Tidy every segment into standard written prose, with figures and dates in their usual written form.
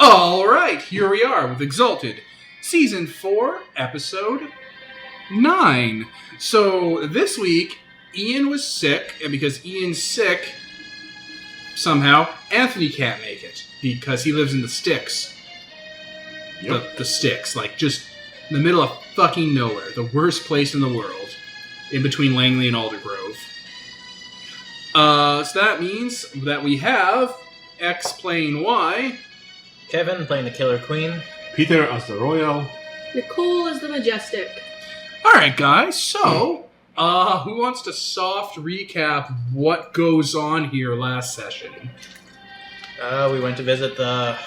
Alright, here we are with Exalted, Season 4, Episode 9. So, this week, Ian was sick, and because Ian's sick, somehow, Anthony can't make it, because he lives in the sticks. Yep. The sticks, like, just in the middle of fucking nowhere, the worst place in the world, in between Langley and Aldergrove. So that means that we have X playing Y, Kevin playing the Killer Queen. Peter as the Royal. Nicole is the Majestic. Alright, guys, so, who wants to soft recap what goes on here last session? We went to visit the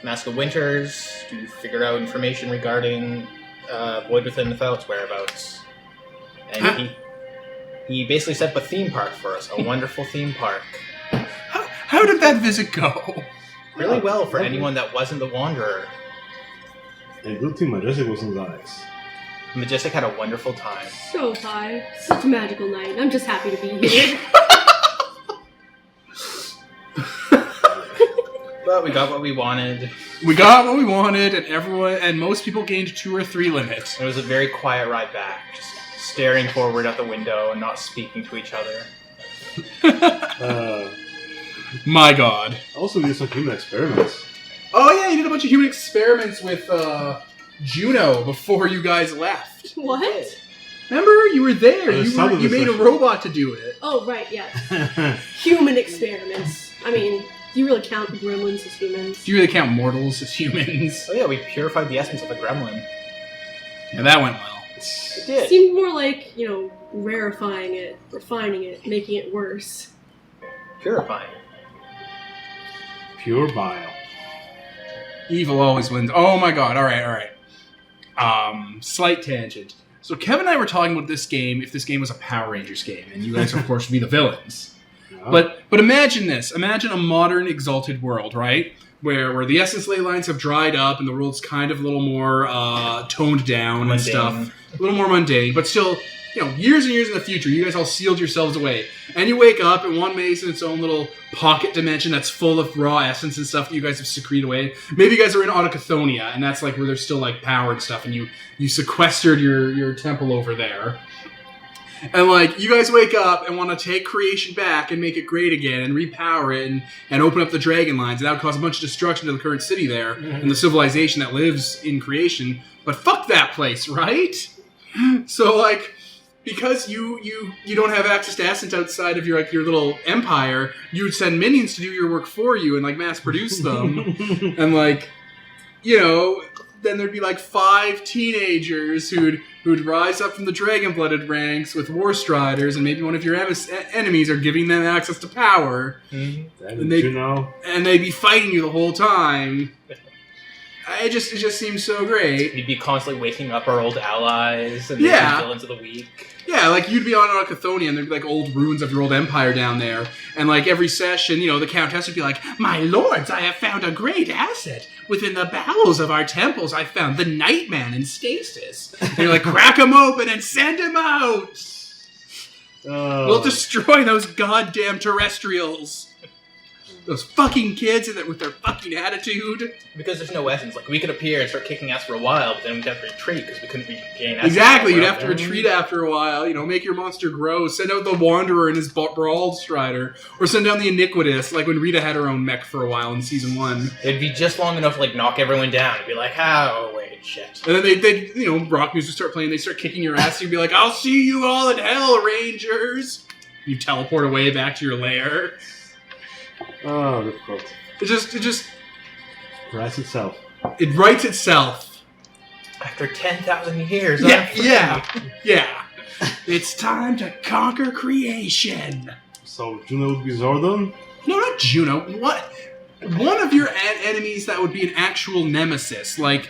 Mask of Winters to figure out information regarding Void Within the Thought's whereabouts. And he basically set up a theme park for us, a wonderful theme park. How did that visit go? Really well for anyone that wasn't the Wanderer. And good thing Majestic wasn't nice. Majestic had a wonderful time. So high. Such a magical night. I'm just happy to be here. But we got what we wanted. We got what we wanted, and most people gained 2 or 3 limit. It was a very quiet ride back, just staring forward out the window and not speaking to each other. My god. Also, we did some human experiments. Oh yeah, you did a bunch of human experiments with Juno before you guys left. What? Remember? You were there. You made a session. robot to do it. Oh, right, yes. Human experiments. I mean, do you really count gremlins as humans? Do you really count mortals as humans? Oh yeah, we purified the essence of a gremlin. Yeah, that went well. It did. Seemed more like, rarefying it, refining it, making it worse. Purifying. Pure bile. Evil always wins. Oh my god, alright. Slight tangent. So Kevin and I were talking about this game if this game was a Power Rangers game, and you guys, of course, would be the villains. Yeah. But imagine this. Imagine a modern Exalted world, right? Where the essence ley lines have dried up and the world's kind of a little more toned down and stuff. A little more mundane, but still, years and years in the future, you guys all sealed yourselves away. And you wake up and one maze in its own little pocket dimension that's full of raw essence and stuff that you guys have secreted away. Maybe you guys are in Autochthonia, and that's like where there's still like power and stuff, and you sequestered your temple over there. And like, you guys wake up and want to take creation back and make it great again and repower it and open up the dragon lines, and that would cause a bunch of destruction to the current city there and the civilization that lives in creation. But fuck that place, right? So like, because you don't have access to essence outside of your little empire, you would send minions to do your work for you and like mass produce them. And like, then there'd be like 5 teenagers who'd rise up from the dragon-blooded ranks with war striders, and maybe one of your enemies are giving them access to power. Mm-hmm. And they'd be fighting you the whole time. It just seems so great. We'd be constantly waking up our old allies and Yeah. the villains of the week. Yeah, like you'd be on Autochthonia and there'd be like old ruins of your old empire down there. And like every session, the Countess would be like, "My lords, I have found a great asset. Within the bowels of our temples, I found the Nightman in stasis." And you're like, "Crack him open and send him out! We'll destroy those goddamn terrestrials. Those fucking kids with their fucking attitude." Because there's no essence. Like, we could appear and start kicking ass for a while, but then we'd have to retreat because we couldn't regain essence. Exactly, you'd have to retreat after a while, make your monster grow, send out the Wanderer and his Brawl Strider, or send down the Iniquitous, like when Rita had her own mech for a while in Season 1. It'd be just long enough to, like, knock everyone down and be like, oh, wait, shit. And then they'd rock music would start playing, they start kicking your ass, and you'd be like, "I'll see you all in hell, Rangers!" You teleport away back to your lair. Oh, difficult. It just Writes itself. It writes itself. After 10,000 years, Yeah. It's time to conquer creation. So Juno would be Zordon? No, not Juno. What? One of your enemies that would be an actual nemesis, like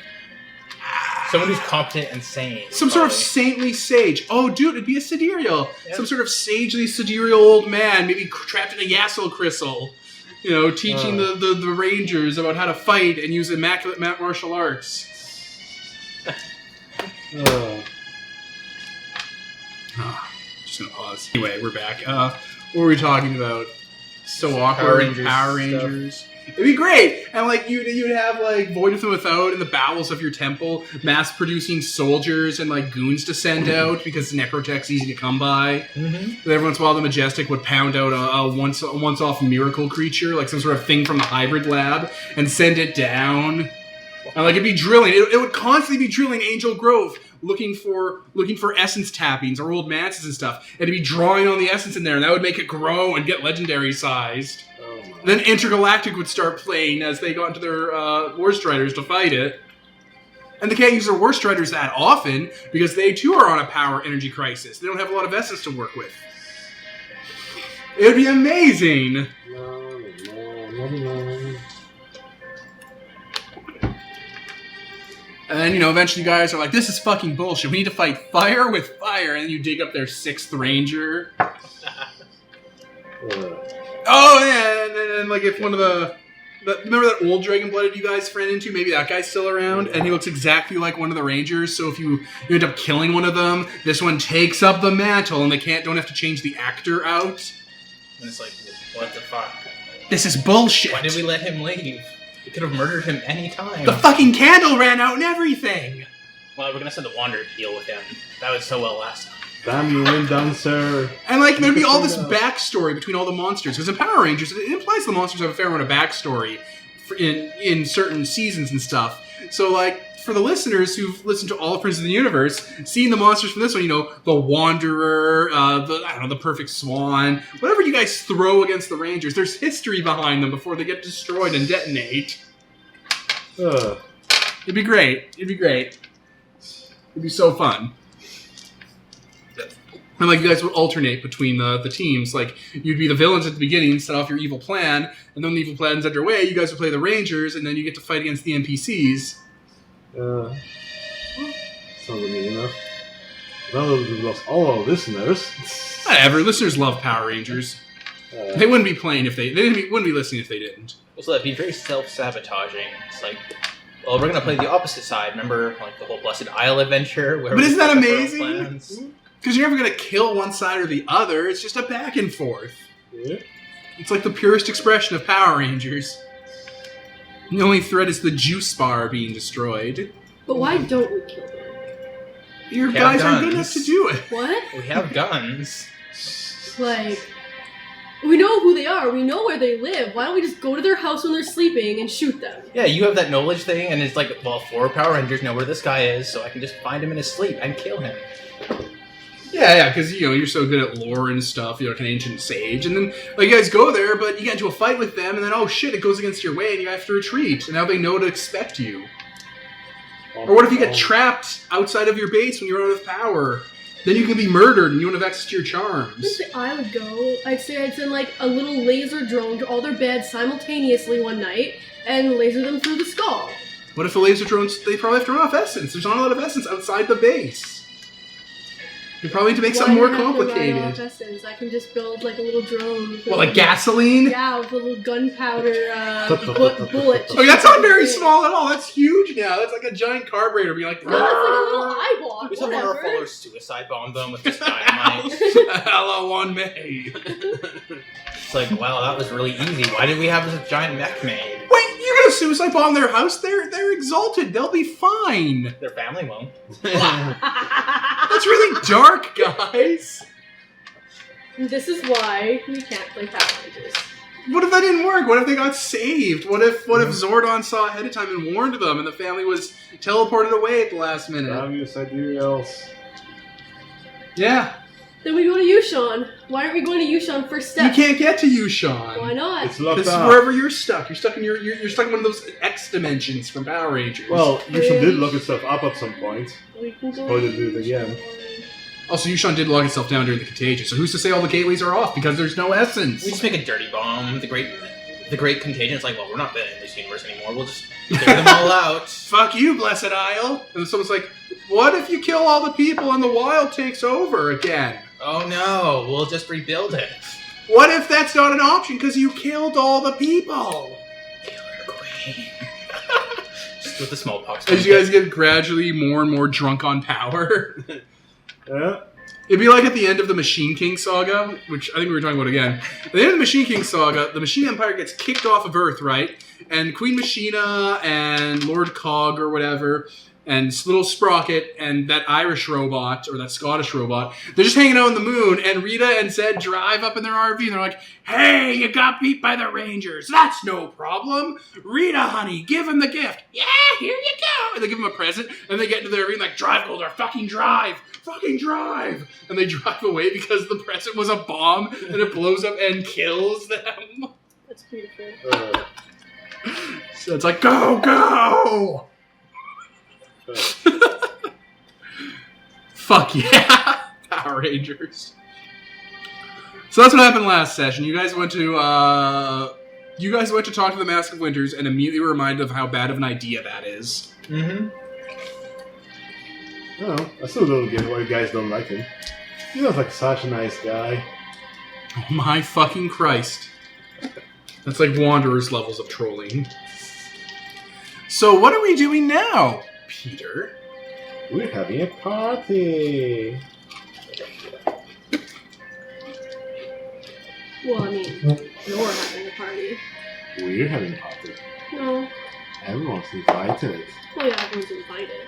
someone who's competent and sane. some sort of saintly sage. Oh, dude, it'd be a sidereal. Yep. Some sort of sagely sidereal old man, maybe trapped in a Yassel crystal. Teaching the Rangers about how to fight and use immaculate martial arts. Just gonna pause. Anyway, we're back. What were we talking about? So awkward. Power Rangers. It'd be great. And, like, you'd have, like, Void Within Without in the bowels of your temple, mass-producing soldiers and, like, goons to send out because Necrotech's easy to come by. Mm-hmm. But every once in a while, the Majestic would pound out a once-off miracle creature, like some sort of thing from the hybrid lab, and send it down. And, like, it'd be drilling. It would constantly be drilling Angel Grove, looking for essence tappings or old manses and stuff. And it'd be drawing on the essence in there, and that would make it grow and get legendary-sized. Then Intergalactic would start playing as they got into their War Striders to fight it. And they can't use their War Striders that often because they too are on a power energy crisis. They don't have a lot of essence to work with. It would be amazing! And then, eventually you guys are like, this is fucking bullshit. We need to fight fire with fire. And then you dig up their 6th Ranger. Oh, yeah, and like if one of remember that old Dragon Blooded you guys ran into? Maybe that guy's still around, and he looks exactly like one of the Rangers. So if you end up killing one of them, this one takes up the mantle, and they don't have to change the actor out. And it's like, what the fuck? This is bullshit. Why did we let him leave? We could have murdered him any time. The fucking candle ran out and everything. Well, we're gonna send the Wanderer to deal with him. That was so well last time. Damn you, Wind Dancer. And, like, there'd be all this backstory between all the monsters. Because in Power Rangers, it implies the monsters have a fair amount of backstory in certain seasons and stuff. So, like, for the listeners who've listened to all of Prince of the Universe, seeing the monsters from this one, the Wanderer, the Perfect Swan, whatever you guys throw against the Rangers, there's history behind them before they get destroyed and detonate. It'd be great. It'd be so fun. And, like, you guys would alternate between the teams. Like, you'd be the villains at the beginning, set off your evil plan, and then the evil plan's underway, you guys would play the Rangers, and then you get to fight against the NPCs. Sounds mean enough. Now that we've lost all our listeners... Whatever, listeners love Power Rangers. They wouldn't be playing if they wouldn't be listening if they didn't. Also, that'd be very self-sabotaging. It's like, well, we're gonna play the opposite side. Remember, like, the whole Blessed Isle adventure? Where but isn't that amazing? Because you're never going to kill one side or the other. It's just a back and forth. Yeah. It's like the purest expression of Power Rangers. The only threat is the juice bar being destroyed. But why don't we kill them? Your guys aren't good enough to do it. What? We have guns. Like, we know who they are. We know where they live. Why don't we just go to their house when they're sleeping and shoot them? Yeah, you have that knowledge thing, and it's like, well, 4 Power Rangers know where this guy is, so I can just find him in his sleep and kill him. Yeah, because, you're so good at lore and stuff, you're like an ancient sage, and then, like, you guys go there, but you get into a fight with them, and then, oh shit, it goes against your way, and you have to retreat, and now they know to expect you. Or what if you get trapped outside of your base when you're out of power? Then you can be murdered, and you don't have access to your charms. I would go. I'd say I'd send, like, a little laser drone to all their beds simultaneously one night, and laser them through the skull. What if the laser drones, they probably have to run off essence? There's not a lot of essence outside the base. You probably need to make something more complicated. I can just build like a little drone. With like gasoline? Yeah, with a little gunpowder bullet. Oh, that's not very small at all. That's huge now. That's like a giant carburetor. Be like, no, that's like a little eyeball. We should have our followers suicide bomb them with just dynamite. Hello, on May. It's like, wow, that was really easy. Why did we have this giant mech made? Wait, you're gonna suicide bomb their house? They're exalted. They'll be fine. Their family won't. That's really dark, guys. This is why we can't play Power Rangers. What if that didn't work? What if they got saved? What if Zordon saw ahead of time and warned them, and the family was teleported away at the last minute? Damn you, Sidereals. Yeah. Then we go to Yushan. Why aren't we going to Yushan first step? You can't get to Yushan. Why not? It's locked Because up. wherever you're stuck. You're stuck in you're stuck in one of those X dimensions from Power Rangers. Well, Yushan did lock itself up at some point. We can go Probably do it again. Also, Yushan did log itself down during the contagion, so who's to say all the gateways are off because there's no essence? We just make a dirty bomb. The great contagion. It's like, well, we're not in this universe anymore. We'll just clear them all out. Fuck you, Blessed Isle. And someone's like, what if you kill all the people and the wild takes over again? Oh no, we'll just rebuild it. What if that's not an option because you killed all the people? Killer Queen. Just with the smallpox. As you guys get gradually more and more drunk on power. Yeah. It'd be like at the end of the Machine King saga, which I think we were talking about again. At the end of the Machine King saga, the Machine Empire gets kicked off of Earth, right? And Queen Machina and Lord Cog or whatever, and little Sprocket and that Irish robot or that Scottish robot, they're just hanging out on the moon, and Rita and Zed drive up in their RV, and they're like, "Hey, you got beat by the Rangers. That's no problem. Rita, honey, give him the gift." "Yeah, here you go." And they give him a present, and they get into their RV and like, "Drive, Goldar, fucking drive. Fucking drive!" And they drive away because the present was a bomb and it blows up and kills them. That's beautiful. So it's like, go, go! Fuck yeah! Power Rangers. So that's what happened last session. You guys went to talk to the Mask of Winters and immediately were reminded of how bad of an idea that is. Mm-hmm. No, I still don't get why you guys don't like him. He was like such a nice guy. Oh my fucking Christ. That's like Wanderer's levels of trolling. So what are we doing now, Peter? We're having a party. Well, I mean, you're having a party. We're having a party. No. Everyone's invited. Well, yeah, everyone's invited.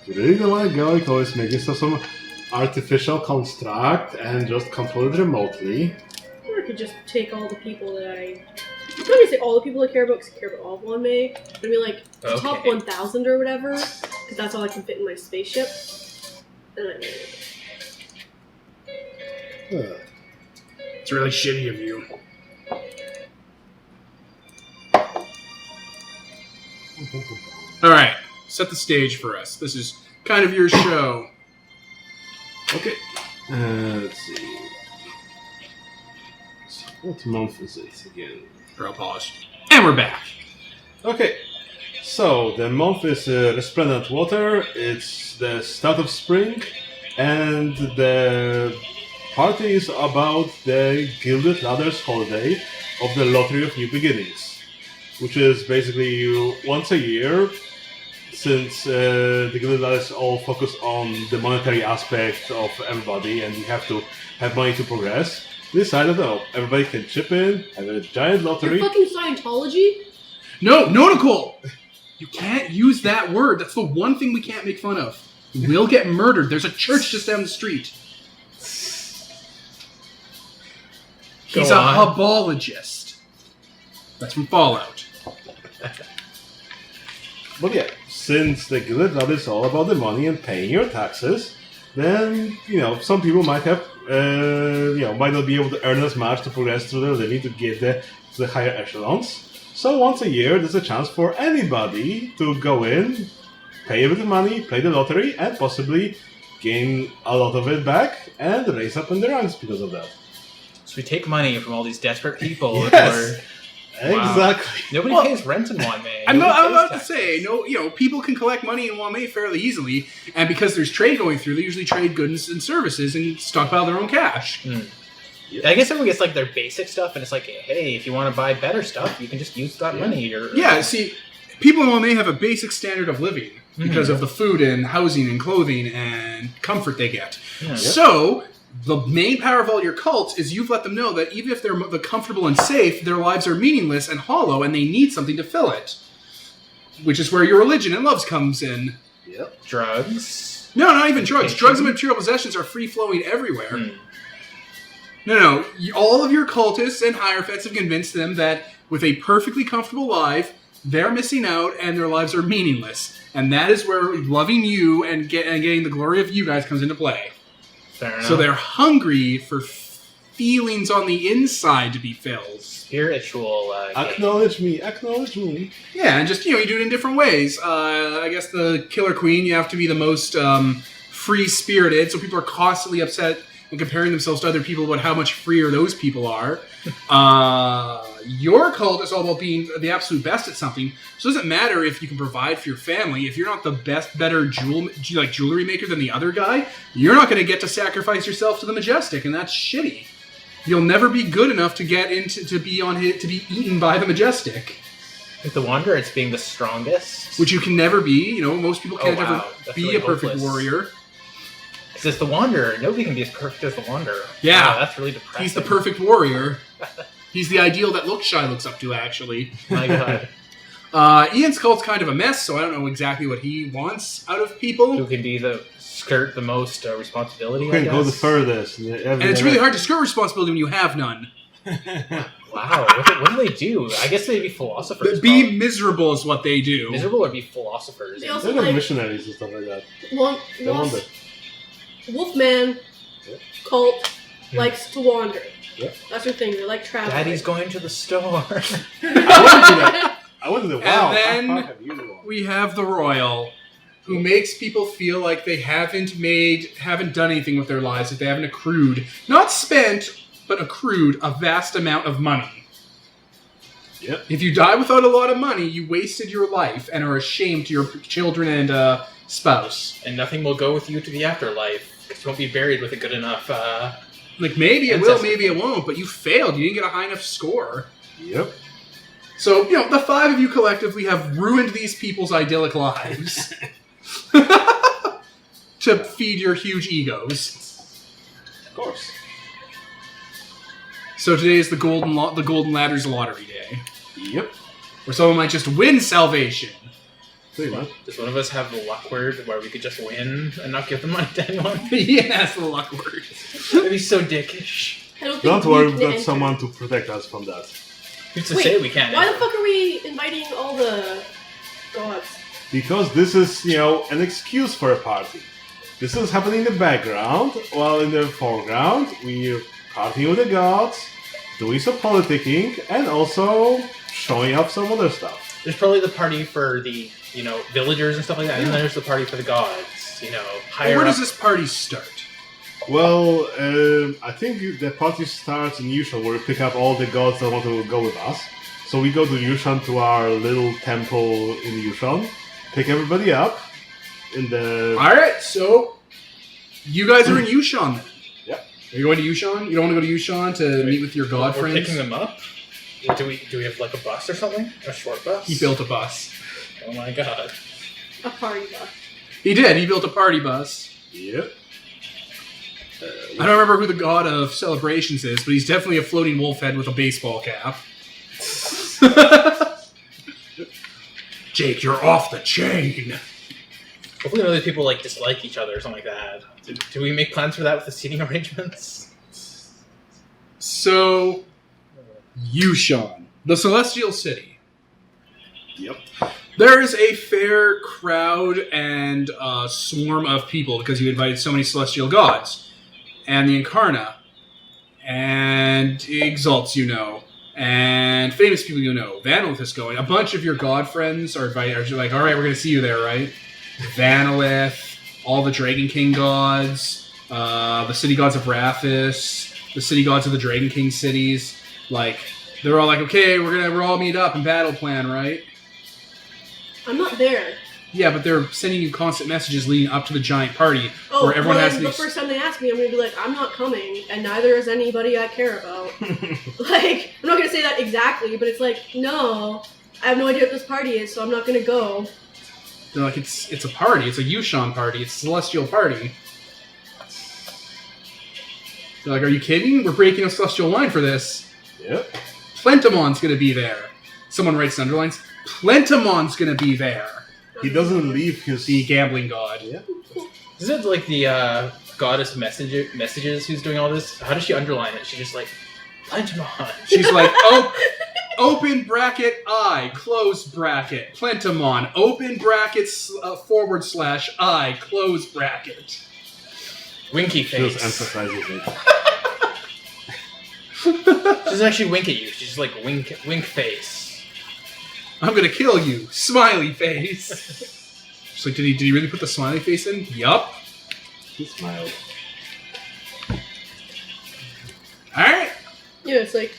If you really don't want to go, you can always make yourself some artificial construct and just control it remotely. Or I could just take all the people that I'm not gonna say all the people I care about, because I care about all of one May. But I mean, like, the top 1,000 or whatever, because that's all I can fit in my spaceship. And I mean, It's really shitty of you. Alright, set the stage for us. This is kind of your show. Okay. Let's see. So what month is it again? I'll pause. And we're back. Okay. So the month is Resplendent Water. It's the start of spring. And the party is about the Gilded Ladders holiday of the Lottery of New Beginnings. Which is basically you once a year, since the Gilded Ladders all focus on the monetary aspect of everybody and you have to have money to progress, we decided that everybody can chip in, have a giant lottery. you're fucking Scientology? No, Nicole! You can't use that word. That's the one thing we can't make fun of. We'll get murdered. There's a church just down the street. He's a hubologist. That's from Fallout. But yeah, since the Gilded Ladder is all about the money and paying your taxes, then, some people might have, might not be able to earn as much to progress through their living to get to the higher echelons. So once a year, there's a chance for anybody to go in, pay a bit of money, play the lottery, and possibly gain a lot of it back and raise up in the ranks because of that. So we take money from all these desperate people. Yes. Wow. Exactly. Nobody pays rent in Wanmei. I'm about to say, people can collect money in Wanmei fairly easily, and because there's trade going through, they usually trade goods and services and stockpile their own cash. Yeah. I guess everyone gets like their basic stuff, and it's like, hey, if you want to buy better stuff, you can just use that money. See, people in Wanmei have a basic standard of living because of the food and housing and clothing and comfort they get. Yeah. So the main power of all your cults is you've let them know that even if they're comfortable and safe, their lives are meaningless and hollow, and they need something to fill it. Which is where your religion and loves comes in. Yep. Drugs. No, not even drugs. Drugs and material possessions are free-flowing everywhere. No. All of your cultists and Hierophants have convinced them that with a perfectly comfortable life, they're missing out and their lives are meaningless. And that is where loving you and getting the glory of you guys comes into play. Fair enough. So they're hungry for feelings on the inside to be filled. Spiritual. Acknowledge me. Yeah, and just, you do it in different ways. I guess the Killer Queen, you have to be the most free-spirited, so people are constantly upset and comparing themselves to other people about how much freer those people are. Your cult is all about being the absolute best at something, so it doesn't matter if you can provide for your family. If you're not the better jewelry maker than the other guy, you're not going to get to sacrifice yourself to the Majestic, and that's shitty. You'll never be good enough to get into to be eaten by the Majestic. With the Wanderer, it's being the strongest, which you can never be. Most people can't ever be really a perfect hopeless. warrior. Because it's the Wanderer. Nobody can be as perfect as the Wanderer. Yeah. Wow, that's really depressing. He's the perfect warrior. He's the ideal that Lookshy looks up to, actually. My God. Ian's cult's kind of a mess, so I don't know exactly what he wants out of people. Who can be the skirt the most responsibility, You I can guess? go the furthest. And it's really hard to skirt responsibility when you have none. Wow, what do they do? I guess they'd be philosophers. Be probably. miserable is what they do. Miserable or be philosophers? They also They're like like missionaries and stuff like that. They Wolfman Yeah. cult likes to wander. Yeah. That's her thing. They like traveling. Daddy's going to the store. I went to the wow. And how then far have you gone? we have the Royal, who makes people feel like they haven't done anything with their lives, that they haven't accrued, not spent, but accrued a vast amount of money. Yep. If you die without a lot of money, you wasted your life and are ashamed to your children and spouse. And nothing will go with you to the afterlife. You won't be buried with a good enough... Like, maybe it will, Ancestor. maybe it won't, but you failed. You didn't get a high enough score. Yep. So, the 5 of you collectively have ruined these people's idyllic lives. To feed your huge egos. Of course. So today is the Golden Ladders Lottery Day. Yep. Where someone might just win salvation. Pretty much. Does one of us have the luck word where we could just win and not give the money to anyone? Yeah, that's the luck word. That'd be so dickish. I don't, think Don't worry, we we've can got enter. someone to protect us from that. Who's to Wait, say we can't Why the enter? fuck are we inviting all the gods? Because this is, an excuse for a party. This is happening in the background, while in the foreground, we're partying with the gods, doing some politicking, and also showing off some other stuff. There's probably the party for the, villagers and stuff like that, and then there's the party for the gods, higher Where up. does this party start? Well, I think the party starts in Yushan, where we pick up all the gods that want to go with us. So we go to Yushan, to our little temple in Yushan, pick everybody up in the... Alright, so you guys are in Yushan then. Yep. Are you going to Yushan? You don't want to go to Yushan to meet with your god We're friends? picking them up? Do we have like a bus or something? A short bus? He built a bus. Oh my god. A party bus. He did. He built a party bus. Yep. I don't remember who the god of celebrations is, but he's definitely a floating wolf head with a baseball cap. Jake, you're off the chain. Hopefully none of these people dislike each other or something like that. Do we make plans for that with the seating arrangements? So, Yushan, the celestial city. Yep. There is a fair crowd and swarm of people because you invited so many celestial gods. And the Incarna. And Exalts, and famous people Vanilith is going. A bunch of your god friends are invited. Are like, all right, we're going to see you there, right? Vanilith, all the Dragon King gods, the city gods of Raphis, the city gods of the Dragon King cities. They're all like, okay, we're all meet up and battle plan, right? I'm not there. Yeah, but they're sending you constant messages leading up to the giant party where everyone has to the first time they ask me, I'm gonna be like, I'm not coming, and neither is anybody I care about. I'm not gonna say that exactly, but it's like, no, I have no idea what this party is, so I'm not gonna go. They're like, it's a party. It's a Yushan party. It's a celestial party. They're like, are you kidding? We're breaking a celestial line for this. Yep. Plentimon's gonna be there. Someone writes in underlines. Plentimon's gonna be there. He doesn't leave his... The gambling god. Yeah. Is it like the goddess messages who's doing all this? How does she underline it? She's just like, Plentimon. She's like, open bracket I, close bracket. Plentimon, open bracket / I, close bracket. Winky She just face. emphasizes it. She doesn't actually wink at you. She's just like wink face. I'm gonna kill you. Smiley face. She's like, did he really put the smiley face in? Yup. He smiled. Alright. Yeah, it's like,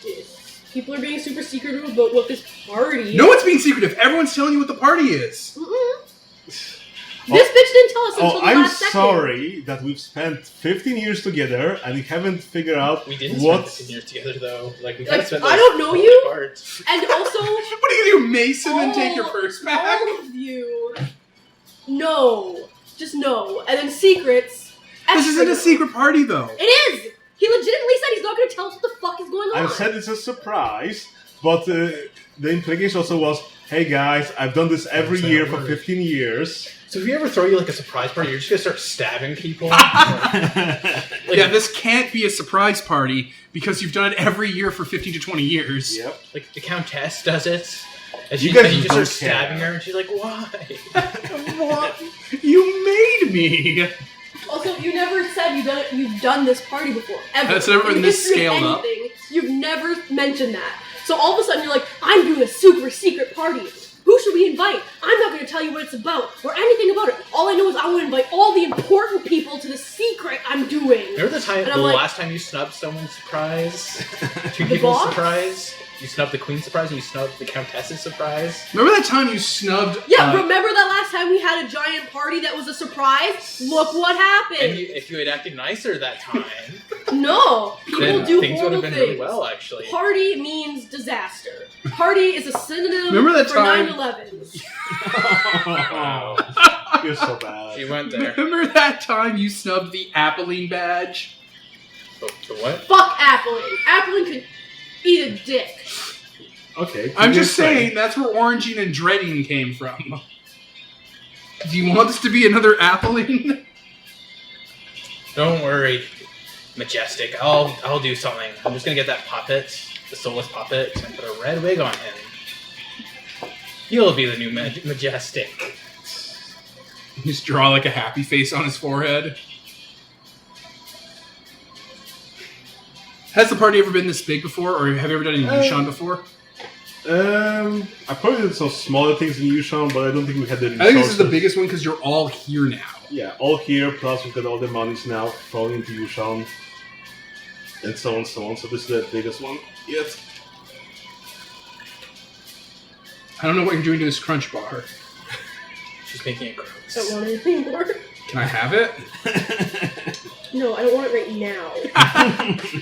people are being super secretive about what this party is. No one's being secretive. Everyone's telling you what the party is. This bitch didn't tell us until the I'm last second. sorry that we've spent 15 years together and we haven't figured out We didn't what... spend 15 years together though. We kind Like, of spent I don't know you. apart. And also, What are you gonna do, Mason, and take your first back? all of you, no. Just no. And then secrets. This isn't a secret party, though. It is! He legitimately said he's not going to tell us what the fuck is going on. I said it's a surprise, but the implication also was, hey guys, I've done this every year for 15 years. So if you ever throw you like a surprise party, you're just gonna start stabbing people. Yeah, this can't be a surprise party because you've done it every year for 15 to 20 years. Yep. Like the Countess does it. And You you guys just don't start stabbing her, and she's like, "Why? What? You made me. Also, you never said you've done this party before, ever. That's never been In the this history of scaled up. anything, you've never mentioned that. So all of a sudden you're like, I'm doing a super secret party. Who should we invite? I'm not going to tell you what it's about or anything about it. All I know is I want to invite all the important people to the secret I'm doing. Remember the like, last time you snubbed someone's surprise? Two The people's boss? surprise? You snubbed the Queen's surprise and you snubbed the Countess's surprise? Remember that time you snubbed... Yeah, remember that last time we had a giant party that was a surprise? Look what happened. And if you had acted nicer that time, No, people then do things would horrible have been things. really well, actually. Party means disaster. Party is a synonym Remember that for time- 9/11s. Wow. You're so bad. She went there. Remember that time you snubbed the Appling badge? The what? Fuck Appling. Appling could eat a dick. Okay. I'm you're just saying, that's where oranging and dreading came from. Do you want this to be another Appling? Don't worry, Majestic. I'll do something. I'm just gonna get that puppet, the soulless puppet, and put a red wig on him. He'll be the new Majestic. Just draw like a happy face on his forehead. Has the party ever been this big before, or have you ever done any Yushan before? I probably did some smaller things in Yushan, but I don't think we had the resources. I think this is the biggest one because you're all here now. Yeah, all here, plus we've got all the monies now falling into Yushan. And so on, so on. So this is the biggest one yet. I don't know what you're doing to this crunch bar. She's making it I gross. don't want anything more. Can I have it? No, I don't want it right now.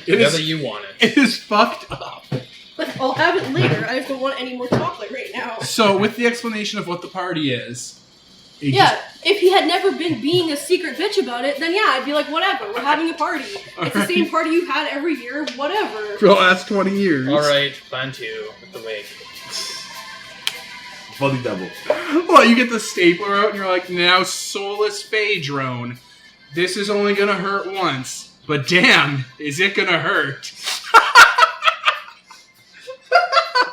It Whether is, you want it. it is fucked up. Like, I'll have it later. I just don't want any more chocolate right now. So, with the explanation of what the party is, it Yeah, if he had never been being a secret bitch about it, then yeah, I'd be like, whatever, we're having a party. It's the same party you've had every year, whatever. just, for the last 20 years. Alright, Bantu with the wig. Body double. Well, you get the stapler out and you're like, now soulless Phaedrone. This is only gonna hurt once, but damn, is it gonna hurt?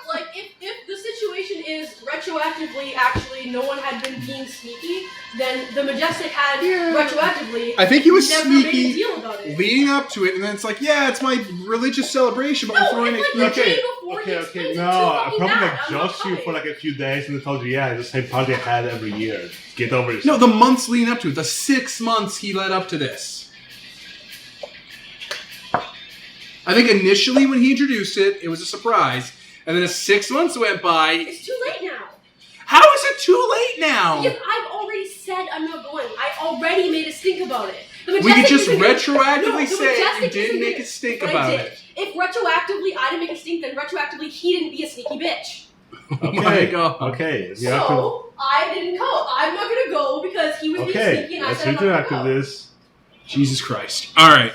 Like, if the situation is retroactively, actually, no one had been being sneaky, then the Majestic had retroactively I think he was never made a sneaky deal about it. leading up to it, and then it's like, yeah, it's my religious celebration, but we're No, throwing it's it. like the Okay, day before he okay. explains No, it too I fucking probably bad. like I'm not joshed you for coming. like a few days and I told you, yeah, it's the same party I had every year. Get over it. No, the months leading up to it, the 6 months he led up to this. I think initially when he introduced it, it was a surprise, and then as 6 months went by, It's too late now. how is it too late now? Because I've already said I'm not going. I already made a stink about it. The We could Majestic just isn't gonna- retroactively No, the say you Majestic didn't isn't make gonna- a stink but I about did. it. If retroactively I didn't make a stink, then retroactively he didn't be a sneaky bitch. Oh my god. Okay. You have to... So I didn't go. I'm not gonna go because he was being Okay, sneaky and I let's said I'm not gonna retroactive go. this. Jesus Christ. Alright.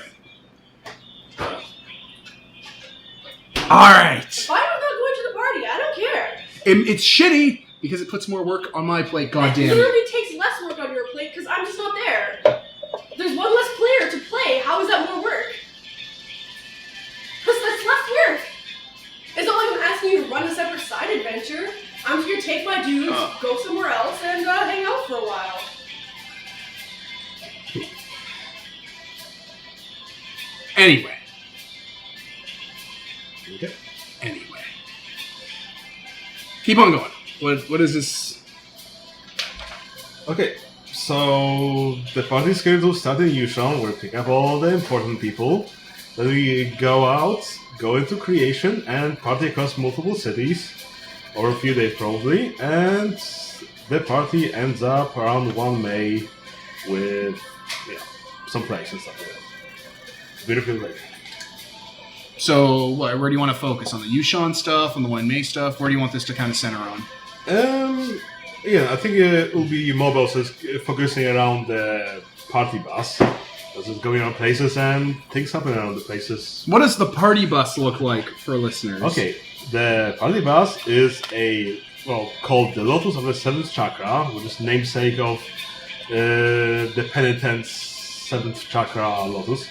Alright. If I'm not going to the party, I don't care. It's shitty because it puts more work on my plate, god It damn it. literally takes less work on your plate because I'm just not there. There's one less player to play. How is that more work? That's less work. It's not like I'm asking you to run a separate side adventure. I'm just gonna take my dudes, go somewhere else, and hang out for a while. Anyway. Okay. Anyway. Keep on going. What is this? Okay. So the party schedule started in Yushan. We're picking up all the important people. Then we go out, go into creation, and party across multiple cities, or a few days probably, and the party ends up around 1 May with some flags and stuff like that. Beautiful lake. So, where do you want to focus? On the Yushan stuff? On the 1 May stuff? Where do you want this to kind of center on? Yeah, I think it will be mobile, so it's focusing around the party bus. just going around places and things happen around the places. What does the party bus look like for listeners? Okay, the party bus is called the Lotus of the Seventh Chakra, which is namesake of the penitent's seventh chakra lotus,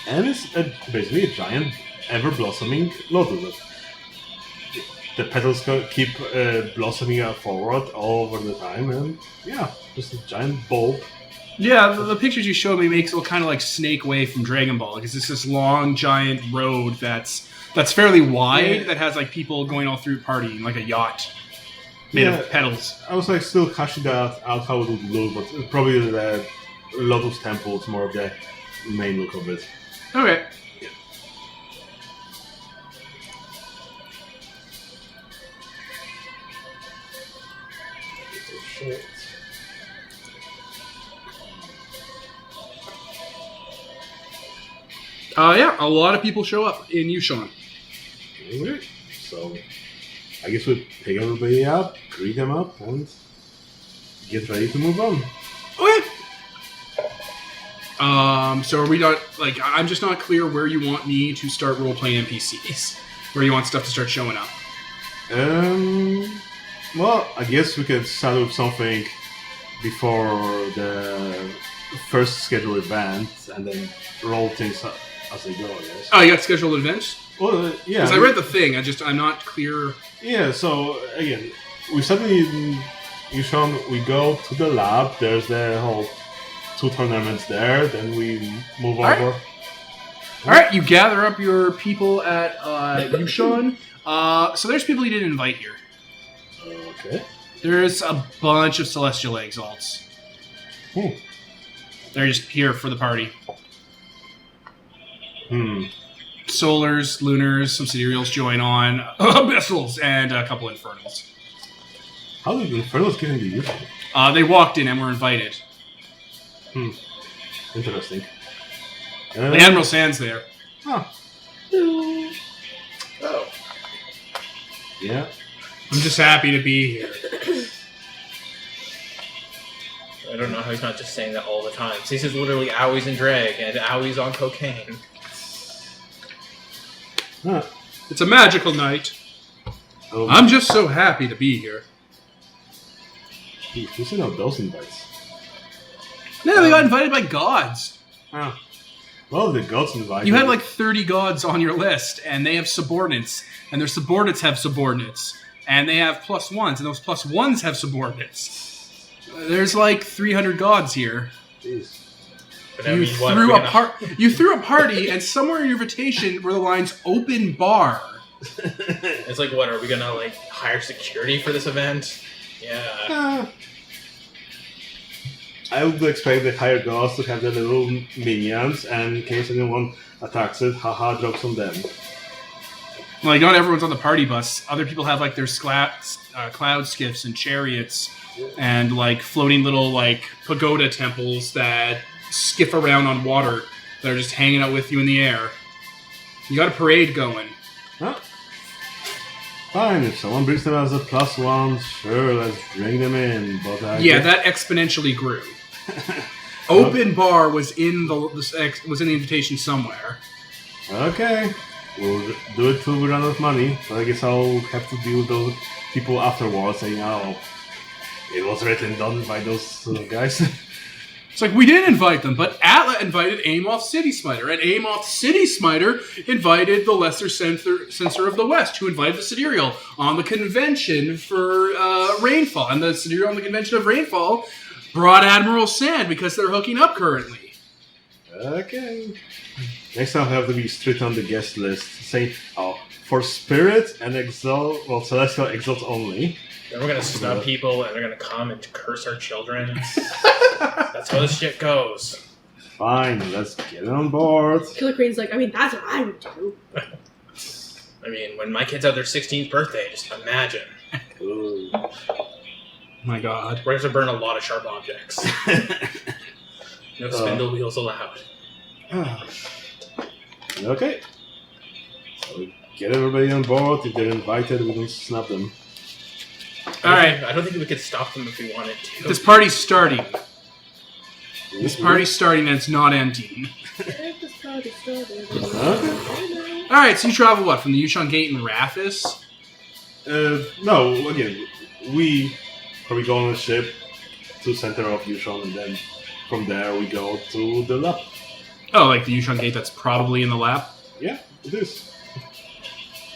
and it's basically a giant, ever-blossoming lotus. The petals keep blossoming forward all over the time, and yeah, just a giant bulb. Yeah, the pictures you showed me makes it look kind of like Snake Way from Dragon Ball, because it's this long, giant road that's fairly wide, that has like people going all through partying, like a yacht made of petals. I was like still hashing that out how it would look, but probably the Lotus Temple is more of the main look of it. Okay. Yeah, a lot of people show up in Yushan. Okay. So, I guess we pick everybody up, greet them up, and get ready to move on. Okay. So are we not, like, I'm just not clear where you want me to start role-playing NPCs. Where you want stuff to start showing up. Well, I guess we could start with something before the first scheduled event, and then roll things up as they go, I guess. Oh, you got scheduled events? Well, yeah. Because I read the thing, I'm not clear. Yeah, so, again, we suddenly, Yushan, we go to the lab, there's the whole 2 tournaments there, then we move over. Alright, you gather up your people at Yushan. So there's people you didn't invite here. Okay. There's a bunch of Celestial Exalts. They're just here for the party. Solars, Lunars, some Sidereals join on, Abyssals, and a couple Infernals. How did the Infernals get into Yushan? They walked in and were invited. Interesting. The Admiral Sand's there. Oh. Yeah. I'm just happy to be here. I don't know how he's not just saying that all the time. This is literally Owie's in drag and Owie's on cocaine. It's a magical night. Oh. I'm just so happy to be here. Who sent out those invites? No, they got invited by gods. Oh. Well, the gods invited. You had like 30 gods on your list, and they have subordinates, and their subordinates have subordinates, and they have +1s, and those +1s have subordinates. There's like 300 gods here. Jeez. You threw a party, and somewhere in your invitation were the lines "open bar." It's like, what, are we gonna like hire security for this event? Yeah. I would expect the higher gods to have their little minions, and in case anyone attacks it, haha, jokes on them. Like, not everyone's on the party bus. Other people have like their cloud skiffs and chariots, and like floating little like pagoda temples that skiff around on water that are just hanging out with you in the air. You got a parade going. Huh? Fine, if someone brings them as a +1, sure, let's bring them in. But that exponentially grew. Open bar was in the invitation somewhere. Okay, we'll do it till we run out of money. But I guess I'll have to deal with those people afterwards saying, "Oh, it was written done by those guys." It's like, we didn't invite them, but Atla invited Amoth City Smiter, and Amoth City Smiter invited the Lesser Censor of the West, who invited the Sidereal on the convention for Rainfall. And the Sidereal on the convention of Rainfall brought Admiral Sand because they're hooking up currently. Okay. Next time I'll have to be strict on the guest list. Say, for Spirit and Celestial Exalt only. Then we're gonna snub people and they're gonna come and curse our children. That's how this shit goes. Fine, let's get it on board. Killer Queen's like, I mean, that's what I would do. I mean, when my kids have their 16th birthday, just imagine. Ooh. My God. We're gonna burn a lot of sharp objects. No spindle wheels allowed. Okay. So we get everybody on board. If they're invited, we don't snub them. Alright. I don't think we could stop them if we wanted to. This party's starting. This party's starting and it's not empty. This party started. Alright, so you travel what? From the Yushang Gate in Raphis? No, again, we probably go on a ship to center of Yushang, and then from there we go to the lab. Oh, like the Yushang Gate that's probably in the lab? Yeah, it is.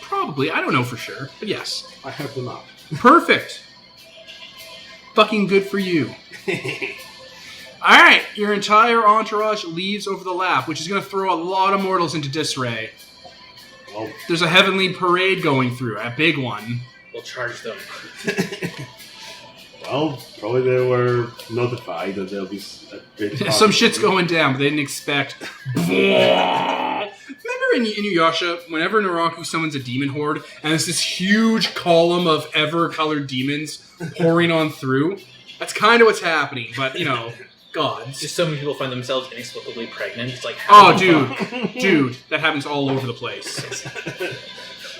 Probably. I don't know for sure. But yes. I have the map. Perfect. Fucking good for you. Alright, your entire entourage leaves over the lap, which is going to throw a lot of mortals into disarray. Well, There's a heavenly parade going through, a big one. We'll charge them. well, probably they were notified that there'll be a big party. Some shit's going down, but they didn't expect... Remember in Inuyasha, whenever Naraku summons a demon horde, and there's this huge column of ever-colored demons pouring on through? That's kind of what's happening, but, you know, gods. Just so many people find themselves inexplicably pregnant. It's like, Oh, dude, that happens all over the place.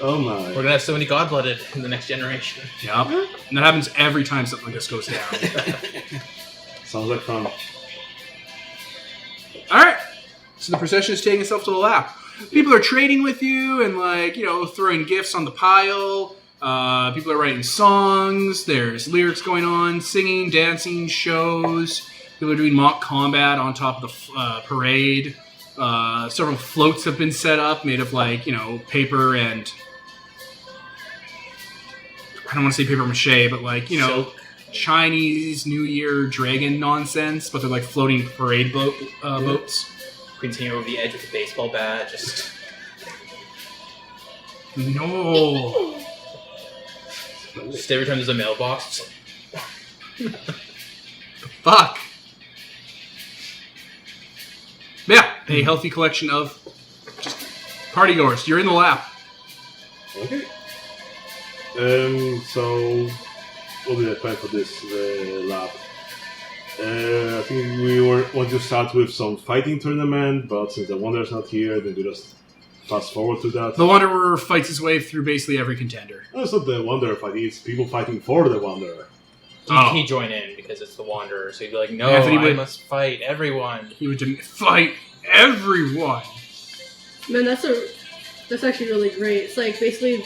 Oh my. We're gonna have so many god-blooded in the next generation. Yep. And that happens every time something like this goes down. Sounds like fun. Alright. So the procession is taking itself to the lap. People are trading with you and, like, you know, throwing gifts on the pile. People are writing songs. There's lyrics going on, singing, dancing, shows. People are doing mock combat on top of the parade. Several floats have been set up made of, like, you know, paper and... I don't want to say paper mache, but, like, you know, Chinese New Year dragon nonsense, but they're, like, floating parade boats. Queen's hanging over the edge with a baseball bat, just... No! Just every time there's a mailbox, it's like... Fuck! Yeah, a healthy collection of just partygoers. You're in the lap. Okay. So, what did I plan for this lab? I think we want to start with some fighting tournament, but since the Wanderer's not here, then we just fast forward to that. The Wanderer fights his way through basically every contender. No, it's not the Wanderer fighting, it's people fighting for the Wanderer. He'd join in because it's the Wanderer, so he'd be like, no, Anthony I would- must fight everyone. He would fight everyone. Man, that's actually really great. It's like basically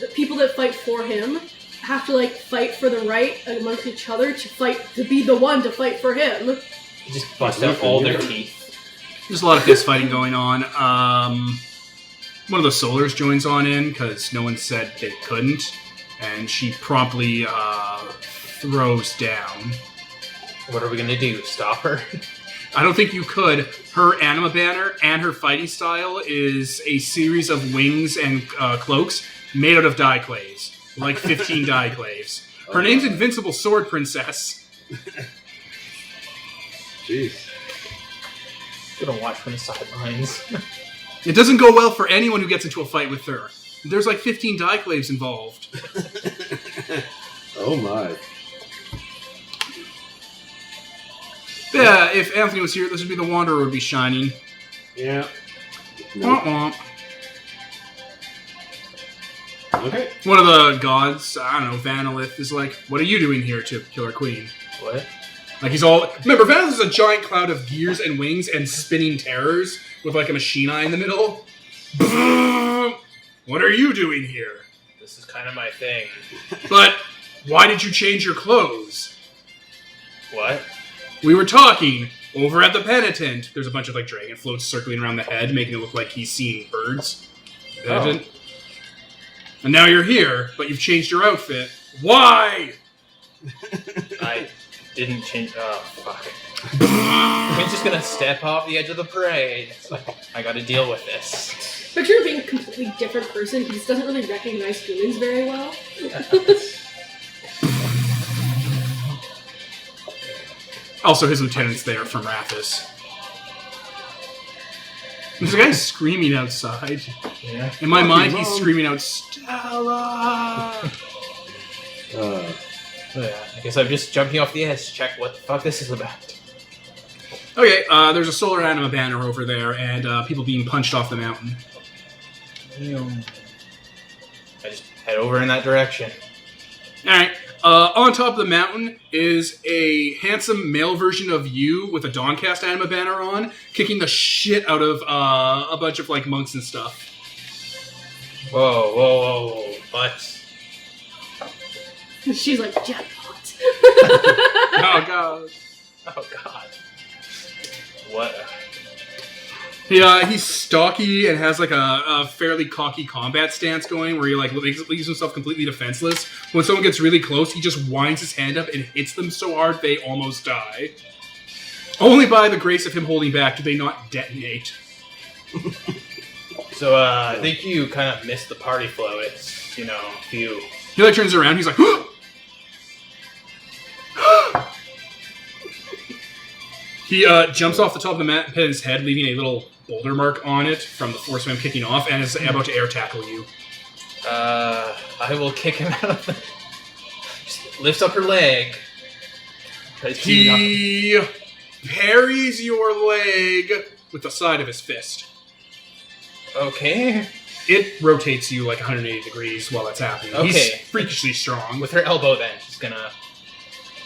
the people that fight for him have to like fight for the right amongst each other to be the one to fight for him. He'd just bust out all their teeth. There's a lot of fist fighting going on. One of the Solars joins on in because no one said they couldn't, and she promptly throws down. What are we gonna do? Stop her? I don't think you could. Her anima banner and her fighting style is a series of wings and cloaks made out of Dieclaves. Like 15 Dieclaves. Her name's Invincible Sword Princess. Jeez. Gonna watch from the sidelines. It doesn't go well for anyone who gets into a fight with her. There's like 15 Dieclaves involved. Oh my. Yeah, if Anthony was here, this would be the Wanderer would be shining. Yeah. Womp womp. Okay. One of the gods, I don't know, Vanillith, is like, what are you doing here to kill our queen? What? Like he's all... Remember, Vanillith is a giant cloud of gears and wings and spinning terrors with like a machine eye in the middle. What are you doing here? This is kind of my thing. But why did you change your clothes? What? We were talking over at the Penitent. There's a bunch of like dragon floats circling around the head, making it look like he's seeing birds. Penitent. Oh. And now you're here, but you've changed your outfit. Why? I didn't change. Oh, fuck. Queen's just gonna step off the edge of the parade. It's like, I gotta deal with this. Picture him being a completely different person. He just doesn't really recognize humans very well. Also, his lieutenant's there from Raphis. There's a guy screaming outside. Yeah. In my mind, he's screaming out, Stella! Yeah, I guess I'm just jumping off the edge to check what the fuck this is about. Okay, there's a solar anima banner over there, and people being punched off the mountain. I just head over in that direction. Alright, On top of the mountain is a handsome male version of you with a Dawncast anima banner on, kicking the shit out of a bunch of like monks and stuff. Whoa, but... She's like, jackpot. Oh god. Oh god. What? He's stocky and has like a fairly cocky combat stance going where he like leaves himself completely defenseless. When someone gets really close, he just winds his hand up and hits them so hard they almost die. Only by the grace of him holding back do they not detonate. So, I think you kind of missed the party flow. It's, you know, a few... He like turns around, he's like, He jumps off the top of the mat and hits his head, leaving a little boulder mark on it from the force of him kicking off, and is about to air tackle you. I will kick him out of the... Just lifts up her leg. He parries your leg with the side of his fist. Okay. It rotates you like 180 degrees while that's happening. Okay. He's freakishly strong. With her elbow, then, she's gonna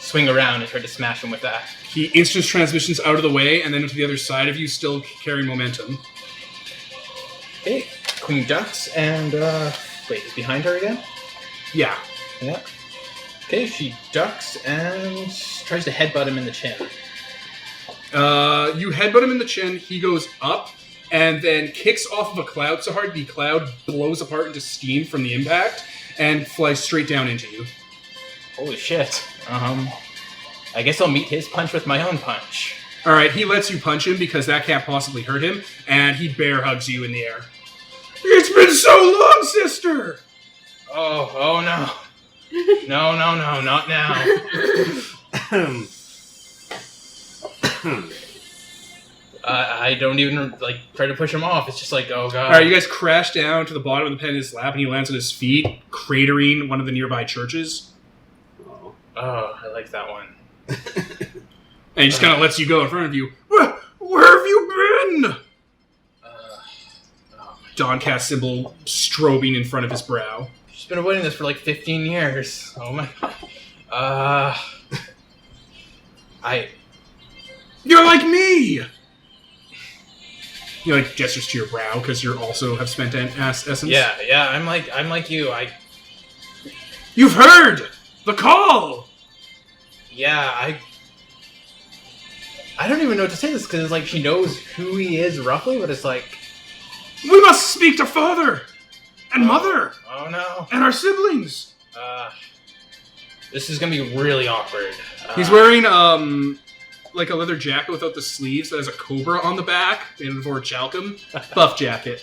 swing around and try to smash him with that. He instant transmissions out of the way, and then to the other side of you, still carrying momentum. Okay. Queen ducks, and, wait, he's behind her again? Yeah. Yeah. Okay, she ducks and tries to headbutt him in the chin. You headbutt him in the chin, he goes up, and then kicks off of a cloud so hard the cloud blows apart into steam from the impact, and flies straight down into you. Holy shit. I guess I'll meet his punch with my own punch. Alright, he lets you punch him because that can't possibly hurt him, and he bear hugs you in the air. It's been so long, sister! Oh no. No, not now. I don't even, like, try to push him off. It's just like, oh god. Alright, you guys crash down to the bottom of the pen in his lap, and he lands on his feet, cratering one of the nearby churches. Oh, I like that one. And he just kind of lets you go in front of you. Where have you been? Dawncast symbol strobing in front of his brow. She's been avoiding this for like 15 years. Oh my god. You're like me! You like gestures to your brow because you also have spent essence. Yeah, I'm like you. You've heard the call. Yeah, I don't even know what to say this because like she knows who he is roughly, but it's like we must speak to father and mother. Oh no! And our siblings. This is gonna be really awkward. He's wearing like a leather jacket without the sleeves that has a cobra on the back, and for Chalcom buff jacket,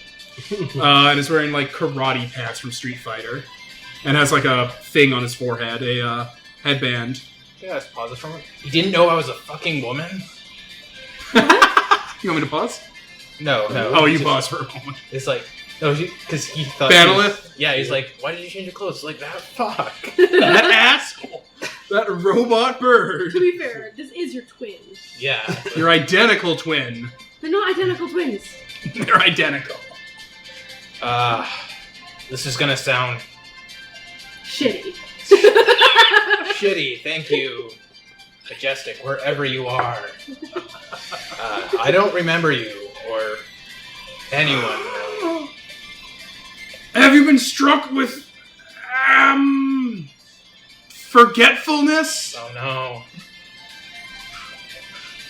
and is wearing like karate pants from Street Fighter, and has like a thing on his forehead, a headband. Yeah, let's pause it from it. You didn't know I was a fucking woman? You want me to pause? No. Oh, you pause for a moment. It's like, no, because he thought... Banalith? Yeah, he's like, why did you change your clothes? It's like, that fuck. That asshole. That robot bird. To be fair, this is your twin. Yeah. Your identical twin. They're not identical twins. They're identical. This is gonna sound... Shitty. Shitty, thank you. Majestic, wherever you are. I don't remember you, or anyone, really. Have you been struck with, forgetfulness? Oh no.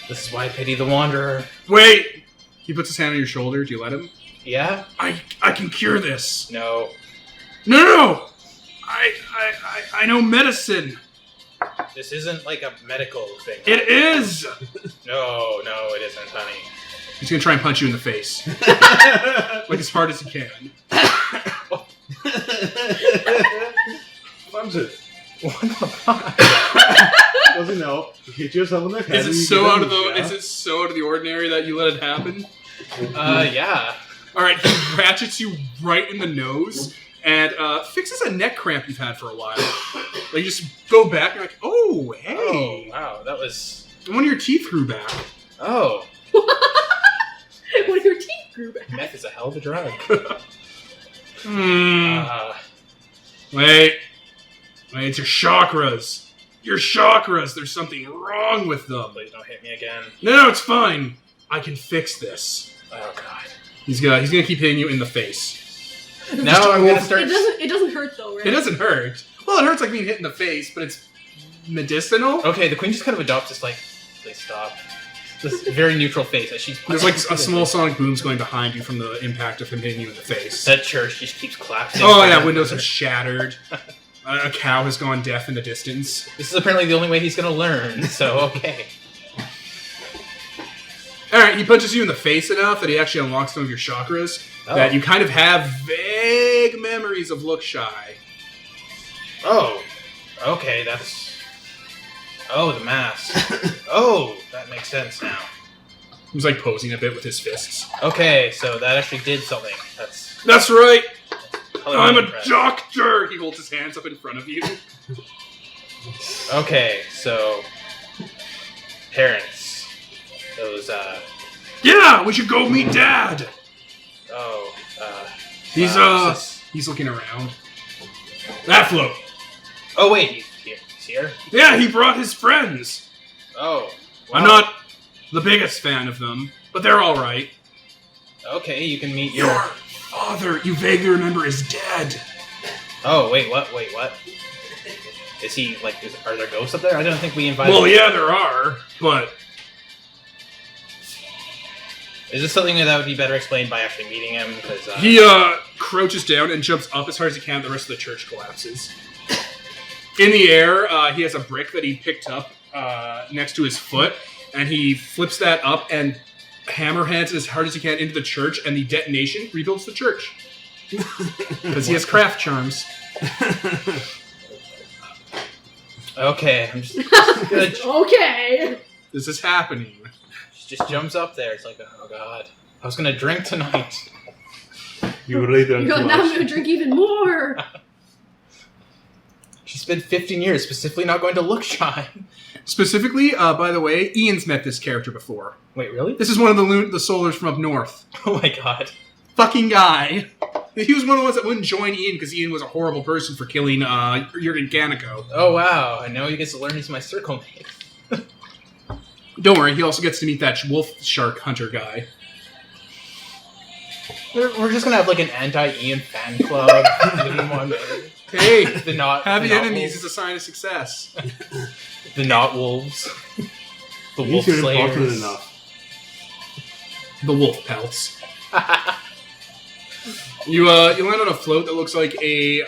This is why I pity the Wanderer. Wait! He puts his hand on your shoulder. Do you let him? Yeah? I can cure this. No. No! I know medicine. This isn't like a medical thing. It is! No, it isn't, honey. He's gonna try and punch you in the face. Like as hard as he can. Punch it. What the fuck? Doesn't know. Hit yourself in the head. Is it so out of the ordinary that you let it happen? Yeah. Alright, he ratchets you right in the nose and fixes a neck cramp you've had for a while. Like, you just go back and you're like, oh, hey. Oh, wow, that was... One of your teeth grew back. Oh. One of your teeth grew back. Meth is a hell of a drug. Wait. It's your chakras. Your chakras. There's something wrong with them. Please don't hit me again. No, it's fine. I can fix this. Oh god. He's gonna keep hitting you in the face. Now I'm gonna start. It doesn't hurt though, right? It doesn't hurt. Well, it hurts like being hit in the face, but it's medicinal. Okay, the queen just kind of adopts this like, please stop. This very neutral face as she's. There's like a small sonic booms going behind you from the impact of him hitting you in the face. That church just keeps collapsing. Oh yeah, windows have shattered. A cow has gone deaf in the distance. This is apparently the only way he's gonna learn, so okay. Alright, he punches you in the face enough that he actually unlocks some of your chakras that you kind of have vague memories of look shy. Oh. Okay, that's... Oh, the mask. Oh, that makes sense now. He's like posing a bit with his fists. Okay, so that actually did something. That's right! I'm a impressed. doctor! He holds his hands up in front of you. Okay, so... Parents. Those, Yeah! We should go meet Dad! Oh, He's, wow, he's looking around. That float! Oh, wait, he's here? Yeah, he brought his friends! Oh. I'm wow. not the biggest fan of them, but they're alright. Okay, you can meet Your father, you vaguely remember, is dead. Oh, wait, what? Wait, what? Is he, like, are there ghosts up there? I don't think we invited Well, yeah, there are, but... Is this something that would be better explained by actually meeting him? Because He, crouches down and jumps up as hard as he can. The rest of the church collapses. In the air, he has a brick that he picked up next to his foot, and he flips that up and hammerheads as hard as he can into the church, and the detonation rebuilds the church. Because he has craft charms. okay, I'm just gonna Okay. This is happening. just jumps up there. It's like, oh god, I was gonna drink tonight. You really done Now too I'm much. gonna drink even more. She spent 15 years specifically not going to look shy. Specifically, by the way, Ian's met this character before. Wait, really? This is one of the Solars from up north. Oh my god. Fucking guy. He was one of the ones that wouldn't join Ian because Ian was a horrible person for killing Jurgen Ganiko. Oh wow, and now he gets to learn he's my circle mate. Don't worry, he also gets to meet that wolf shark hunter guy. We're just gonna have like an anti-Ian fan club. Hey, the not having the not enemies wolves. is a sign of success. The not wolves. The wolf These are important slayers. enough. The wolf pelts. You land on a float that looks like a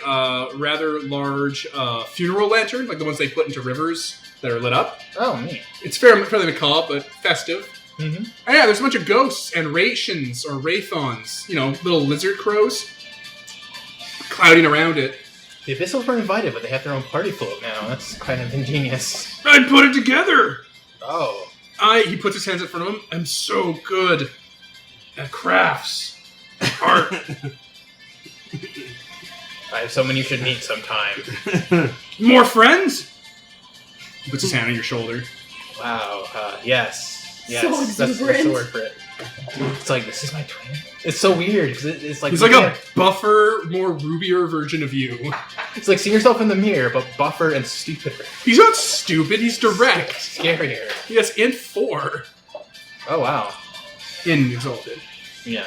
rather large funeral lantern, like the ones they put into rivers that are lit up. Oh, neat. It's fairly macabre, but festive. Mm-hmm. And yeah, there's a bunch of ghosts and Rations or Wraithons, little lizard crows, clouding around it. The Abyssals were invited, but they have their own party float now. That's kind of ingenious. I put it together! Oh. He puts his hands in front of him. I'm so good at crafts. Art. I have someone you should meet sometime. More friends? He puts his hand on your shoulder. Wow. Yes. Yes. So that's the exuberant. word for it. It's like, this is my twin? It's so weird, because it's like... He's like a buffer, more rubier version of you. It's like, see yourself in the mirror, but buffer and stupider. He's not stupid, he's direct. Scarier. He has int 4 Oh, wow. in Exalted. Yeah.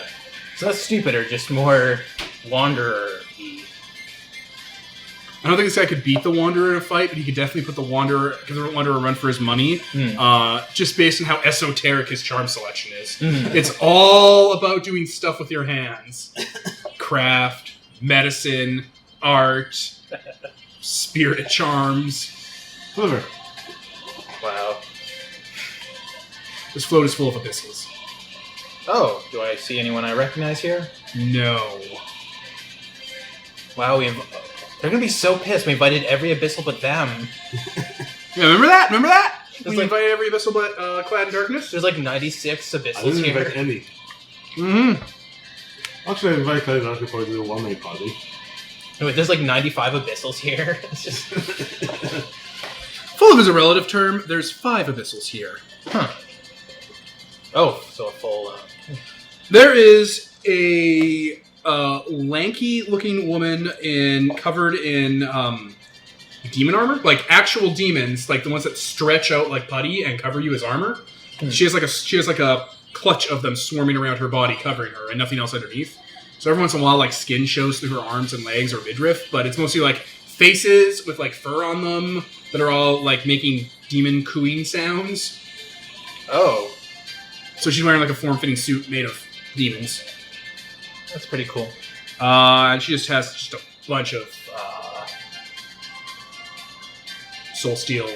So that's stupider, just more wanderer-y. I don't think this guy could beat the Wanderer in a fight, but he could definitely put the Wanderer, give the Wanderer a run for his money, just based on how esoteric his charm selection is. Mm. It's all about doing stuff with your hands. Craft, medicine, art, spirit charms. Clever. Wow. This float is full of abyssals. Oh, do I see anyone I recognize here? No. Wow, they're gonna be so pissed. We invited every abyssal but them. Yeah, remember that? Remember that? It's We like- invited every abyssal but Clad in Darkness? There's like 96 I abyssals didn't here. invite any. Mm-hmm. Actually, I invited Clyde before I did a one-night party. Wait, there's like 95 abyssals here. It's just... Full of is a relative term. There's 5 abyssals here. Huh. Oh, so a full... There is a lanky-looking woman covered in demon armor, like actual demons, like the ones that stretch out like putty and cover you as armor. She has like a clutch of them swarming around her body, covering her, and nothing else underneath. So every once in a while, like skin shows through her arms and legs or midriff, but it's mostly like faces with like fur on them that are all like making demon cooing sounds. Oh, so she's wearing like a form-fitting suit made of demons. that's pretty cool. And she just has just a bunch of soul steel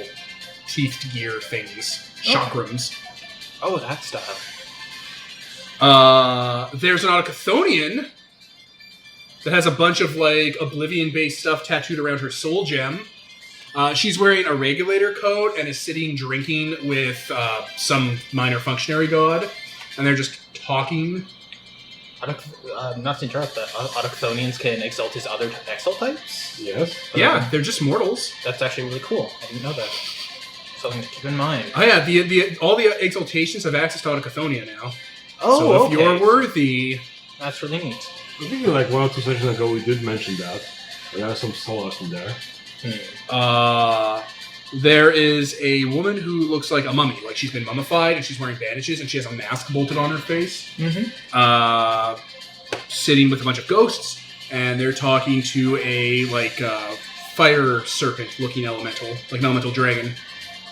teethed gear things, chakrams. Oh, that style. There's an Autochthonian that has a bunch of like Oblivion-based stuff tattooed around her soul gem. She's wearing a regulator coat and is sitting drinking with some minor functionary god, and they're just talking. Not to interrupt, but Autochthonians can exalt his other exalt types? Yes. Yeah, they're just mortals. That's actually really cool. I didn't know that. Something to keep in mind. Oh yeah, all the exaltations have access to Autochthonia now. Oh, so if okay. you're worthy... That's really neat. I think like 1 or 2 sessions ago we did mention that. There are some solas in there. There is a woman who looks like a mummy, like she's been mummified and she's wearing bandages and she has a mask bolted on her face. Sitting with a bunch of ghosts, and they're talking to a fire serpent looking elemental, like an elemental dragon,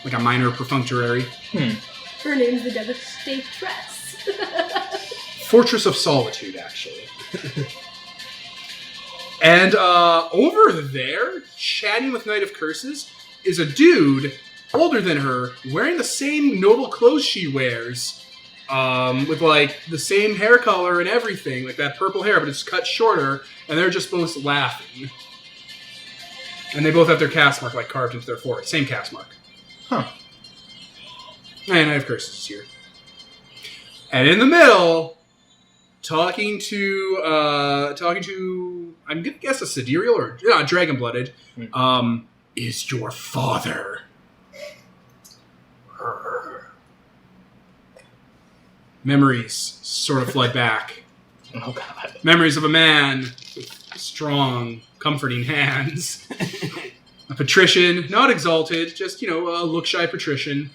like a minor perfunctory. Her name's the Devastatress. Fortress of Solitude, actually. And over there, chatting with Knight of Curses, is a dude older than her, wearing the same noble clothes she wears, with like the same hair color and everything, like that purple hair, but it's cut shorter, and they're just both laughing. And they both have their cast mark like carved into their forehead. Same cast mark. Huh. And Knight of Curses is here. And in the middle, talking to I'm gonna guess a sidereal or dragon blooded, is your father. Memories sort of flood back. Oh god. Memories of a man with strong, comforting hands. A patrician, not exalted, just, a look-shy patrician.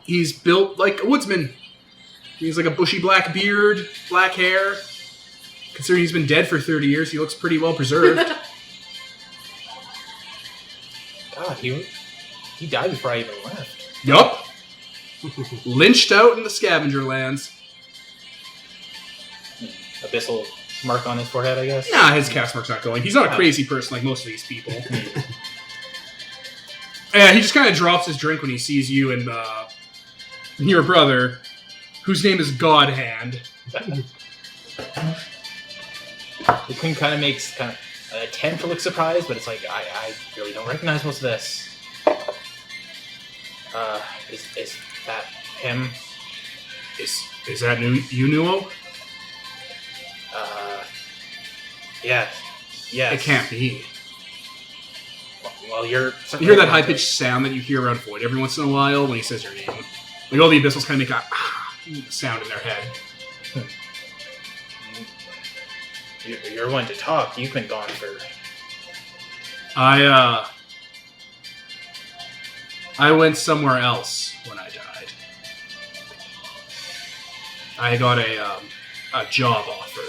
He's built like a woodsman. He's like a bushy black beard, black hair. Considering he's been dead for 30 years, he looks pretty well preserved. God, he died before I even left. Yup. Lynched out in the scavenger lands. Abyssal mark on his forehead, I guess? Nah, his cast mark's not going. He's not a crazy person like most of these people. Yeah, he just kind of drops his drink when he sees you and your brother, whose name is Godhand. The queen kind of makes an attempt to look surprised, but it's like, I really don't recognize most of this. Is that him? Is that Unuo? Yes. It can't be. Well, you're... You hear that high-pitched sound that you hear around Void every once in a while when he says your name. Like, all the Abyssals kind of make a sound in their head. You're one to talk. You've been gone for... I went somewhere else when I died. I got a job offer.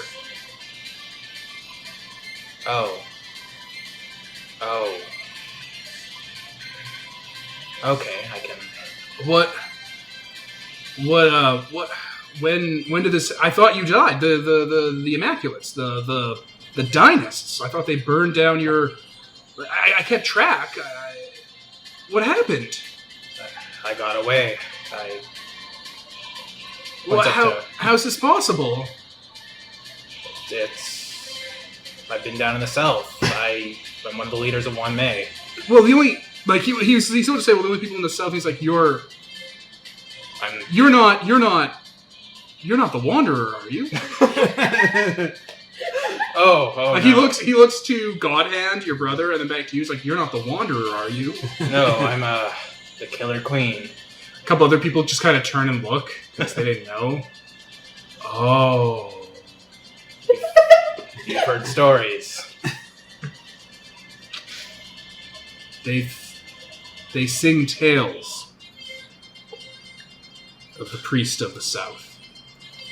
Oh. Okay, I can... When did this... I thought you died. The Immaculates, the Dynasts. I thought they burned down your... I kept track. What happened? I got away. How's this possible? I've been down in the south. I'm one of the leaders of Wan Mei. Well, the only... Like, he sort of say, well, the only people in the south, he's like, you're not the Wanderer, are you? Oh, like, no. He looks to Godhand, your brother, and then back to you. He's like, you're not the Wanderer, are you? No, I'm the Killer Queen. A couple other people just kind of turn and look, because they didn't know. Oh. You've heard stories. They sing tales of the priest of the South.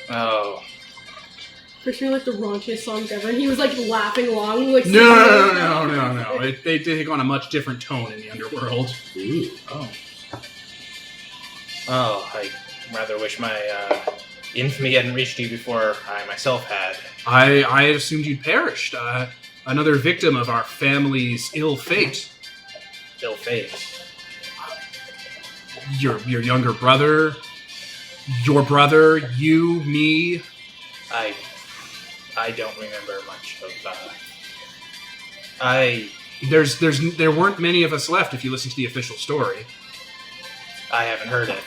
Oh. For sure, like the raunchiest songs ever, and he was like laughing along, like No. They take on a much different tone in the underworld. Ooh. Oh, I rather wish my infamy hadn't reached you before I myself had. I had assumed you'd perished. Another victim of our family's ill fate. Ill fate. Your younger brother, your brother, you, me. I don't remember much of. There weren't many of us left if you listen to the official story. I haven't heard it.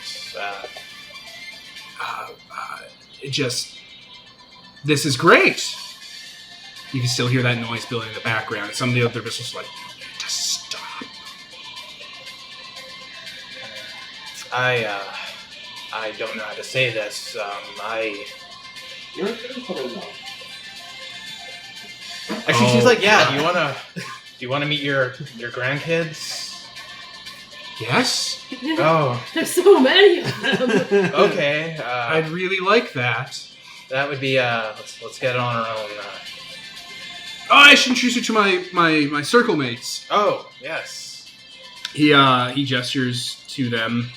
This is great. You can still hear that noise building in the background. And some of the other missiles like, you need to stop. I don't know how to say this. You're coming now. Actually, she's like, yeah. Do you wanna meet your grandkids? Yes. Oh, There's so many of them. okay. I'd really like that. That would be. Let's get on our own. Oh, I should introduce you to my circle mates. Oh, yes. He gestures to them.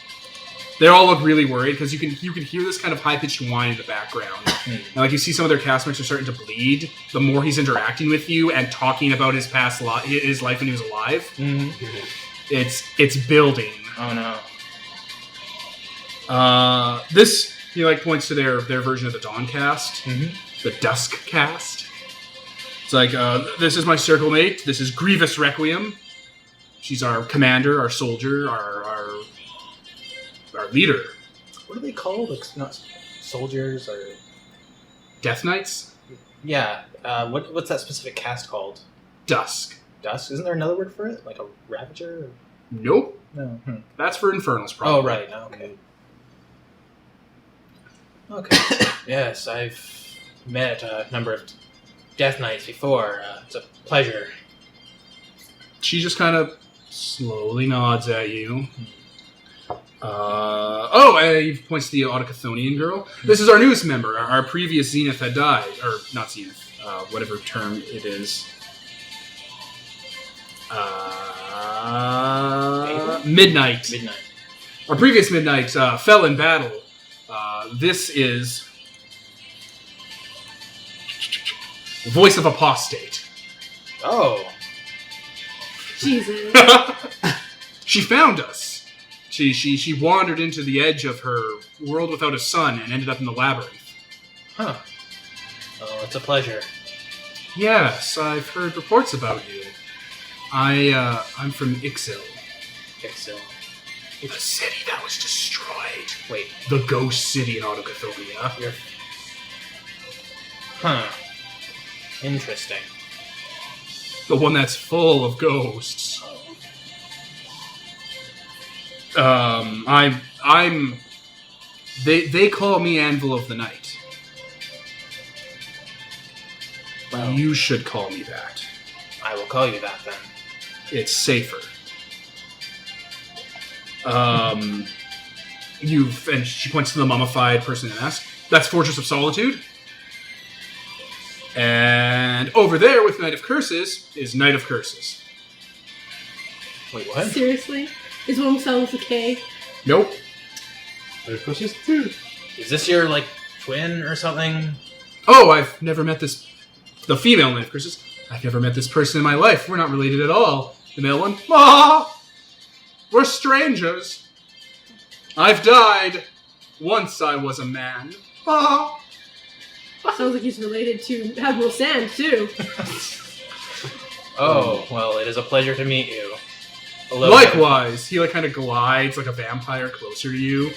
They all look really worried because you can hear this kind of high pitched whine in the background. And like you see some of their castmates are starting to bleed. The more he's interacting with you and talking about his past his life when he was alive, it's building. Oh no. This he like points to their version of the Dawn cast, the Dusk cast. It's like this is my circle mate. This is Grievous Requiem. She's our commander, our soldier, our leader. What are they called? Like, not soldiers or Death Knights? yeah. What's that specific cast called? Dusk. Dusk? Isn't there another word for it? Like a Ravager? Nope. No. That's for Infernals, probably. Oh right. Okay. Okay. Yes, I've met a number of Death Knights before. It's a pleasure. She just kind of slowly nods at you. He points to the Autochthonian girl. This is our newest member. Our previous Zenith had died. Or, not Zenith. Whatever term it is. Midnight. Midnight. Our previous Midnight fell in battle. This is Voice of Apostate. Oh. Jesus. She found us. She wandered into the edge of her world without a sun and ended up in the labyrinth. Huh. Oh, it's a pleasure. Yes, I've heard reports about you. I'm from Ixil. Ixil. The city that was destroyed. Wait. The ghost city in Autochthonian. You're... Huh. Interesting. The one that's full of ghosts. They call me Anvil of the Night. Well, You should call me that. I will call you that then. It's safer. And she points to the mummified person and asks, that's Fortress of Solitude? And over there with Knight of Curses is Knight of Curses. Wait, what? Seriously? Is one spelled with a K? Nope. Of course, it's two. Is this your, like, twin or something? Oh, I've never met this... The female Knight of Curses. I've never met this person in my life. We're not related at all. The male one. Ah! We're strangers. I've died. Once I was a man. Ah! Sounds like he's related to Admiral Sand, too. Oh, well, it is a pleasure to meet you. Hello. Likewise, he like kind of glides like a vampire closer to you,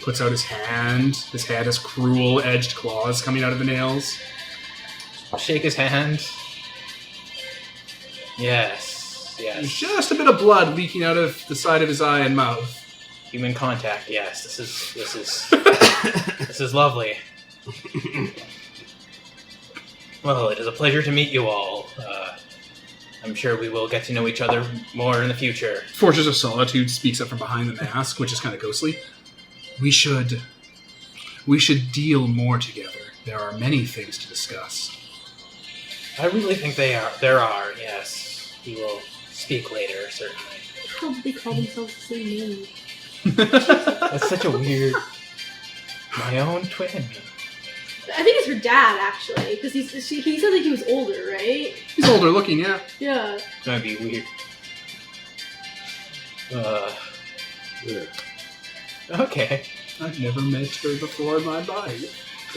puts out his hand. His hand has cruel edged claws coming out of the nails. Shake his hand. Yes, There's yes. just a bit of blood leaking out of the side of his eye and mouth. Human contact, yes. This is this is lovely. Well, it is a pleasure to meet you all. I'm sure we will get to know each other more in the future. Fortress of Solitude speaks up from behind the mask, which is kind of ghostly. We should deal more together. There are many things to discuss. I really think there are, yes. We will speak later, certainly. How do they call themselves the same name? That's such a weird... My own twin. I think it's her dad, actually, because he said that he was older, right? He's older looking, yeah. Yeah. That'd be weird. Yeah. Okay. I've never met her before in my life.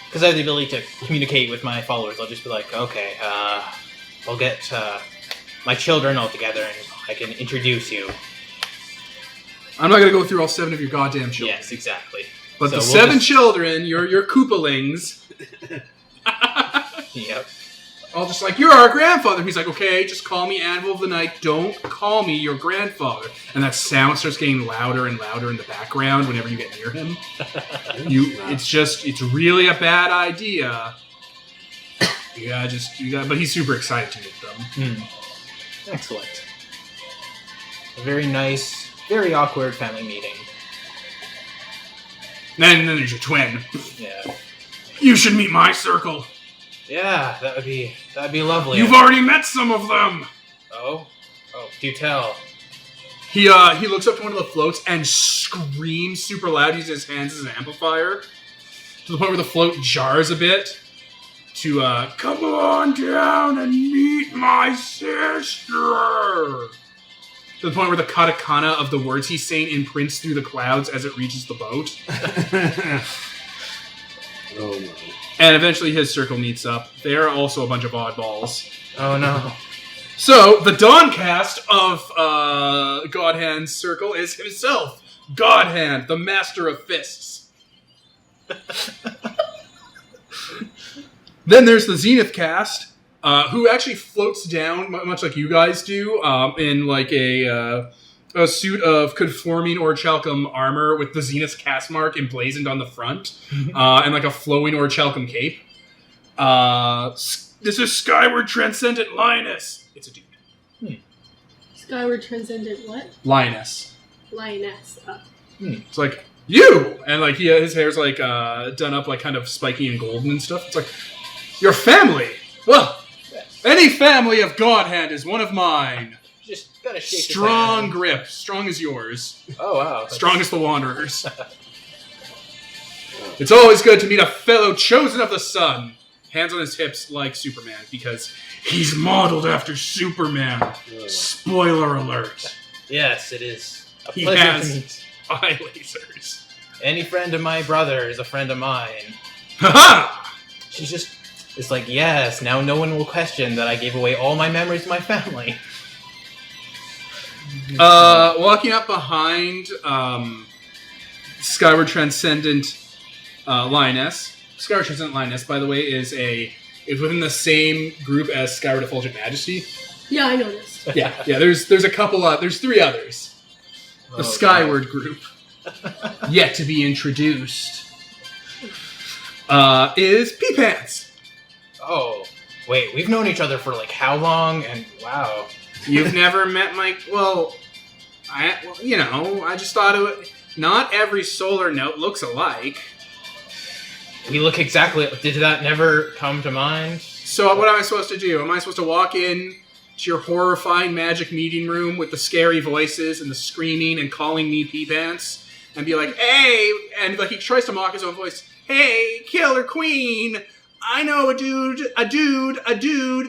Because I have the ability to communicate with my followers. I'll just be like, okay, I'll get my children all together and I can introduce you. I'm not going to go through all 7 of your goddamn children. Yes, exactly. But So the we'll 7 children, your Koopalings, Yep. all just like, you're our grandfather. He's like, okay, just call me Anvil of the Night. Don't call me your grandfather. And that sound starts getting louder and louder in the background whenever you get near him. It's really a bad idea. But he's super excited to meet them. Excellent. A very nice, very awkward family meeting. And then there's your twin. Yeah. You should meet my circle. Yeah, that'd be lovely. You've already met some of them. Oh, do tell. He looks up to one of the floats and screams super loud, using his hands as an amplifier, to the point where the float jars a bit, to, come on down and meet my sister! To the point where the katakana of the words he's saying imprints through the clouds as it reaches the boat. Oh no. And eventually his circle meets up. They are also a bunch of oddballs. Oh no. So, the Dawncast of Godhand's circle is himself, Godhand, the master of fists. Then there's the Zenith cast, who actually floats down, much like you guys do, in like a suit of conforming Orichalcum armor with the Zenith cast mark emblazoned on the front, and like a flowing Orichalcum cape. This is Skyward Transcendent Lioness. It's a dude. Skyward Transcendent what? Lioness. Lioness. It's like, you! And like his hair's like done up like kind of spiky and golden and stuff. It's like, your family! Well, any family of Godhand is one of mine. Just gotta shake Strong his hand. grip. Strong as yours. Oh wow. Strong as the Wanderers. It's always good to meet a fellow chosen of the sun. Hands on his hips like Superman, because he's modeled after Superman. Spoiler alert. Yes, it is. A He pleasure has to meet. eye lasers. Any friend of my brother is a friend of mine. Ha-ha! She's just... It's like, yes, now no one will question that I gave away all my memories to my family. Walking up behind Skyward Transcendent Lioness. Skyward Transcendent Lioness, by the way, is within the same group as Skyward Effulgent Majesty. Yeah, I noticed. Yeah. There's a couple. There's 3 others. The Skyward group, yet to be introduced, is Pea Pants. Oh, wait, we've known each other for like how long? And wow. You've never met my... I just thought it would... Not every solar note looks alike. We look exactly... Did that never come to mind? So what am I supposed to do? Am I supposed to walk in to your horrifying magic meeting room with the scary voices and the screaming and calling me Pea Pants and be like, hey... And like he tries to mock his own voice. Hey, Killer Queen... I know a dude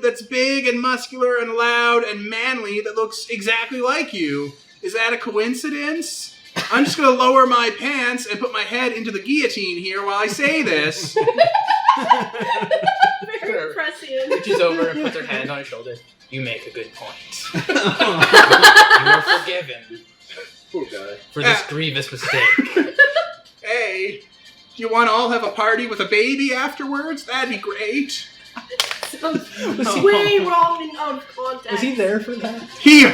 that's big and muscular and loud and manly that looks exactly like you. Is that a coincidence? I'm just going to lower my pants and put my head into the guillotine here while I say this. Very prescient. Reaches over and puts her hand on his shoulder. You make a good point. You are forgiven Poor guy. for this grievous mistake. Hey, do you want to all have a party with a baby afterwards? That'd be great. Sounds way wrong and out of context. Was he there for that? He's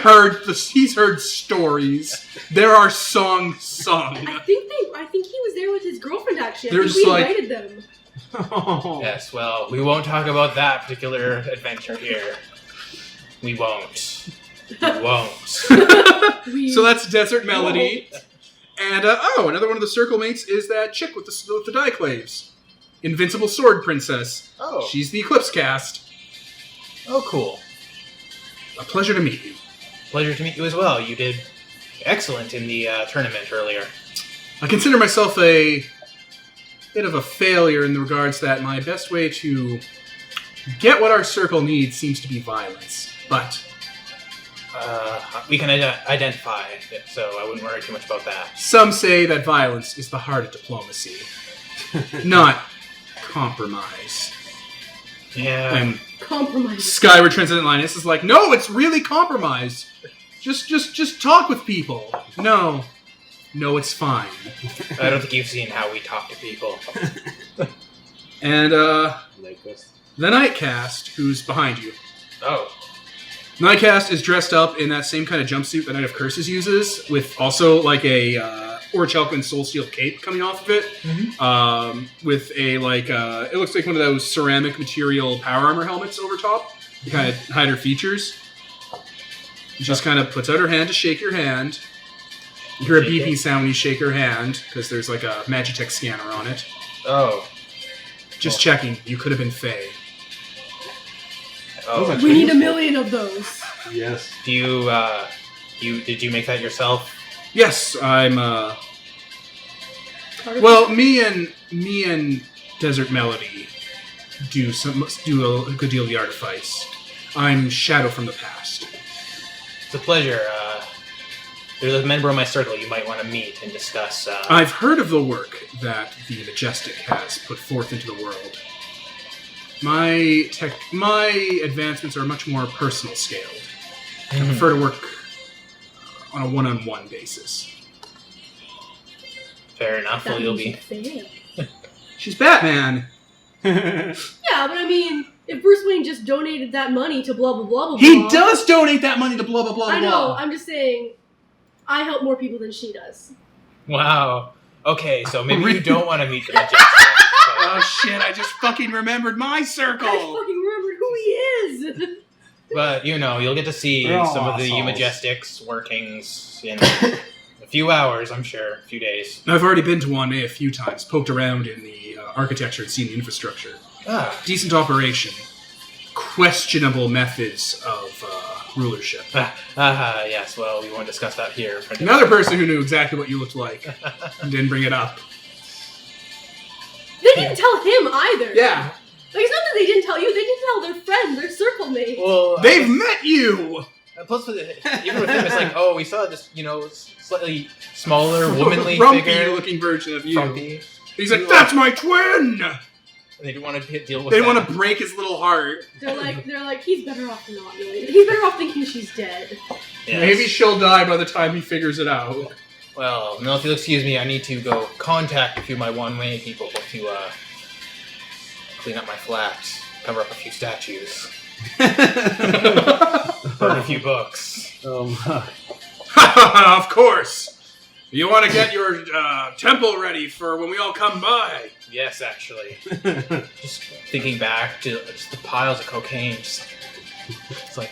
heard stories. There are songs sung. I think he was there with his girlfriend actually. They're I think just we like- invited them. Oh. Yes, well, we won't talk about that particular adventure here. We won't. We won't. So that's Desert Melody. And, another one of the circle mates is that chick with the Dieclaves. Invincible Sword Princess. Oh. She's the Eclipse cast. Oh, cool. A pleasure to meet you. Pleasure to meet you as well. You did excellent in the tournament earlier. I consider myself a bit of a failure in the regards that my best way to get what our circle needs seems to be violence. But we can identify it, so I wouldn't worry too much about that. some say that violence is the heart of diplomacy, not compromise. Yeah. And Compromise. Skyward Transcendent Linus is like, no, it's really compromise. Just talk with people. No, it's fine. I don't think you've seen how we talk to people. And Like this. the Nightcast, who's behind you. Oh. Nightcast is dressed up in that same kind of jumpsuit that Knight of Curses uses, with also like a Orichalcon Soul Steel cape coming off of it, with a it looks like one of those ceramic material power armor helmets over top to kind of hide her features. She just kind of puts out her hand to shake your hand. You hear a Shake beeping it. sound when you shake her hand, because there's like a Magitech scanner on it. Oh. Just checking, you could have been Fae. Oh. We need 1 million of those. Yes. Do you, did you make that yourself? Yes, I'm, well, me and Desert Melody do a good deal of the artifice. I'm Shadow from the past. It's a pleasure. There's a member of my circle you might want to meet and discuss. I've heard of the work that the Majestic has put forth into the world. My advancements are much more personal scaled. I prefer to work on a one-on-one basis. Fair enough. That Well, you'll means be. you fail. She's Batman. Yeah, but I mean, if Bruce Wayne just donated that money to blah blah blah blah, He blah, does donate that money to blah blah blah. I know. blah. I'm just saying, I help more people than she does. Wow. Okay, so maybe Really? you don't want to meet the Majestic. Oh shit! I just fucking remembered my circle. I fucking remembered who he is. But, you'll get to see They're all some of the assholes. Majestic's workings in a few hours, I'm sure. A few days. I've already been to one a few times, poked around in the architecture and seen the infrastructure. Ah. Decent operation. Questionable methods of rulership. Yes, well, we won't discuss that here. Another person who knew exactly what you looked like and didn't bring it up. They didn't tell him either. Yeah, Like, it's not that they didn't tell you, they didn't tell their friend, their circle mate. Well, they've met you! plus, even with him, it's like, oh, we saw this, slightly smaller, womanly figure. Frumpy-looking version of you. Frumpy. He's like, that's my twin! They didn't want to deal with They that. want to break his little heart. They're like, he's better off not knowing. He's better off thinking she's dead. Yes. Maybe she'll die by the time he figures it out. Well, no, if you'll excuse me, I need to go contact a few of my one-way people to clean up my flat, cover up a few statues, burn a few books. Of course! You want to get your temple ready for when we all come by. Yes, actually. Just thinking back to just the piles of cocaine. It's like,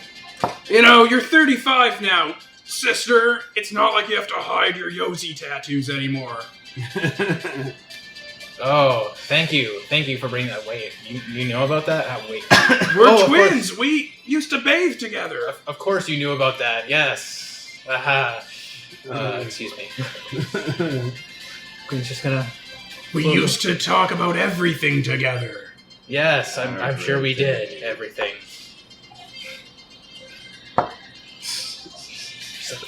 You know, you're 35 now, sister. It's not like you have to hide your Yosi tattoos anymore. oh, thank you. Thank you for bringing that. Wait, you know about that? Wait. We're Oh, of twins. We used to bathe together. Of course you knew about that. Yes. Aha. Excuse me. Queen's just gonna... We used to talk about everything together. Yes, I'm sure we did. Everything. She's like,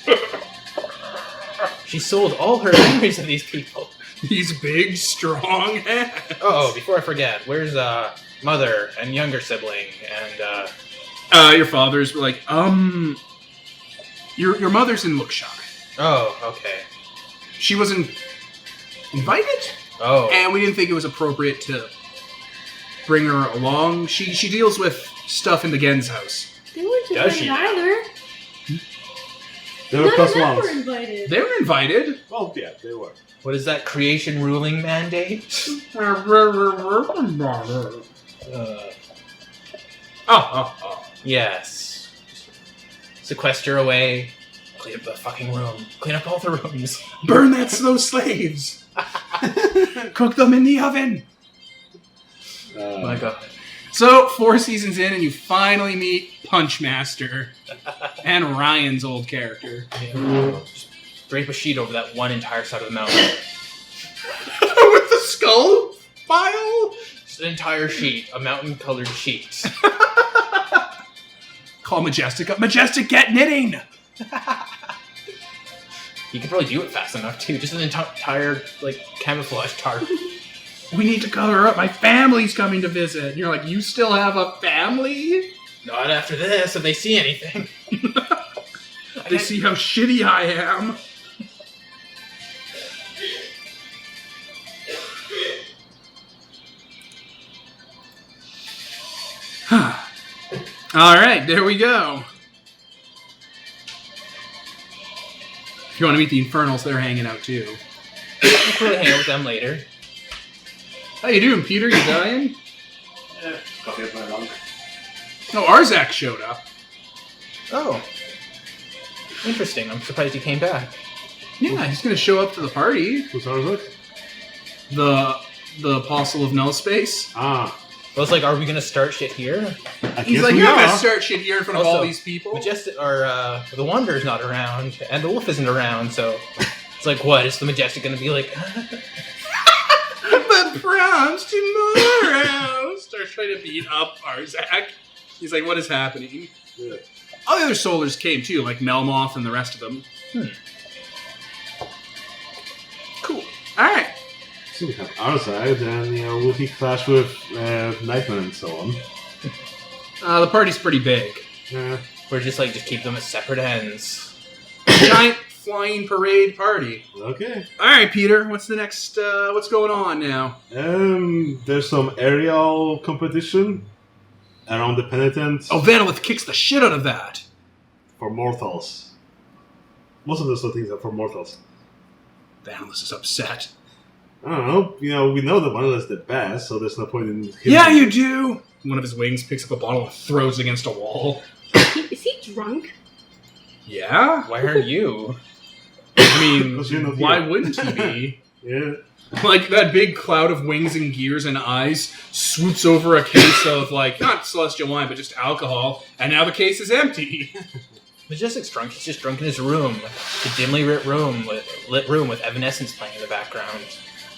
fuck. She sold all her memories of these people. These big, strong hands. Oh, before I forget, where's mother and younger sibling and Your father's like, your mother's in Lookshot. Oh, okay. She wasn't invited, Oh. and we didn't think it was appropriate to bring her along. She deals with stuff in the Gen's house. They weren't Does she invited now? either. They were None plus of them ones. were invited. They were invited. Oh, yeah, they were. What is that creation ruling mandate? Oh. Yes. Sequester away. Clean up the fucking room. Clean up all the rooms. Burn those slaves. Cook them in the oven. My God. So 4 seasons in, and you finally meet Punchmaster and Ryan's old character. Yeah. Just drape a sheet over that one entire side of the mountain. With the skull file? Just an entire sheet. A mountain-colored sheet. Call Majestic up. Majestic, get knitting! You could probably do it fast enough, too. Just an entire, like, camouflage tarp. We need to cover up. My family's coming to visit. And you're like, you still have a family? Not after this, if they see anything. They see how shitty I am. Alright, there we go. If you want to meet the Infernals, they're hanging out too. We'll probably hang out with them later. How you doing, Peter? You dying? Yeah, coffee up my lung. No, Arzak showed up. Oh. Interesting. I'm surprised he came back. Yeah, he's going to show up to the party. Who's Arzak? The Apostle of Null Space. Ah. I was like, are we going to start shit here? He's like, you're going to start shit here in front of all Also, these people. Majestic, or, the Wanderer's not around, and the Wolf isn't around, so... It's like, what? Is the Majestic going to be like... The prom's tomorrow! Starts trying to beat up Arzak. He's like, what is happening? Yeah. All the other Solars came too, like Melmoth and the rest of them. Cool. Alright. So we have Arzak, then, will he clash with Nightman and so on? The party's pretty big. Yeah. We're just like, just keep them at separate ends. Giant flying parade party. Okay. Alright, Peter, what's the next, what's going on now? There's some aerial competition around the Penitent Oh, Vanillith kicks the shit out of that. for mortals. Most of those things are for mortals. Vanillith is upset. I don't know. We know that Vanilla is the best, so there's no point in him. Yeah, you do! One of his wings picks up a bottle and throws it against a wall. Is he drunk? Yeah? Why aren't you? I mean, 'Cause you're not why here. wouldn't he be? Yeah. Like, that big cloud of wings and gears and eyes swoops over a case of, like, not celestial wine, but just alcohol, and now the case is empty. Majestic's drunk. He's just drunk in his room. The dimly lit room with Evanescence playing in the background.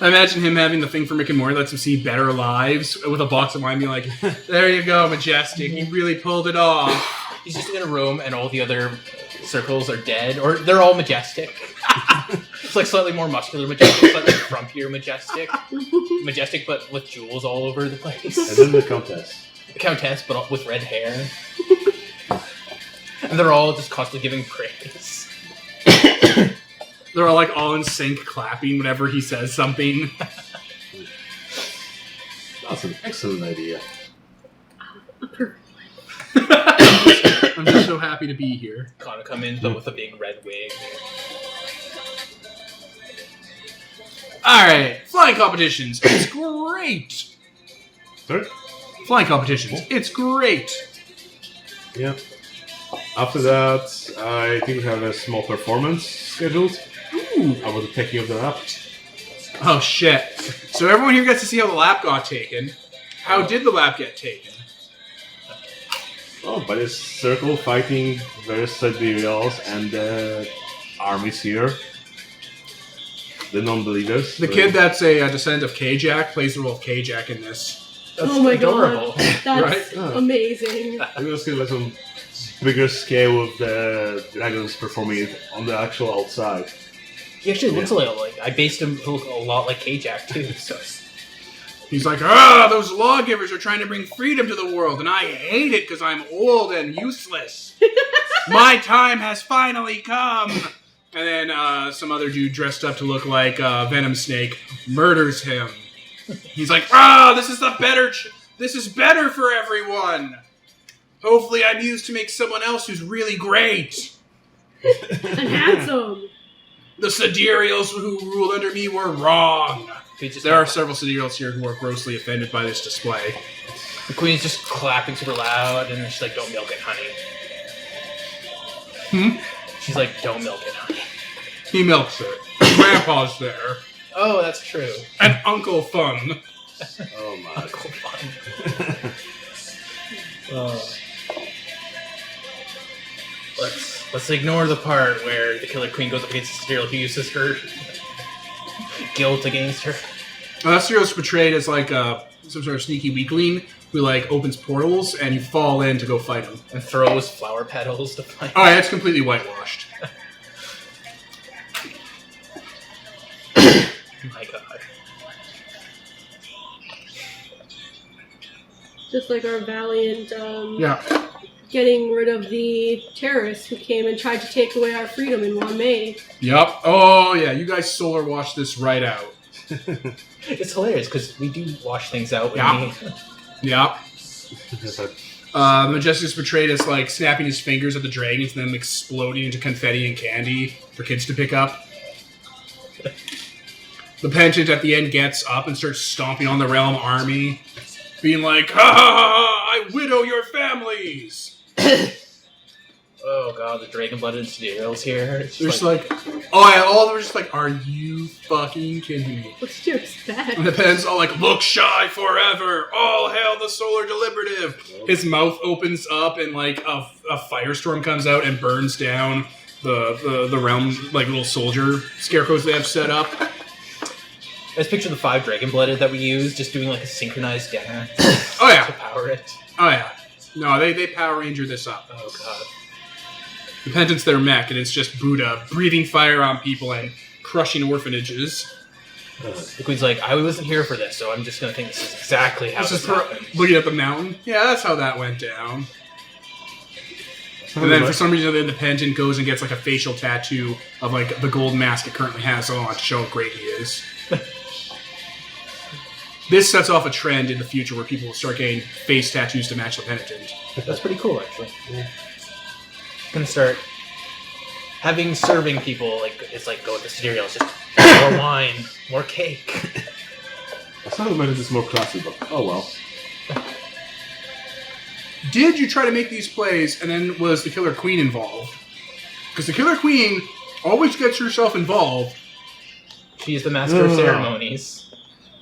I imagine him having the thing for Rick and Morty, lets him see Better Lives, with a box of wine, being like, there you go, Majestic, you really pulled it off. He's just in a room and all the other circles are dead, or they're all Majestic. It's like slightly more muscular Majestic, slightly frumpier Majestic. Majestic, but with jewels all over the place. And then the Countess. The Countess, but with red hair. And they're all just constantly giving praise. They're all, like, all in sync, clapping whenever he says something. That's an excellent idea. I'm just so happy to be here. Kana come in, but with a big red wig. Alright, flying competitions. It's great! Sorry? Flying competitions. It's great! Yeah. After that, I think we have a small performance scheduled. Ooh. I was taking of the lap. Oh, shit. So everyone here gets to see how the lap got taken. How did the lap get taken? Oh, by this circle fighting various Siberials and the armies here. The non-believers. The kid that's a descendant of Kajak plays the role of Kajak in this. That's Oh my adorable. god. That's Right? amazing. Maybe let's get like some bigger scale of the dragons performing it on the actual outside. He actually looks a little like... I based him to look a lot like Kajak, too, so... He's like, those lawgivers are trying to bring freedom to the world, and I hate it because I'm old and useless. My time has finally come. And then some other dude dressed up to look like Venom Snake murders him. He's like, this is this is better for everyone. Hopefully I'm used to make someone else who's really great. And handsome. The Sidereals who ruled under me were wrong. There are several Sidereals here who are grossly offended by this display. The queen's just clapping super loud, and then she's like, "Don't milk it, honey." She's like, "Don't milk it, honey." He milks it. Grandpa's there. Oh, that's true. And Uncle Fun. Oh my. Uncle Fun. Let's ignore the part where the Killer Queen goes up against the Sidereal who uses her guilt against her. That Cyril's portrayed as like some sort of sneaky weakling who like opens portals and you fall in to go fight him. And throws flower petals to fight. Oh, yeah, it's completely whitewashed. My God. Just like our valiant, Yeah. getting rid of the terrorists who came and tried to take away our freedom in May. Yup. Oh, yeah, you guys solar wash this right out. It's hilarious because we do wash things out. Yeah. Yeah. The Majestic's portrayed as like snapping his fingers at the dragons and then exploding into confetti and candy for kids to pick up. The Penitent at the end gets up and starts stomping on the realm army, being like, "Ha ha ha! I widow your families!" Oh God, the dragon-blooded Sidereal's here. It's They're just just like, oh yeah, all of them are just like, "Are you fucking kidding me?" What did you expect? And the Penitent's all like, "Look shy forever! All hail the solar deliberative!" His mouth opens up and like a firestorm comes out and burns down the realm like little soldier scarecrows they have set up. I just picture the 5 dragon-blooded that we use just doing like a synchronized dance Oh yeah, to power it. oh yeah. No, they Power Ranger this up. Oh God. The Penitent's their mech, and it's just Buddha breathing fire on people and crushing orphanages. The Queen's like, I wasn't here for this, so I'm just gonna think this is exactly how this happened. Looking at the mountain. Yeah, that's how that went down. And then for some reason, the Penitent goes and gets like a facial tattoo of like the gold mask it currently has on to show how great he is. This sets off a trend in the future where people will start getting face tattoos to match the Penitent. That's pretty cool, actually. Yeah. Gonna start having serving people like it's like go with the Sidereal. It's just more wine, more cake. I thought it made this more classy, but oh well. Did you try to make these plays, and then was the Killer Queen involved? Because the Killer Queen always gets herself involved. She's the master of ceremonies.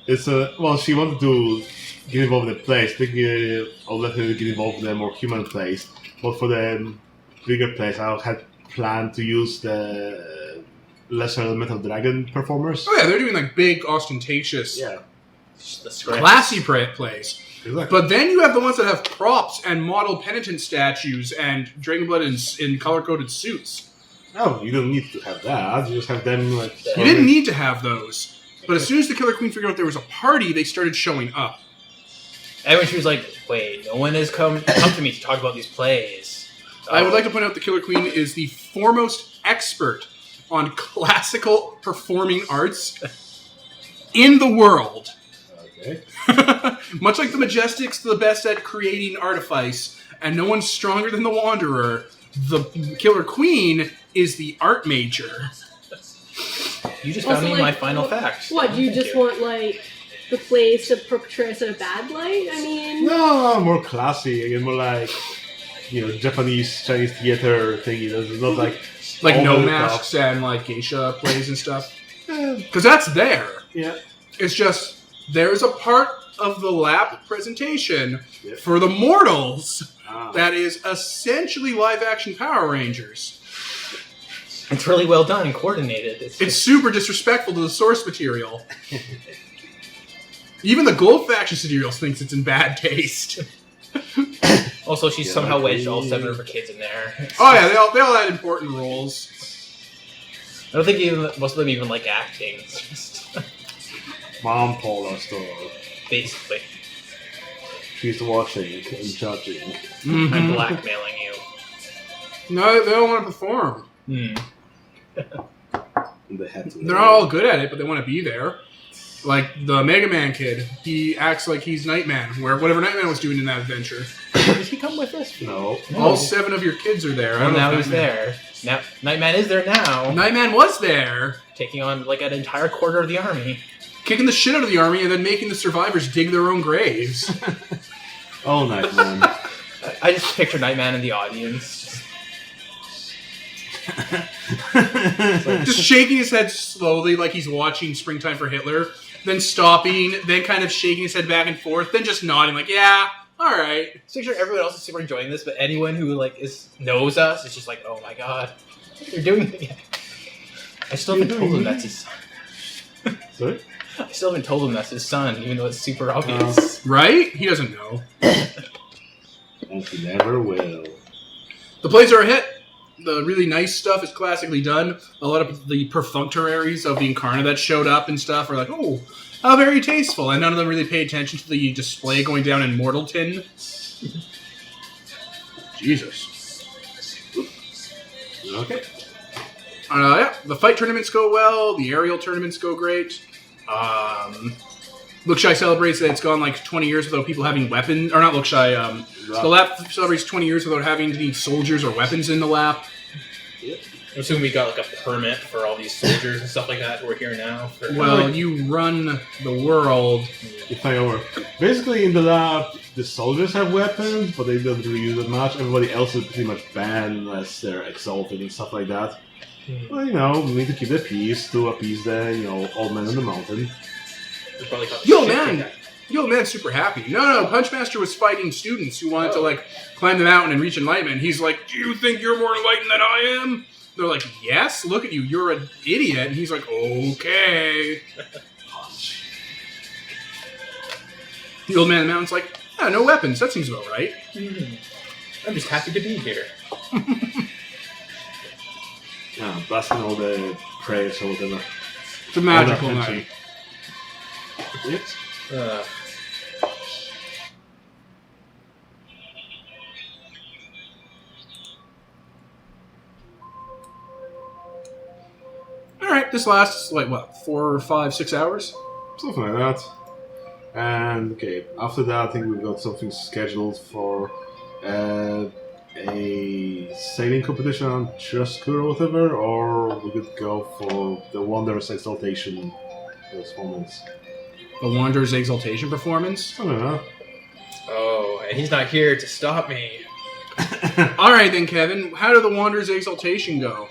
It's well, she wanted to get involved in the plays. Thinking I'll let her get involved in the more human plays. But for the bigger plays, I had planned to use the lesser elemental dragon performers. Oh yeah, they're doing like big, ostentatious, Yeah, The script. classy plays. exactly. But then you have the ones that have props and model penitent statues and Dragonblood in color-coded suits. No, you don't need to have that. You just have them like. You didn't need to have those. But as soon as the Killer Queen figured out there was a party, they started showing up. And when she was like, wait, no one has come to me to talk about these plays. I would like to point out the Killer Queen is the foremost expert on classical performing arts in the world. Okay. Much like the Majestics, the best at creating artifice, and no one's stronger than the Wanderer, the Killer Queen is the art major. You just Also, found me like, my final fact. What, do you Thank just want, like, the plays to portray us in a bad light? I mean... No, more classy and more like, Japanese, Chinese theater thingy. It's not like No over the masks and like geisha plays and stuff. Because that's there. Yeah. It's just, there's a part of the lap presentation Yep. for the mortals Ah. that is essentially live-action Power Rangers. It's really well done and coordinated. It's super disrespectful to the source material. Even the Gold Faction Sidereals thinks it's in bad taste. Also, she's somehow wedged all 7 of her kids in there. Oh yeah, they all had important roles. I don't think most of them even like acting. It's just Mom Paula store. basically, She's watching and judging. Mm-hmm. I'm blackmailing you. No, they don't want to perform. Hmm. And they had to. They're not all good at it, but they want to be there. Like the Mega Man kid, he acts like he's Nightman, where whatever Nightman was doing in that adventure. Did he come with us? No. All 7 of your kids are there. I Well, don't know now if he's Nightman- there. Now Nightman is there now, Nightman was there, taking on like an entire quarter of the army. kicking the shit out of the army and then making the survivors dig their own graves. Oh, Nightman. I just picture Nightman in the audience. Just shaking his head slowly like he's watching Springtime for Hitler, then stopping, then kind of shaking his head back and forth, then just nodding like, yeah, alright. Just picture everyone else is super enjoying this, but anyone who knows us is just like, oh my god, they're doing it again. I still haven't told him that's his son. Sorry? I still haven't told him that's his son, even though it's super obvious. Right? He doesn't know. And he never will. The plays are a hit. The really nice stuff is classically done. A lot of the perfunctoraries of the Incarna that showed up and stuff are like, oh, how very tasteful. And none of them really pay attention to the display going down in Mortal Tin. Jesus. Okay. Yeah, the fight tournaments go well. The aerial tournaments go great. Lookshy celebrates that it's gone like 20 years without people having weapons. Or not Lookshy. The lap celebrates 20 years without having to need soldiers or weapons in the lap. Yep. I'm assuming we got like a permit for all these soldiers and stuff like that who are here now. Well, you run the world. If I over. Basically, in the lab, the soldiers have weapons, but they don't really use it much. Everybody else is pretty much banned unless they're exalted and stuff like that. Well, we need to keep the peace to appease the, old man on the mountain. Yo, man, super happy. No, Punchmaster was fighting students who wanted to, climb the mountain and reach enlightenment. He's like, do you think you're more enlightened than I am? They're like, yes, look at you, you're an idiot. And he's like, okay. Punch. The old man on the mountain's like, yeah, no weapons, that seems about right. I'm just happy to be here. Blasting all the prayers or whatever. It's a magical night. Yep. Alright, this lasts, 4, 5, 6 hours? Something like that. And, okay, after that, I think we've got something scheduled for a sailing competition on Chiraskur or whatever, or we could go for the Wanderer's Exaltation performance. The Wanderer's Exaltation performance? I don't know. Oh, and he's not here to stop me. Alright then, Kevin, how did the Wanderer's Exaltation go?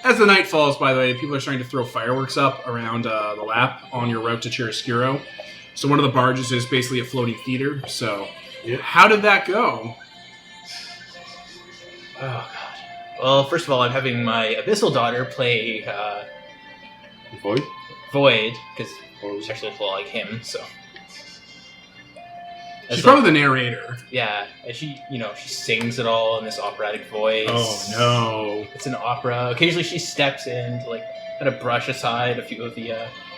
As the night falls, by the way, people are starting to throw fireworks up around the lap on your route to Chiaroscuro. So one of the barges is basically a floating theater, so how did that go? Oh, God. Well, first of all, I'm having my Abyssal daughter play Void, because she's actually a lot like him, so... She's probably the narrator. Yeah, and she sings it all in this operatic voice. Oh, no. It's an opera. Occasionally she steps in to, kind of brush aside a few of the...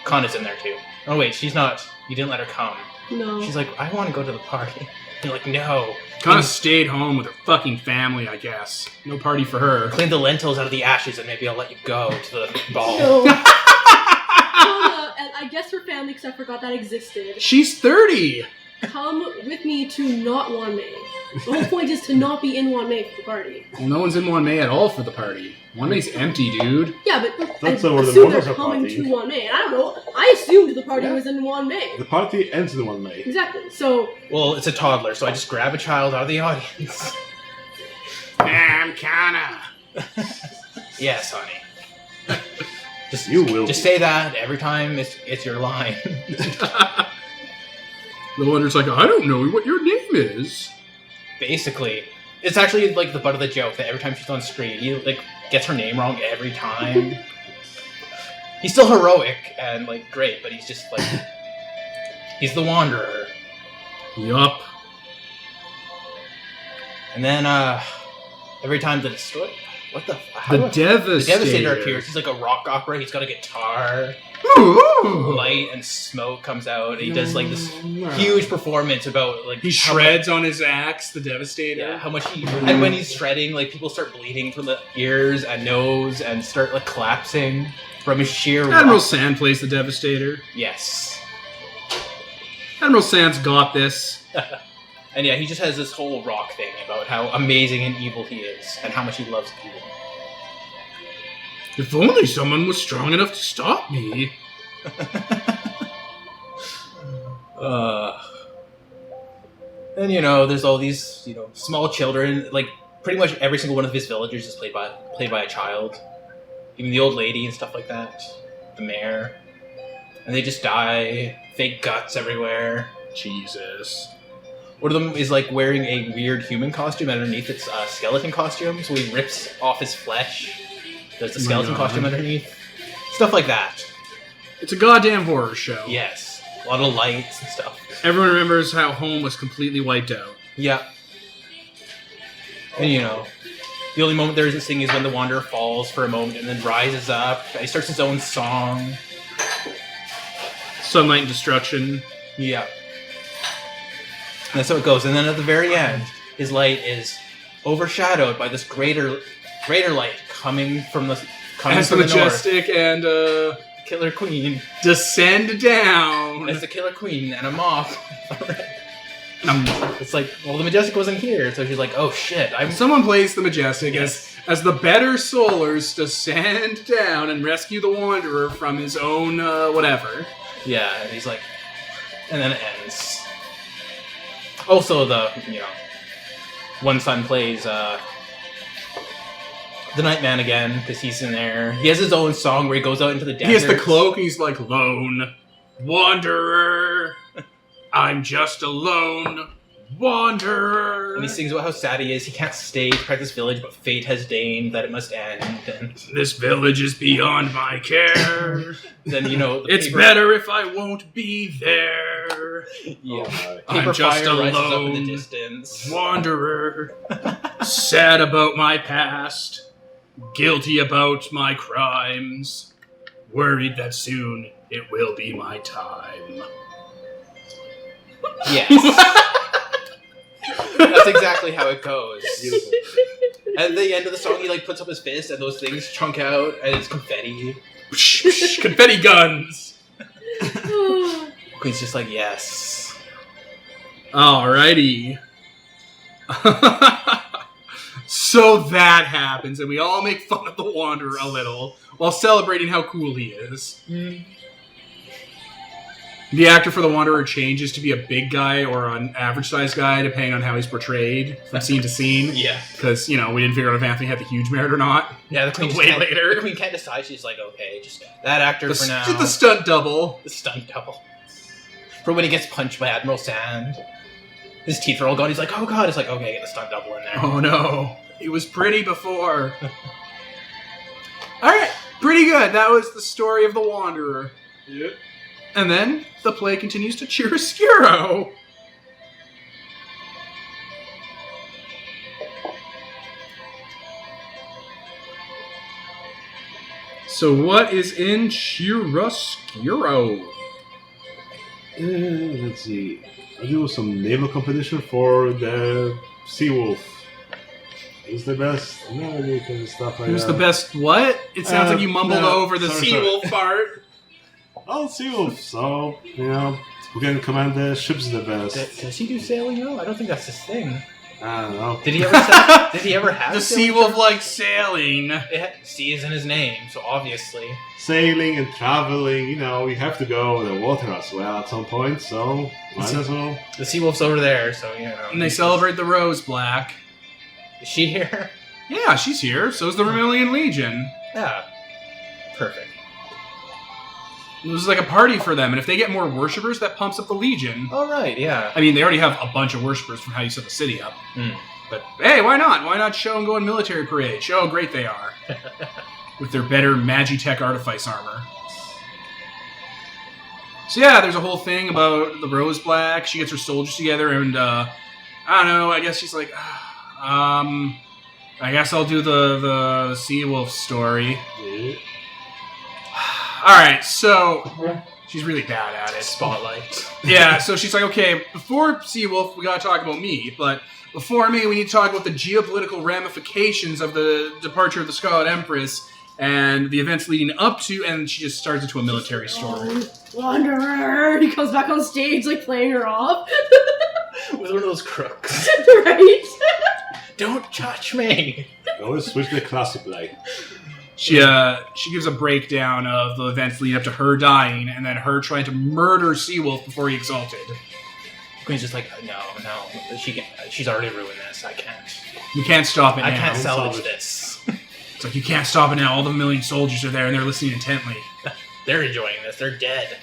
Kana's in there, too. Oh, wait, she's not... You didn't let her come. No. She's like, I want to go to the party. You're like, no. Kana stayed home with her fucking family, I guess. No party for her. Clean the lentils out of the ashes and maybe I'll let you go to the ball. No. And I guess her family, because I forgot that existed. She's 30! Come with me to not Wanmei. The whole point is to not be in Wanmei for the party. Well, no one's in Wanmei at all for the party. Wanmei's empty, dude. Yeah, but that's I where the assume they're Mortals are coming partying. to Wanmei. And I don't know. I assumed the party was in Wanmei. The party ends in 1 May. Exactly. So. Well, it's a toddler, so I just grab a child out of the audience. I'm Kana. Yes, honey. Just say that every time it's your line. The Wanderer's like, I don't know what your name is. Basically. It's actually the butt of the joke that every time she's on screen, he gets her name wrong every time. He's still heroic and great, but he's just he's the Wanderer. Yup. And then every time the Devastator appears. He's like a rock opera. He's got a guitar. Ooh. Light and smoke comes out. And he does this huge performance about he shreds on his axe, the Devastator. Yeah, how much and when he's shredding, people start bleeding from the ears and nose and start collapsing from his sheer. Admiral Sand plays the Devastator. Yes. Admiral Sand's got this. And yeah, he just has this whole rock thing about how amazing and evil he is and how much he loves evil. If only someone was strong enough to stop me. And, there's all these, small children. Like, pretty much every single one of his villagers is played by a child. Even the old lady and stuff like that. The mayor. And they just die. Fake guts everywhere. Jesus. One of them is, like, wearing a weird human costume, and underneath it's a skeleton costume, so he rips off his flesh. There's the skeleton costume underneath. Stuff like that. It's a goddamn horror show. Yes. A lot of lights and stuff. Everyone remembers how home was completely wiped out. Yeah. And, the only moment there isn't singing is when the Wanderer falls for a moment and then rises up. He starts his own song. Sunlight and destruction. Yeah. And that's how it goes. And then at the very end, his light is overshadowed by this greater light coming from the majestic north. And Killer Queen descend down as the Killer Queen and a moth. It's like, well, the Majestic wasn't here, so she's like, oh shit. Someone plays the Majestic as the better Solars descend down and rescue the Wanderer from his own whatever. Yeah, and he's like, and then it ends. Also, one son plays the Nightman again, because he's in there. He has his own song where he goes out into the desert. He has the cloak, and he's like, lone Wanderer, I'm just a lone Wanderer. And he sings about how sad he is. He can't stay to protect this village, but fate has deigned that it must end. And this village is beyond my care. Then, it's better if I won't be there. Yeah. I'm just a rises up in lone the distance. Wanderer, sad about my past, guilty about my crimes, worried that soon it will be my time. Yes. That's exactly how it goes. Beautiful. At the end of the song, he puts up his fist, and those things chunk out, and it's confetti. Confetti guns. Queen's just like, yes. Alrighty. So that happens, and we all make fun of the Wanderer a little while celebrating how cool he is. The actor for the Wanderer changes to be a big guy or an average-sized guy, depending on how he's portrayed from scene to scene. Yeah. Because, we didn't figure out if Anthony had the huge merit or not. Yeah, the Queen way later. The Queen can't decide. She's like, okay, just that actor for now. Just the stunt double. The stunt double. For when he gets punched by Admiral Sand. His teeth are all gone. He's like, oh god. It's like, okay, get the stunt double in there. Oh no. He was pretty before. Alright, pretty good. That was the story of the Wanderer. Yep. And then the play continues to chiaroscuro. So what is in chiaroscuro? Let's see. I do some naval competition for the Seawolf. Who's the best? No, and stuff like Who's that. the best what? It sounds like you mumbled over the sorry. Seawolf part. Oh, Seawolf. So, who can command the ships the best? Does he do sailing though? I don't think that's his thing. I don't know. Did he ever have The sailing Seawolf trip? likes sailing. Sea is in his name, so obviously. Sailing and traveling, you have to go in the water as well at some point, so might as well. The Seawolf's over there, so And they celebrate the Rose Black. Is she here? Yeah, she's here. So's the Vermilion Legion. Yeah. Perfect. It was like a party for them, and if they get more worshippers, that pumps up the Legion. All right, yeah. I mean, they already have a bunch of worshippers from how you set the city up. Mm. But hey, why not? Why not show and go in military parade? Show how great they are. With their better Magitech artifice armor. So yeah, there's a whole thing about the Rose Black. She gets her soldiers together, and I don't know, I guess she's like, I guess I'll do the Seawolf story. Yeah. Alright, so she's really bad at it. Spotlight. Yeah, so she's like, okay, before Seawolf, we gotta talk about me, but before me, we need to talk about the geopolitical ramifications of the departure of the Scarlet Empress and the events leading up to, and she just starts into a military story. Wanderer! He comes back on stage, playing her off. With one of those crooks. Right? Don't judge me! Always switch the classic play. She gives a breakdown of the events leading up to her dying, and then her trying to murder Seawolf before he exalted. Queen's just like, no, she's already ruined this. I can't. You can't stop it now. I can't salvage this. It's like, you can't stop it now. All the million soldiers are there and they're listening intently. They're enjoying this. They're dead.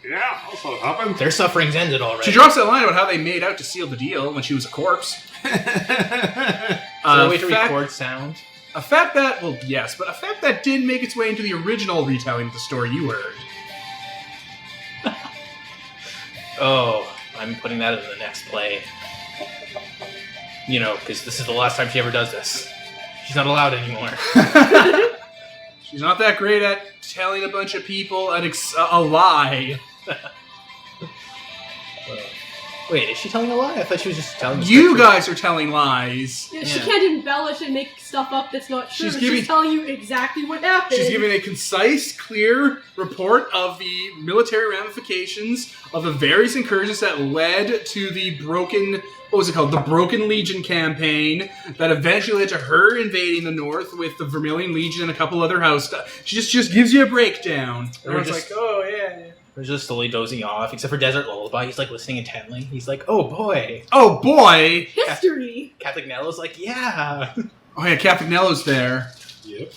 Yeah, also happened. Their suffering's ended already. She drops that line about how they made out to seal the deal when she was a corpse. Is there a way to record sound? A fact that, well, yes, but a fact that did make its way into the original retelling of the story you heard. Oh, I'm putting that in the next play. You know, because this is the last time she ever does this. She's not allowed anymore. She's not that great at telling a bunch of people a lie. Wait, is she telling a lie? I thought she was just telling the You truth. guys are telling lies. Yeah, she can't embellish and make stuff up that's not true. She's telling you exactly what happened. She's giving a concise, clear report of the military ramifications of the various incursions that led to the Broken Legion campaign that eventually led to her invading the North with the Vermilion Legion and a couple other house stuff. She just gives you a breakdown. Everyone's like, oh, yeah. They're just slowly dozing off, except for Desert Lullaby. He's like listening intently. He's like, oh boy. Oh boy! History! Catholic Nello's like, yeah. Oh yeah, Catholic Nello's there. Yep.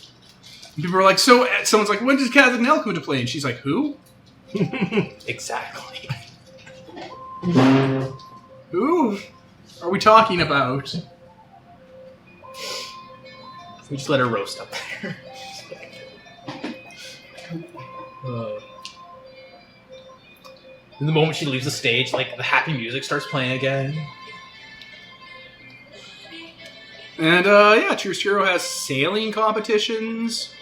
And people are like, so, someone's like, when does Catholic Nello come into play? And she's like, who? Exactly. Who are we talking about? We just let her roast up there. In the moment she leaves the stage, like, the happy music starts playing again. And, yeah, Cheers Hero has sailing competitions.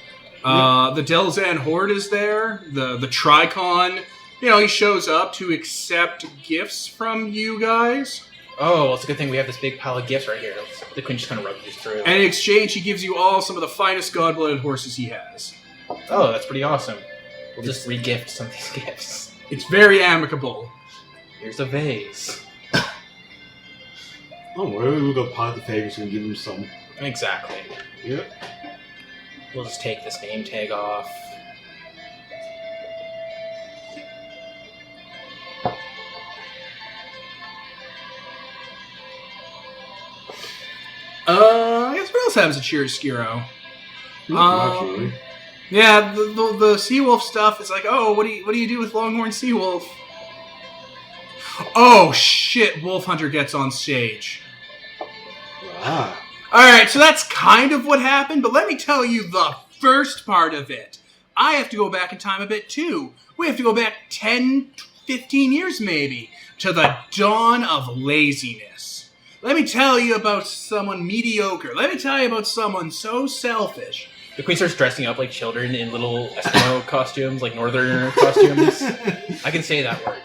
The Delzan Horde is there. The Tricon, he shows up to accept gifts from you guys. Oh, well, it's a good thing we have this big pile of gifts right here. The Queen just kind of rubs these through. And in exchange, he gives you all some of the finest god-blooded horses he has. Oh, that's pretty awesome. We'll just re-gift some of these gifts. It's very amicable. Here's a vase. Don't worry, we'll go part the favors and give him some. Exactly. Yep. We'll just take this name tag off. I guess what else happens to Cheers Skiro? Not really. Yeah, the Seawolf stuff is like, oh, what do you do with Longhorn Seawolf? Oh shit, Wolf Hunter gets on stage. Ah. Alright, so that's kind of what happened, but let me tell you the first part of it. I have to go back in time a bit too. We have to go back 10, 15 years maybe, to the dawn of laziness. Let me tell you about someone mediocre. Let me tell you about someone so selfish. The Queen starts dressing up like children in little Eskimo costumes, like Northerner costumes. I can say that word.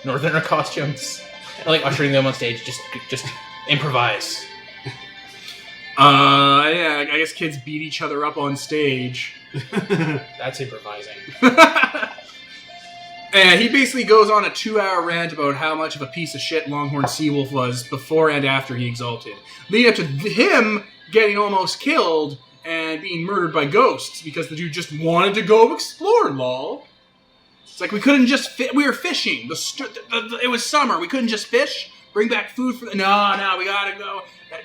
Northerner costumes. I like ushering them on stage, just improvise. Yeah, I guess kids beat each other up on stage. That's improvising. And he basically goes on a 2-hour rant about how much of a piece of shit Longhorn Seawolf was before and after he exalted. Leading up to him getting almost killed and being murdered by ghosts because the dude just wanted to go explore, lol. It's like we couldn't just we were fishing. It was summer. We couldn't just fish? Bring back food for No, we gotta go.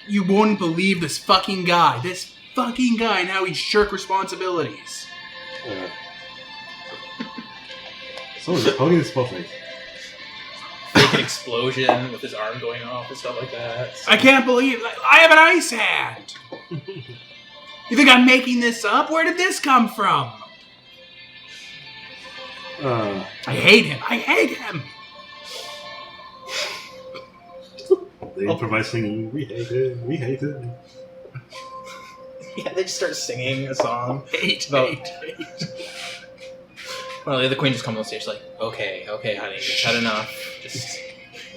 You wouldn't believe this fucking guy. This fucking guy and how he'd shirk responsibilities. Someone's poking the spotlight. Fake an explosion with his arm going off and stuff like that. So. I can't believe I have an ice hand. You think I'm making this up? Where did this come from? I hate him. I hate him. They improvise singing. We hate it. We hate it. Yeah, they just start singing a song. Hate. Well, the Queen just comes on stage like, okay, honey, you've had enough. Just,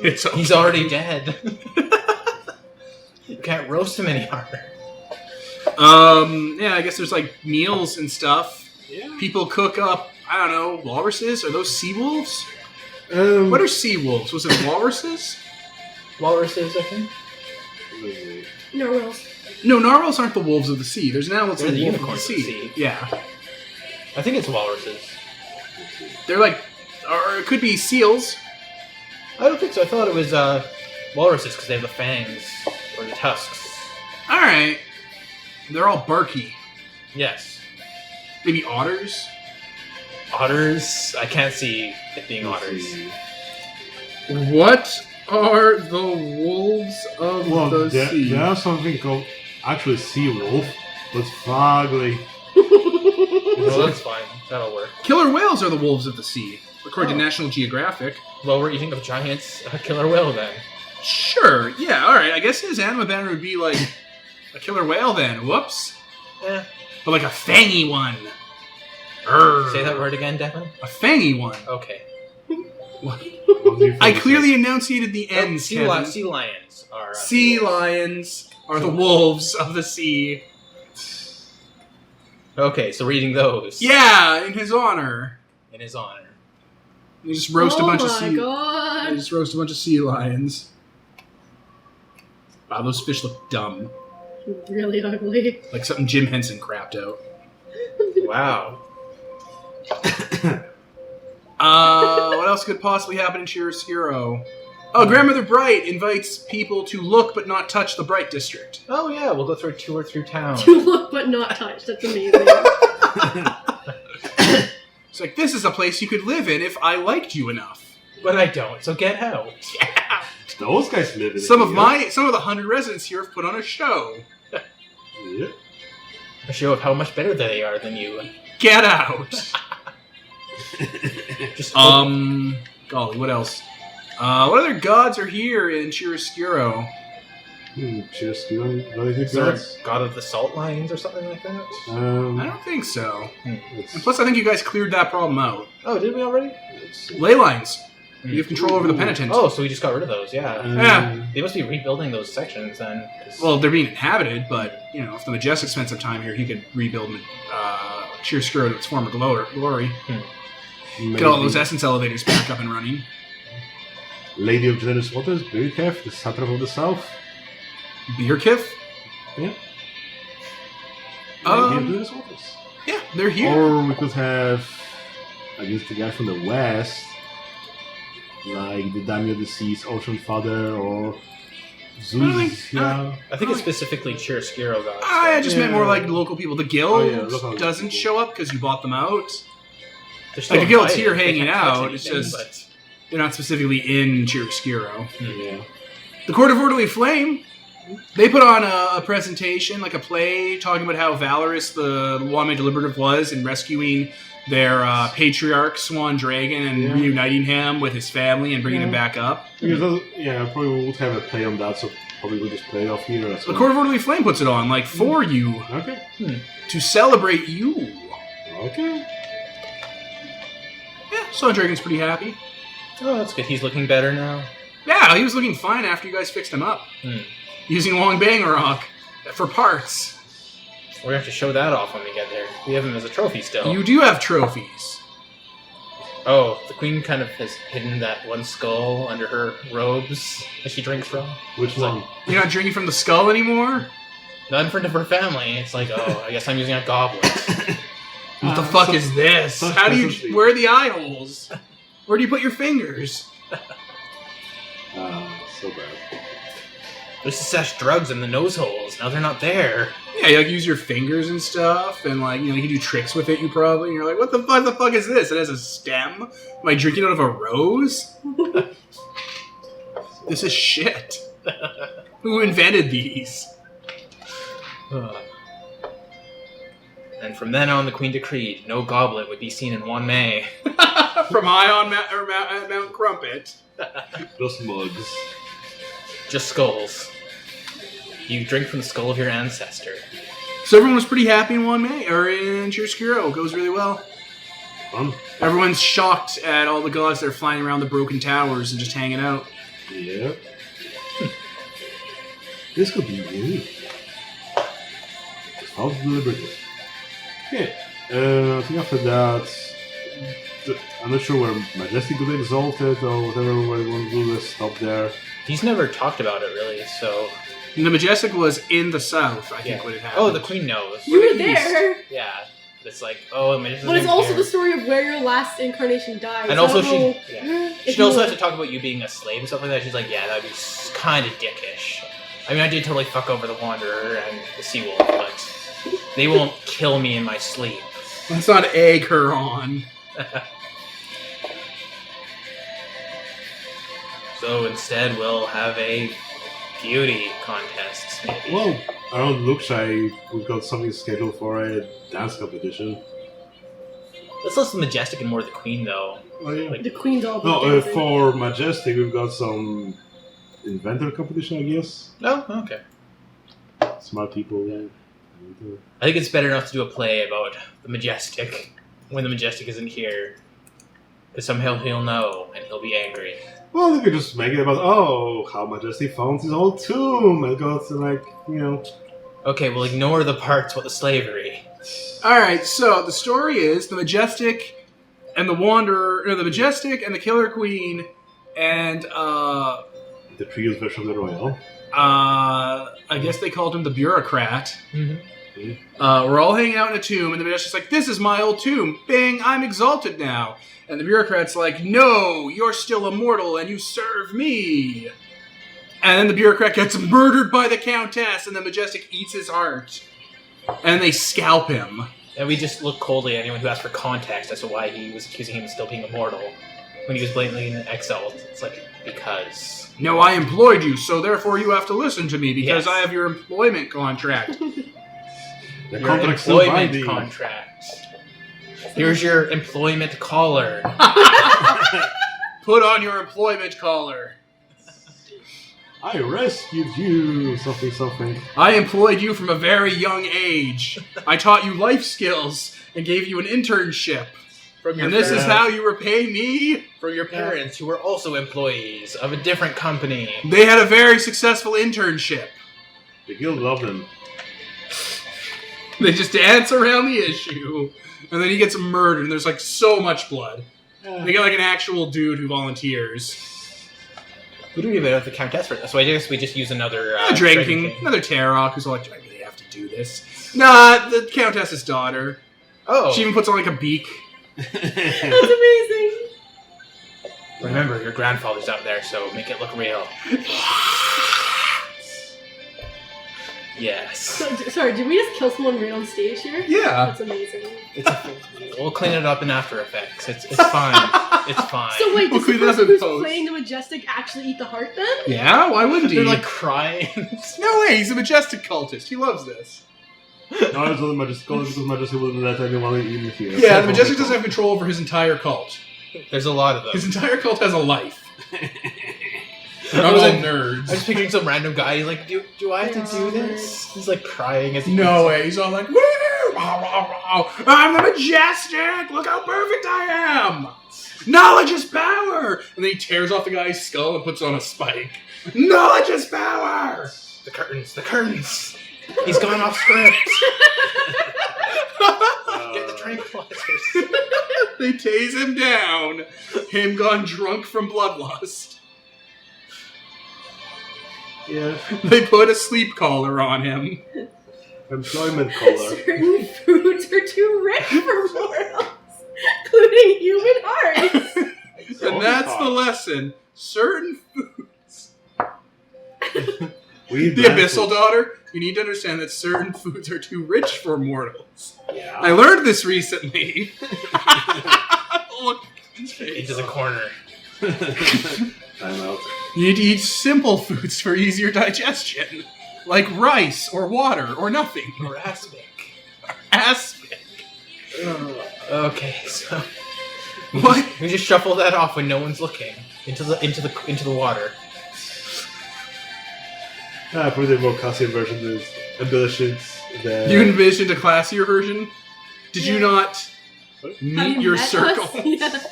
it's okay. He's already dead. You can't roast him any harder. Yeah, I guess there's like meals and stuff. Yeah. People cook up, I don't know, walruses? Are those sea wolves? What are sea wolves? Was it walruses? Walruses, I think. Narwhals. No, narwhals aren't the wolves of the sea. There's an animal that's They're the the wolf of the unicorns of the sea. sea. Yeah. I think it's walruses. They're like Or it could be seals. I don't think so. I thought it was walruses because they have the fangs or the tusks. Alright. They're all barky. Yes. Maybe otters? Otters? I can't see it being Let's otters. see. What are the wolves of the sea? There are something called actually sea wolf, but fugly. Well, that's fine. That'll work. Killer whales are the wolves of the sea, according Oh. to National Geographic. Well, we're eating a giant killer whale then. Sure, yeah, alright. I guess his animal banner would be like a killer whale then. Whoops. Yeah. But like a fangy one. Urgh. Say that word again, Devin. A fangy one. Okay. I clearly enunciated the ends, sea, Kevin. sea lions are. Sea lions are the wolves of the sea. Okay, so we're eating those. Yeah, in his honor. In his honor. You just roast a bunch of Oh my sea. god. You just roast a bunch of sea lions. Wow, those fish look dumb. Really ugly. Like something Jim Henson crapped out. Wow. What else could possibly happen in Chiaroscuro? Oh, Grandmother Bright invites people to look but not touch the Bright District. Oh yeah, we'll go through a tour through town. To look but not touch. That's amazing. It's like, this is a place you could live in if I liked you enough. But I don't, so get out. Yeah. Those guys live in Some it, of the 100 residents here have put on a show. Yeah. A show of how much better they are than you. Get out. Just Golly, what else? What other gods are here in Chiaroscuro? Cheers, Steven. What do you think is there that's? a god of the salt lions or something like that? I don't think so. It's, And plus, I think you guys cleared that problem out. Oh, did we already? Ley lines. You have control over the penitent. Oh, so we just got rid of those, yeah. Yeah. They must be rebuilding those sections then. 'cause- Well, they're being inhabited, but, you know, if the Majestic spent some time here, he could rebuild Chiaroscuro to its former glory. Get all those essence elevators back up and running. Lady of Generous Waters, Birkef, the satrap of the south. Beerkith? Yeah. Lady Um, of Generous Waters. Yeah, they're here. Or we could have, I guess, the guy from the west, like the Daimyo of the Seas, Ocean Father, or Zeus. Yeah. I think it's specifically Chiaroscuro gods. I just meant more Yeah. like local people. The guild local doesn't people. show up because you bought them out. They're still Like, the guild's invited. here They hanging can't touch out, it's anything, just- but- They're not specifically in Chiaroscuro. Yeah. The Court of Orderly Flame, they put on a presentation, like a play, talking about how valorous the Wame Deliberative was in rescuing their patriarch, Swan Dragon, and Yeah. reuniting him with his family and bringing him back up. Because, probably would have a play on that, so probably we'll just play it off here. As The well. Court of Orderly Flame puts it on, like, for you, Okay. to celebrate you. Okay. Yeah, Swan Dragon's pretty happy. Oh, that's good. He's looking better now. Yeah, he was looking fine after you guys fixed him up. Using Wong Bang Rock for parts. We're going to have to show that off when we get there. We have him as a trophy still. You do have trophies. Oh, the queen kind of has hidden that one skull under her robes that she drinks from. Which one? You're not drinking from the skull anymore? Not in front of her family. It's like, oh, I guess I'm using a goblet. What the fuck is this? such How do decency. you... Where are the eye holes? Where do you put your fingers? So bad. There's such drugs in the nose holes. Now they're not there. Yeah, you like use your fingers and stuff, and like, you know, you can do tricks with it, you probably, and you're like, what the fuck is this? It has a stem? Am I drinking out of a rose? This is shit. Who invented these? And from then on, the queen decreed no goblet would be seen in Wanmei. From high on Mount Crumpet. Those mugs. Just skulls. You drink from the skull of your ancestor. So everyone was pretty happy in Wanmei, or in Chiaroscuro. It goes really well. Fun. Everyone's shocked at all the gods that are flying around the broken towers and just hanging out. Yeah. This could be new. How deliberative. Okay. I think after that, I'm not sure where Majestic got exalted or whatever we want to do. Let's stop there. He's never talked about it really, so. And the Majestic was in the south, I think, when it happened. Oh, the queen knows. You were the east. there. Yeah. It's like, oh, Majestic. But it's also the story of where your last incarnation died. And so also, she she'd also have to talk about you being a slave and stuff like that. She's like, yeah, that'd be kind of dickish. I mean, I did totally fuck over the Wanderer and the Seawolf, but they won't kill me in my sleep. Let's not egg her on. So instead, we'll have a beauty contest, maybe. Well, around Lookshy, we've got something scheduled for a dance competition. Let's listen to Majestic and more the Queen, though. Oh, yeah. Like, the Queen's all For Majestic, we've got some inventor competition, I guess. oh, okay. Smart people. Yeah. I think it's better enough to do a play about the Majestic when the Majestic isn't here. Because somehow he'll know, and he'll be angry. Well, they could just make it about, how Majestic found his old tomb and got to, Okay, we'll ignore the parts with the slavery. Alright, so the story is the Majestic and the Wanderer, the Majestic and the Killer Queen and, the previous version of the Royal. I guess they called him the Bureaucrat. Mm-hmm. We're all hanging out in a tomb, and the Majestic's like, this is my old tomb. Bang, I'm exalted now. And the Bureaucrat's like, no, you're still immortal, and you serve me. And then the Bureaucrat gets murdered by the Countess, and the Majestic eats his heart. And they scalp him. And we just look coldly at anyone who asks for context as to why he was accusing him of still being immortal when he was blatantly an exalt. It's like, because... No, I employed you, so therefore you have to listen to me, because Yes. I have your employment contract. The Your contract's still employment binding. contract. Here's your employment collar. Put on your employment collar. I rescued you, something. I employed you from a very young age. I taught you life skills and gave you an internship. From your And this is parents- how you repay me? from your parents, who were also employees of a different company. They had a very successful internship. The guild loved him. They just dance around the issue. And then he gets murdered, and there's like so much blood. They get like an actual dude who volunteers. We don't even have the Countess for this, so I guess we just use another... Dragon King, another Tarok, who's like, do I really have to do this? Nah, the Countess's daughter. Oh, She even puts on like a beak. That's amazing. remember, your grandfather's out there, so make it look real. Yes. Sorry, did we just kill someone right on stage here? Yeah. That's amazing. We'll clean it up in After Effects. It's fine. It's fine. So wait, We'll does the clean it up person in who's post. playing the Majestic actually eat the heart then? Yeah, why wouldn't he? They're like crying. No way, he's a Majestic cultist. He loves this. No, it's only Majestic because Majestic wouldn't let anyone in here. Yeah, the Majestic doesn't have control over his entire cult. There's a lot of them. His entire cult has a life. They're not all nerds. I'm just picturing some random guy. He's like, do I have to do this? He's like crying as he No way, he's all like, woo! Rah, rah, rah. I'm the Majestic! Look how perfect I am! Knowledge is power! And then he tears off the guy's skull and puts on a spike. Knowledge is power! The curtains. The curtains. He's gone off script. Get the tranquilizers. They tase him down. Him gone drunk from bloodlust. Yeah, They put a sleep collar on him. employment collar. Certain foods are too rich for mortals, including human hearts. And that's the lesson. Certain foods. We The Abyssal Daughter, you need to understand that certain foods are too rich for mortals. Yeah. I learned this recently. Look. Into the corner. Time out. You need to eat simple foods for easier digestion. Like rice, or water, or nothing. Or aspic. Aspic. Okay, so What? we just shuffle that off when no one's looking into the water. Probably the more classic version is embellishments. You envisioned a classier version? Did you Yeah. not Have meet you your met circle? us? Yeah.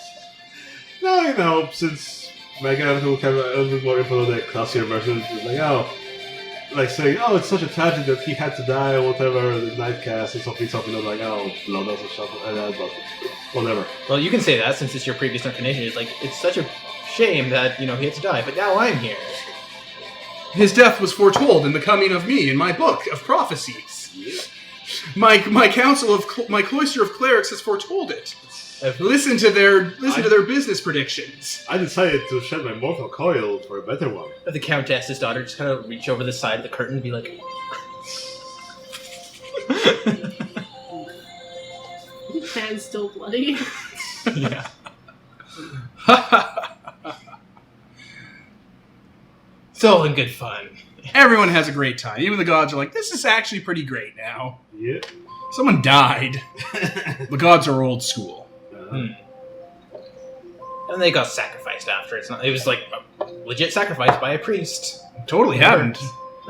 No, you know, since Megan will have a little bit more info on the classier version, it's like saying, it's such a tragedy that he had to die or whatever, the Nightcast or something I'm like, blood doesn't shut but whatever. Well, you can say that since it's your previous incarnation. It's like, it's such a shame that, he had to die, but now I'm here. His death was foretold in the coming of me in my book of prophecies. My council of my cloister of clerics has foretold it. Listen to their business predictions. I decided to shed my mortal coil for a better one. The Countess's daughter just kind of reach over the side of the curtain and be like... Hand's still bloody. Yeah. It's all in good fun. Everyone has a great time. Even the gods are like, this is actually pretty great now. Yeah. Someone died. The gods are old school. And they got sacrificed after. It was like a legit sacrifice by a priest. Totally happened.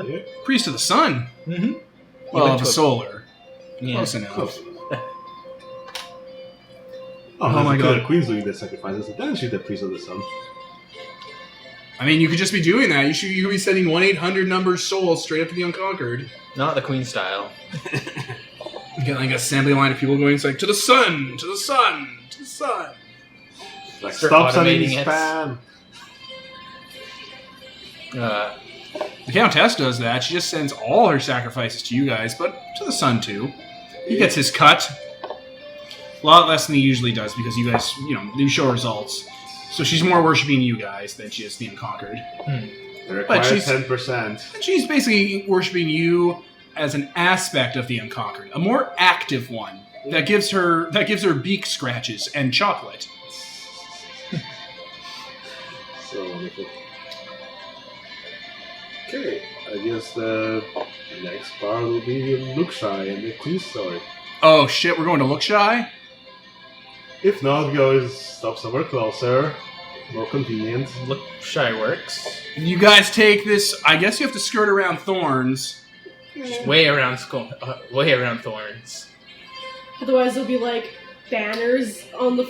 Yeah. Priest of the sun. Mm-hmm. Well, of the solar. Yeah. Close enough. Close. Oh my god. The queen's doing the sacrifices, and then she's the priest of the sun. I mean, you could just be doing that. You could be sending 1-800 number souls straight up to the unconquered. Not the queen style. You get like an assembly line of people going, it's like, to the sun, to the sun, to the sun. Like, Start stop sending automating it. spam. The Countess does that. She just sends all her sacrifices to you guys, but to the sun too. He gets his cut. A lot less than he usually does because you guys, you show results. So she's more worshipping you guys than she is the unconquered. It requires she's- 10%. And she's basically worshipping you as an aspect of the unconquered, a more active one that gives her beak scratches and chocolate. So wonderful. Okay, I guess the next part will be Lookshy and the Queen's story. Oh shit, we're going to Look Shy? If not, go stop somewhere closer, more convenient. Look, shy works. You guys take this. I guess you have to skirt around thorns. Way around thorns. Otherwise, there'll be like banners on the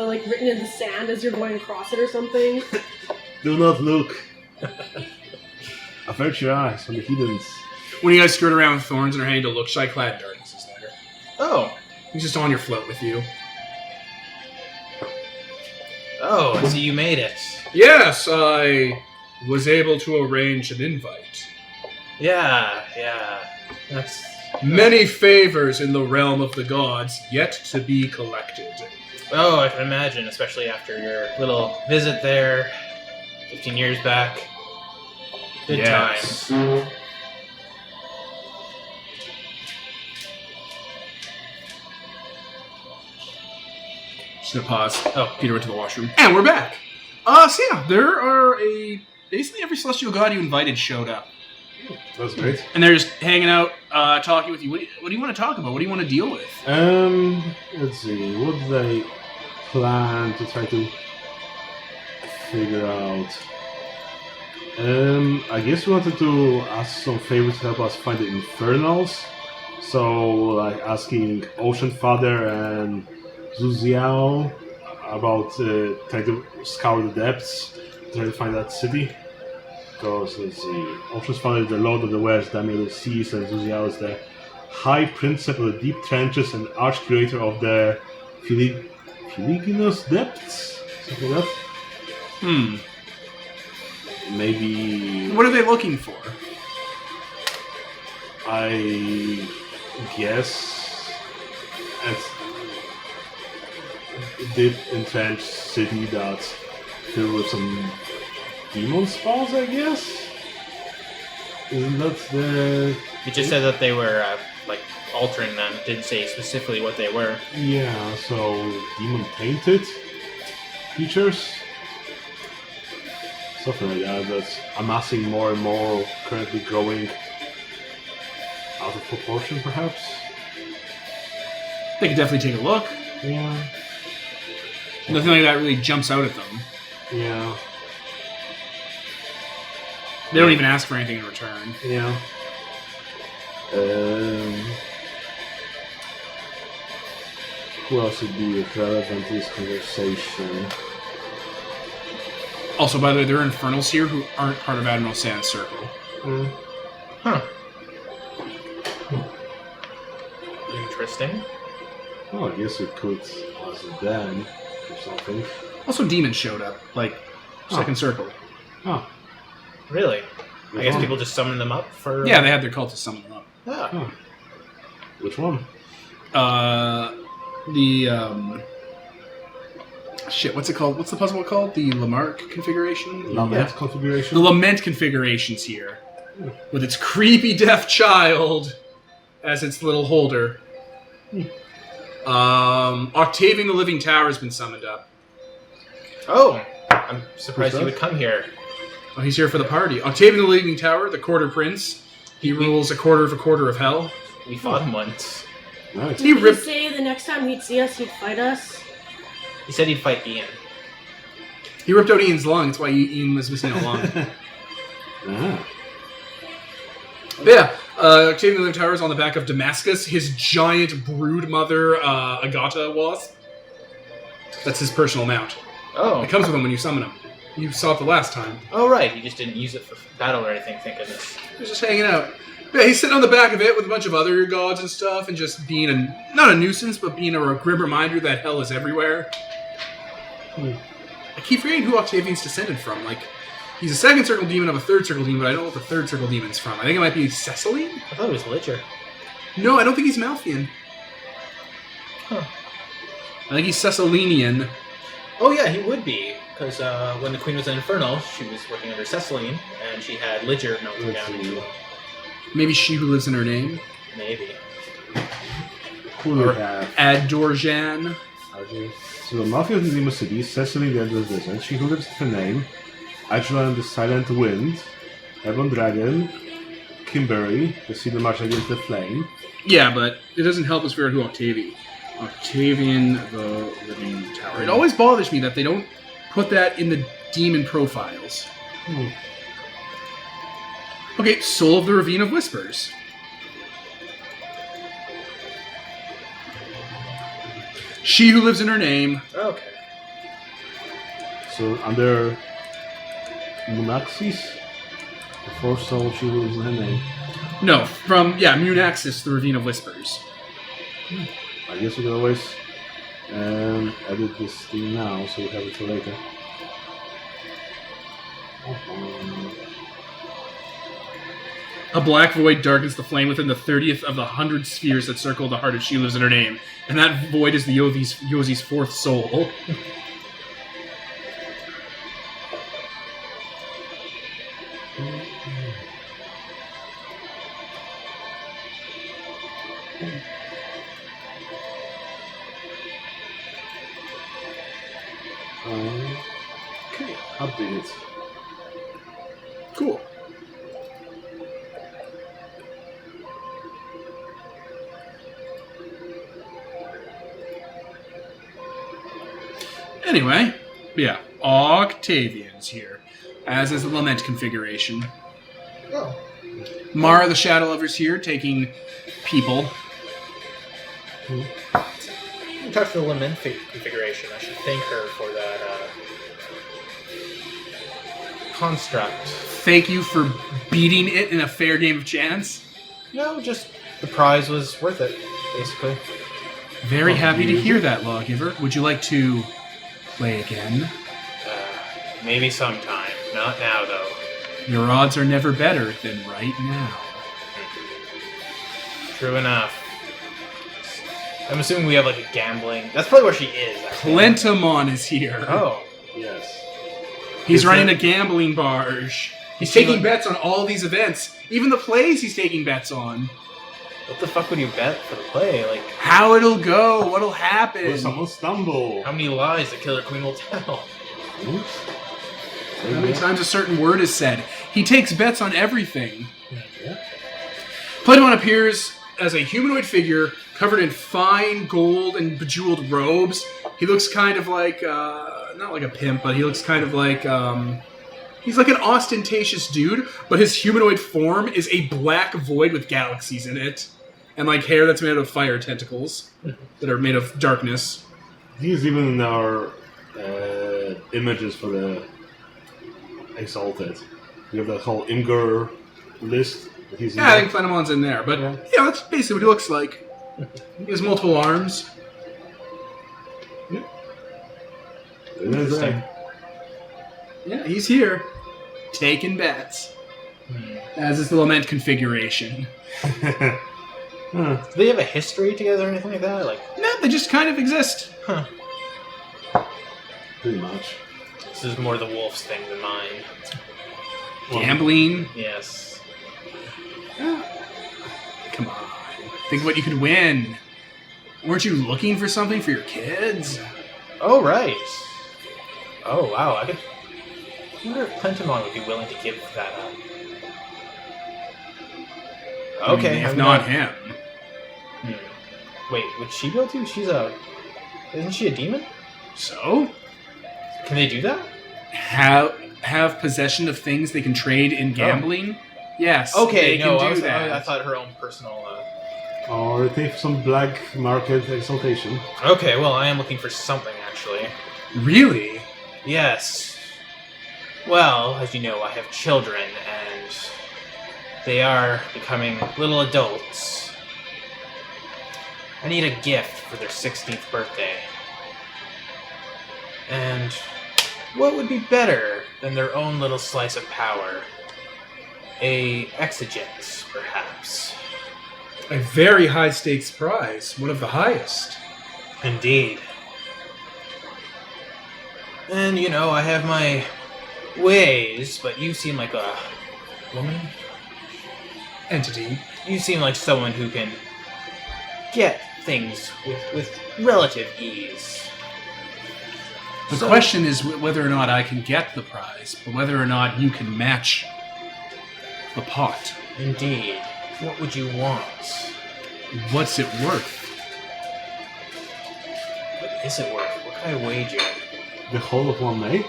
like written in the sand as you're going across it or something. Do not look. Avert your eyes from the heathens. When you guys skirt around thorns and are heading to Look Shy, Clad Darkness is there. Oh. He's just on your float with you. Oh, so you made it. Yes, I was able to arrange an invite. Yeah. That's... Many favors in the realm of the gods yet to be collected. Oh, I can imagine, especially after your little visit there 15 years back. Good Yes. times. Just gonna pause. Oh, Peter went to the washroom. And we're back. So yeah, there are basically every celestial god you invited showed up. That's great. And they're just hanging out, talking with you. What do you want to talk about? What do you want to deal with? Let's see. What do they plan to try to figure out? I guess we wanted to ask some favors to help us find the Infernals. So, like asking Ocean Father and Zuziao about trying to scour the depths, try to find that city. Because, let's see, Ocean's Father is the Lord of the West, Damian of the Seas, and Zuziao is the High Principal of the Deep Trenches and Arch-Curator of the Filiginous Depths? Something like that? Maybe... What are they looking for? I guess it's a deep entrenched city that's filled with some demon spawns, I guess? Isn't that the... You just said that they were, like, altering them. Didn't say specifically what they were. Yeah, so demon-tainted creatures? Something like that, that's amassing more and more, currently growing out of proportion, perhaps? They could definitely take a look. Yeah. Nothing like that really jumps out at them. Yeah. They don't even ask for anything in return. Yeah. Who else would be relevant to this conversation? Also, by the way, there are infernals here who aren't part of Admiral Sand's circle. Huh. Interesting. Oh, I guess we could ask them or something. Also, demons showed up, like, second circle. Oh. Really? I guess people just summon them up for... Yeah, they had their cultists summon them up. Ah. Huh. Which one? Shit, what's it called? What's the puzzle called? The Lamarck configuration? Lament configuration? The Lament configuration's here. With its creepy deaf child as its little holder. Octavian the Living Tower has been summoned up. Oh, I'm surprised he would come here. Oh, he's here for the party. Octavian the Living Tower, the Quarter Prince. He rules a quarter of hell. We fought him once. Nice. Did he say the next time he'd see us, he'd fight us? He said he'd fight Ian. He ripped out Ian's lung. That's why Ian was missing a lung. But yeah, Octavian the Living Tower is on the back of Damascus. His giant brood mother, Agata wasp. That's his personal mount. Oh. It comes with him when you summon him. You saw it the last time. Oh, right. He just didn't use it for battle or anything, thank goodness. He was just hanging out. Yeah, he's sitting on the back of it with a bunch of other gods and stuff, and just being not a nuisance, but being a grim reminder that hell is everywhere. I keep forgetting who Octavian's descended from. Like, he's a second circle demon of a third circle demon, but I don't know what the third circle demon's from. I think it might be Cecily? I thought it was Licher. No, I don't think he's Malthian. Huh. I think he's Cecilinian. Oh, yeah, he would be. Because when the Queen was in Inferno, she was working under Ceciline, and she had Licher melted down into Maybe she who lives in her name? Maybe. Who do we have? Adorjan. So the Mafia of the Demon City, Cecily the Endless Vision, She Who Lives in Her Name, Adrian the Silent Wind, Heaven Dragon, Kimberly, the Sea that March Against the Flame. Yeah, but it doesn't help us figure out who Octavian the Living Tower. It always bothers me that they don't put that in the demon profiles. Okay, Soul of the Ravine of Whispers. She who lives in her name. Okay. So under Munaxis, the fourth soul, She Who Lives in Her Name. No, from, Munaxis, the Ravine of Whispers. I guess we can always edit this thing now, so we have it for later. A black void darkens the flame within the 30th of the 100 spheres that circle the heart of She Who Lives in Her Name. And that void is the Yozi's fourth soul. Okay, update it. Cool. Anyway, yeah, Octavian's here, as is the Lament configuration. Oh. Mara the Shadow Lover's here, taking people. In touch with the Lament configuration, I should thank her for that construct. Thank you for beating it in a fair game of chance. No, just the prize was worth it, basically. Very happy to hear that, Lawgiver. Would you like to play again? Maybe sometime. Not now, though. Your odds are never better than right now. True enough. I'm assuming we have like a gambling. That's probably where she is. Actually. Plentimon is here. Oh. Yes. He's running a gambling barge. He's taking bets on all these events. Even the plays he's taking bets on. What the fuck would you bet for the play? Like how it'll go, what'll happen. Will someone stumble? How many lies the Killer Queen will tell? How many times a certain word is said. He takes bets on everything. Yeah. Plentimon appears as a humanoid figure covered in fine gold and bejeweled robes. He looks kind of like, not like a pimp, but he looks kind of like, he's like an ostentatious dude, but his humanoid form is a black void with galaxies in it. And like hair that's made out of fire tentacles that are made of darkness. He's even in our images for the Exalted. We have that whole Imgur list. He's in Yeah, I there. think Plentimon's in there, but Yeah. that's basically what he looks like. He has multiple arms. It is there. Yeah, he's here. Taking bets. As is the Lament configuration. Do they have a history together or anything like that? Like, No, they just kind of exist. huh? Pretty much. This is more the wolf's thing than mine. Gambling. Yes. Come on. Think of what you could win. Weren't you looking for something for your kids? Oh, right. Oh, wow. I wonder if Plentimon would be willing to give that up. Okay. If not him. Wait, would she be able to? Isn't she a demon? So? Can they do that? Have possession of things they can trade in gambling? Yes. Okay, they no, can do that. I thought her own personal... Or take some black market exaltation. Okay, well, I am looking for something, actually. Really? Yes. Well, as you know, I have children, and they are becoming little adults. I need a gift for their 16th birthday. And what would be better than their own little slice of power? A exigence, perhaps. A very high stakes prize. One of the highest. Indeed. And, you know, I have my ways, but you seem like a woman? Entity. You seem like someone who can get things with relative ease. The question is whether or not I can get the prize, but whether or not you can match the pot. Indeed. What would you want? What's it worth? What is it worth? What can I wager? The whole of 1 May?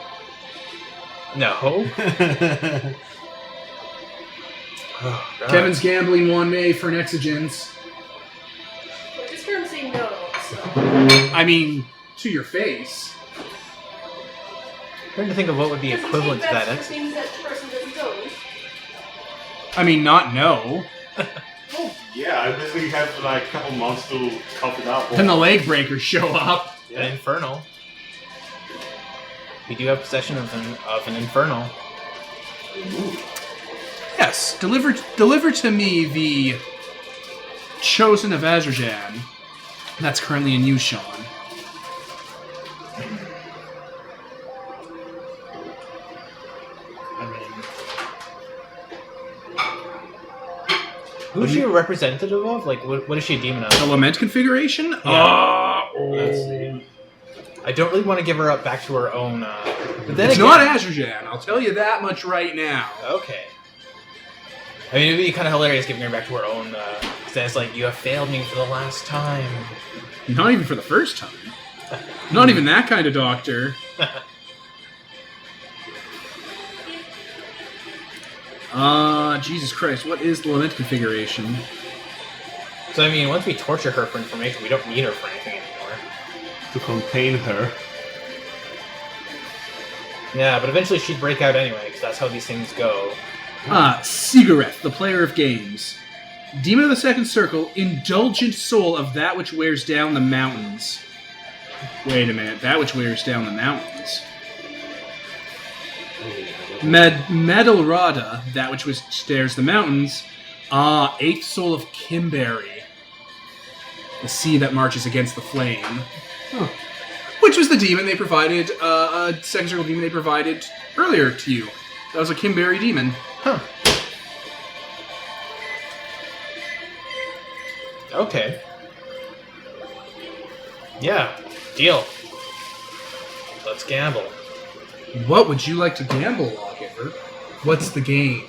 No. Oh, God. Kevin's gambling 1 May for an exigence. I just heard him say no, so. I mean, to your face. I'm trying to think of what would be Does he equivalent to think that that's exit. the thing that the person doesn't know? I mean, not no. Yeah, I basically have like a couple months to cut it out. Then the leg breakers show up. An infernal. We do have possession of an infernal. Yes, deliver to me the Chosen of Azerjan. That's currently in you, Sean. Who's she a representative of? Like, what is she a demon The of? Lament configuration? Let's see. I don't really want to give her up back to her own. But then It's again, not Azerjan, I'll tell you that much right now. Okay. I mean, it'd be kind of hilarious giving her back to her own. Then it's like, you have failed me for the last time. Not even for the first time. Not even that kind of doctor. Jesus Christ, what is the Lament configuration? So, I mean, once we torture her for information, we don't need her for anything anymore. To contain her. Yeah, but eventually she'd break out anyway, because that's how these things go. Sigareth, the player of games. Demon of the Second Circle, indulgent soul of that which wears down the mountains. Wait a minute, that which wears down the mountains. Medelrada, that which stares the mountains. Eighth soul of Kimberry. The sea that marches against the flame. Huh. Which was the demon they provided, Second Circle demon they provided earlier to you. That was a Kimberry demon. Huh. Okay. Yeah, deal. Let's gamble. What would you like to gamble, Lawgiver? What's the game?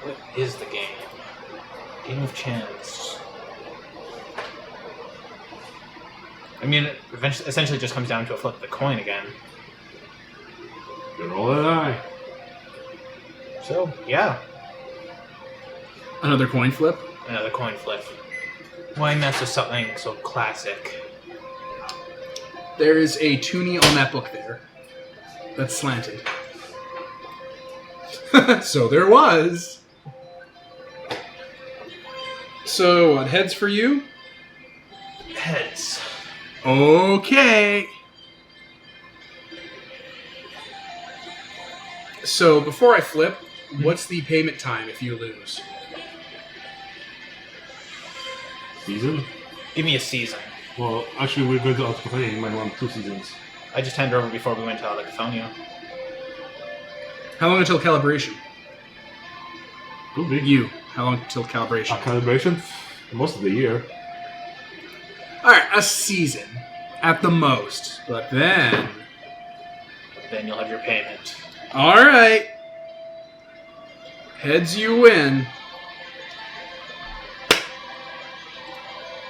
What is the game? Game of chance. I mean, it essentially just comes down to a flip of the coin again. You roll a die. So, yeah, Another coin flip? another coin flip. Why mess with something so classic? There is a toonie on that book there. That's slanted. So there was. So, what, heads for you? Heads. Okay. So, before I flip, what's the payment time if you lose? Season? Give me a season. Well, actually, we're going to Autocophonia. You might want 2 seasons. I just handed over before we went to Autocophonia. How long until calibration? Could be. You. How long until calibration? Calibration? Most of the year. Alright, a season. At the most. But then... Then you'll have your payment. Alright. Heads you win.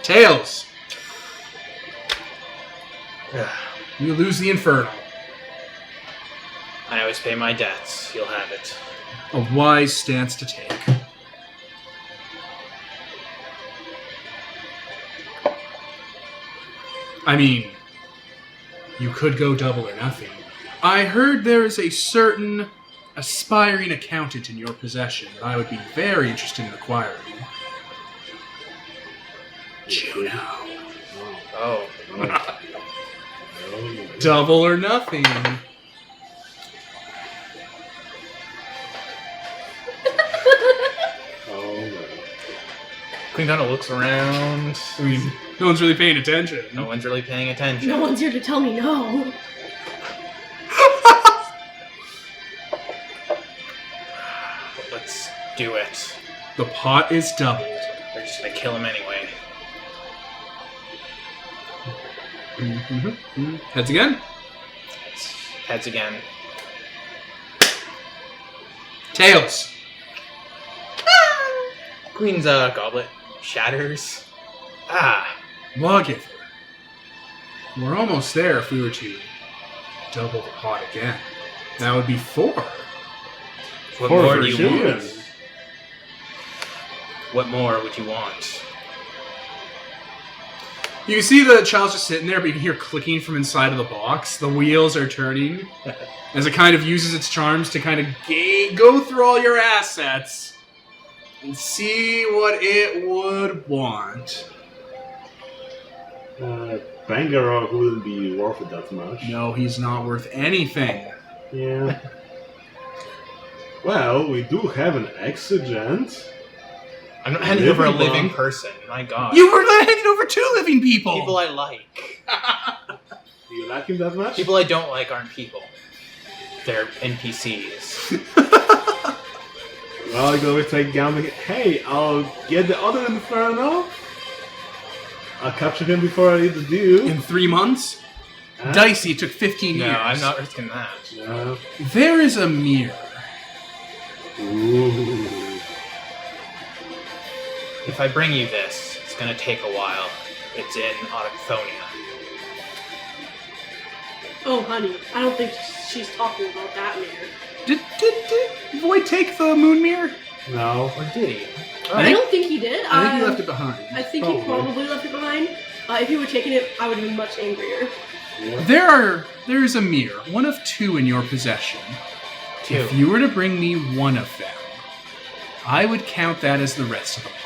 Tails. You lose the Infernal. I always pay my debts. You'll have it. A wise stance to take. I mean, you could go double or nothing. I heard there is a certain aspiring accountant in your possession that I would be very interested in acquiring. Juno. Oh. Double or nothing. Queen kind of looks around. I mean, no one's really paying attention. No one's really paying attention. No one's here to tell me no. Let's do it. The pot is doubled. They're just gonna kill him anyway. Heads again. Heads again. Tails. Queen's goblet shatters. Ah. Lawgiver. We're almost there if we were to double the pot again. That would be 4. What 4 more for do you sure. want? What more would you want? You can see the child's just sitting there, but you can hear clicking from inside of the box. The wheels are turning as it kind of uses its charms to kind of go through all your assets and see what it would want. Bangarog wouldn't be worth it that much. No, he's not worth anything. Yeah. Well, we do have an exigent. I'm not handing over a Living living one. person. My God. You were handing over 2 living people! People I like. Do you like him that much? People I don't like aren't people. They're NPCs. Well, I go always take gambling. Hey, I'll get the other Inferno. I'll capture him before I leave the deal. In 3 months? Dicey, it took 15 No, years. I'm not risking that. No. There is a mirror. Ooh. If I bring you this, it's gonna take a while. It's in Autochthonia. Oh, honey, I don't think she's talking about that mirror. Did Void take the moon mirror? No. Or did he? I don't think he did. I think he left it behind. I think he probably left it behind. If he would have taken it, I would have been much angrier. Yeah. There is a mirror, one of 2 in your possession. 2. If you were to bring me one of them, I would count that as the rest of the pot.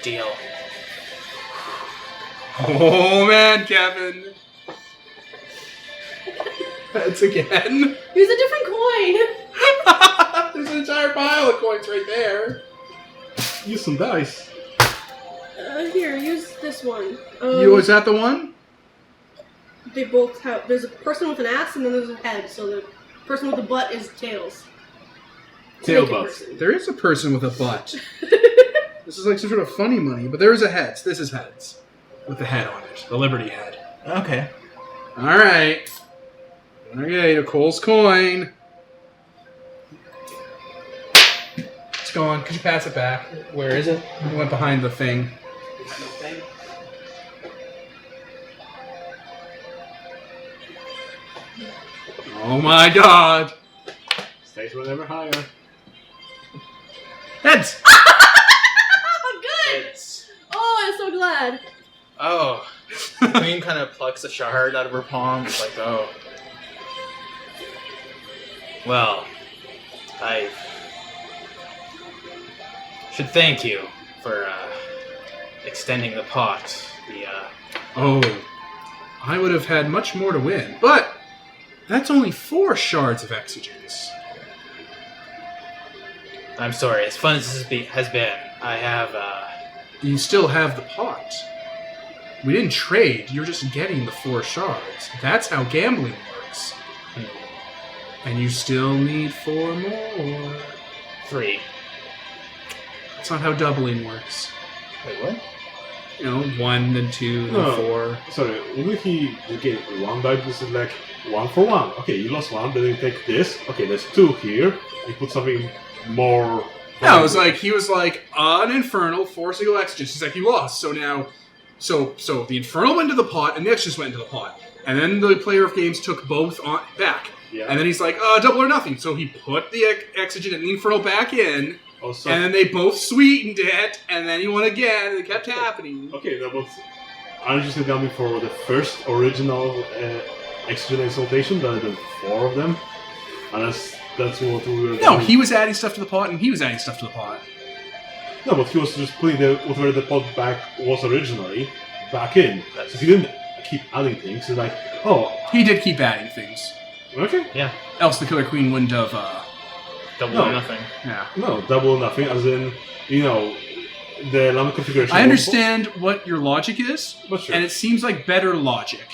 Deal. Oh man, Kevin! That's again. Use a different coin. There's an entire pile of coins right there. Use some dice. Here, use this one. Was that the one? They both have. There's a person with an ass and then there's a head. So the person with the butt is tails. Tail Naked butts. person. There is a person with a butt. This is like some sort of funny money, but there is a heads. This is heads. With the head on it. The Liberty head. Okay. Alright. Okay, Nicole's coin. It's gone. Could you pass it back? Where is it? It went behind the thing. Oh my god! Stays whenever higher. Heads! Good! Oh, I'm so glad. Oh. Queen kind of plucks a shard out of her palm. It's like, oh. Well, I should thank you for extending the pot. Oh, I would have had much more to win, but that's only 4 shards of exigence. I'm sorry. As fun as this has been, I have. You still have the pot. We didn't trade. You're just getting the 4 shards. That's how gambling works. And you still need 4 more. 3. That's not how doubling works. Wait, what? 1, then 2, then No. 4. Sorry, wouldn't he get 1 die? This is like 1 for 1. Okay, you lost 1, then you take this. Okay, there's 2 here. You put something more. No, it was like he was like an infernal, 4 single exigence. He's like he lost, so now, so the infernal went into the pot, and the exigence went into the pot, and then the player of games took both on back, Yeah. and then he's like, double or nothing. So he put the exigent and the infernal back in, Also, and then they both sweetened it, and then he won again, and it kept happening. okay, that was. I'm just gambling for the first original exigent exaltation, the 4 of them, and that's what we were. No, doing. he was adding stuff to the pot, and he was adding stuff to the pot. No, but he was just putting whatever the pot back was originally back in. So he didn't keep adding things. He's like, oh, He did keep adding things. okay. Yeah. Else the Killer Queen wouldn't have. Double No. or nothing. Yeah. No, double or nothing. As in, the llama configuration. I understand what your logic is, But sure. and it seems like better logic.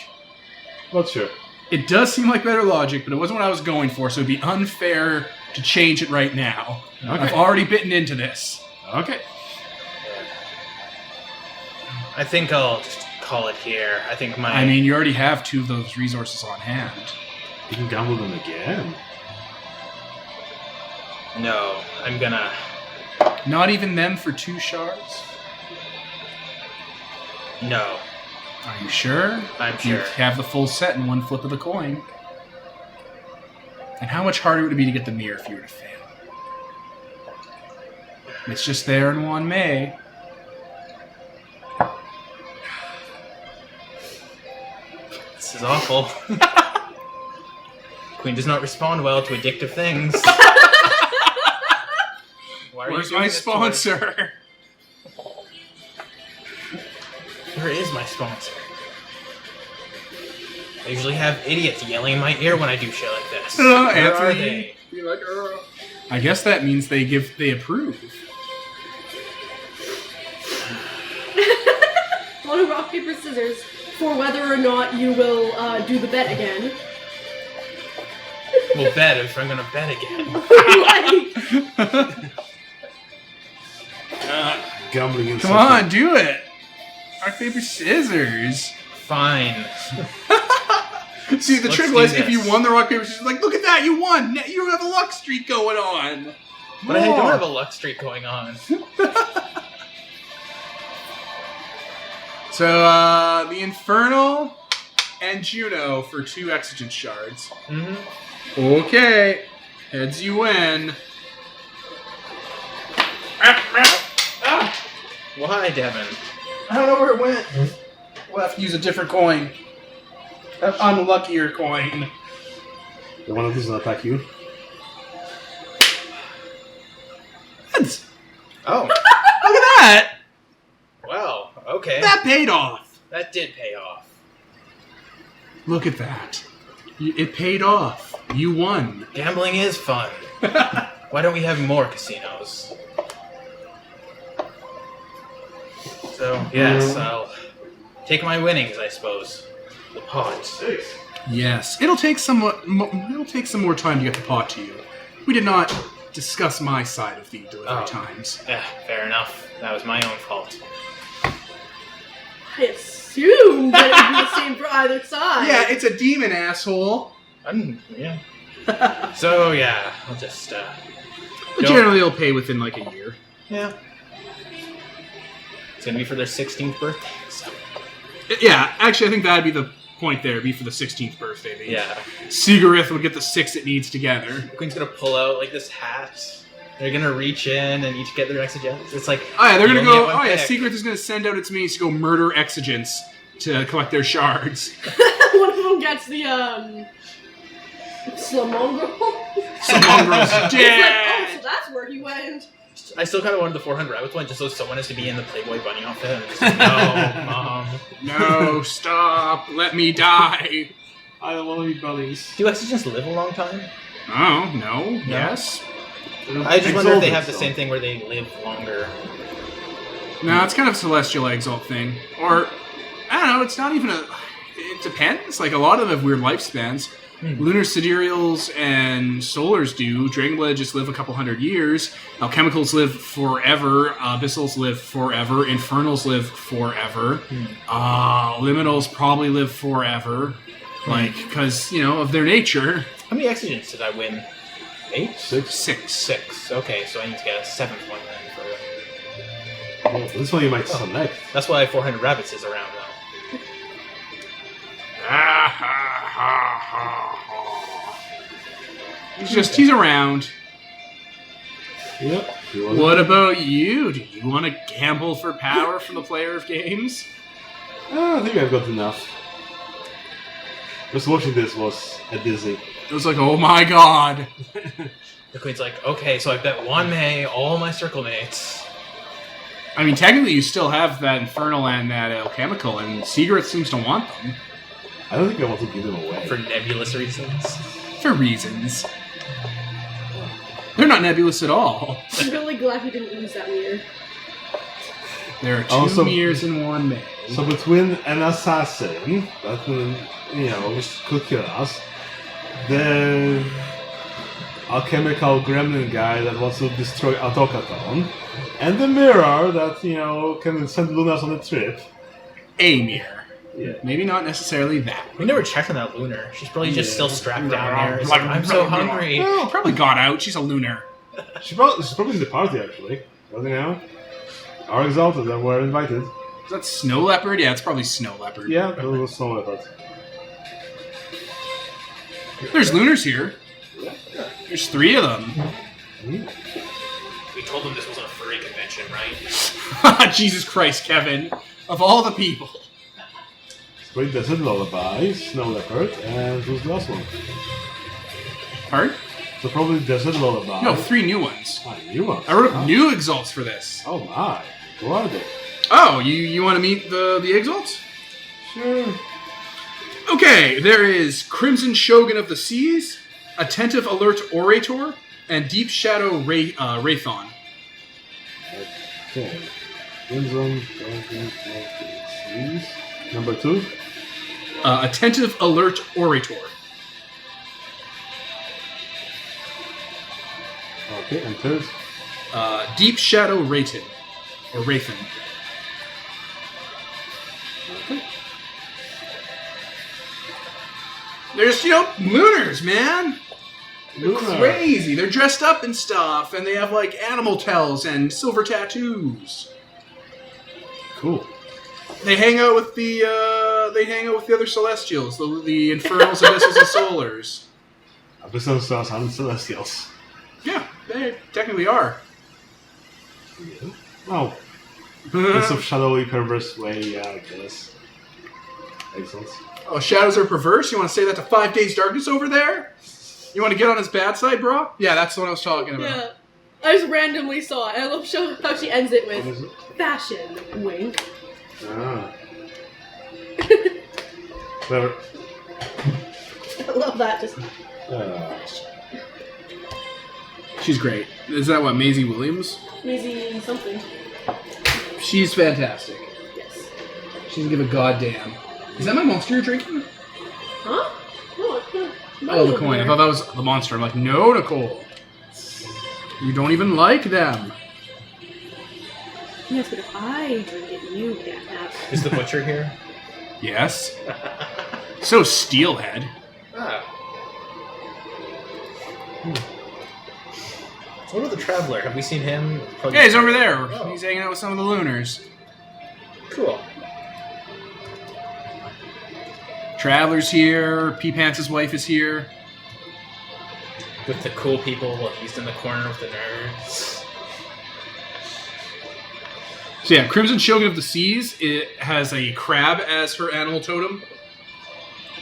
But sure. It does seem like better logic, but it wasn't what I was going for, so it'd be unfair to change it right now. Okay. I've already bitten into this. Okay. I think I'll just call it here. I think my. I mean, you already have 2 of those resources on hand. You can gamble them again. No, I'm gonna. Not even them for 2 shards? No, Are you sure? I'm You sure. have the full set in 1 flip of the coin. And how much harder would it be to get the mirror if you were to fail? It's just there in 1 May. This is awful. Queen does not respond well to addictive things. Why are you Where's doing my this to her? sponsor? Where is my sponsor? I usually have idiots yelling in my ear when I do shit like this. Where are Anthony. they? Be like, I guess that means they approve. Want to rock, paper, scissors for whether or not you will do the bet again. We'll bet if I'm gonna bet again. Like, Gambling in Come on, do it. Rock, paper, scissors. Fine. See, the Let's trick do was if this. you won the rock, paper, scissors, like, look at that, you won. You have a luck streak going on. But I don't More. have a luck streak going on. So, the Infernal and Juno for 2 exigent shards. Mm-hmm. Okay. Heads you win. Why, Devin? I don't know where it went. We'll have to use a different coin. An unluckier coin. The one that doesn't attack you. Heads. Oh, Look at that. well, okay. That paid off. That did pay off. Look at that. It paid off. You won. Gambling is fun. Why don't we have more casinos? So, yes, I'll take my winnings, I suppose. The pot. Yes. It'll take some more time to get the pot to you. We did not discuss my side of the delivery times. Yeah, fair enough. That was my own fault. I assumed that it would be the same for either side. Yeah, it's a demon, asshole. Yeah. So, yeah, I'll just, But generally, it'll pay within like a year. yeah. It's gonna be for their 16th birthday, so. Yeah, actually, I think that'd be the point there. It'd be for the 16th birthday. Yeah. Sigurith would get the 6 it needs together. The Queen's gonna pull out, like, this hat. They're gonna reach in and each get their exigents. It's like... Oh, yeah, they're you gonna only go. get one Oh, yeah, pick. Sigurith is gonna send out its minions to go murder exigents to collect their shards. One of them gets the Slamongrel. Some mongrels It's like, oh, dead. so that's where he went. I still kind of wanted the 400. I was one just so someone has to be in the Playboy bunny outfit. And I'm just like, no, Mom. No, stop. Let me die. I don't want to be bunnies. Do exigents live a long time? Oh, no. Yes. I just wonder if they have the same thing where they live longer. No, it's kind of a celestial exalt thing. Or, I don't know, it's not even a... It depends. Like, a lot of them have weird lifespans. Lunar sidereals and solars do. Dragonblood just live a couple hundred years. Alchemicals live forever. Abyssals live forever. Infernals live forever. Liminals probably live forever. Like, because, of their nature. How many exigents did I win? 8? 6. 6. Okay, so I need to get a 7th one then for... Well, this one you might select. That's why 400 rabbits is around now. He's around. Yep. What about you? Do you want to gamble for power from the player of games? I think I've got enough. Just watching this was a dizzy. It was like, oh my god. The Queen's like, okay, so I bet 1 May, all my circle mates. I mean, technically you still have that Infernal and that Alchemical, and Seagrath seems to want them. I don't think I want to give them away. For nebulous reasons. For reasons. They're not nebulous at all. I'm really glad he didn't lose that mirror. There are 2 mirrors in 1 May. So between an assassin that could kill us, the alchemical gremlin guy that wants to destroy Autokaton, and the mirror that can send Lunas on a trip. A mirror. Yeah. Maybe not necessarily that. We never checked on that Lunar. She's probably just still strapped down there. It's like, I'm so hungry. Well, probably got out. She's a lunar. She's probably in the party actually. Doesn't know? Our Exalted that were invited. Is that Snow Leopard? Yeah, it's probably Snow Leopard. Yeah, that was Snow Leopard. There's lunars here. There's 3 of them. We told them this wasn't a furry convention, right? Jesus Christ, Kevin. Of all the people. Great Desert Lullaby, Snow Leopard, and who's the last one? Pardon? So probably Desert Lullaby. No, 3 new ones. New ones. I wrote up new exalts for this. Oh my. Who are they? Oh, you want to meet the exalts? Sure. Okay, there is Crimson Shogun of the Seas, Attentive Alert Orator, and Deep Shadow Wraithon. Okay. Crimson Shogun of the Seas. Number 2. Attentive Alert Orator. Okay, and 3rd. Deep Shadow Wraithon. Or Wraithon. Okay. There's, lunars, man! They're Lunar. crazy. They're dressed up and stuff, and they have, animal tails and silver tattoos. Cool. They hang out with the other Celestials, the Infernals, Abyssals, and Solars. Abyssal Stars and Celestials. Yeah, they technically are. Yeah. Oh. In some shadowy, perverse way, yeah, I guess. Excellent. Oh, shadows are perverse? You want to say that to 5 Days Darkness over there? You want to get on his bad side, bro? Yeah, that's the one I was talking about. Yeah. I just randomly saw it. I love how she ends it What is with it? fashion. Wink. Ah. Clever. I love that. Just She's great. Is that what, Maisie Williams? Maisie something. She's fantastic. Yes. She doesn't give a goddamn. Is that my monster you're drinking? Huh? No, it's not. Oh, the coin. I thought that was the monster. I'm like, no, Nicole. You don't even like them. Yes, but if I drink it, you can't have it. Is the butcher here? Yes. So steelhead. Ah. So what about the Traveler? Have we seen him? Yeah, he's over there. Oh. He's hanging out with some of the lunars. Cool. Traveler's here. P-Pants' wife is here. With the cool people while he's in the corner with the nerds. So yeah, Crimson Shogun of the Seas, it has a crab as her animal totem.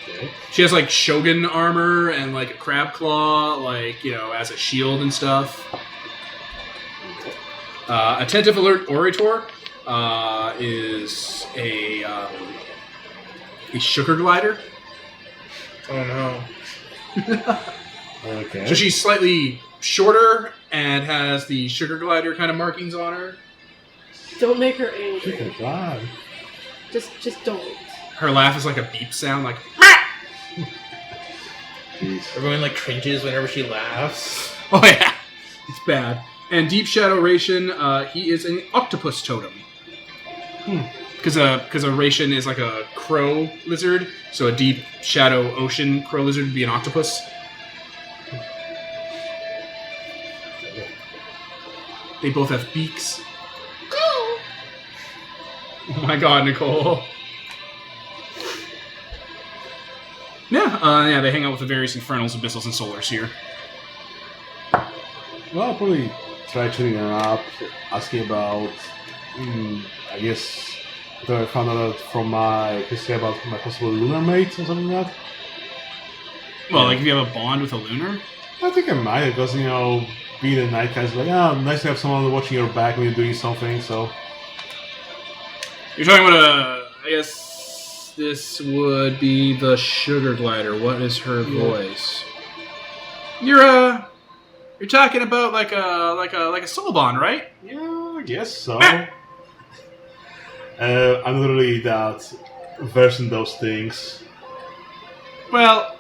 Okay. She has Shogun armor and a crab claw, as a shield and stuff. Attentive Alert Orator is a sugar glider. Oh no. Okay. So she's slightly shorter and has the sugar glider kind of markings on her. Don't make her angry. Chicken fly. Just don't. Her laugh is like a beep sound, like. Jeez. Everyone like cringes whenever she laughs. Oh yeah, it's bad. And Deep Shadow Ration, he is an octopus totem. Because a Ration is like a crow lizard, so a Deep Shadow Ocean crow lizard would be an octopus. They both have beaks. Oh my god, Nicole. Yeah, they hang out with the various Infernals, Abyssals, and Solars here. Well, I'll probably try tuning them up, asking about, I guess, what I found out from my history about my possible lunar mate or something like that. Well, like if you have a bond with a lunar? I think I might, because, being a night guy is like, nice to have someone watching your back when you're doing something, so... You're talking about I guess this would be the Sugar Glider. What is her voice? You're talking about like a soul bond, right? Yeah, I guess so. I'm not really that versed in those things. Well,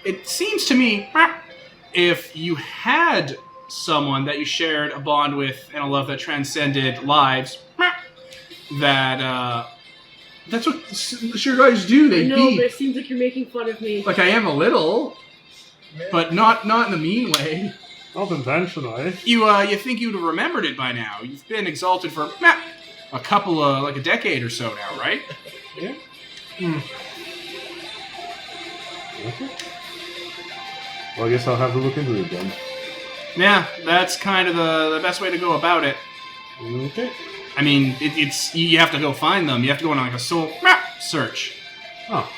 it seems to me if you had someone that you shared a bond with and a love that transcended lives, that's what the Sugar Gliders do. They I know, beep. but it seems like you're making fun of me. Like I am a little, but not in a mean way. Not intentionally. You think you'd have remembered it by now? You've been exalted for a couple of like a decade or so now, right? Yeah. Okay. Well, I guess I'll have to look into it then. Yeah, that's kind of the best way to go about it. Okay. I mean, it's you have to go find them. You have to go on like a soul search. Oh.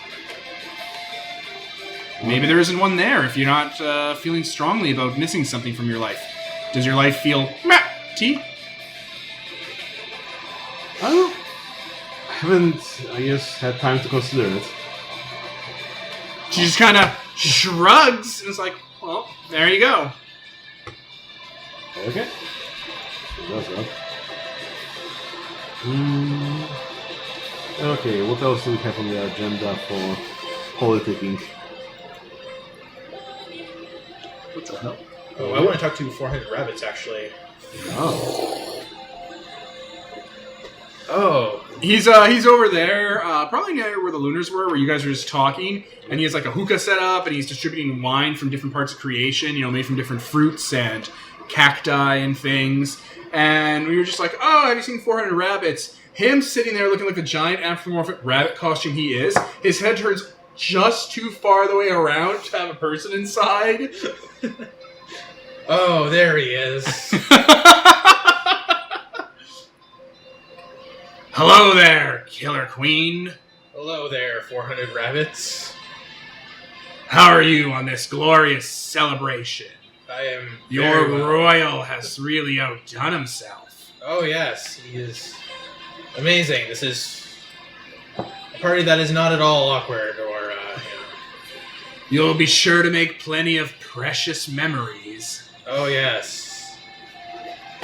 Maybe there isn't one there if you're not feeling strongly about missing something from your life. Does your life feel tea? I don't know. I haven't, I guess, had time to consider it. She just kind of shrugs and is like, well, there you go. Okay. That's that. Okay, what else do we have on the agenda for politicking? What the hell? Oh, I want to talk to 400 rabbits, actually. Oh. He's over there, probably near where the Lunars were, where you guys were just talking, and he has like a hookah set up, and he's distributing wine from different parts of creation, made from different fruits and cacti and things. And we were just like, oh, have you seen 400 rabbits? Him sitting there looking like the giant anthropomorphic rabbit costume he is. His head turns just too far the way around to have a person inside. Oh, there he is. Hello there, Killer Queen. Hello there, 400 rabbits. How are you on this glorious celebration? I am Your very well. royal has really outdone himself. Oh, yes, he is amazing. This is a party that is not at all awkward or, You'll be sure to make plenty of precious memories. Oh, yes.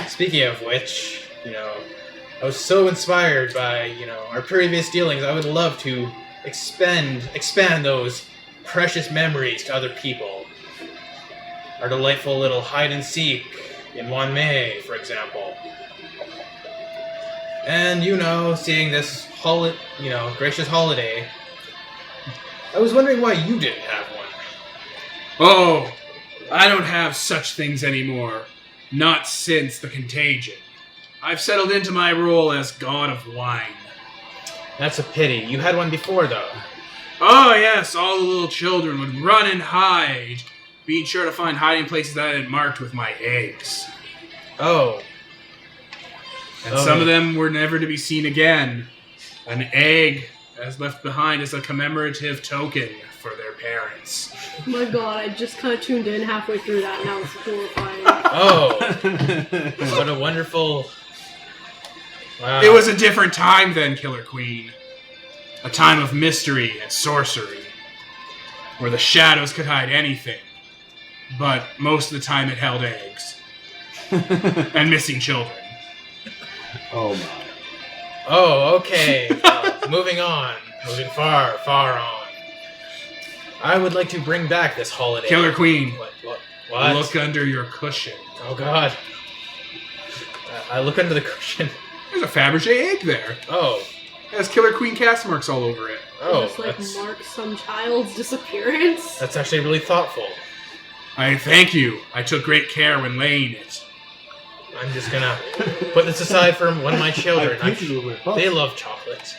Speaking of which, I was so inspired by, our previous dealings. I would love to expand those precious memories to other people. Our delightful little hide and seek in Wanmei, for example. And, seeing this gracious holiday, I was wondering why you didn't have one. Oh, I don't have such things anymore. Not since the contagion. I've settled into my role as god of wine. That's a pity. You had one before, though. Oh yes, all the little children would run and hide, being sure to find hiding places that I had marked with my eggs. Oh. And some of them were never to be seen again. An egg as left behind as a commemorative token for their parents. Oh my god, I just kind of tuned in halfway through that, and now it's horrifying. Oh. What a wonderful... Wow. It was a different time then, Killer Queen. A time of mystery and sorcery, where the shadows could hide anything, but most of the time it held eggs. and missing children. Oh my. Oh, okay. Moving on. Moving far, far on. I would like to bring back this holiday. Killer Queen. What? Look under your cushion. Oh, God. I look under the cushion. There's a Fabergé egg there. Oh. It has Killer Queen cast marks all over it. Oh, just like mark some child's disappearance. That's actually really thoughtful. I thank you. I took great care when laying it. I'm just gonna put this aside for one of my children. They love. love chocolate.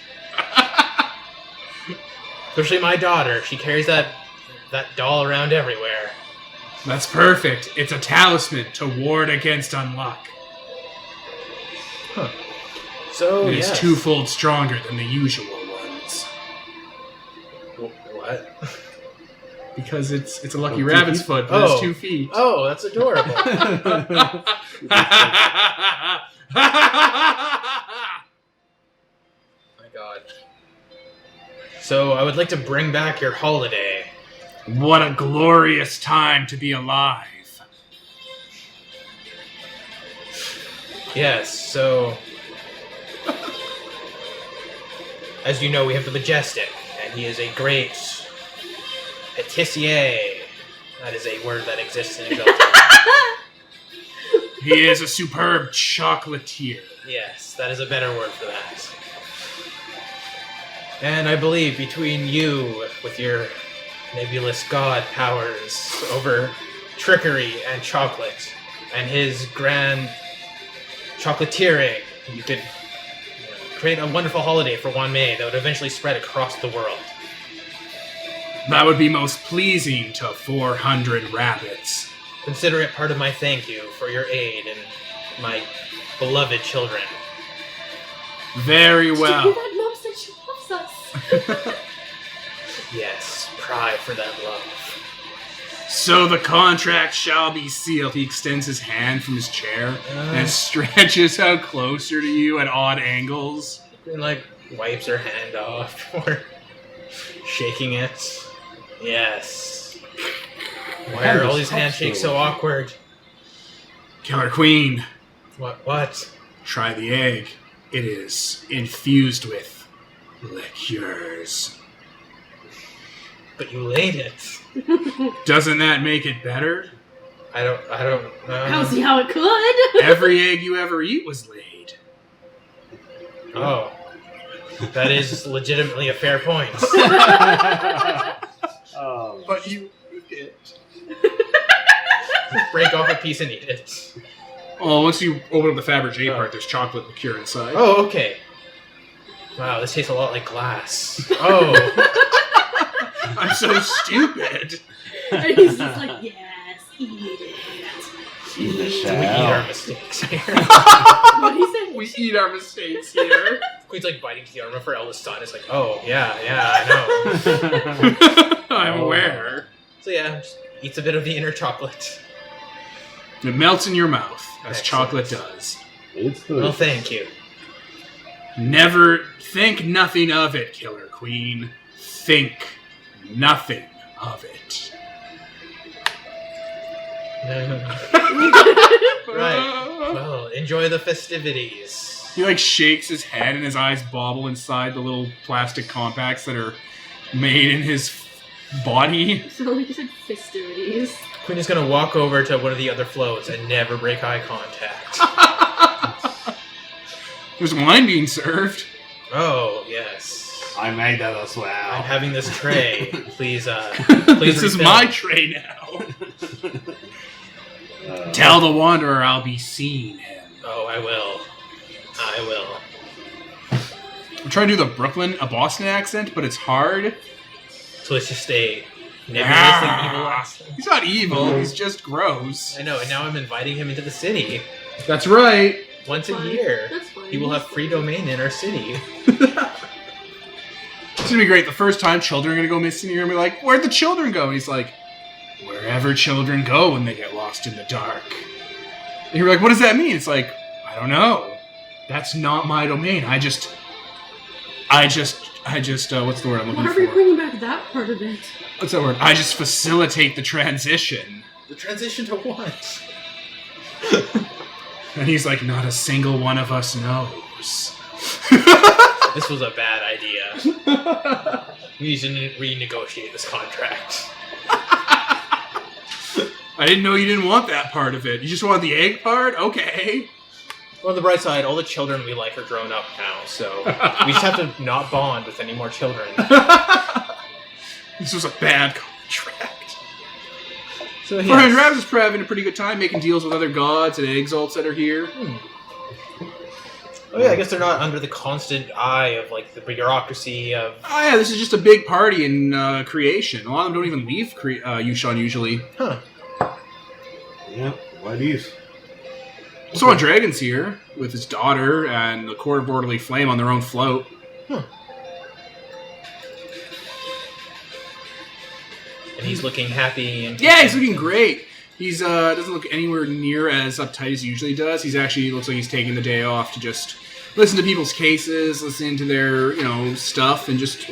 Especially my daughter. She carries that doll around everywhere. That's perfect. It's a talisman to ward against unluck. Huh. So, It yes. is twofold stronger than the usual ones. What? Because it's a lucky Oh, rabbit's 2 feet? foot, but it's 2 feet. Oh, that's adorable. My God. So, I would like to bring back your holiday. What a glorious time to be alive. Yes, so... As you know, we have the Majestic, and he is a great patissier. That is a word that exists in Exalted. He is a superb chocolatier. Yes, that is a better word for that. And I believe between you, with your nebulous god powers over trickery and chocolate, and his grand chocolatiering, you could create a wonderful holiday for Wan Mei that would eventually spread across the world. That would be most pleasing to 400 rabbits. Consider it part of my thank you for your aid and my beloved children. Very Did you well. hear that? Mom said she loves us. Yes, cry for that love. So the contract shall be sealed. He extends his hand from his chair and stretches out closer to you at odd angles. And wipes her hand off before shaking it. Yes. Why are all these handshakes so awkward? Killer Queen, What? try the egg. It is infused with liqueurs. But you laid it. Doesn't that make it better? I don't know. I don't see how it could. Every egg you ever eat was laid. Oh. That is legitimately a fair point. Oh. But you did. Break off a piece and eat it. Oh, once you open up the Fabergé part, there's chocolate liqueur inside. Oh, okay. Wow, this tastes a lot like glass. Oh. I'm so stupid. And he's just like, yes, eat it. In the We eat shell. our mistakes here. What he said? We eat our mistakes here. Queen's biting to the arm of her eldest son. It's like, oh, yeah, I know. I'm aware. So yeah, just eats a bit of the inner chocolate. It melts in your mouth, as Excellent. chocolate does. It's Well, delicious. thank you. Never think nothing of it, Killer Queen. Think nothing of it. Right. Well, enjoy the festivities. He shakes his head and his eyes bobble inside the little plastic compacts that are made in his body. So like you said festivities. Queen is gonna walk over to one of the other floats and never break eye contact. There's wine being served. Oh, yes. I made that as well. I'm having this tray. Please, This is refill. my tray now. Tell the Wanderer I'll be seeing him. Oh, I will. I'm trying to do a Boston accent, but it's hard. So let's just stay nebulously evil accent. He's not evil, he's just gross. I know, and now I'm inviting him into the city. That's right. Once a Fine. year. That's fine. He will have free domain in our city. It's gonna be great. The first time children are gonna go missing, you're gonna be like, where'd the children go? And he's like, wherever children go when they get lost in the dark. And you're like, what does that mean? It's like, I don't know. That's not my domain. I just, what's the word I'm looking Why are we for? bringing back that part of it? What's that word? I just facilitate the transition. The transition to what? And he's like, not a single one of us knows. This was a bad idea. We need to renegotiate this contract. I didn't know you didn't want that part of it. You just want the egg part? Okay. Well, on the bright side, all the children we like are grown up now, so we just have to not bond with any more children. This was a bad contract. So Brian Rabbit is probably having a pretty good time making deals with other gods and exalts that are here. Oh yeah, I guess they're not under the constant eye of like the bureaucracy of. Oh yeah, this is just a big party in creation. A lot of them don't even leave Yushan usually. Huh. Yeah, why leave? Swan Dragon's here with his daughter and the Court of Orderly Flame on their own float. Huh. And he's looking happy and. Yeah, he's looking great. He's doesn't look anywhere near as uptight as he usually does. He's actually looks like he's taking the day off to just listen to people's cases, listen to their stuff, and just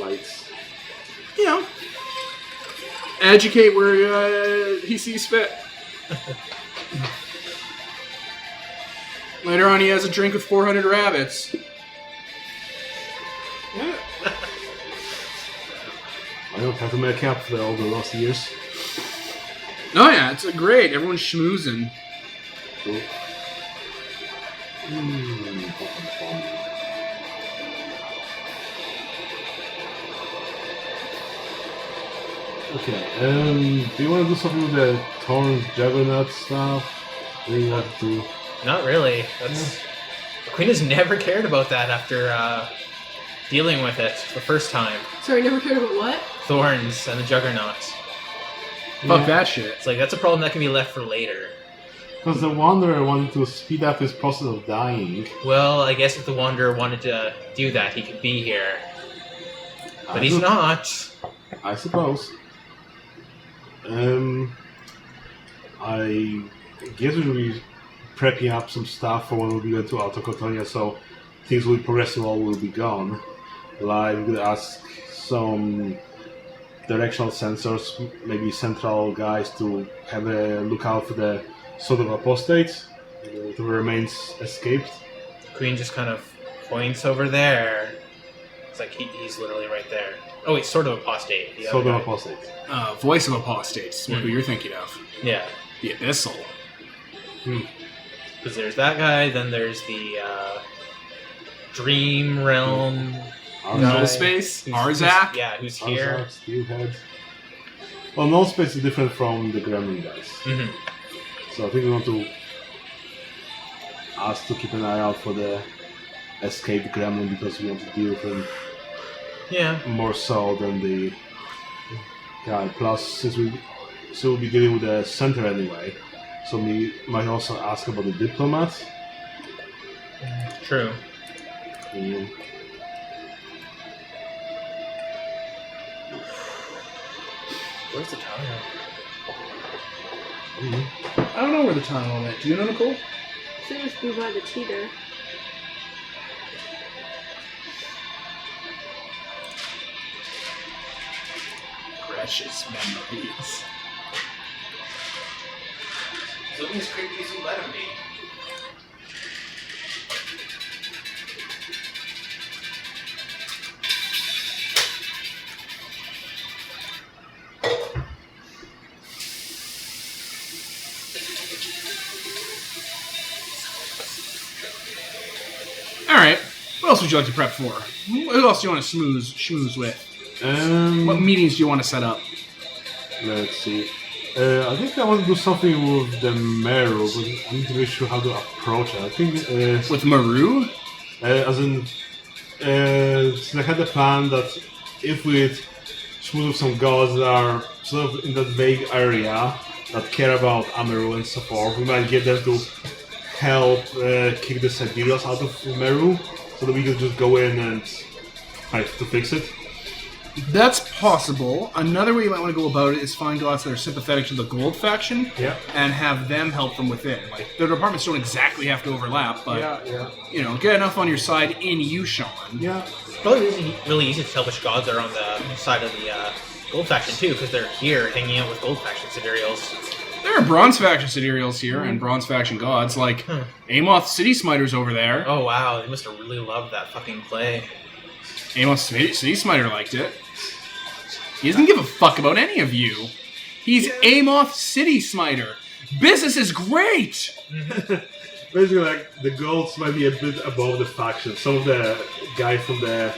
educate where he sees fit. Later on, he has a drink with 400 rabbits. Yeah. I don't have to make up for all the lost years. Oh yeah, it's great. Everyone's schmoozing. Cool. Okay, do you want to do something with the Torn Juggernaut stuff? Do you want to... Not really. The Queen has never cared about that after dealing with it the first time. Sorry, never cared about what? Thorns and the Juggernauts. Fuck that shit. It's like, that's a problem that can be left for later. Because the Wanderer wanted to speed up his process of dying. Well, I guess if the Wanderer wanted to do that, he could be here. But he's not. I suppose. I guess we will be prepping up some stuff for when we go to Alta Cotonia, so things will progressively all will be gone. Like, we could ask some directional sensors, maybe central guys, to have a look out for the sort of apostates, whoever remains escaped. The Queen just kind of points over there. It's like he's literally right there. Oh, he's sort of apostate. Sort of apostate. Voice of apostates, who you're thinking of. Yeah. The Abyssal. Because there's that guy, then there's the Dream Realm. Null Space? Arzak? Who's here. Arzak, Steelhead. Well, Null Space is different from the Gremlin guys. Mm-hmm. So I think we want to ask to keep an eye out for the escaped Gremlin, because we want to deal with him more so than the guy. Plus, since we'll be dealing with the center anyway, so we might also ask about the diplomat. True. Yeah. Where's the tunnel? I don't know where the tunnel went. Do you know, Nicole? So it must be by the cheater. Precious memories. Something as creepy as you let him be. Alright. What else would you like to prep for? What else do you want to schmooze with? What meetings do you want to set up? Let's see. I think I want to do something with the Meru, but I'm not really sure how to approach it. I think... with Maru? As in... since I had the plan that if we schmooze with some gods that are sort of in that vague area, that care about Amaru and so forth, we might get them to help kick the Siberians out of Meru, so that we can just go in and try to fix it. That's possible. Another way you might want to go about it is find gods that are sympathetic to the Gold faction, and have them help from within. Like, their departments don't exactly have to overlap, but get enough on your side in Yushan. Yeah. It's probably really easy to tell which gods are on the side of the Gold faction too, because they're here hanging out with Gold faction Siberials. There are Bronze Faction Sidereals here and Bronze Faction Gods, like Amoth City Smiter's over there. Oh wow, they must have really loved that fucking play. Amoth City Smiter liked it. He doesn't give a fuck about any of you. He's Amoth City Smiter. Business is great! Basically, like, the golds might be a bit above the faction. Some of the guys from the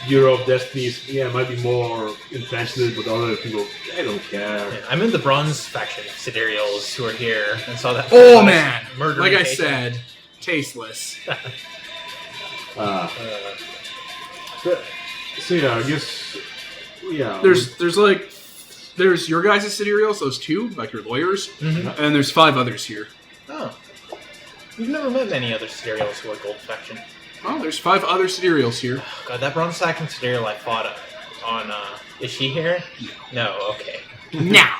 Bureau of Destinies, might be more intentional, but other people, they don't care. Yeah, I'm in the Bronze Faction Sidereals who are here and saw that. Oh man! Murder Like I said, tasteless. So yeah, I guess, yeah. There's your guys' Sidereals, those two, like your lawyers, and there's 5 others here. Oh. We've never met many other Sidereals who are Gold Faction. Oh, there's 5 other Sidereals here. God, that Bronze Faction Sidereal I fought on, is she here? No, okay. Now!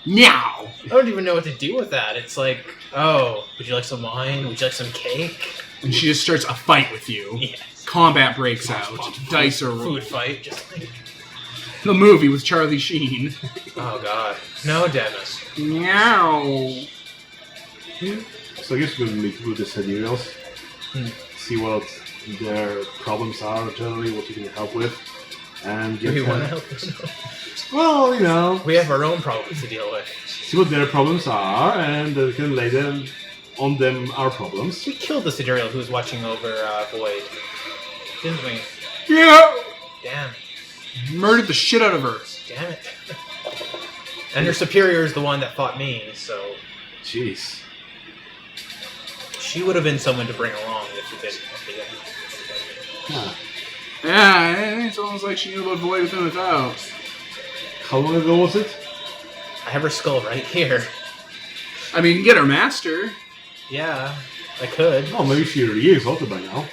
I don't even know what to do with that. It's like, oh, would you like some wine? Would you like some cake? And she just starts a fight with you. Yes. Combat breaks out. Dice are Food fight, just like... The movie with Charlie Sheen. Oh god. No, Dennis. Meow. So I guess we'll meet with the Sidereals, see what their problems are generally, what you can help with, and get Do we want to help them? well, you know, We have our own problems to deal with. see what their problems are, and we can lay them on them our problems. We killed the Sidereal who was watching over Void. Didn't we? Yeah! Damn. Murdered the shit out of her. Damn it. And her superior is the one that fought me, so... Jeez. She would have been someone to bring along if we didn't. Huh. Yeah, it's almost like she knew about Void Within Without. How long ago was it? I have her skull right here. I mean, get her master. Yeah, I could. Oh, maybe she re-exalted by now.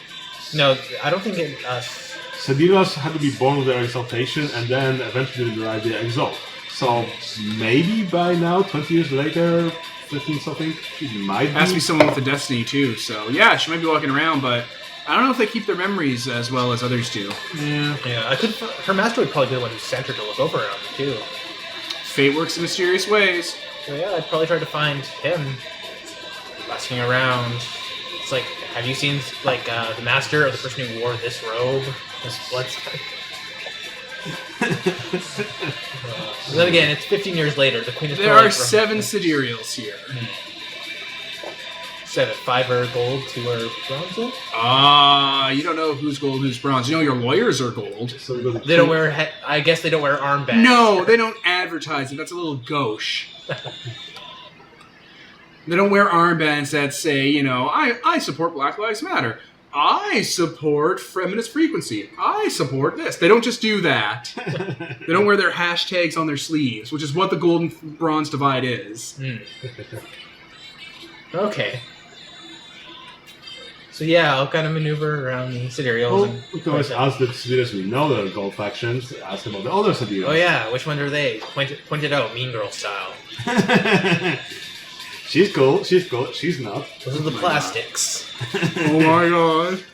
No, I don't think it... Sidereals had to be born with their exaltation and then eventually derive their exalt. So maybe by now, 20 years later, 15 something, she might Has to be. be someone with a destiny too, so yeah, she might be walking around, but I don't know if they keep their memories as well as others do. Yeah. Yeah, I could... Her master would probably be the one who sent her to look over on me, too. Fate works in mysterious ways. So yeah, I'd probably try to find him. Asking around. It's like, have you seen, like, the master or the person who wore this robe? This blood spot? Then again, it's 15 years later. The queen is There probably are 7 Sidereals here. 7. 5 are gold, 2 are bronze. You don't know who's gold, who's bronze. You know your lawyers are gold. So we got They don't wear. I guess they don't wear armbands. No, they don't advertise it. That's a little gauche. They don't wear armbands that say, you know, I support Black Lives Matter. I support feminist frequency. I support this. They don't just do that. They don't wear their hashtags on their sleeves, which is what the gold and bronze divide is. Okay. So yeah, I'll kind of maneuver around the Sidereals. Well, and we can always ask the Sidereals we know that are gold factions, ask about the other Sidereals. Oh yeah, which one are they? Point it out, Mean Girl style. She's cool, she's not. Those are the plastics. Oh my god.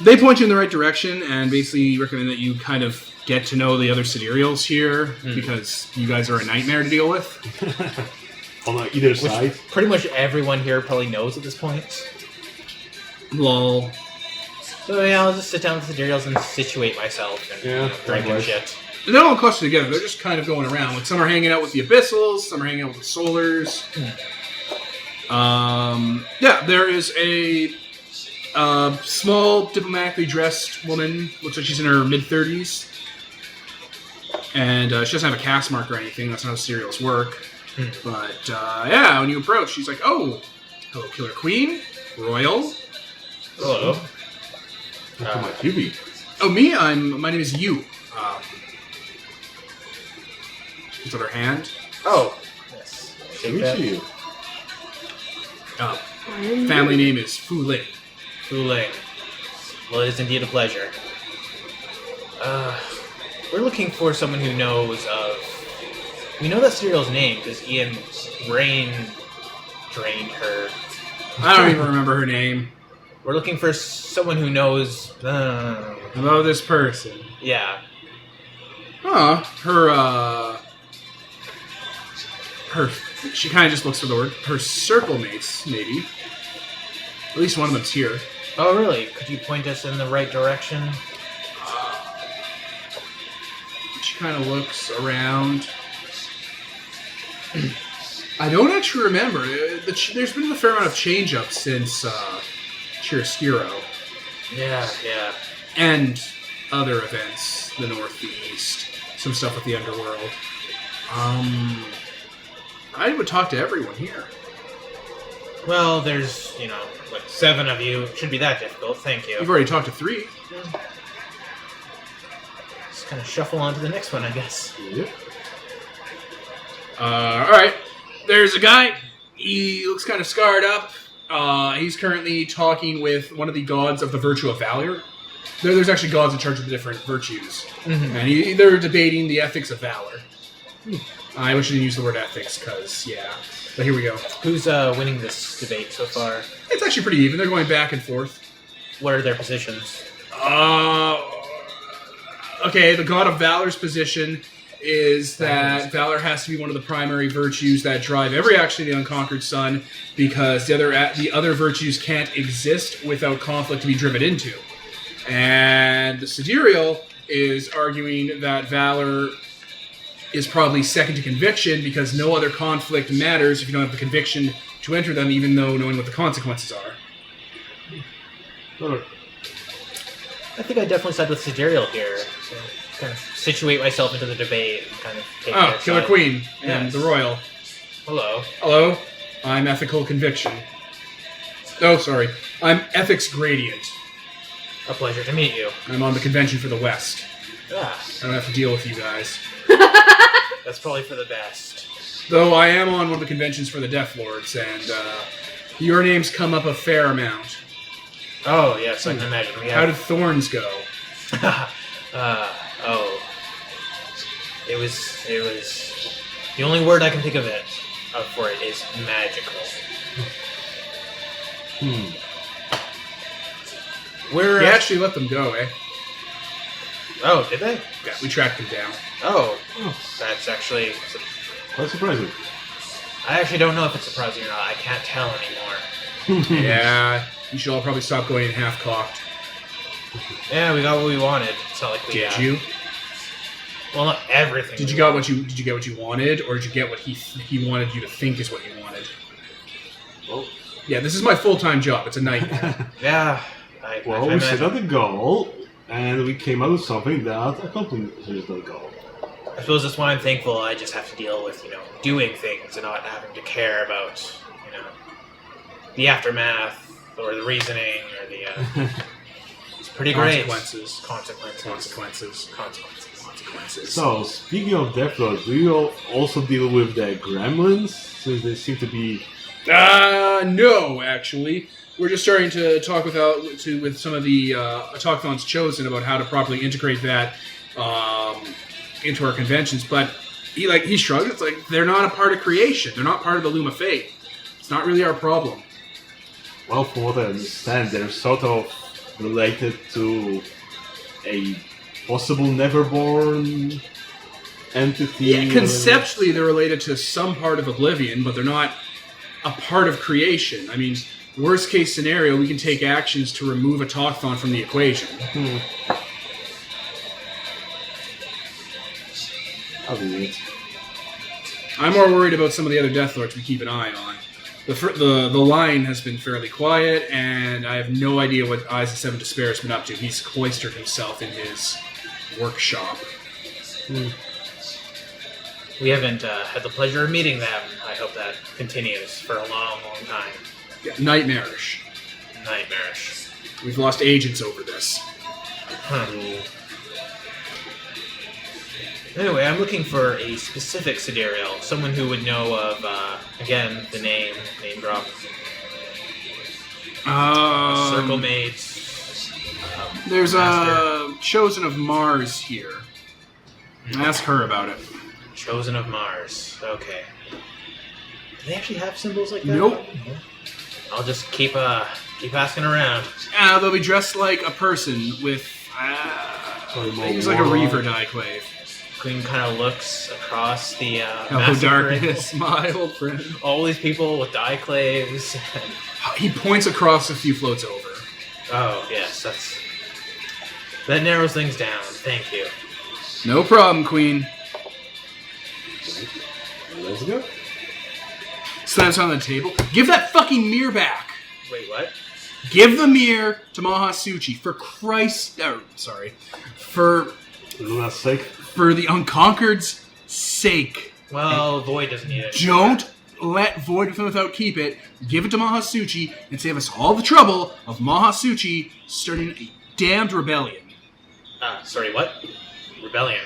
They point you in the right direction and basically recommend that you kind of get to know the other Sidereals here because you guys are a nightmare to deal with. On either Which side. pretty much everyone here probably knows at this point. Lol. So yeah, I'll just sit down with the Sidereals and situate myself and drink and likewise. shit. They're not all clustered together. They're just kind of going around. Like some are hanging out with the Abyssals, some are hanging out with the Solars. Yeah, there is a small, diplomatically dressed woman. Looks like she's in her mid-30s. And she doesn't have a caste mark or anything. That's not how Sidereals work. But, yeah, when you approach, she's like, oh, hello, Killer Queen, Royal. Hello. Who might you be? Oh, me? My name is Yu. It's on her hand. Oh. Yes. Who is you? Family name is Fu Ling. Fooling. Well, it is indeed a pleasure. We're looking for someone who knows of... We know that Sidereal's name because Ian brain drained her. I don't even remember her name. We're looking for someone who knows... About this person. yeah. Huh. Her She kind of just looks for the word. Her circle mates, maybe. At least one of them's here. Oh, really? Could you point us in the right direction? She kind of looks around. I don't actually remember. There's been a fair amount of change-up since Chiaroscuro. Yeah. And other events, the North, the East, some stuff with the Underworld. I would talk to everyone here. Well, there's, like 7 of you. It shouldn't be that difficult, thank you. You've already talked to 3. Just kind of shuffle on to the next one, I guess. Yep. Alright. There's a guy. He looks kind of scarred up. He's currently talking with one of the gods of the virtue of valor. There's actually gods in charge of the different virtues. Mm-hmm. And they're debating the ethics of valor. I wish I didn't use the word ethics, because, yeah. But here we go. Who's winning this debate so far? It's actually pretty even. They're going back and forth. What are their positions? Okay, the God of Valor's position is that Valor has to be one of the primary virtues that drive every action of the Unconquered Sun, because the other virtues can't exist without conflict to be driven into. And the Sidereal is arguing that Valor is probably second to conviction, because no other conflict matters if you don't have the conviction to enter them, even though knowing what the consequences are. I think I definitely side with Sidereal here. So kind of situate myself into the debate and kind of take their Killer side. Queen and Yes. the Royal. Hello. Hello, I'm Ethical Conviction. Oh, sorry. I'm Ethics Gradient. A pleasure to meet you. I'm on the convention for the West. Ah, I don't have to deal with you guys. that's probably for the best. Though I am on one of the conventions for the Death Lords, and your names come up a fair amount. Oh, yes, I can imagine. We How have... did Thorns go? It was... The only word I can think for it is magical. We're... We actually let them go, eh? Oh, did they? Yeah, we tracked them down. Oh, that's actually... Quite surprising. I actually don't know if it's surprising or not. I can't tell anymore. Yeah, you should all probably stop going in half-cocked. Yeah, we got what we wanted. It's not like we... Did you? Well, not everything. Did you get what you wanted, or did you get what he wanted you to think is what you wanted? Well, Yeah, this is my full-time job. It's a nightmare. Yeah. we set out a goal, and we came out with something that accomplishes the goal. I suppose that's why I'm thankful I just have to deal with, doing things and not having to care about, the aftermath or the reasoning or the... It's pretty great. Consequences. So, speaking of Death Lords, do you also deal with the gremlins? Since they seem to be... No, actually. We're just starting to talk with some of the Autochthons chosen about how to properly integrate that into our conventions, but he shrugged. It's like they're not a part of creation. They're not part of the Loom of Fate. It's not really our problem. Well, from what I understand, they're sort of related to a possible never-born entity. Yeah, conceptually they're related to some part of Oblivion, but they're not a part of creation. I mean, worst case scenario, we can take actions to remove Autochthon from the equation. I'll do it. I'm more worried about some of the other Death Lords we keep an eye on. The line has been fairly quiet, and I have no idea what Eyes of Seven Despair has been up to. He's cloistered himself in his workshop. We haven't had the pleasure of meeting them. I hope that continues for a long, long time. Yeah, nightmarish. Nightmarish. We've lost agents over this. Anyway, I'm looking for a specific Sidereal, someone who would know of, again, the name drop. Circle mates. There's Master. a Chosen of Mars here. Ask her about it. Chosen of Mars. Okay. Do they actually have symbols like that? Nope. I'll just keep asking around. They'll be dressed like a person with... they use like a Reaver Dieclave. Queen kind of looks across the Oh, massive darkness, my old friend. all these people with diclaves. He points across a few floats over. Oh, yes, that narrows things down. Thank you. No problem, Queen. Let's go. Slams on the table. Give that fucking mirror back. Wait, what? Give the mirror to Mahasuchi for Christ. For Luna's sake. for the Unconquered's sake. Well, Void doesn't need it. Don't let Void Within Without keep it. Give it to Mahasuchi and save us all the trouble of Mahasuchi starting a damned rebellion. Sorry, what? Rebellion.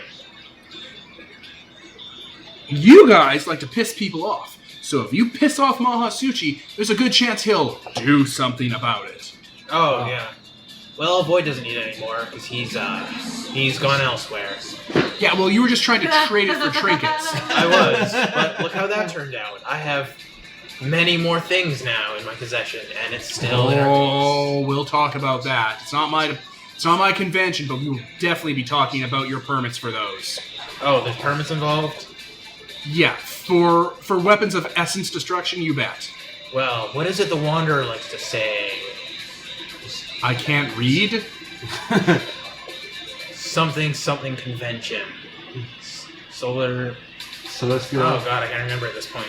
You guys like to piss people off. So if you piss off Mahasuchi, there's a good chance he'll do something about it. Oh, yeah. Well, Void doesn't need it anymore because he's gone elsewhere. Yeah, well, you were just trying to trade it for trinkets. I was, but look how that turned out. I have many more things now in my possession, and it's still in our Oh, we'll talk about that. It's not my convention, but we will definitely be talking about your permits for those. Oh, there's permits involved? Yeah, for weapons of essence destruction, you bet. Well, what is it the Wanderer likes to say? I can't read. Something convention. Solar... Celestial. Oh god, I can't remember at this point.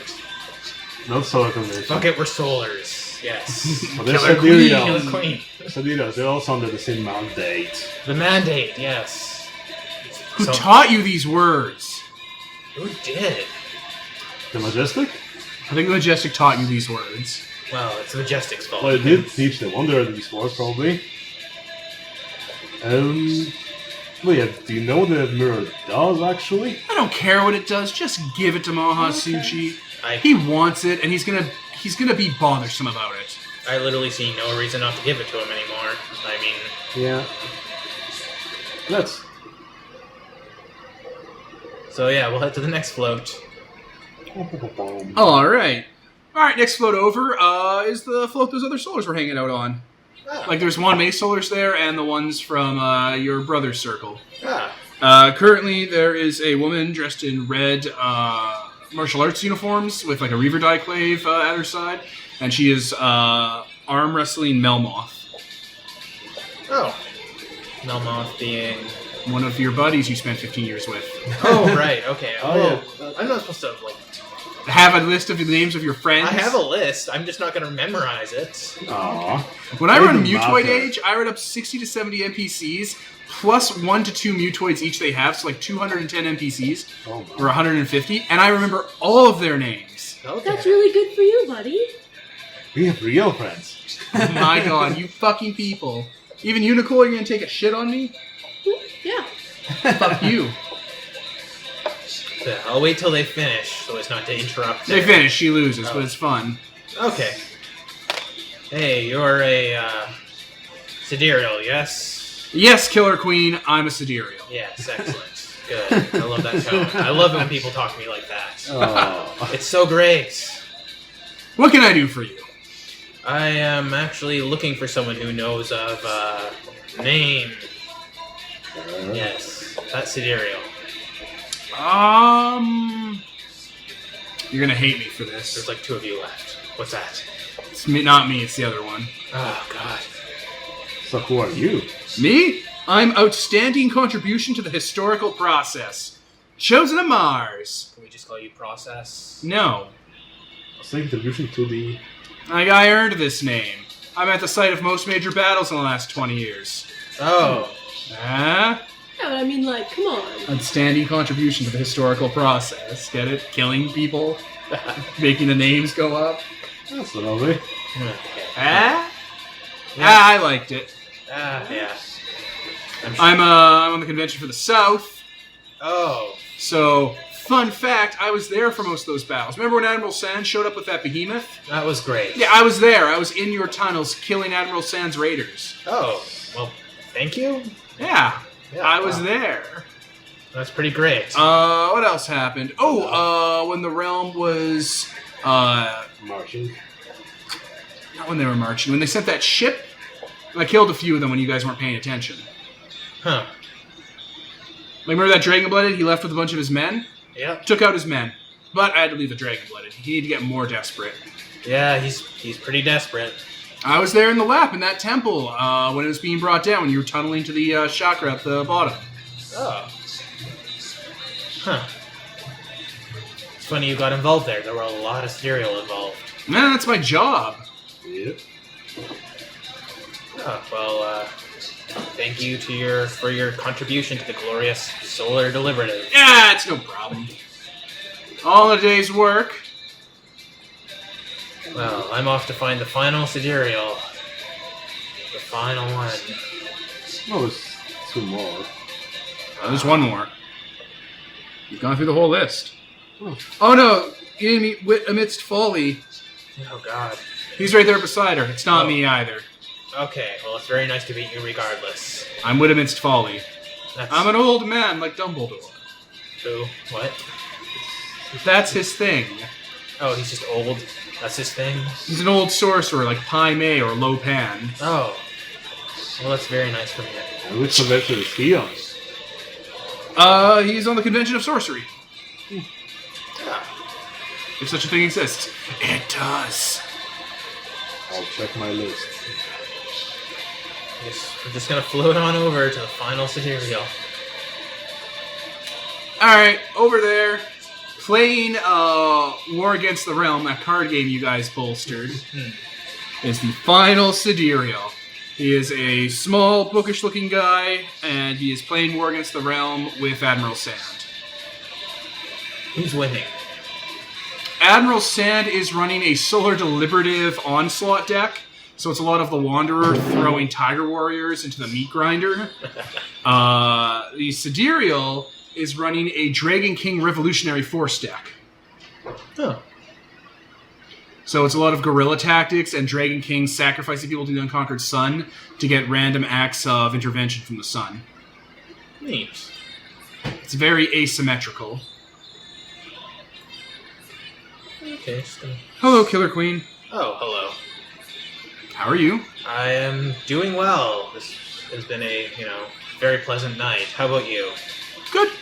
Not solar convention. Fuck it, we're Solars. Yes. But they're Killer Queen. Killer Sidereals. Queen. Sidereals, they're also under the same mandate. The Mandate, yes. Who So- taught you these words? Who did? The Majestic? I think the Majestic taught you these words. Well, it's the Majestic's fault. Well, it did teach the Wanderer these words, probably. Well, yeah, do you know what the mirror does, actually? I don't care what it does. Just give it to Mahasuchi. I He wants it, and he's gonna be bothersome about it. I literally see no reason not to give it to him anymore. I mean, Yeah. Let's. so yeah, we'll head to the next float. All right. Next float over is the float those other solars were hanging out on. Like, there's one Mace Solars there, and the ones from your brother's circle. Currently, there is a woman dressed in red martial arts uniforms with, like, a Reaver Diclave at her side, and she is arm wrestling Melmoth. Oh. Melmoth being... One of your buddies you spent 15 years with. Oh, right, okay. Oh, Well, I'm not supposed to, like... Have a list of the names of your friends. I have a list, I'm just not going to memorize it. Aww. When I run Doesn't Mutoid matter. Age, I run up 60 to 70 NPCs, plus 1 to 2 Mutoids each they have, so like 210 NPCs, Oh or my. 150, and I remember all of their names. Okay. That's really good for you, buddy. We have real friends. Oh my god, you fucking people. Even you, Nicole, you're gonna take a shit on me? Yeah. Fuck you. Yeah, I'll wait till they finish, so as not to interrupt They their- finish, she loses, Oh. but it's fun. Okay. Hey, you're a, Sidereal, yes? Yes, Killer Queen, I'm a Sidereal. Yes, excellent. Good. I love that tone. I love it when people talk to me like that. Oh. It's so great. What can I do for you? I am actually looking for someone who knows of, name. Yes, that's Sidereal. You're gonna hate me for There's this. like 2 of you left. What's that? It's me, not me, it's the other one. Oh, God. So who are you? Me? I'm outstanding contribution to the historical process. Chosen of Mars. Can we just call you Process? No. Contribution to the... I earned this name. I'm at the site of most major battles in the last 20 years. Oh. Ah? Yeah, but I mean, like, come on. Outstanding contribution to the historical process. Get it? Killing people? Making the names go up? That's lovely. Okay. Ah? Yeah. Ah, I liked it. Yeah. I'm on the convention for the South. Oh. So, fun fact, I was there for most of those battles. Remember when Admiral Sand showed up with that behemoth? That was great. Yeah, I was there. I was in your tunnels killing Admiral Sand's raiders. Oh. Well, thank you. Yeah, Yeah, I was wow. there. That's pretty great. What else happened? Oh, when the realm was, Marching. not when they were marching, when they sent that ship, I killed a few of them when you guys weren't paying attention. Huh. Like, remember that Dragon-Blooded? He left with a bunch of his men? Yep. Took out his men. But I had to leave the Dragon-Blooded. He needed to get more desperate. Yeah, he's pretty desperate. I was there in the lap in that temple when it was being brought down, when you were tunneling to the chakra at the bottom. Oh. Huh. It's funny you got involved there. There were a lot of cereal involved. Man, that's my job. Yep. Oh, well, thank you for your contribution to the glorious solar deliberative. Yeah, it's no problem. All a day's work. Well, I'm off to find the final sidereal. The final one. No, there's 2 more. There's one more. You've gone through the whole list. Oh. Oh no, you didn't meet Wit Amidst Folly. Oh, God. He's right there beside her. It's not me either. Okay, well, it's very nice to meet you regardless. I'm Wit Amidst Folly. That's... I'm an old man like Dumbledore. Who? What? That's his thing. Oh, he's just old? That's his thing? He's an old sorcerer like Pai Mei or Lo Pan. Oh. Well, that's very nice from you. And which convention is he on? He's on the Convention of Sorcery. Yeah. If such a thing exists. It does. I'll check my list. We're just gonna float on over to the final sidereal. Alright, over there. Playing War Against the Realm, that card game you guys bolstered, is the final sidereal. He is a small, bookish-looking guy, and he is playing War Against the Realm with Admiral Sand. Who's winning? Admiral Sand is running a Solar Deliberative Onslaught deck, so it's a lot of the Wanderer throwing Tiger Warriors into the Meat Grinder. The Sidereal is running a Dragon King Revolutionary Force deck. Oh. So it's a lot of guerrilla tactics and Dragon King sacrificing people to the Unconquered Sun to get random acts of intervention from the Sun. Neat. It's very asymmetrical. Okay, just gonna... Hello, Killer Queen. Oh, hello. How are you? I am doing well. This has been a, very pleasant night. How about you? Good.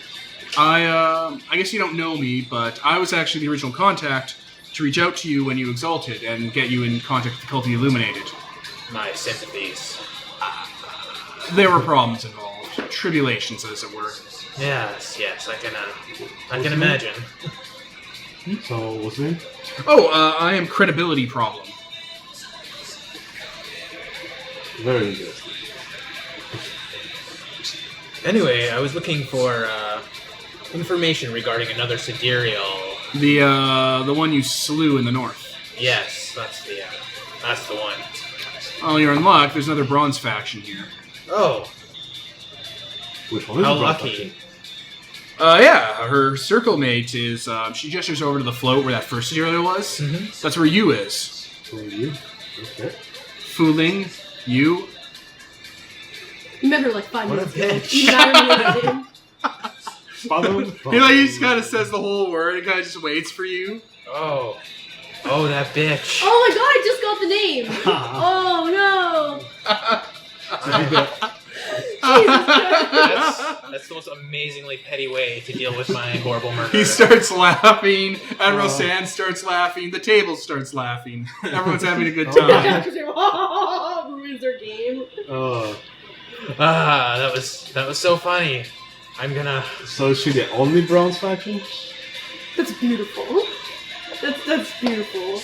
I guess you don't know me, but I was actually the original contact to reach out to you when you exalted and get you in contact with the Cult of the Illuminated. My sympathies. There were problems involved. Tribulations, as it were. Yes, I can imagine. So, what's it? Oh, I am credibility problem. Very interesting. Anyway, I was looking for information regarding another sidereal. The one you slew in the north. Yes, that's the one. Oh, you're in luck. There's another bronze faction here. Oh, Which one is how the lucky. faction? Yeah, her circle mate is, she gestures over to the float where that first sidereal was. Mm-hmm. That's where you is. So you? Okay. Fooling, you. You met her like 5 What a minutes ago. bitch. You got her in the name. He just kind of says the whole word and kind of just waits for you. Oh, that bitch. Oh my god, I just got the name! Oh no! Jesus Christ. That's the most amazingly petty way to deal with my horrible murder. He starts laughing. Admiral Sand starts laughing. The table starts laughing. Everyone's having a good time. Ruins their game. That was so funny. I'm gonna. So is she the only bronze faction? That's beautiful. That's beautiful.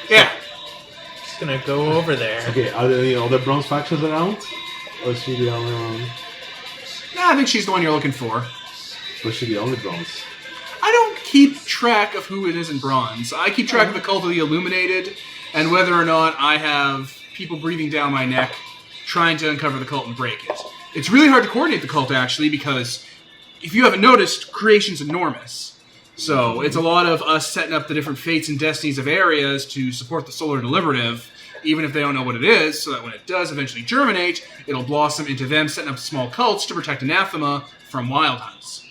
Yeah. Just gonna go over there. Okay, are there any other bronze factions around? Or is she the only one? Nah, I think she's the one you're looking for. Or is she the only bronze? I don't keep track of who it is in bronze. I keep track of the Cult of the Illuminated and whether or not I have people breathing down my neck trying to uncover the cult and break it. It's really hard to coordinate the cult, actually, because if you haven't noticed, creation's enormous. So it's a lot of us setting up the different fates and destinies of areas to support the Solar Deliberative, even if they don't know what it is, so that when it does eventually germinate, it'll blossom into them setting up small cults to protect Anathema from wild hunts.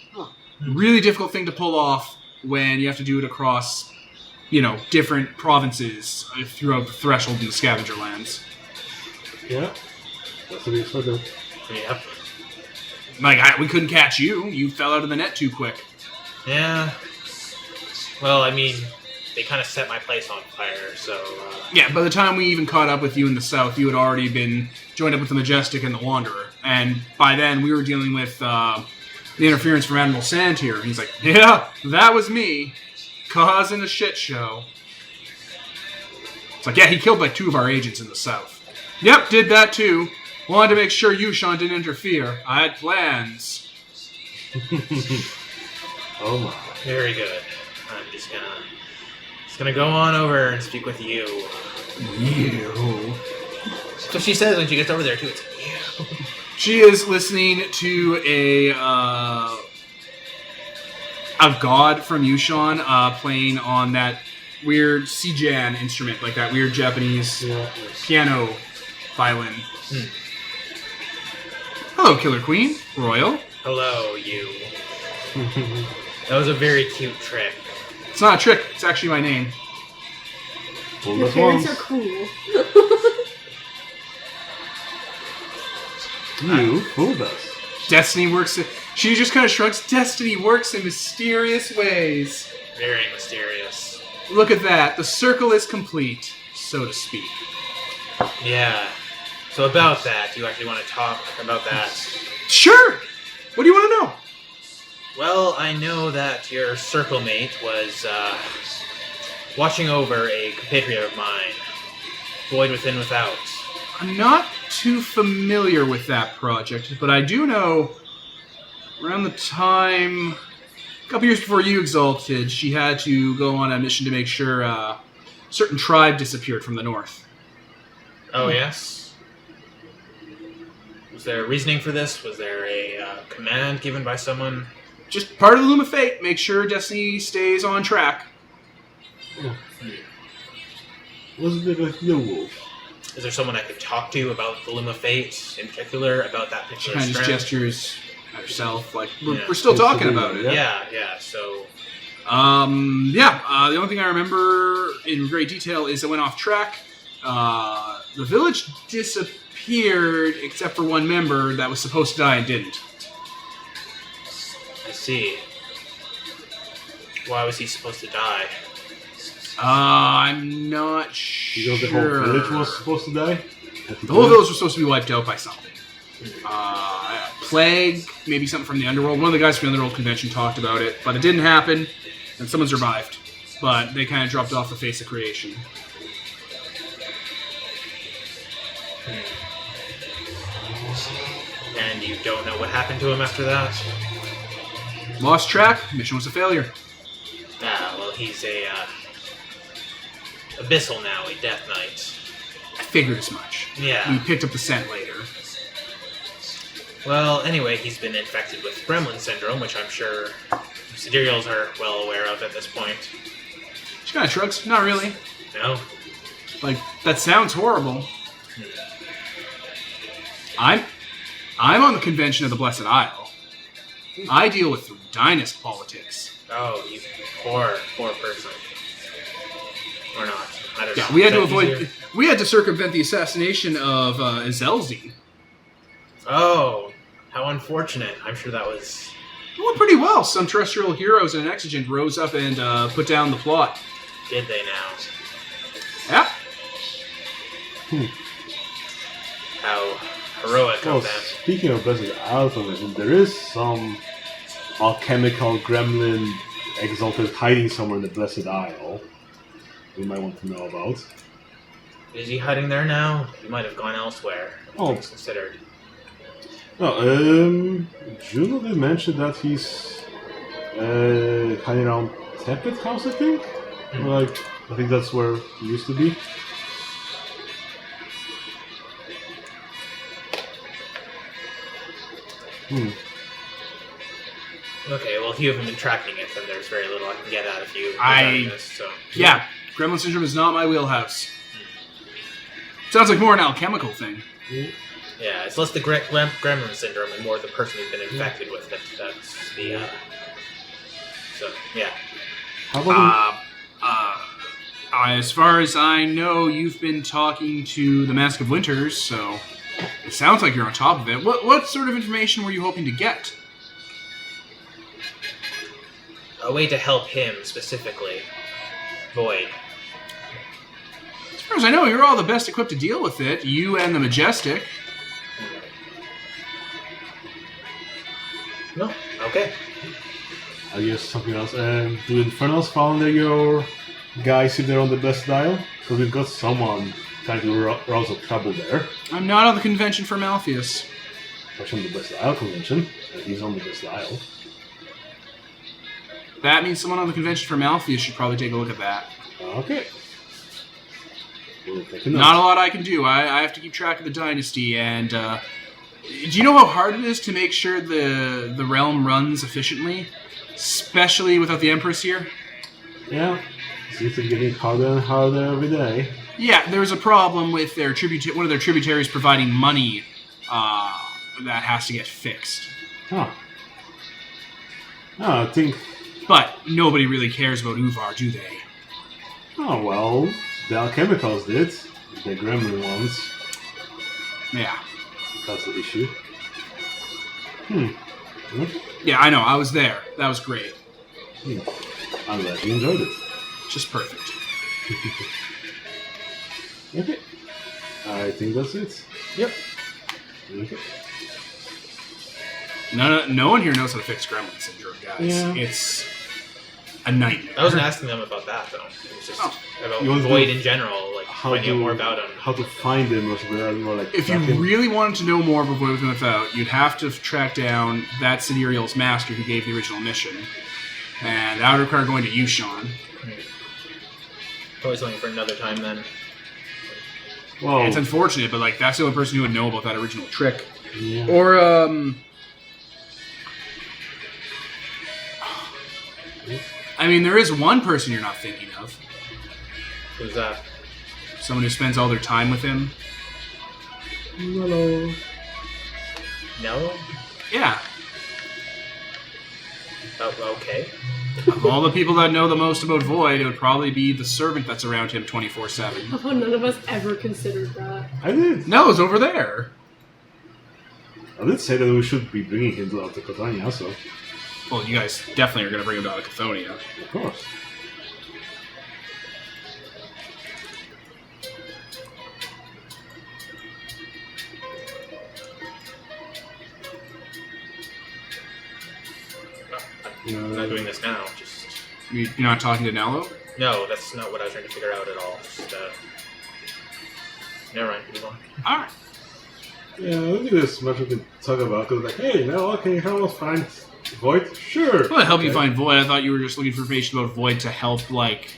Really difficult thing to pull off when you have to do it across, different provinces throughout the Threshold and the Scavenger Lands. Yeah. That's what it's for. Yep. Like, we couldn't catch you. You fell out of the net too quick. Yeah. Well, I mean, they kind of set my place on fire, so... Yeah, by the time we even caught up with you in the south, you had already been joined up with the Majestic and the Wanderer. And by then, we were dealing with the interference from Admiral Sand here. And he's like, yeah, that was me, causing a shit show. It's like, yeah, he killed like 2 of our agents in the south. Yep, did that too. Wanted to make sure Yushan didn't interfere. I had plans. Oh my. Very good. I'm just gonna go on over and speak with you. You. So she says when she gets over there too, it's you. She is listening to a god from Yushan playing on that weird Sijan instrument, like that weird Japanese piano violin. Hello, Killer Queen. Royal. Hello, you. That was a very cute trick. It's not a trick. It's actually my name. Your parents are cool. You fooled us. Destiny works... She just kind of shrugs. Destiny works in mysterious ways. Very mysterious. Look at that. The circle is complete, so to speak. Yeah. So about that, you actually want to talk about that? Sure! What do you want to know? Well, I know that your circle mate was watching over a compatriot of mine, Void Within Without. I'm not too familiar with that project, but I do know around the time, a couple years before you Exalted, she had to go on a mission to make sure a certain tribe disappeared from the north. Oh, yes? Was there a reasoning for this? Was there a command given by someone? Just part of the Loom of Fate. Make sure Destiny stays on track. Was it like the wolf? Is there someone I could talk to about the Loom of Fate, in particular, about that She particular kind of just strand? gestures at herself, like, Yeah. we're still talking about it. Yeah, so... The only thing I remember in great detail is it went off track. The village disappeared, except for one member that was supposed to die and didn't. I see. Why was he supposed to die? I'm not You know sure. the whole village was supposed to die? The whole village was supposed to be wiped out by something. Plague, maybe something from the underworld. One of the guys from the underworld convention talked about it, but it didn't happen, and someone survived. But they kind of dropped off the face of creation. And you don't know what happened to him after that? Lost track, mission was a failure. Ah, well, he's a, Abyssal now, a Death Knight. I figured as much. Yeah. We picked up the scent later. Well, anyway, he's been infected with Gremlin Syndrome, which I'm sure Sidereals are well aware of at this point. She kind of shrugs. Not really. No? Like, that sounds horrible. I'm on the convention of the Blessed Isle. I deal with dynast politics. Oh, you poor person. Or not. I don't know. Yeah, we had to Is that avoid. easier? We had to circumvent the assassination of Exalted. Oh, how unfortunate. I'm sure that was... It went pretty well. Some terrestrial heroes and an exigent rose up and put down the plot. Did they now? Yeah. How heroic Well, of them. speaking of Blessed Isle Convention, there is some alchemical gremlin Exalted hiding somewhere in the Blessed Isle. We might want to know about. Is he hiding there now? He might have gone elsewhere. Oh. Things considered. No, Juno did mention that he's hiding around Tempest House, I think? Like, I think that's where he used to be. Okay, well, if you haven't been tracking it, then there's very little I can get out of you I- regarding this, so... Yeah. Gremlin syndrome is not my wheelhouse. Sounds like more an alchemical thing. Yeah, it's less the Gremlin Syndrome and more the person who's been infected with it. That's the, So, yeah. How about As far as I know, you've been talking to the Mask of Winters, so It sounds like you're on top of it. What sort of information were you hoping to get? A way to help him specifically. Void. As far as I know, you're all the best equipped to deal with it. You and the Majestic. No. Okay. I guess something else. Do Infernals fall under your guys if they're on the best dial? Because we've got someone trying to rouse up trouble there. I'm not on the convention for Malpheus. That's on the best dial convention. And he's on the best dial. That means someone on the convention for Malpheus should probably take a look at that. Okay. We'll take a note. Not a lot I can do. I have to keep track of the dynasty, and do you know how hard it is to make sure the realm runs efficiently? Especially without the Empress here? Yeah. It seems to be getting harder and harder every day. Yeah, there's a problem with their one of their tributaries providing money that has to get fixed. Huh. I think... But nobody really cares about Uvar, do they? Oh, well, the alchemicals did. The gremlin ones. Yeah. That's the issue. Okay. Yeah, I know. I was there. That was great. I'm glad you enjoyed it. Just perfect. Okay. I think that's it. Yep. Okay. No one here knows how to fix gremlin syndrome, guys. Yeah. It's a nightmare. I wasn't asking them about that, though. It was just about You want to Void know in general, like how finding out to- more about him. How to find them or something more like If you track him. really wanted to know more about Void Within Without, you'd have to track down that Sidereal's master who gave the original mission. And that would require going to Yushan. Always looking for another time then. Well, It's unfortunate, but like that's the only person who would know about that original trick. yeah. Or, I mean, there is one person you're not thinking of. Who's that? Someone who spends all their time with him. Hello. No? Yeah. Oh, okay. Of all the people that know the most about Void, it would probably be the servant that's around him 24/7. Oh, none of us ever considered that. I did. No, it's over there. I did say that we should be bringing him to Alta Catania, so Well, you guys definitely are going to bring him down to Cathonia. of course. I'm not doing this now. Just You're not talking to Nello? no, that's not what I was trying to figure out at all. Just never mind. Move on. Alright. Yeah, I don't think there's much we can talk about. Because like, hey, now okay, help us find Void? Sure. Well, to help you Okay. find Void, I thought you were just looking for information about Void to help, like...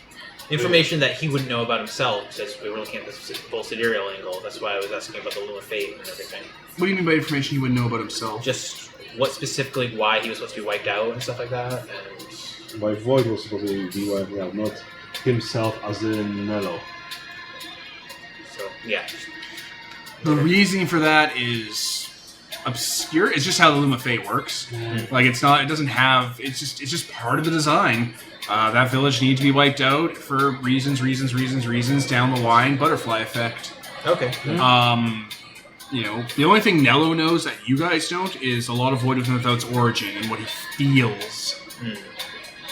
Information that he wouldn't know about himself, since we were looking at this full sidereal angle. That's why I was asking about the Luma Fate and everything. What do you mean by information you wouldn't know about himself? Just what specifically, why he was supposed to be wiped out and stuff like that. And By Void was supposed to be wiped out, not himself as in Nello. so, yeah. The reasoning for that is obscure. It's just how the Luma Fate works. Like, it's not... It doesn't have... It's just part of the design. That village needs to be wiped out for reasons down the line. Butterfly effect. Okay. You know, the only thing Nello knows that you guys don't is a lot of Void Within Without's origin and what he feels.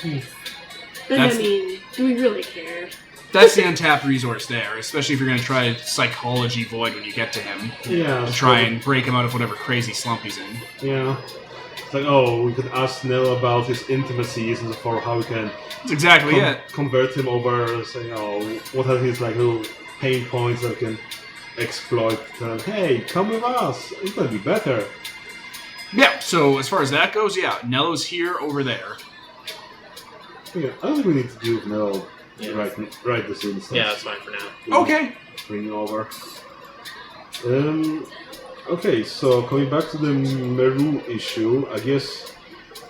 And That's- I mean, do we really care? That's the untapped resource there, especially if you're going to try psychology Void when you get to him. Yeah. To try and break him out of whatever crazy slump he's in. Yeah. It's like, oh, we could ask Nello about his intimacies and for how we can That's exactly it. convert him over, saying, oh, what are his like little pain points that we can exploit. Hey, come with us. It's gonna be better. Yeah, so as far as that goes, yeah, Nello's here, over there. Yeah, I don't think we need to do Nello Yeah. right this instance. Yeah, that's fine for now. Okay. Bring it over. Okay, so coming back to the Meru issue, I guess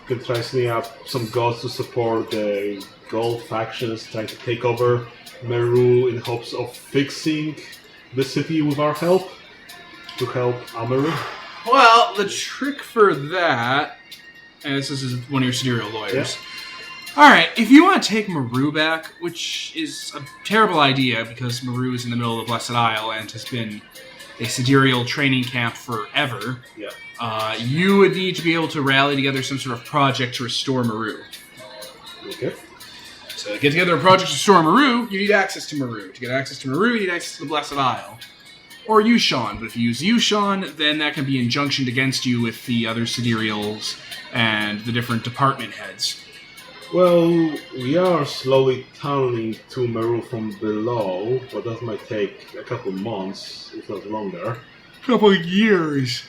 we can try setting up some gods to support the gold factions trying to take over Meru in hopes of fixing the city with our help. To help Amaru. Well, the trick for that, and this is one of your sidereal lawyers. Alright, if you want to take Meru back, which is a terrible idea because Meru is in the middle of the Blessed Isle and has been a sidereal training camp forever, Yeah. you would need to be able to rally together some sort of project to restore Maru. Okay. So to get together a project to restore Maru, you need access to Maru. To get access to Maru, you need access to the Blessed Isle. Or Yushan, but if you use Yushan, then that can be injunctioned against you with the other sidereals and the different department heads. Well, we are slowly tunneling to Meru from below, but that might take a couple months, if not longer. Couple of years.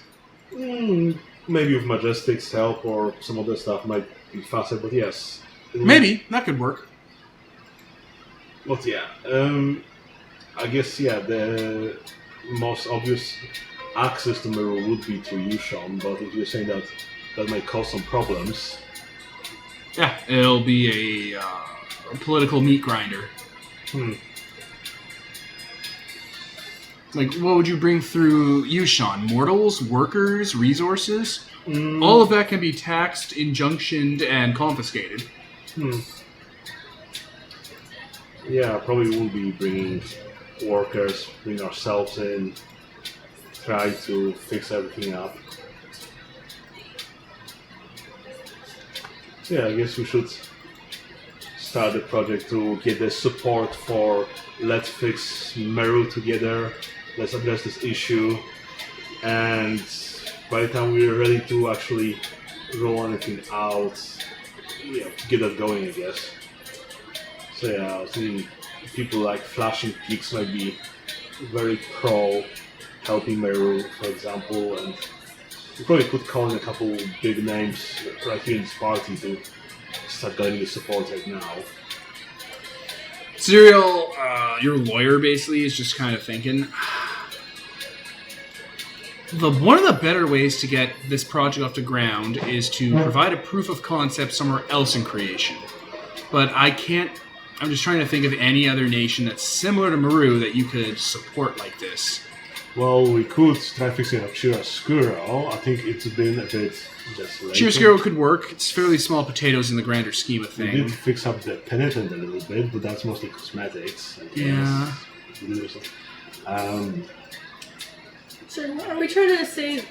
Maybe with Majestic's help or some other stuff might be faster, but yes. Maybe. That could work. But yeah, I guess, yeah, the most obvious access to Meru would be through Yushan, but if you're saying that that might cause some problems... Yeah, it'll be a political meat grinder. Like, what would you bring through Yushan? Mortals, workers, resources? All of that can be taxed, injunctioned, and confiscated. Yeah, probably won't be bringing workers, bring ourselves in, try to fix everything up. Yeah, I guess we should start the project to get the support for let's fix Meru together, let's address this issue, and by the time we're ready to actually roll anything out, to get that going, I guess. So yeah, I was thinking people like Flashing Peaks might be very pro helping Meru, for example, and we probably could call in a couple big names right here in this party to start getting the support right now. Serial, your lawyer basically is just kind of thinking, one of the better ways to get this project off the ground is to provide a proof of concept somewhere else in creation. But I'm just trying to think of any other nation that's similar to Meru that you could support like this. Well, we could try fixing up Chiaroscuro. I think it's been a bit desolating. Chiaroscuro could work. It's fairly small potatoes in the grander scheme of We things. did fix up the Penitent a little bit, but that's mostly cosmetics. Yeah. So are we trying to say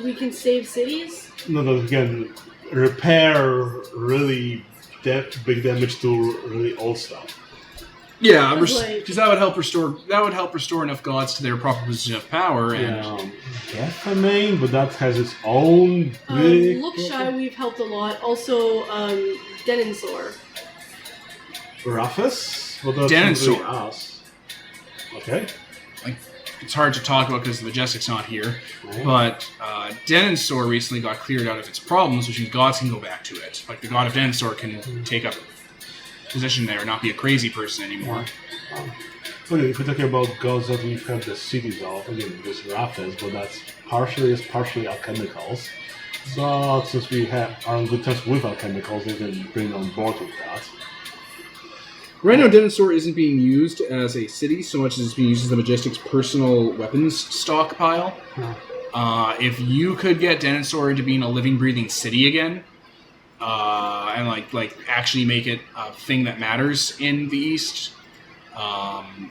we can save cities? No, we can repair really big damage to really old stuff. Yeah, because that would help restore enough gods to their proper position of power. And Defamation, but that has its own big. Look Shy, we've helped a lot. Also, Denensor. Rufus? Well, that's Denensor. really us. Okay. It's hard to talk about because the Majestic's not here. But Denensor recently got cleared out of its problems, which means gods can go back to it. Like the god of Denensor can take up position there and not be a crazy person anymore. Okay, if we're talking about gods that we've had the cities of, again, this Rufus, but that's partially alchemicals. So since we are on good terms with alchemicals, they can bring on board with that. Right now, Denensor isn't being used as a city so much as it's being used as the Majestic's personal weapons stockpile. If you could get Denensor into being a living, breathing city again, and like actually make it a thing that matters in the East,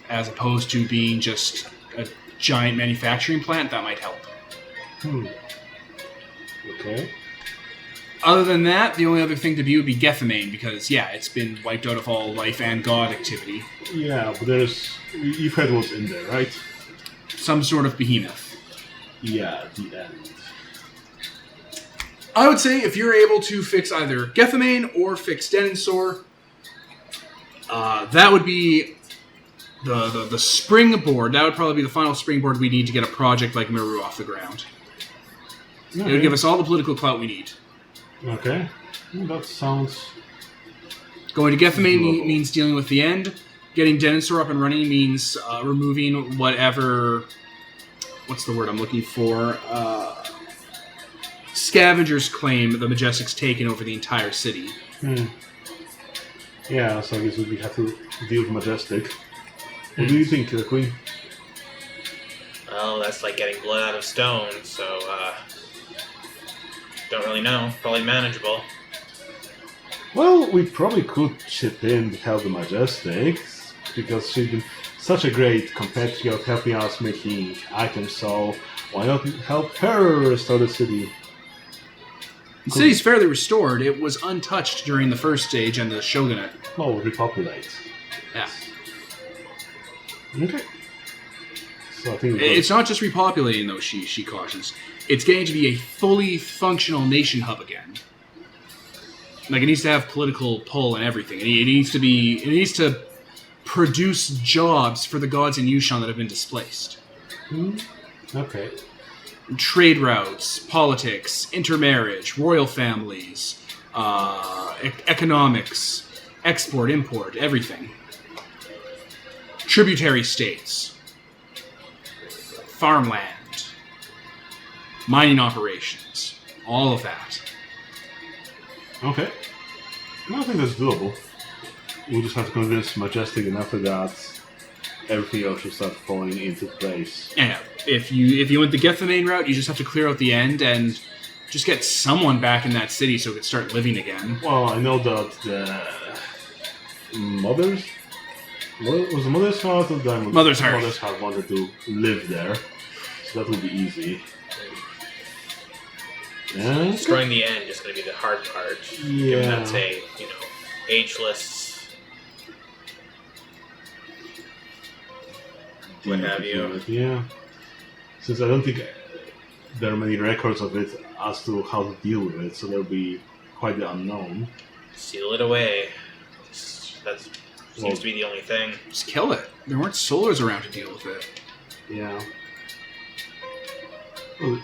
as opposed to being just a giant manufacturing plant, that might help. Okay. Other than that, the only other thing to be would be Gethamane, because, it's been wiped out of all life and god activity. Yeah, but you've heard what's in there, right? Some sort of behemoth. Yeah, the end. I would say if you're able to fix either Gethamane or fix Denensor, that would be the springboard. That would probably be the final springboard we need to get a project like Meru off the ground. Okay. It would give us all the political clout we need. Okay. That sounds... Going to Gethamane means dealing with the end. Getting Denensor up and running means removing whatever... What's the word I'm looking for? Scavenger's claim the Majestic's taken over the entire city. Yeah, so I guess we have to deal with Majestic. What do you think, Queen? Well, that's like getting blood out of stone, so, don't really know. Probably manageable. Well, we probably could chip in to help the Majestic. because she's been such a great competitor helping us making items, so why not help her restore the city? The city's fairly restored. It was untouched during the first stage and the shogunate. Oh, repopulate. Yeah. Okay. So I think It's not just repopulating, though, she cautions. It's getting to be a fully functional nation hub again. Like, it needs to have political pull and everything. It needs to produce jobs for the gods in Yushan that have been displaced. Okay. Trade routes, politics, intermarriage, royal families, economics, export, import, everything. Tributary states. Farmland. Mining operations. All of that. Okay. No, I think that's doable. We'll just have to convince Majestic, and after that, everything else should start falling into place. Yeah, if you went the Gethsemane route, you just have to clear out the end and just get someone back in that city so it could start living again. Well, I know that the Mother's... Was the Mother's Heart or the Mother's Heart? Mother's Heart wanted to live there, so that would be easy. Yeah. Destroying the end is going to be the hard part. Yeah. Given that's a, ageless, what have you. Yeah. Since I don't think there are many records of it as to how to deal with it, so there'll be quite the unknown. Seal it away. That seems to be the only thing. Just kill it. There weren't solars around to deal with it. Yeah. Well,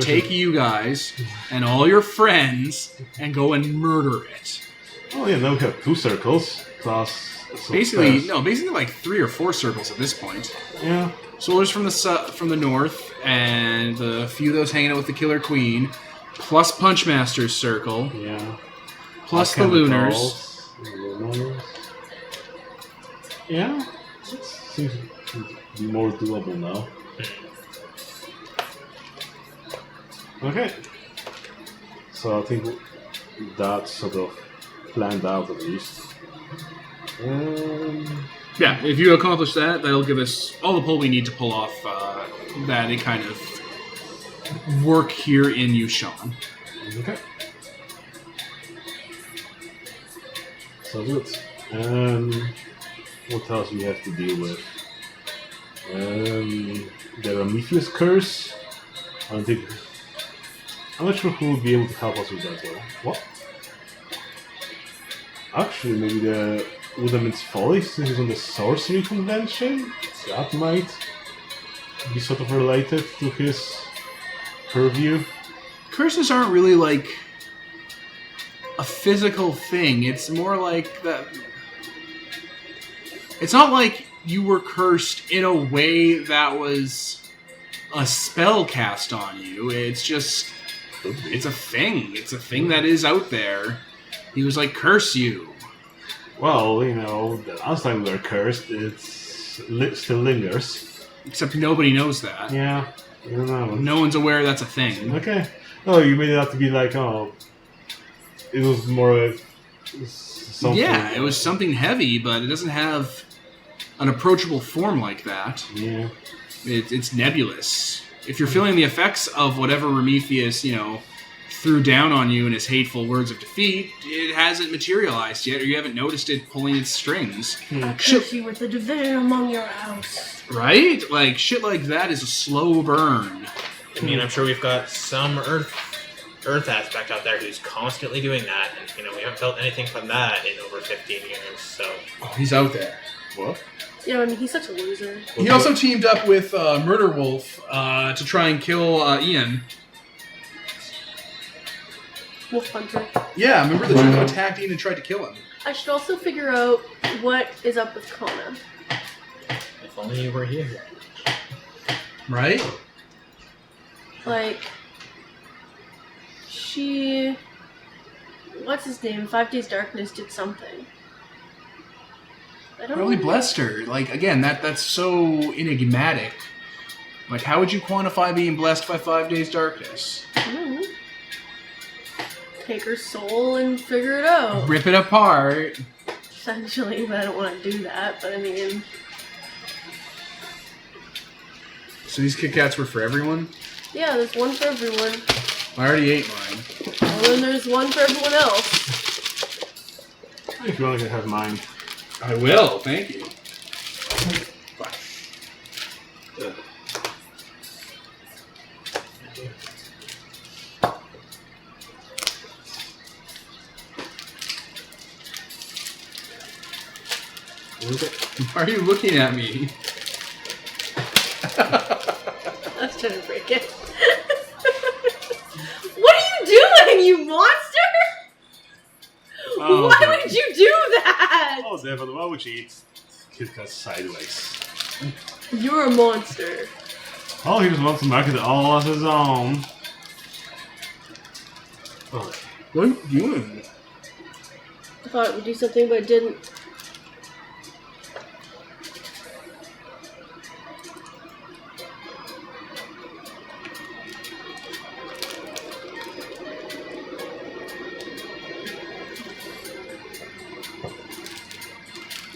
Take you guys and all your friends and go and murder it. Oh yeah, now we have 2 circles plus. Basically like 3 or 4 circles at this point. Yeah. Solars from the north, and a few of those hanging out with the Killer Queen, plus Punchmaster's circle, Yeah. plus the Lunars. Yeah. Seems to be more doable now. Okay. So I think that's sort of planned out at least. Yeah, if you accomplish that, that'll give us all the pull we need to pull off that kind of work here in Yushan. Okay. So good. What else we have to deal with? The Prometheus curse. I'm not sure who will be able to help us with that though. What? Actually, maybe the Woodman's Folly, since it's on the sorcery convention? That might be sort of related to his purview. Curses aren't really like a physical thing. It's more like that. It's not like you were cursed in a way that was a spell cast on you. It's just, it's a thing. It's a thing that is out there. He was like, curse you. Well, the last time we were cursed, it still lingers. Except nobody knows that. Yeah, I don't know. No one's aware that's a thing. Okay. Oh, you made it out to be like, it was more of something. Yeah, it was something heavy, but it doesn't have an approachable form like that. Yeah. It's nebulous. If you're feeling the effects of whatever Prometheus, threw down on you in his hateful words of defeat, it hasn't materialized yet, or you haven't noticed it pulling its strings. I curse you with the division among your house. Right? Like, shit like that is a slow burn. I mean, I'm sure we've got some Earth aspect out there who's constantly doing that, and we haven't felt anything from that in over 15 years. So He's out there. What? Yeah, I mean, he's such a loser. He also teamed up with Murder Wolf to try and kill Ian. Wolf Hunter. Yeah, remember the dude who attacked Ian and tried to kill him? I should also figure out what is up with Kona. if only you were here. Right? Like, she... What's his name? 5 Days Darkness did something. I don't Probably know. blessed her. Like, again, that's so enigmatic. Like, how would you quantify being blessed by 5 Days Darkness? I don't know. Take her soul and figure it out. Rip it apart. essentially, but I don't want to do that. But I mean, So these Kit Kats were for everyone? yeah, there's one for everyone. I already ate mine. And then there's one for everyone else. If you want to have mine. I will, thank you. Why are you looking at me? Let's try to break it. What are you doing, you monster? Oh, Why okay. would you do that? Oh, Devon, why would you eat Kit Kat sideways? You're a monster. Oh, he just wants to market it all on his own. Oh. What are you doing? I thought it would do something, but it didn't.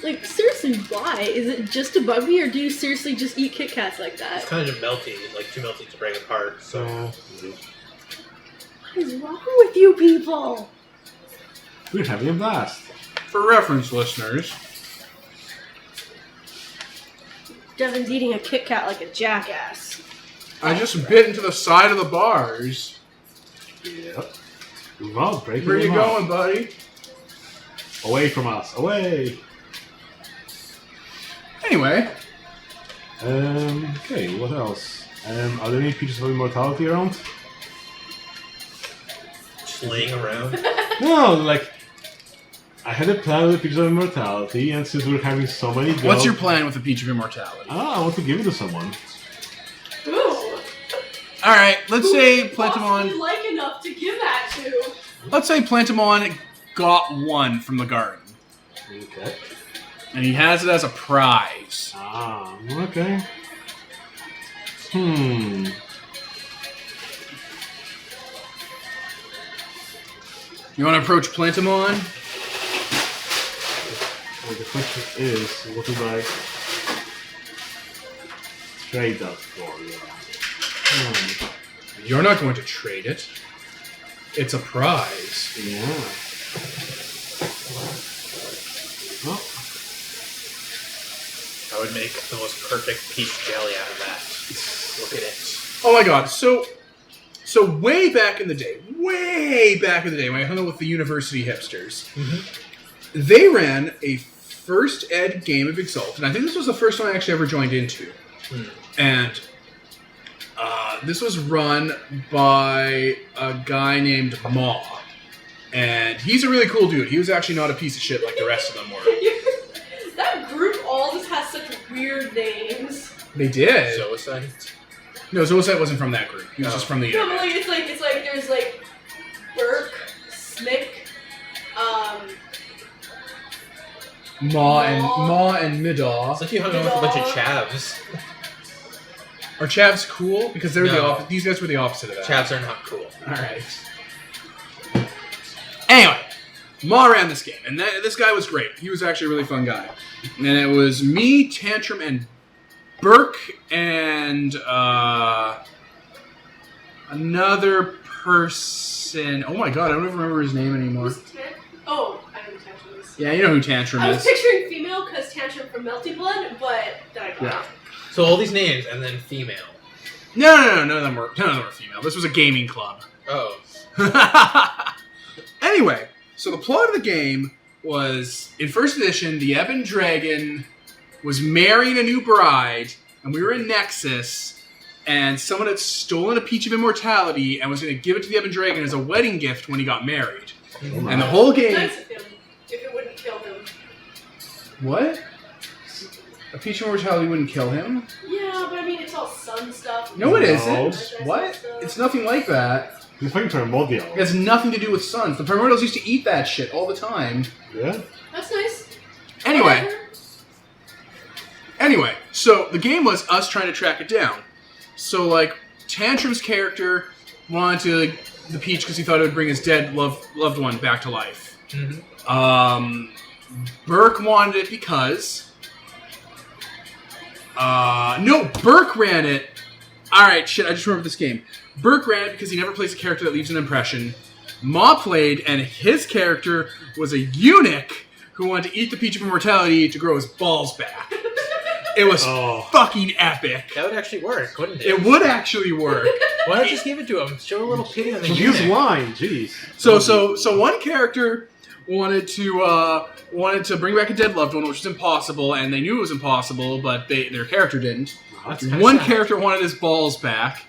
Like, seriously, why? Is it just to bug me, or do you seriously just eat Kit Kats like that? It's kind of melty, like too melty to break apart. So What is wrong with you people? We're having a blast. For reference, listeners, Devin's eating a Kit Kat like a jackass. I just bit into the side of the bars. Yep. Well, break Where you them up. going, buddy? Away from us. Away. Anyway, Okay, what else? Are there any pieces of immortality around? just laying around. No, like, I had a plan with pieces of immortality, and since we're having so many go... what's your plan with the Peach of Immortality? I want to give it to someone. Ooh. Alright, let's say You Plentimon... like enough to give that to. Let's say Plentimon got one from the garden. Okay. And he has it as a prize. Ah, okay. You want to approach Plentimon? Well, the question is, what would I trade that for? You're not going to trade it. It's a prize. Yeah. Well, I would make the most perfect peach jelly out of that. Look at it. Oh my god, so way back in the day, when I hung out with the university hipsters, they ran a first ed game of Exalted. I think this was the first one I actually ever joined into. And this was run by a guy named Ma. And he's a really cool dude. He was actually not a piece of shit like the rest of them were. That group all just has such weird names. They did. Suicide? No, Zoset wasn't from that group. He was just from the No, but internet. like it's like there's like Burke, Smick, Ma and Midaw. It's like you hung out with a bunch of chavs. Are chavs cool? Because they're the No. opposite. These guys were the opposite of that. Chavs are not cool. Alright. Anyway, Ma ran this game, and this guy was great. He was actually a really fun guy. And it was me, Tantrum, and Burke, and another person. Oh my god, I don't even remember his name anymore. Oh, I know who Tantrum is. Yeah, you know who Tantrum I was is. picturing female because Tantrum from Melty Blood, but then I got Yeah. it. So all these names and then female. No, none of them were female. This was a gaming club. Oh. Anyway, so the plot of the game was, in first edition, the Ebon Dragon was marrying a new bride, and we were in Nexus, and someone had stolen a Peach of Immortality and was going to give it to the Ebon Dragon as a wedding gift when he got married. And the whole game... Nice of him, if it wouldn't kill him. What? A Peach of Immortality wouldn't kill him? Yeah, but I mean, it's all sun stuff. No, it No. isn't. What? It's nothing like that. he's fighting Primordial. It has nothing to do with suns. The Primordials used to eat that shit all the time. Yeah? That's nice. Anyway, so the game was us trying to track it down. So, like, Tantrum's character wanted the Peach because he thought it would bring his dead loved one back to life. Burke wanted it because... no, Burke ran it. Alright, shit, I just remembered this game. Burke ran it because he never plays a character that leaves an impression. Ma played, and his character was a eunuch who wanted to eat the Peach of Immortality to grow his balls back. It was fucking epic. That would actually work, wouldn't it? It would actually work. Why not just give it to him? Show a little pity on the Use eunuch. wine, jeez. So one character wanted to bring back a dead loved one, which was impossible, and they knew it was impossible, but their character didn't. One character wanted his balls back.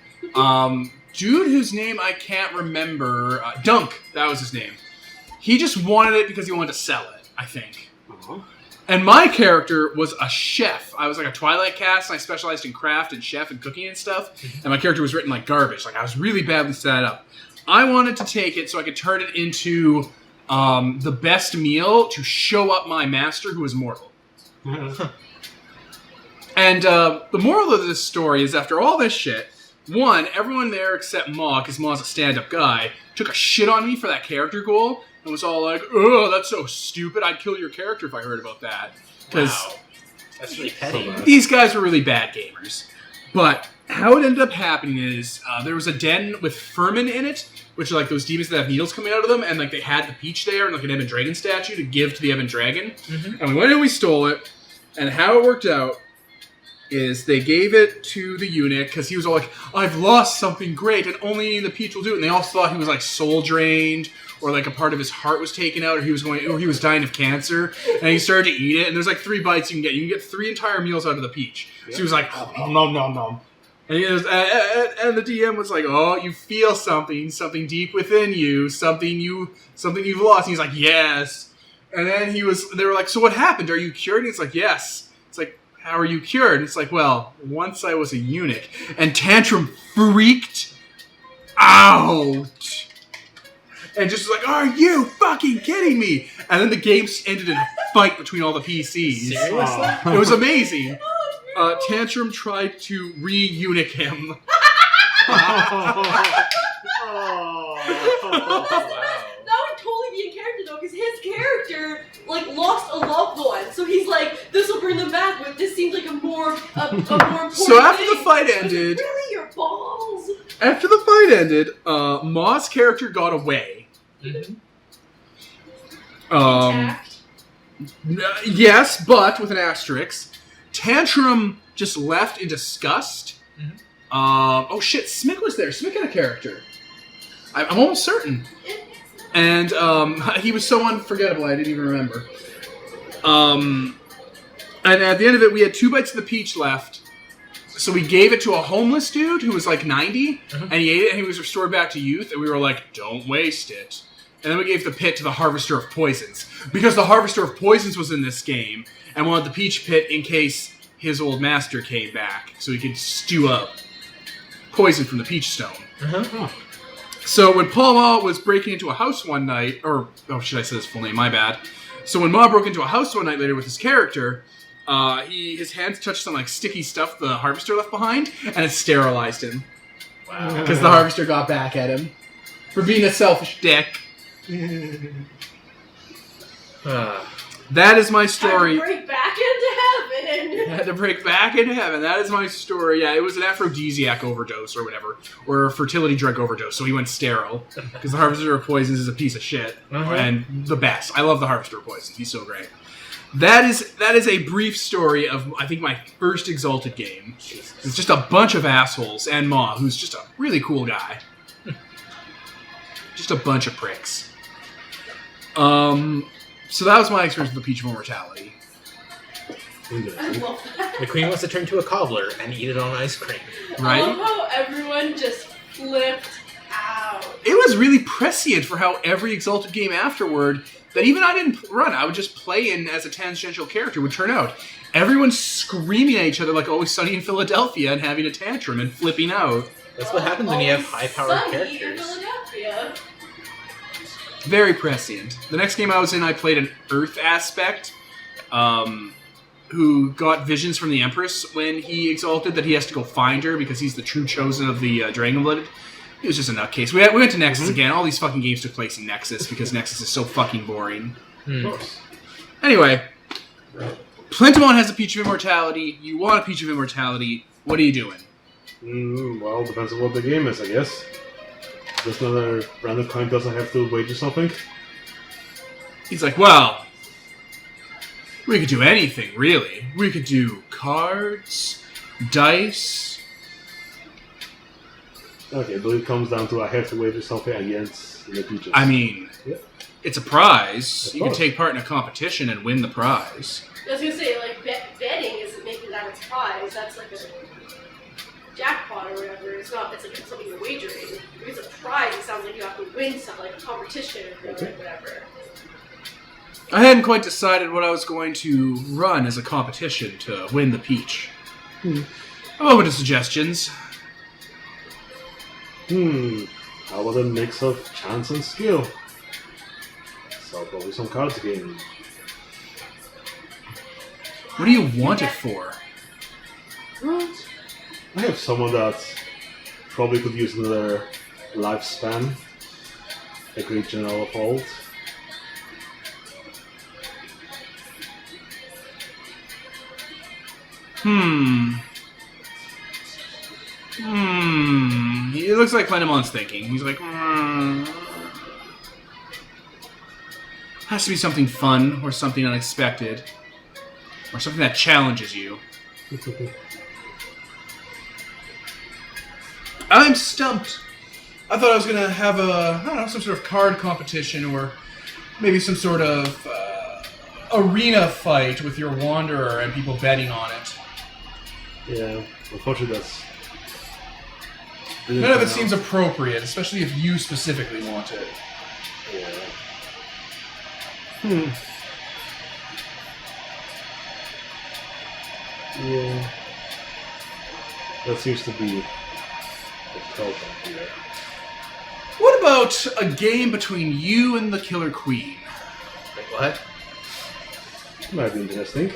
Dude whose name I can't remember, Dunk, that was his name. He just wanted it because he wanted to sell it, I think. And my character was a chef. I was like a Twilight cast, and I specialized in craft and chef and cooking and stuff. And my character was written like garbage. Like, I was really badly set up. I wanted to take it so I could turn it into the best meal to show up my master, who is mortal. And the moral of this story is, after all this shit, one, everyone there except Ma, because Ma's a stand-up guy, took a shit on me for that character goal, and was all like, "Oh, that's so stupid. I'd kill your character if I heard about that." Because that's really petty. These guys were really bad gamers. But how it ended up happening is there was a den with Furman in it, which are like those demons that have needles coming out of them, and like they had the Peach there and like an Ebon Dragon statue to give to the Ebon Dragon. And we went and we stole it. And how it worked out is they gave it to the eunuch because he was all like, "I've lost something great, and only the Peach will do it." And they all thought he was like soul drained, or like a part of his heart was taken out, or he was dying of cancer, and he started to eat it. And there's like 3 bites you can get. You can get 3 entire meals out of the Peach. So he was like, "Nom nom nom." And the DM was like, "Oh, you feel something deep within you, something you've lost." And he's like, "Yes." And then they were like, "So what happened? Are you cured?" And he's like, "Yes." It's like, "How are you cured?" And it's like, "Well, once I was a eunuch." And Tantrum freaked out. And just like, "Are you fucking kidding me?" And then the game ended in a fight between all the PCs. Seriously? It was amazing. Tantrum tried to re-eunuch him. That would totally be a character though, because his character like lost a loved one, so he's like, "This will bring them back." But this seems like a more important So after thing. the fight ended, Really, your balls? After the fight ended, Ma's character got away. Intact? Yes, but with an asterisk. Tantrum just left in disgust. Oh shit, Smick was there. Smick had a character. I'm almost certain. And he was so unforgettable I didn't even remember. And at the end of it, we had 2 bites of the Peach left. So we gave it to a homeless dude who was like 90, and he ate it, and he was restored back to youth, and we were like, "Don't waste it." And then we gave the pit to the Harvester of Poisons, because the Harvester of Poisons was in this game, and wanted the Peach pit in case his old master came back, so he could stew up poison from the Peach Stone. So when Paul Ma was breaking into a house one night, or, oh, should I say his full name? My bad. So when Ma broke into a house one night later with his character, his hands touched some like sticky stuff the Harvester left behind, and it sterilized him. Wow. Because the Harvester got back at him for being a selfish dick. That is my story. Had to break back into heaven. Had to break back into heaven. That is my story. Yeah, it was an aphrodisiac overdose or whatever, or a fertility drug overdose. So he went sterile because the Harvester of Poisons is a piece of shit and the best. I love the Harvester of Poisons. He's so great. That is a brief story of, I think, my first Exalted game. It's just a bunch of assholes and Ma, who's just a really cool guy. Just a bunch of pricks. So that was my experience with the Peach of Immortality. I love that. The queen wants to turn to a cobbler and eat it on ice cream. Right? I love how everyone just flipped out. It was really prescient for how every Exalted game afterward, that even I didn't run, I would just play in as a tangential character, would turn out. Everyone screaming at each other like Always Sunny in Philadelphia and having a tantrum and flipping out. That's what happens when you have high-powered characters. Philadelphia. Very prescient. The next game I was in, I played an Earth aspect, who got visions from the Empress when he exalted that he has to go find her because he's the true chosen of the Dragonblooded. It was just a nutcase. We went to Nexus again. All these fucking games took place in Nexus because Nexus is so fucking boring. Anyway, Plentimon has a Peach of Immortality. You want a Peach of Immortality. What are you doing? Well, depends on what the game is, I guess. Just another random coin doesn't have to wager something. He's like, well, we could do anything, really. We could do cards, dice. Okay, but it comes down to I have to wager something against the Peaches. I mean, it's a prize. Of You can course. take part in a competition and win the prize. I was gonna say, like, betting isn't making that a prize. That's like a jackpot or whatever. It's not. It's like something you're wagering. If it's a prize, it sounds like you have to win something, like a competition or like whatever. I hadn't quite decided what I was going to run as a competition to win the peach. I'm open to suggestions. How about a mix of chance and skill? So probably some cards game. What do you want it for? I have someone that probably could use another lifespan. A great general of old. It looks like Plentimon's thinking. He's like, has to be something fun or something unexpected. Or something that challenges you. I'm stumped. I thought I was going to have I don't know, some sort of card competition or maybe some sort of arena fight with your Wanderer and people betting on it. Yeah, unfortunately that's... None of it seems appropriate, especially if you specifically want it. Yeah. Yeah. That seems to be the problem here. What about a game between you and the Killer Queen? Wait, what? Might be interesting.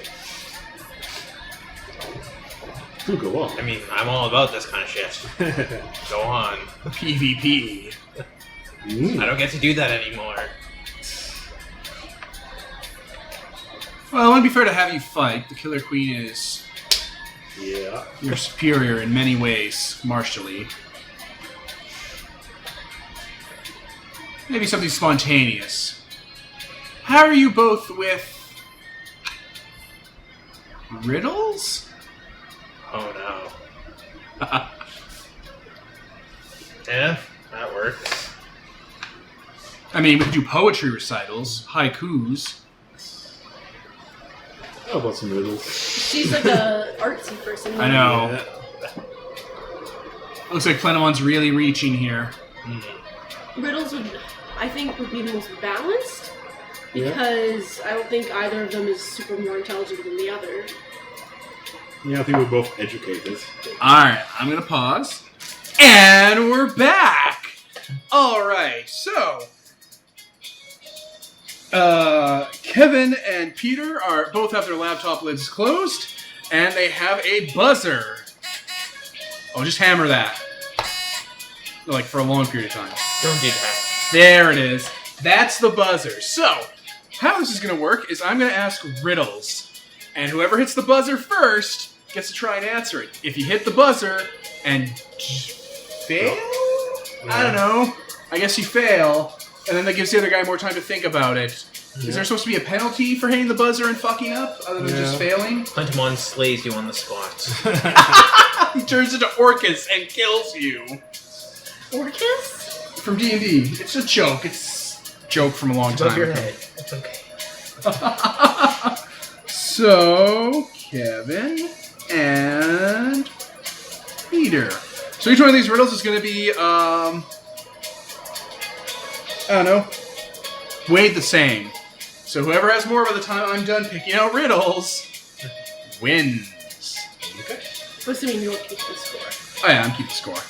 Do go on. I mean, I'm all about this kind of shit. Go on. PvP. I don't get to do that anymore. Well, it wouldn't be fair to have you fight. The Killer Queen is Yeah. your superior in many ways, martially. Maybe something spontaneous. How are you both with riddles? Oh no. Yeah, that works. I mean, we could do poetry recitals, haikus. How about some riddles? She's like a artsy person. I know. Yeah. Looks like Plentimon's really reaching here. Riddles would, I think, would be the most balanced Yeah. because I don't think either of them is super more intelligent than the other. Yeah, I think we're both educated. Alright, I'm gonna pause. And we're back! Alright, so... Kevin and Peter both have their laptop lids closed, and they have a buzzer. Oh, just hammer that. Like, for a long period of time. Don't do that. There it is. That's the buzzer. So, how this is going to work is I'm going to ask riddles. And whoever hits the buzzer first gets to try and answer it. If you hit the buzzer and fail? I don't know. I guess you fail. And then that gives the other guy more time to think about it. Is there supposed to be a penalty for hitting the buzzer and fucking up, other than just failing? Plentimon slays you on the spot. He turns into Orcus and kills you. Orcus? From D&D. It's a joke. It's a joke from a long Above time your ago. head. It's okay. So, Kevin and Peter. So each one of these riddles is going to be, I don't know, weighed the same. So whoever has more by the time I'm done picking out riddles wins. Okay. Assuming you'll keep the score. Oh yeah, I'm keeping score.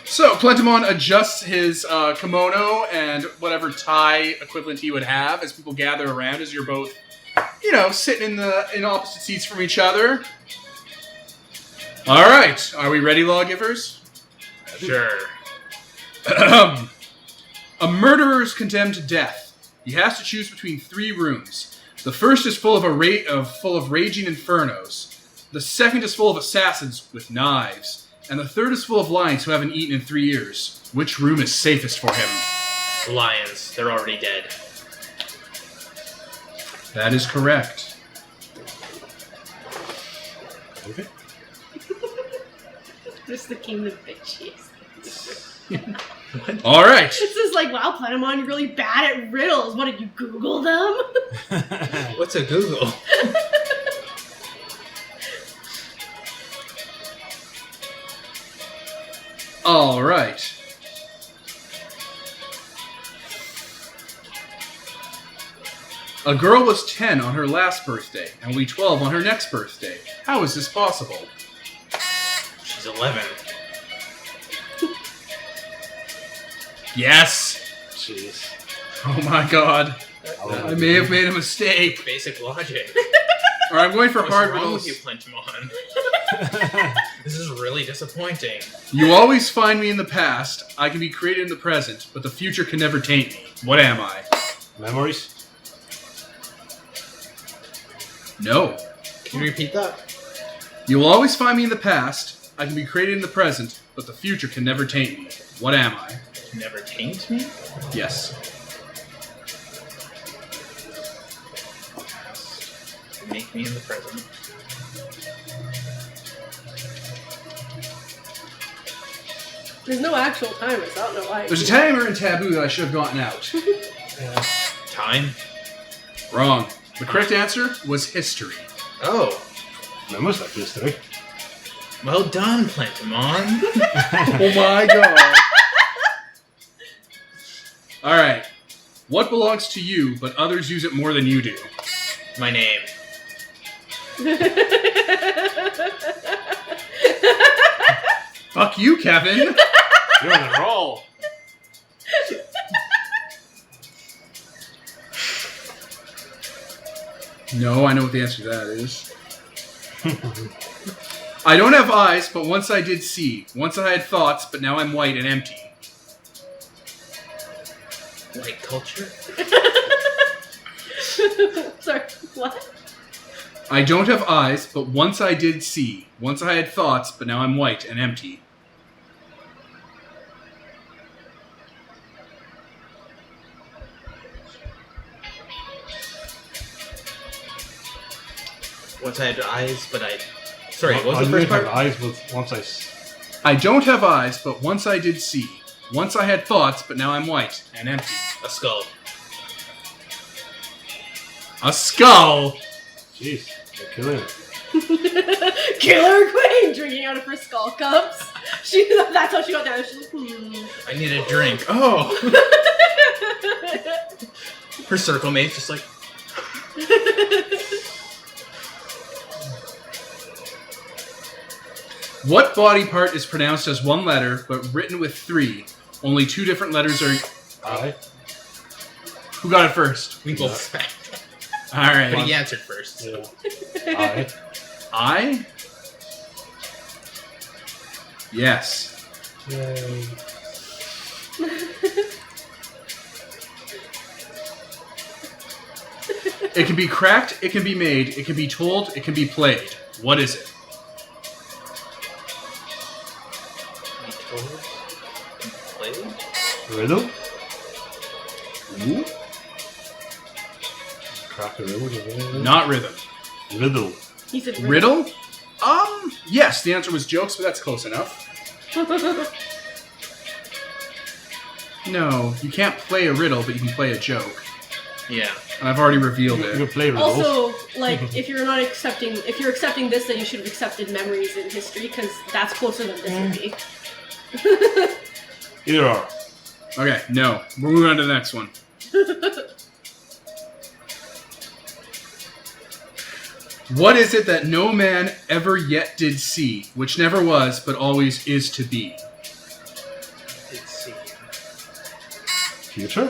So, Plentimon adjusts his kimono and whatever tie equivalent he would have as people gather around as you're both, sitting in opposite seats from each other. All right, are we ready, lawgivers? Sure. A murderer is condemned to death. He has to choose between 3 rooms. The first is full of raging infernos. The second is full of assassins with knives. And the third is full of lions who haven't eaten in 3 years. Which room is safest for him? Lions. They're already dead. That is correct. Okay. Just the king of bitches. All right. This is like, wow, Plentimon, you're really bad at riddles. What, did you Google them? What's a Google? All right. A girl was 10 on her last birthday, and will be 12 on her next birthday. How is this possible? She's 11. Yes! Jeez. Oh my god. I may have made a mistake. Basic logic. Or I'm going for What's hard wrong riddles. with you, Plentimon? This is really disappointing. You always find me in the past. I can be created in the present, but the future can never taint me. What am I? Memories? No. Can you repeat that? You will always find me in the past. I can be created in the present, but the future can never taint me. What am I? Never taint me? Yes. Make me in the present. There's no actual timer, so I don't know why. There's a timer in Taboo that I should have gotten out. Time? Wrong. The correct answer was history. Oh. Memories like history. Well done, Plentimon. Oh my god. Alright. What belongs to you, but others use it more than you do? My name. Fuck you, Kevin! You're on a roll. No, I know what the answer to that is. I don't have eyes, but once I did see. Once I had thoughts, but now I'm white and empty. White culture? Sorry, what? I don't have eyes, but once I did see. Once I had thoughts, but now I'm white and empty. Once I had eyes, but I... Sorry, what was I the first have part? eyes, but once I don't have eyes, but once I did see. Once I had thoughts, but now I'm white and empty. A skull. A skull! Jeez, you're killing it. Killer Queen drinking out of her skull cups. That's how she got down. She's like, I need a drink. Oh! Her circle mate's just like... What body part is pronounced as one letter, but written with 3? Only 2 different letters are... I. Who got it first? We both back. Alright. But he answered first. Yeah. I. I? Yes. Yay. It can be cracked, it can be made, it can be told, it can be played. What is it? Riddle? Ooh? Crack a riddle? Not rhythm. Riddle. he said Riddle? Yes, the answer was jokes, but that's close enough. No, you can't play a riddle, but you can play a joke. Yeah. And I've already revealed You it. can play riddles. Also, like, if you're accepting this, then you should have accepted memories in history, because that's closer than this would be. Either or. Okay, no. We're moving on to the next one. What is it that no man ever yet did see, which never was, but always is to be? Let's see. Future?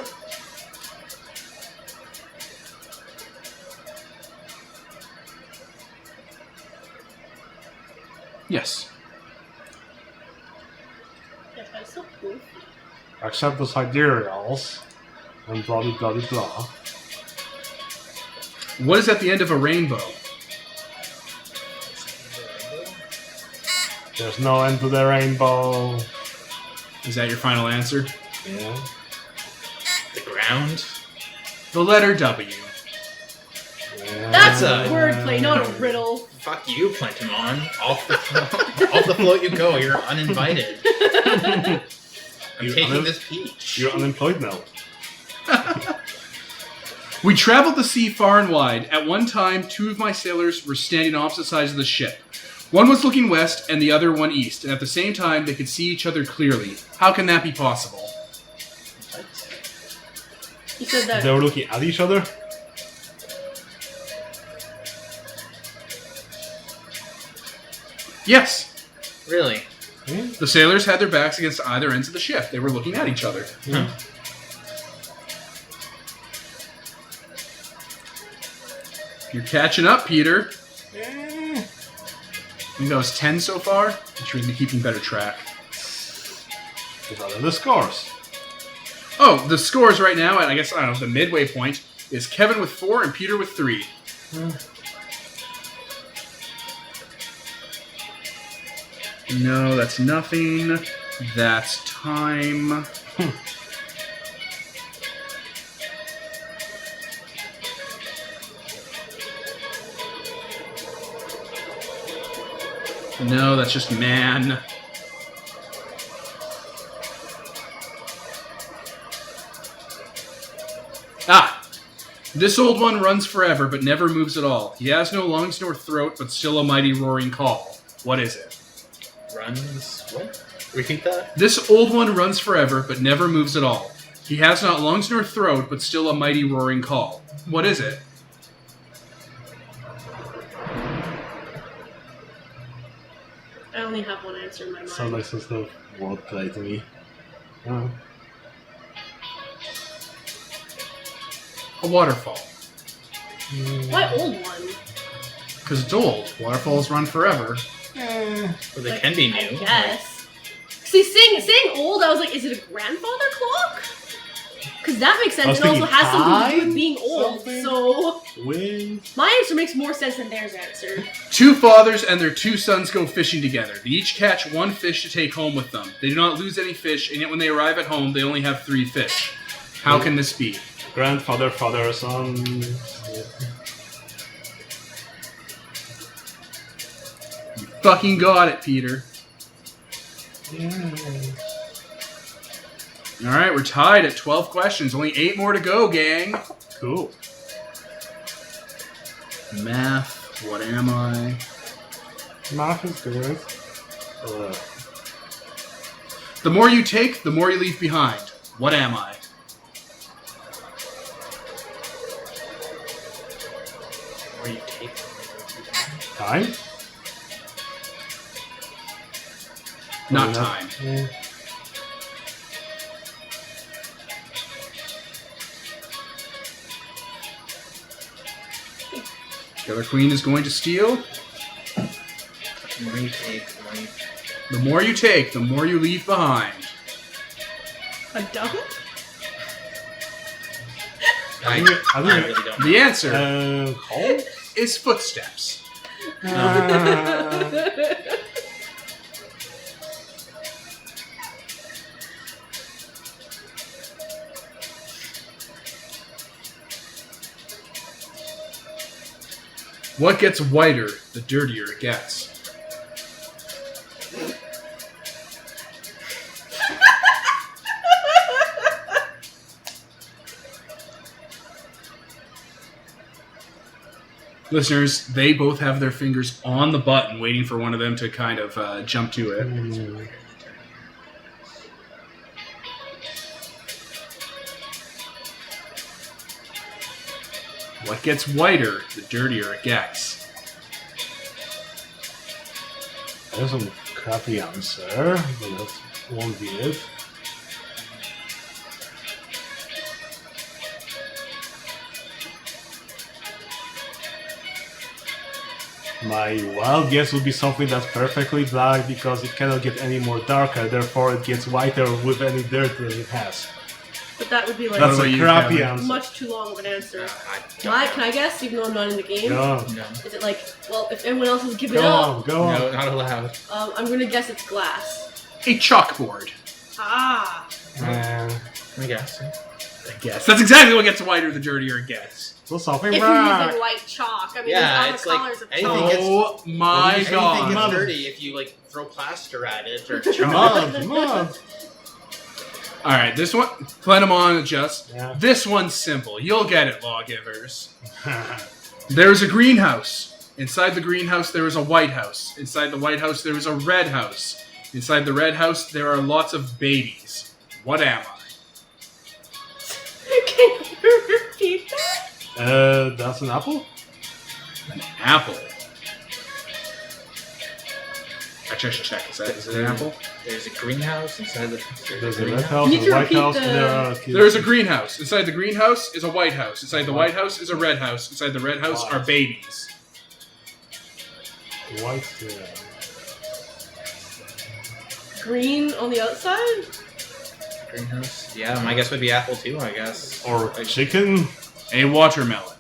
Yes. Yeah, that's so cool. Accept the sidereals. And blah blah blah blah. What is at the end of a rainbow? There's no end to the rainbow. Is that your final answer? Yeah. The ground. The letter W. Yeah. That's a wordplay, not a riddle. Fuck you, Plentimon. Off the float you go. You're uninvited. I'm taking this peach. You're unemployed now. We traveled the sea far and wide. At one time, 2 of my sailors were standing on opposite sides of the ship. One was looking west and the other one east, and at the same time they could see each other clearly. How can that be possible? You said that. They were looking at each other. Yes. Really? The sailors had their backs against either ends of the ship. They were looking at each other. Huh. You're catching up, Peter. I think that was 10 so far. I'm sure you've been keeping better track. What are the scores? Oh, the scores right now at, I don't know, the midway point is Kevin with 4 and Peter with 3. No, that's nothing. That's time. No, that's just man. Ah! This old one runs forever, but never moves at all. He has no lungs nor throat, but still a mighty roaring call. What is it? Runs. What? Repeat that. This old one runs forever, but never moves at all. He has not lungs nor throat, but still a mighty roaring call. What is it? I only have one answer in my mind. Sounds like some sort of wordplay to me. A waterfall. Why old one? Because it's old. Waterfalls run forever. Well, they can be I new. guess. See, saying old, I was like, is it a grandfather clock? Because that makes sense. It also has something to do with being old. Something? So Wind. my answer makes more sense than theirs answer. 2 fathers and their 2 sons go fishing together. They each catch 1 fish to take home with them. They do not lose any fish, and yet when they arrive at home, they only have 3 fish. How can this be? Grandfather, father, son. Fucking got it, Peter. Alright, we're tied at 12 questions. Only 8 more to go, gang. Cool. Math. What am I? Math is good. The more you take, the more you leave behind. What am I? Or you take. Time? Not time. Yeah. Killer Queen is going to steal. The more you take, the more you. The more you take, the more you leave behind. A dump? I think- really don't know. The answer Home? is footsteps. What gets whiter, the dirtier it gets. Listeners, they both have their fingers on the button, waiting for one of them to kind of jump to it. What gets whiter, the dirtier it gets. There's some crappy answer, but that won't be it. My wild guess would be something that's perfectly black because it cannot get any more darker, therefore it gets whiter with any dirt that it has. But that would be like That's What a about you, crappy Kevin? answer. much too long of an answer. Can Can I guess, even though I'm not in the game? Go. No. Is it like, well, if everyone else has given Go up, on, go on. No, not allowed. I'm gonna guess it's glass. A chalkboard. Ah. I guess. I guess. That's exactly what gets whiter the dirtier it gets. So something If you're right. using white chalk, I mean, Yeah, there's it's other like colors of anything chalk. gets- Oh my Anything god. gets dirty if you like throw plaster at it or Mud. Alright, this one, Plentimon adjust. Yeah. This one's simple. You'll get it, lawgivers. There's a greenhouse. Inside the greenhouse, there is a white house. Inside the white house, there is a red house. Inside the red house, there are lots of babies. What am I? Can you repeat that? That's an apple? An apple. Actually, I should check. Is it an apple? there's a greenhouse inside the. There's a red greenhouse. house, You need a to white repeat house, the- and there are kids. There is a greenhouse. Inside the greenhouse is a white house. Inside the white house is a red house. Inside the red house are babies. White, Green on the outside? Greenhouse. Yeah, my guess would be apple too. I guess. Or chicken. A watermelon.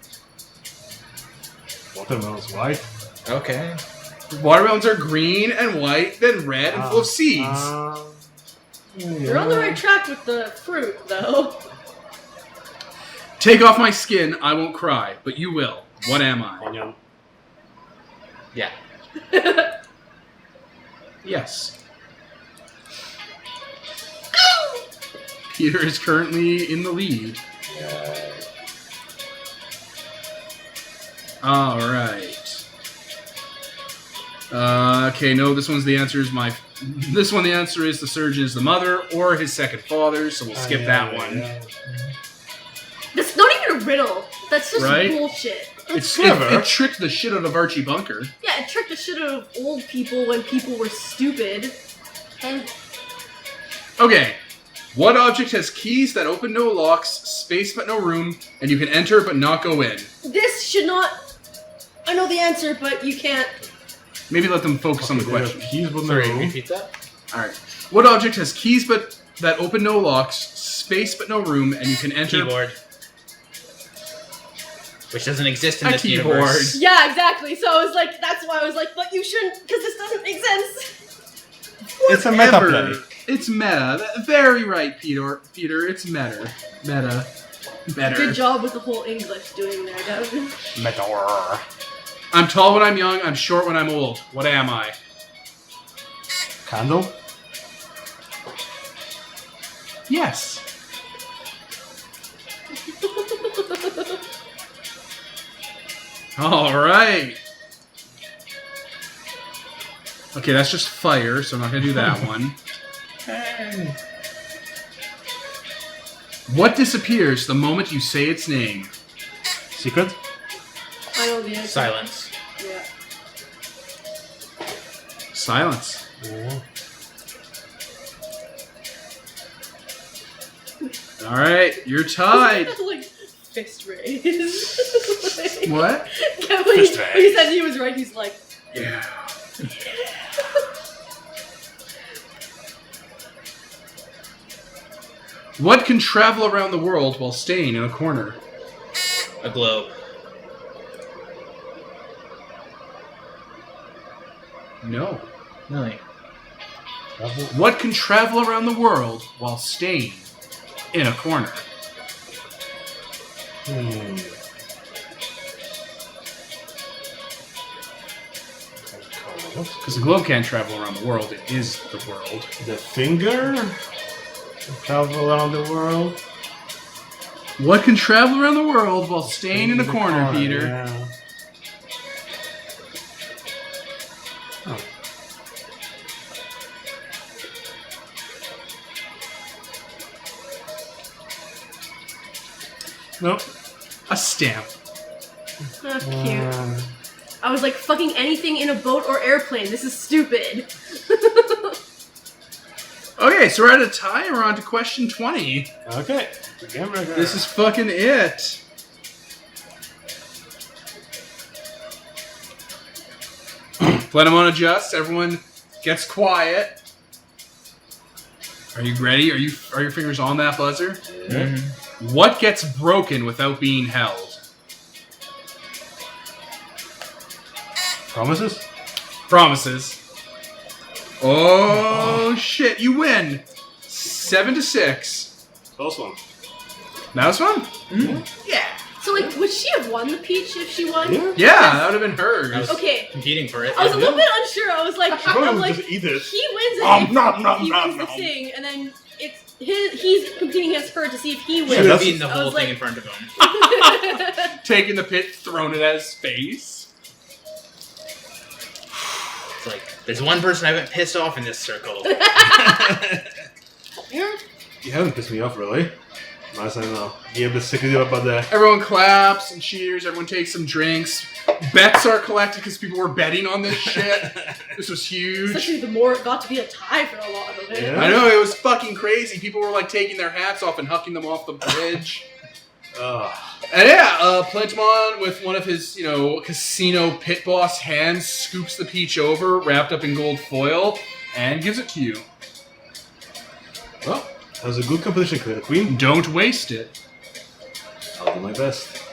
Watermelon's white. Okay. Watermelons are green and white, then red and full of seeds. You're on the right track with the fruit, though. Take off my skin, I won't cry, but you will. What am I? Onion. Yeah. Yes. Peter is currently in the lead. All right. Okay, no, this one's the answer is my. This one, the answer is the surgeon is the mother or his second father, so we'll skip that one. That's not even a riddle. That's just Right? bullshit. It's clever. It tricked the shit out of Archie Bunker. Yeah, it tricked the shit out of old people when people were stupid. And Okay. What object has keys that open no locks, space but no room, and you can enter but not go in? this should not. I know the answer, but you can't. Maybe let them focus on the question. Keys with no Sorry, room. repeat that. Alright. What object has keys but that open no locks, space but no room, and you can enter... Keyboard. Which doesn't exist in A this keyboard. universe. Yeah, exactly. So I was like, that's why I was like, but you shouldn't, because this doesn't make sense. It's a meta Whatever. play. It's meta. Very right, Peter. Peter, it's meta. Meta. Better. Good job with the whole English doing there, Devin. Meteor. I'm tall when I'm young, I'm short when I'm old. What am I? Candle? Yes. Alright. Okay, that's just fire, so I'm not gonna do that one. Hey. What disappears the moment you say its name? Secret? I know the answer. Silence. Yeah. Silence. Yeah. Alright, you're tied. Like, fist raised. What? When Fist he said he was right, he's like, Yeah. What can travel around the world while staying in a corner? A globe. No. Really? What can travel around the world while staying in a corner? Because the globe can't travel around the world, it is the world. The finger? Travel around the world? What can travel around the world while staying in a corner, Peter? Yeah. Oh. Nope. A stamp. oh, cute. I was like, fucking anything in a boat or airplane. This is stupid. Okay, so we're at a tie and we're on to question 20. Okay. The game breaker. This is fucking it. Plentimon adjusts, everyone gets quiet. Are you ready? Are your fingers on that buzzer? Yeah. What gets broken without being held? Promises? Promises. Oh shit! You win. 7-6. Close one. That was fun. Yeah. So, like, would she have won the peach if she won? Yeah. Yeah, that would have been hers. I was Okay. competing for it. I was a little bit unsure. I was like, Probably I'm would like, just eat it. he wins it. Nom, if nom, nom, he nom, wins the nom. thing, and then he's competing against her to see if he Should wins. have that's- eaten the I whole was thing like- in front of him. Taking the pit, thrown it at his face. It's like, there's one person I haven't pissed off in this circle. You haven't pissed me off, really. Nice, I know. You have the secret about the... Everyone claps and cheers. Everyone takes some drinks. Bets are collected because people were betting on this shit. This was huge. Especially the more it got to be a tie for a lot of it. Yeah. I know, it was fucking crazy. People were like taking their hats off and hucking them off the bridge. And yeah, Plentimon with one of his, casino pit boss hands scoops the peach over, wrapped up in gold foil, and gives it to you. Well, that was a good competition, Queen. Don't waste it. I'll do my best.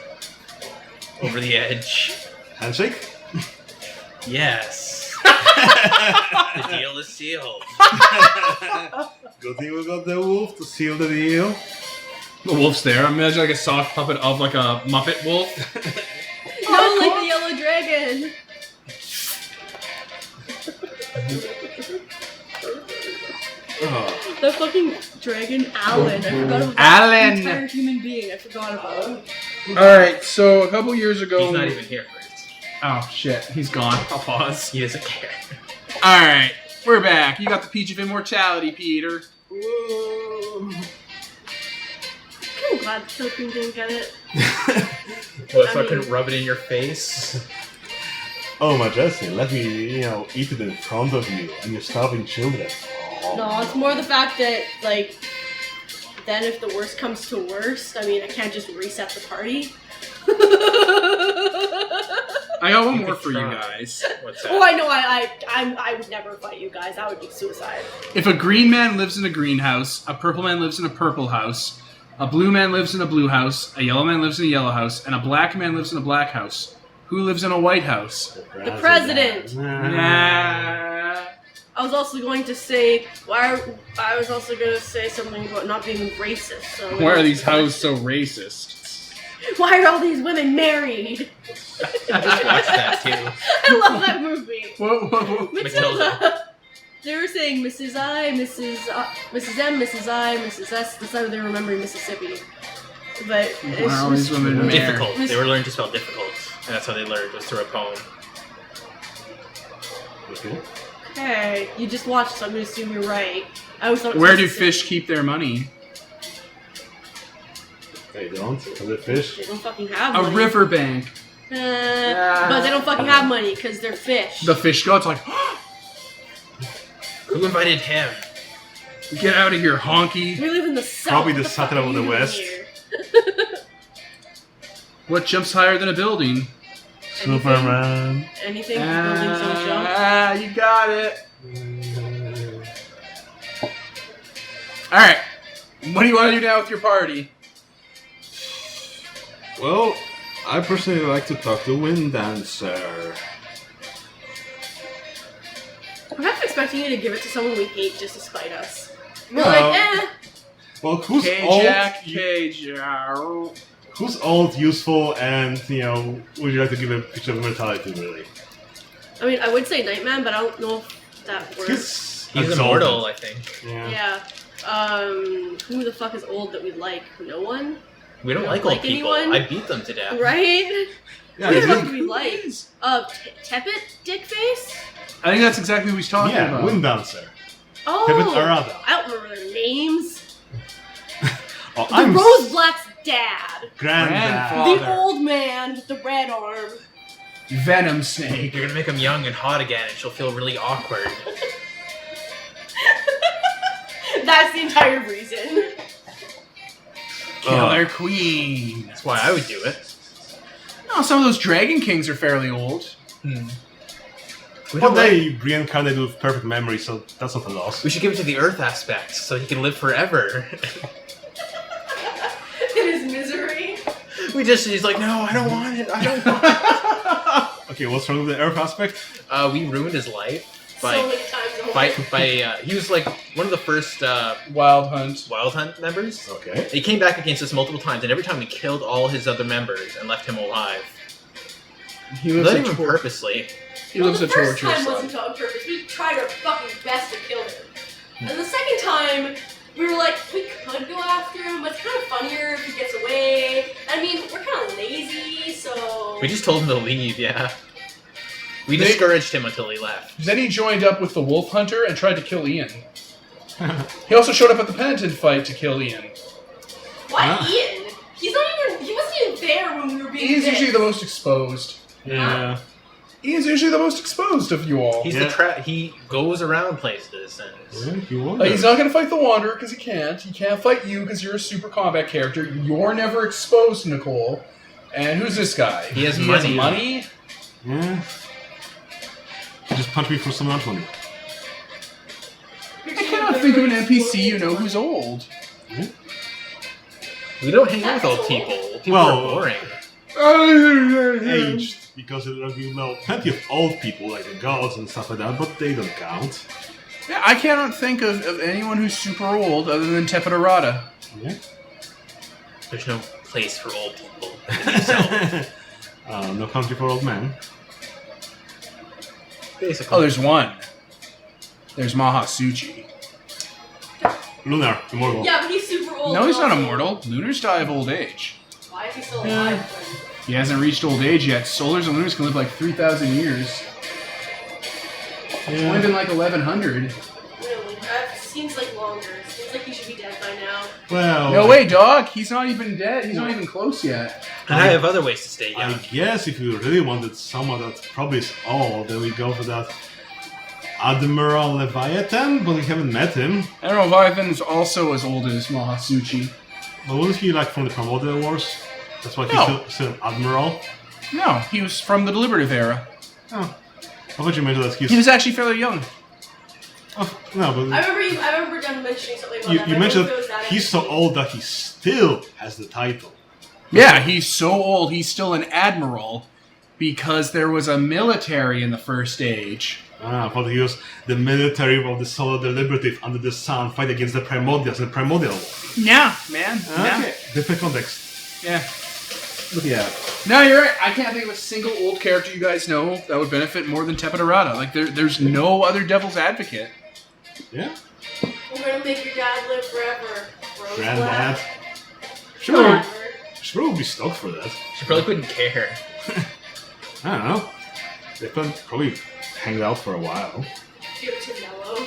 Over the edge. Handshake? Yes. The deal is sealed. Good thing we got the wolf to seal the deal. The wolf's there. Imagine like a soft puppet of like a Muppet wolf. No, like the yellow dragon. Oh. The fucking dragon Alan. I forgot about Alan. that entire human being. I forgot about him. Alright, so a couple years ago... He's not even here for it. Oh, shit. He's gone. I'll pause. He doesn't care. Alright, we're back. You got the Peach of Immortality, Peter. I'm glad the Philippine didn't get it. What if I I mean- couldn't rub it in your face? Oh, Majesty, let me, eat it in front of you and your starving children. No, it's more the fact that, like, then if the worst comes to worst, I mean, I can't just reset the party. I got one You more could for you try. guys. What's that? Oh, I know. I would never fight you guys. That would be suicide. If a green man lives in a greenhouse, a purple man lives in a purple house, a blue man lives in a blue house, a yellow man lives in a yellow house, and a black man lives in a black house, who lives in a white house? The president. Nah. I was also going to say something about not being racist. So Why are these houses so racist? Why are all these women married? I just watched that too. I love that movie. Whoa. Matilda. They were saying Mrs. I, Mrs. Mrs. M, Mrs. I, Mrs. S. That's how they were remembering Mississippi. But it's Why are all these just women true. married? Difficult. They were learning to spell difficult. And that's how they learned, was through a poem. Okay. Okay, you just watched, so I'm gonna assume you're right. I always thought. it was Where do Mississippi. fish keep their money? They don't. Are they fish? They don't fucking have A money. riverbank. But they don't fucking have money because they're fish. The fish god's like, Who invited him? get out of here, honky. We live in the south. Probably What the fuck Saturday are of you the doing West. here? What jumps higher than a building? Superman. Anything? Buildings don't jump. Ah, you got it. Alright. What do you want to do now with your party? Well, I personally like to talk to Wind Dancer. I'm half expecting you to give it to someone we hate just to spite us. We're No. like, Well, who's K-Jack, old? K-Jack. Who's old, useful, and would you like to give a picture of mortality? Really? I mean, I would say Nightman, but I don't know if that works. He's Exalted. immortal, I think. Yeah. Yeah. Who the fuck is old that we like? No one? We don't You like don't old like people. anyone? I beat them to death. Right? Yeah, Who the he's fuck like- do we like? Tepet Dickface? I think that's exactly what he's talking yeah, about. Wind Dancer. Oh! Tepet Arada. I don't remember their names. Oh, The I'm Rose Black's dad. Granddad. The old man with the red arm. Venom Snake. You're gonna make him young and hot again, and she'll feel really awkward. That's the entire reason. Killer Queen. That's why I would do it. No, some of those Dragon Kings are fairly old. But they reincarnated with perfect memory, so that's not a loss. We should give it to the Earth aspect so he can live forever. In his misery. He's like, no, I don't want it. I don't want it. Okay, what's wrong with the Earth aspect? We ruined his life by So many times over. he was like one of the first Wild Hunt members. Okay. He came back against us multiple times, and every time we killed all his other members and left him alive. He lives Not even purposely. He lives a the first torturous time life. wasn't on purpose. We tried our fucking best to kill him. And the second time, we were like, we could go after him, but it's kind of funnier if he gets away. I mean, we're kind of lazy, so... We just told him to leave, yeah. We discouraged him until he left. Then he joined up with the Wolf Hunter and tried to kill Ian. He also showed up at the Penitent fight to kill Ian. Why Ian? He wasn't even there when we were being Ian's bit. usually the most exposed. Yeah. Ian's usually the most exposed of you all. He's he goes around places and... He's not going to fight the Wanderer because he can't. He can't fight you because you're a super combat character. You're never exposed, Nicole. And who's this guy? He has money. money. Yeah. He just punched me for some amount of money. I cannot think of an NPC you know who's old. We don't hang out with old people. People are boring. Aged. Because you know plenty of old people like the gods and stuff like that, but they don't count. Yeah, I cannot think of anyone who's super old other than Tepedarada. Yeah. There's no place for old people. No country for old men. Basically. Oh, there's one. There's Mahasuchi. Lunar, immortal. Yeah, but he's super old. No, he's not also. immortal. Lunars die of old age. Why is he still alive? He hasn't reached old age yet. Solars and Lunars can live like 3,000 years. It's only been like 1,100. Really? That seems like longer. Seems like he should be dead by now. Well... No way, dog. He's not even dead. He's not even close yet. And I have other ways to stay young. I guess if you really wanted someone that probably is old, then we go for that Admiral Leviathan, but we haven't met him. Admiral Leviathan is also as old as Mahasuchi. But wasn't he like from the Primordial Wars? That's why he's still an Admiral? No, he was from the Deliberative era. Oh. I thought you mentioned that he's... He was actually fairly young. Oh, no, but... I remember them mentioning something about that. You but I mentioned don't know if it was that he's so old that he still has the title. Yeah, he's so old, he's still an admiral because there was a military in the first age. I thought he was the military of the Solar Deliberative under the sun fight against the Primordials in the Primordial War. Yeah, man. Okay, different context. Yeah. Look at that. No, you're right. I can't think of a single old character you guys know that would benefit more than Tepedarada. Like, there's no other devil's advocate. Yeah. We're gonna make your dad live forever. Granddad. Sure. Whatever. Sure would be stoked for that. She probably couldn't care. I don't know. They could probably hang out for a while. Give it to Nello.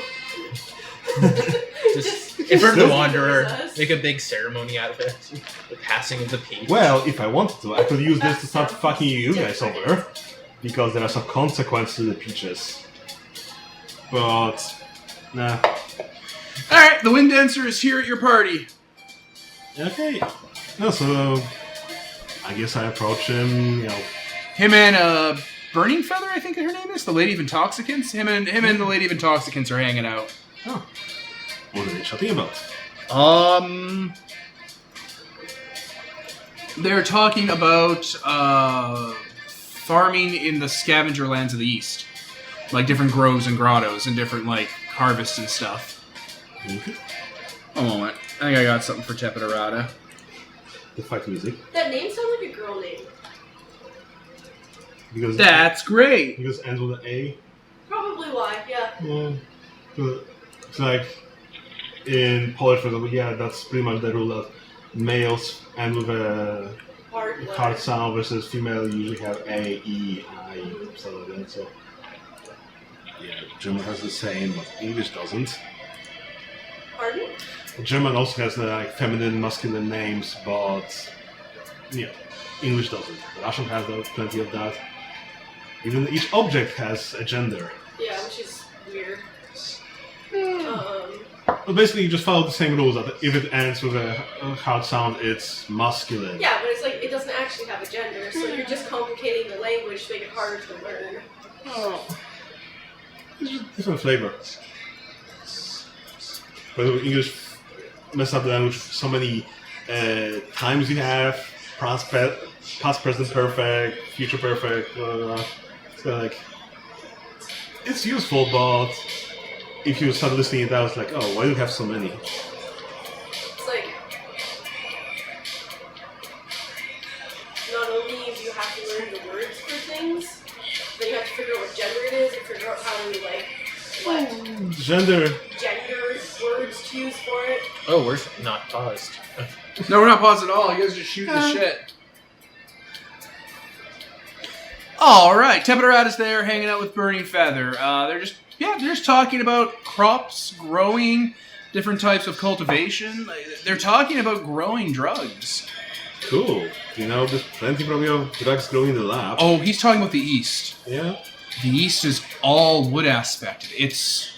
Just in front of the Just Wanderer, us. make a big ceremony out of it. The passing of the peach. Well, if I wanted to, I could use this to start fucking you guys over. Because there are some consequences to the peaches. But... Nah. Alright, the Wind Dancer is here at your party. Okay. No, so... I guess I approach him, you know... Him and, Burning Feather, I think her name is? The Lady of Intoxicants? Him and the Lady of Intoxicants are hanging out. Oh. What are they chatting about? They're talking about, farming in the scavenger lands of the East. Like different groves and grottos and different, like, harvests and stuff. Okay. A moment. I think I got something for Tepedarada. The fight music. That name sounds like a girl name. Because That's great! Because it ends with an A. Probably why, yeah. Yeah. So, it's like in Polish, for example, yeah, that's pretty much the rule that males end with a hard sound versus female usually have A, E, I, stuff like that. So yeah, German has the same, but English doesn't. Pardon? German also has like feminine, masculine names, but yeah, English doesn't. Russian has plenty of that. Even each object has a gender. Yeah, which is weird. But basically, you just follow the same rules that if it ends with a hard sound, it's masculine. Yeah, but it's like it doesn't actually have a gender, so you're just complicating the language to make it harder to learn. Oh. different flavor. But English mess up the language so many times you have past, present perfect, future perfect, blah, blah, blah. It's kind of like it's useful, but if you start listening it out, it's like, oh, why do you have so many? It's like not only do you have to learn the words for things, but you have to figure out what gender it is and figure out how to like what Gender words to use for it. Oh, we're not paused. No, we're not paused at all. You guys are just shooting the shit. All right, Tepedorat is there, hanging out with Burning Feather. They're just talking about crops, growing, different types of cultivation. They're talking about growing drugs. cool. You know, there's plenty probably of drugs growing in the lab. Oh, he's talking about the East. Yeah. The East is all wood aspected. It's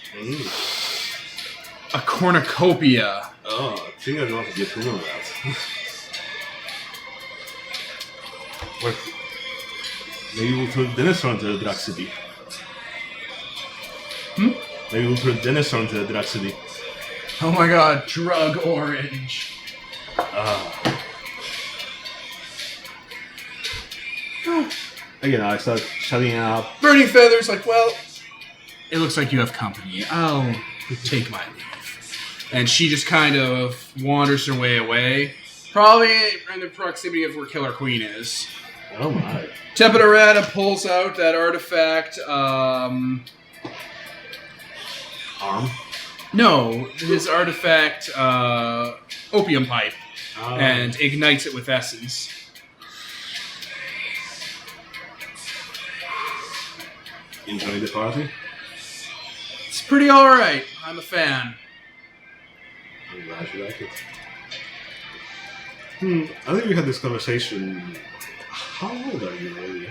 a cornucopia. Oh, I think I don't want to get rid of that. What? Maybe we'll turn Dennis into the drug city. Maybe we'll turn Dennis into the drug city. Oh my god, drug orange. Again, I start shutting up. Burning Feather's like, well, it looks like you have company. I'll take my leave. And she just kind of wanders her way away. Probably in the proximity of where Killer Queen is. Oh my. Tepidorata pulls out that artifact, Arm? no, his artifact, opium pipe, and ignites it with essence. Enjoy the party? It's pretty alright. I'm a fan. I'm glad you like it. I think we had this conversation. How old are you really?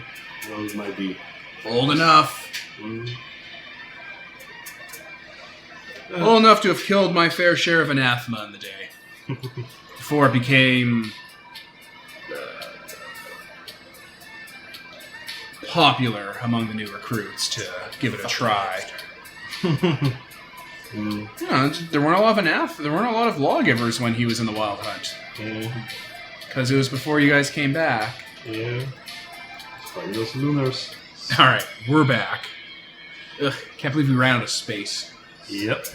Well, it might be. Old enough. Mm. Old enough to have killed my fair share of anathema in the day. Before it became popular among the new recruits to give it a try. You know, there weren't a lot of there weren't a lot of lawgivers when he was in the Wild Hunt. Because it was before you guys came back. Yeah. Find those lunars. Alright, we're back. Ugh, can't believe we ran out of space. Yep.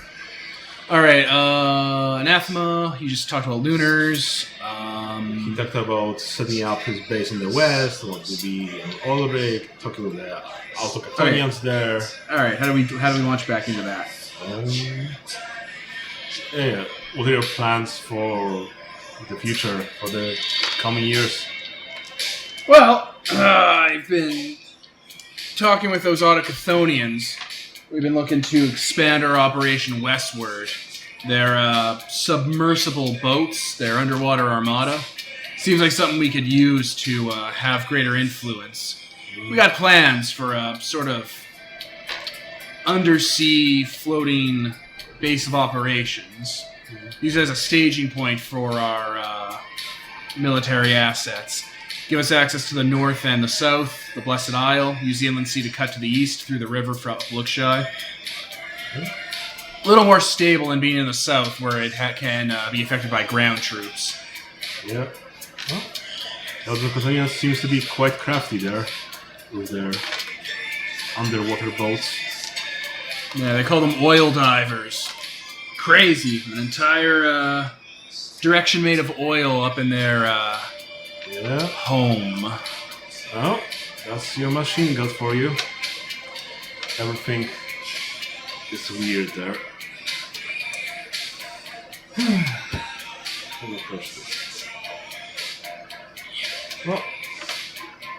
Alright, Anathema, he just talked about lunars. He talked about setting up his base in the west, what would be an Ulrich, talking with the Autocatonians there. Alright, how do we launch back into that? Yeah, what are your plans for the future, for the coming years? Well, I've been talking with those Autocathonians. We've been looking to expand our operation westward. They're submersible boats, they're underwater armada. Seems like something we could use to have greater influence. We got plans for a sort of undersea floating base of operations. Use it as a staging point for our military assets. Give us access to the north and the south, the Blessed Isle. Use the Inland Sea to cut to the east through the river from Lookshy. A little more stable than being in the south, where it can be affected by ground troops. Yeah. Well, the Autocatonians seems to be quite crafty there, with their underwater boats. Yeah, they call them oil divers. Crazy. An entire direction made of oil up in their home. Oh, that's your machine gun for you. Everything is weird there. Let me push this. Well,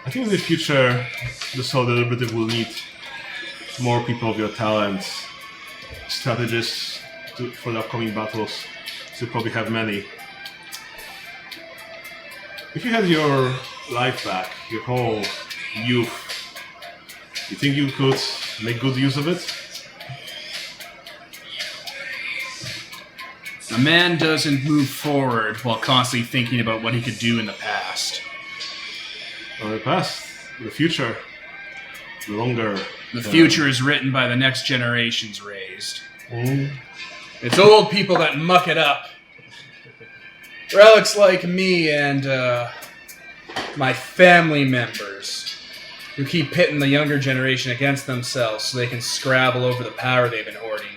I think in the future, the Soul Deliberative will need more people of your talent, strategists for the upcoming battles. So you probably have many. If you had your life back, your whole youth, you think you could make good use of it? A man doesn't move forward while constantly thinking about what he could do in the past. Or the past, the future. longer. The future is written by the next generations raised. Mm. It's old people that muck it up. Relics like me and my family members who keep pitting the younger generation against themselves so they can scrabble over the power they've been hoarding.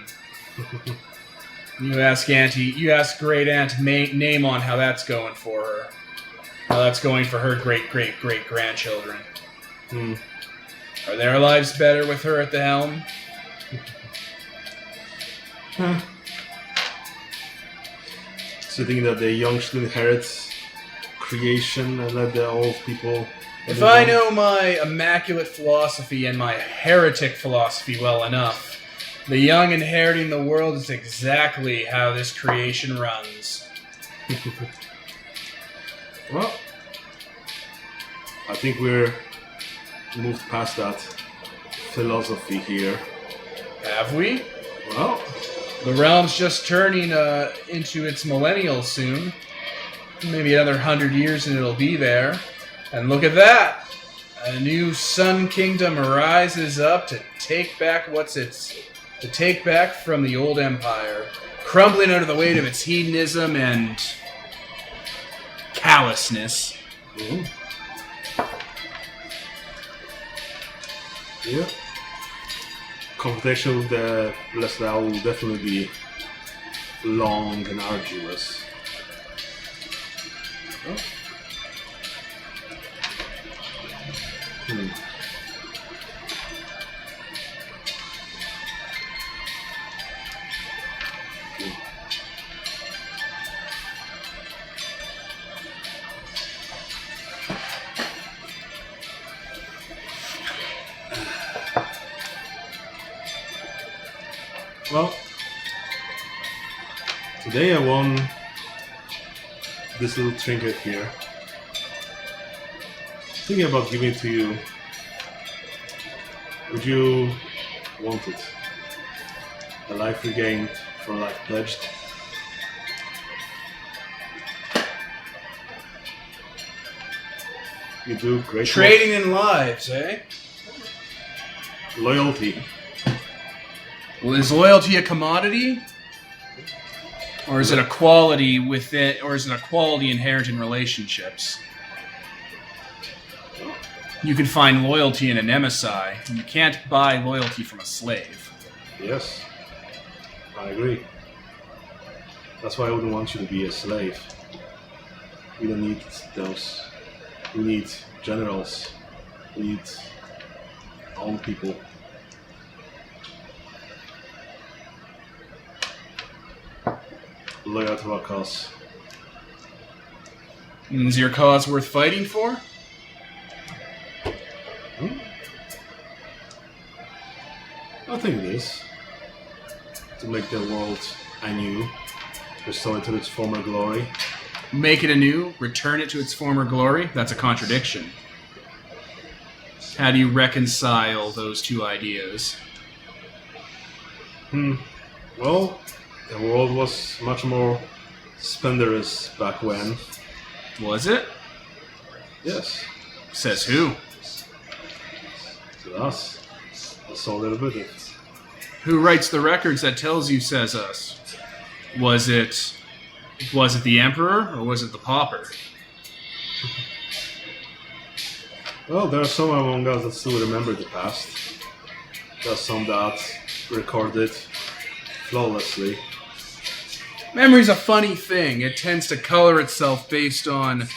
You ask Great Aunt Name on how that's going for her. How that's going for her great-great-great-grandchildren. Hmm. Are their lives better with her at the helm? Huh. So you think that the young should inherit creation and let the old people... If I know my immaculate philosophy and my heretic philosophy well enough, the young inheriting the world is exactly how this creation runs. Well, I think we're moved past that philosophy here. Have we? Well, The realm's just turning into its millennial soon. Maybe another 100 years and it'll be there. And look at that! A new Sun Kingdom rises up to take back from the old empire, crumbling under the weight of its hedonism and callousness. mm-hmm. Yeah. Confrontation with the Leslie will definitely be long and arduous. Oh. Hmm. Well, today I won this little trinket here. Thinking about giving it to you. Would you want it? A life regained for life pledged? You do great Trading in lives, eh? work. Loyalty. Well, is loyalty a commodity? Or is it a quality within, or is it a quality inherent in relationships? You can find loyalty in a nemesis, and you can't buy loyalty from a slave. Yes, I agree. That's why I wouldn't want you to be a slave. We don't need those. We need generals. We need own people. Loyal to our cause. Is your cause worth fighting for? I think it is. To make the world anew, restore it to its former glory. Make it anew, return it to its former glory? That's a contradiction. How do you reconcile those two ideas? Well, the world was much more splendorous back when. Was it? Yes, Says who? to us. That's all a little bit. Who writes the records that tells you says us? Was it the Emperor or was it the Pauper? Well, there are some among us that still remember the past. There are some that record it flawlessly. Memory's a funny thing. It tends to color itself based on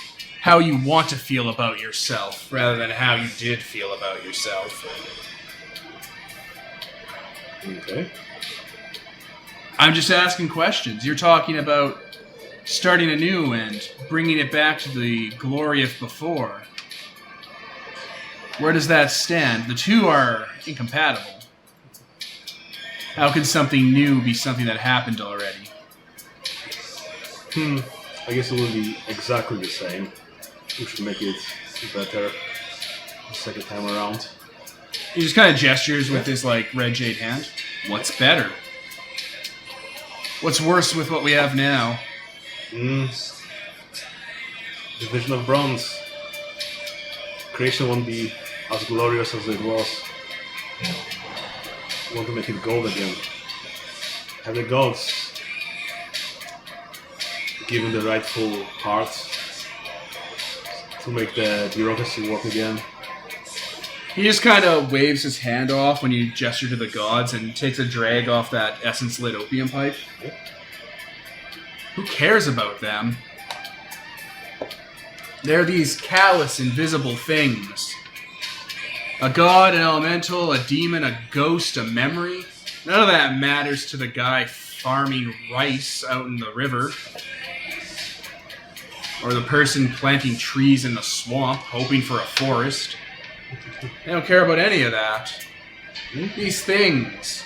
how you want to feel about yourself rather than how you did feel about yourself. Okay. I'm just asking questions. You're talking about starting anew and bringing it back to the glory of before. Where does that stand? The two are incompatible. How can something new be something that happened already? I guess it will be exactly the same. We should make it better the second time around. He just kind of gestures with his like red jade hand. What's better? What's worse with what we have now? The Vision of Bronze. Creation won't be as glorious as it was. Want to make it gold again. Have the gods given the rightful part to make the bureaucracy work again? He just kind of waves his hand off when you gesture to the gods and takes a drag off that essence-lit opium pipe. Yep. Who cares about them? They're these callous, invisible things. A god, an elemental, a demon, a ghost, a memory. None of that matters to the guy farming rice out in the river. Or the person planting trees in the swamp, hoping for a forest. They don't care about any of that. These things.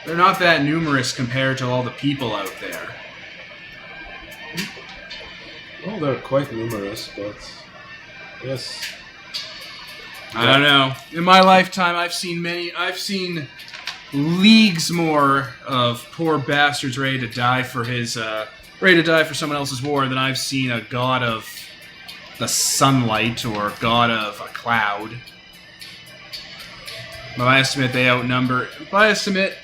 They're not that numerous compared to all the people out there. Well, they're quite numerous, but yes. I don't know. In my lifetime, I've seen leagues more of poor bastards ready to die for someone else's war than I've seen a god of the sunlight or god of a cloud. By my estimate,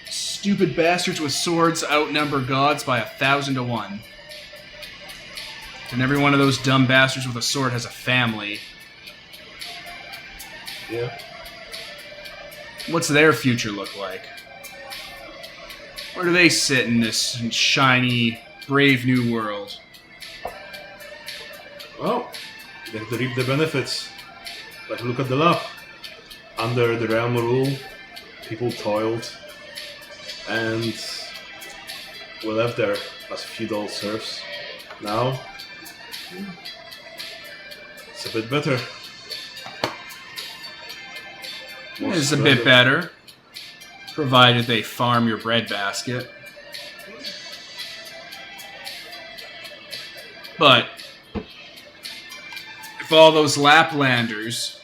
stupid bastards with swords outnumber gods by 1,000 to 1. And every one of those dumb bastards with a sword has a family. Yeah. What's their future look like? Where do they sit in this shiny, brave new world? Well, they have to reap the benefits. Like, look at the law. Under the realm rule, people toiled and were left there as feudal serfs. Now, it's a bit better. It's a bit better, provided they farm your breadbasket. But if all those Laplanders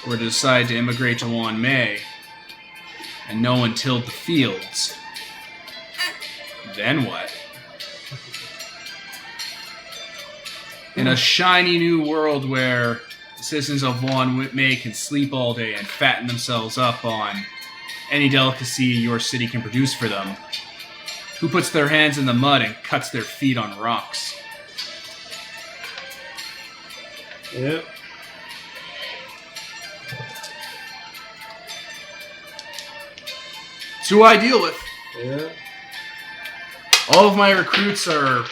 were to decide to immigrate to Wanmei, and no one tilled the fields, then what? In a shiny new world where the citizens of Wanmei can sleep all day and fatten themselves up on any delicacy your city can produce for them, who puts their hands in the mud and cuts their feet on rocks? Yeah. It's who I deal with. Yeah. All of my recruits are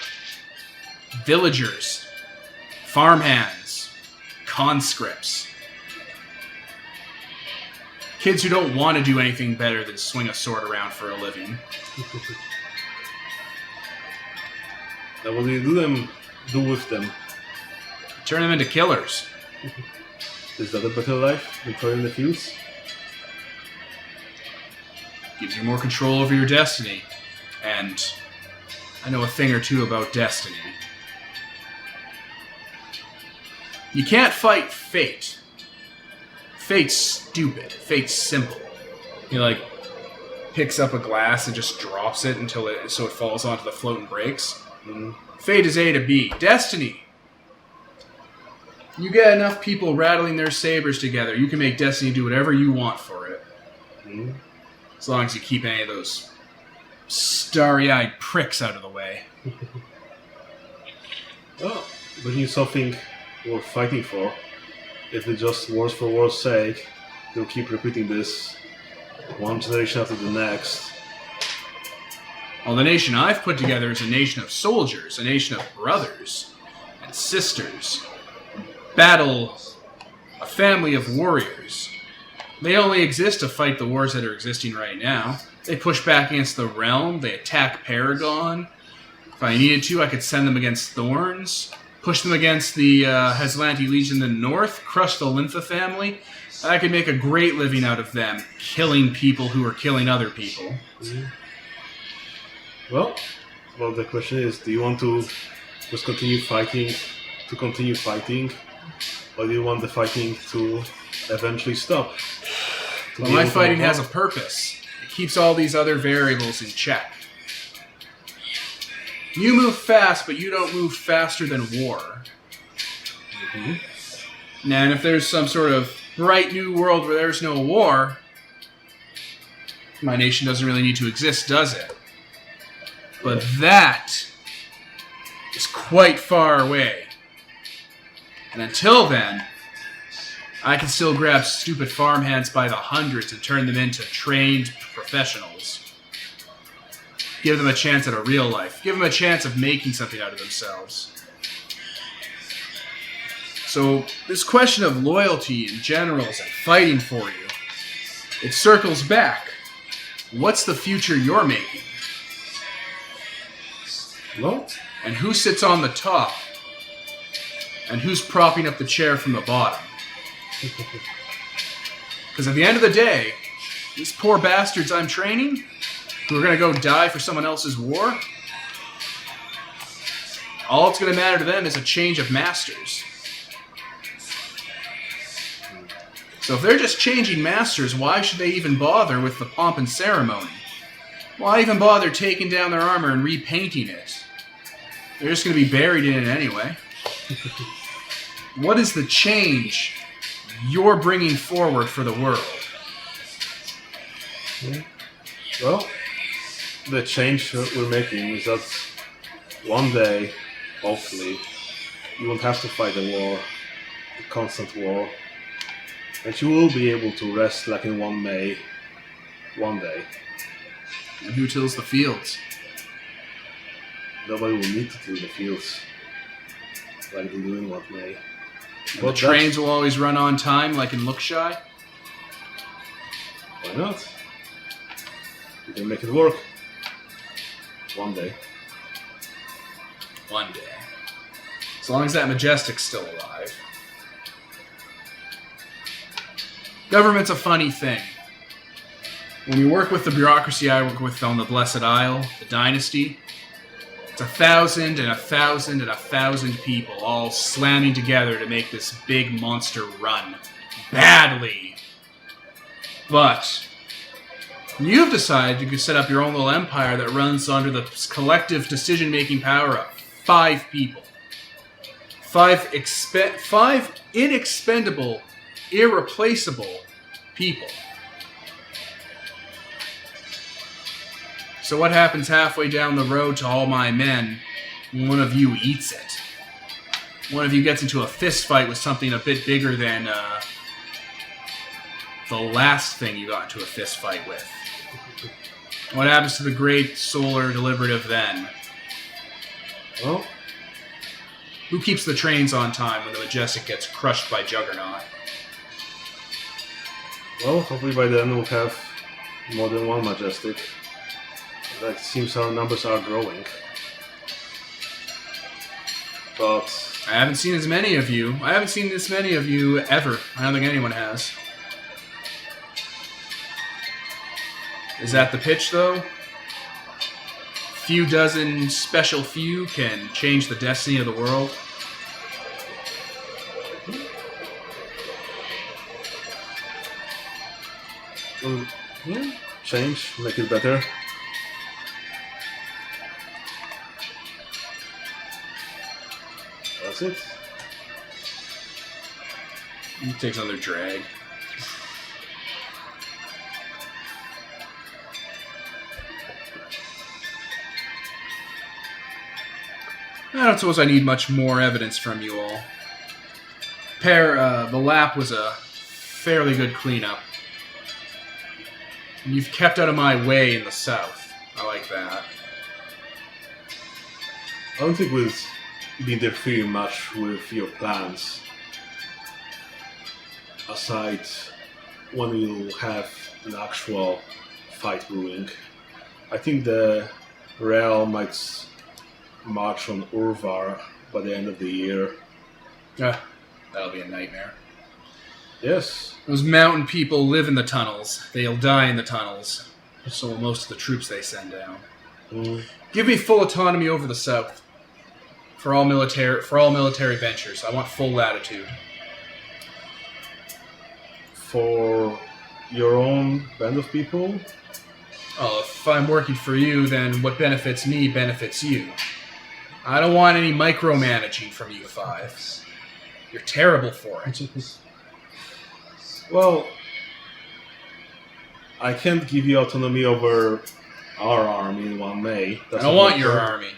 villagers, farmhands, conscripts. Kids who don't want to do anything better than swing a sword around for a living. Now, what do you do with them? Turn them into killers. Is that a better life than toiling in the fields? Gives you more control over your destiny. And I know a thing or two about destiny. You can't fight fate. Fate's stupid. Fate's simple. He picks up a glass and just drops it so it falls onto the float and breaks. Fate is A to B. Destiny. You get enough people rattling their sabers together, you can make destiny do whatever you want for it. As long as you keep any of those starry-eyed pricks out of the way. Oh, but you something worth fighting for. If it's just wars for war's sake, they'll keep repeating this one generation after the next. Well, the nation I've put together is a nation of soldiers, a nation of brothers and sisters. A family of warriors. They only exist to fight the wars that are existing right now. They push back against the realm, they attack Paragon. If I needed to, I could send them against Thorns, push them against the Haslanti Legion in the north, crush the Lympha family. I could make a great living out of them, killing people who are killing other people. Well, the question is, do you want to just continue fighting, or do you want the fighting to eventually stop? Well, my fighting has a purpose. It keeps all these other variables in check. You move fast, but you don't move faster than war. And if there's some sort of bright new world where there's no war, my nation doesn't really need to exist, does it? But that is quite far away. And until then, I can still grab stupid farmhands by the hundreds and turn them into trained professionals. Give them a chance at a real life. Give them a chance of making something out of themselves. So, this question of loyalty and generals and fighting for you, it circles back. What's the future you're making? No? And who sits on the top? And who's propping up the chair from the bottom? Because at the end of the day, these poor bastards I'm training, who are going to go die for someone else's war, all it's going to matter to them is a change of masters. So if they're just changing masters, why should they even bother with the pomp and ceremony? Why even bother taking down their armor and repainting it? They're just going to be buried in it anyway. What is the change you're bringing forward for the world? Well, the change that we're making is that one day, hopefully, you won't have to fight a war, a constant war, and you will be able to rest like in one May, one day. And who tills the fields? Nobody will need to till the fields like they do in one May. And the trains will always run on time like in Lookshy? Why not? We can make it work. One day. One day. As long as that Majestic's still alive. Government's a funny thing. When we work with the bureaucracy I work with on the Blessed Isle, the Dynasty, it's 1,000 and 1,000 and 1,000 people all slamming together to make this big monster run. Badly. But you've decided you could set up your own little empire that runs under the collective decision-making power of 5 people. 5 inexpendable, irreplaceable people. So what happens halfway down the road to all my men when one of you eats it? One of you gets into a fist fight with something a bit bigger than the last thing you got into a fist fight with. What happens to the great solar deliberative then? Well, Who keeps the trains on time when the Majestic gets crushed by Juggernaut? well, hopefully by then we'll have more than one Majestic. It seems our numbers are growing. But I haven't seen as many of you. I haven't seen this many of you ever. I don't think anyone has. Is that the pitch, though? Few dozen special few can change the destiny of the world. yeah, change, make it better. That's it. It takes another drag. I don't suppose I need much more evidence from you all. The lap was a fairly good cleanup. And you've kept out of my way in the south. I like that. I don't think we'll be interfering much with your plans. Aside when we'll have an actual fight brewing. I think the Real might march on Urvar by the end of the year. Yeah, that'll be a nightmare. Yes. Those mountain people live in the tunnels. They'll die in the tunnels. So will most of the troops they send down. Give me full autonomy over the south. For all military ventures. I want full latitude. For your own band of people? Oh, if I'm working for you, then what benefits me benefits you. I don't want any micromanaging from you 5. You're terrible for it. Well, I can't give you autonomy over our army in 1 May. I don't want your army.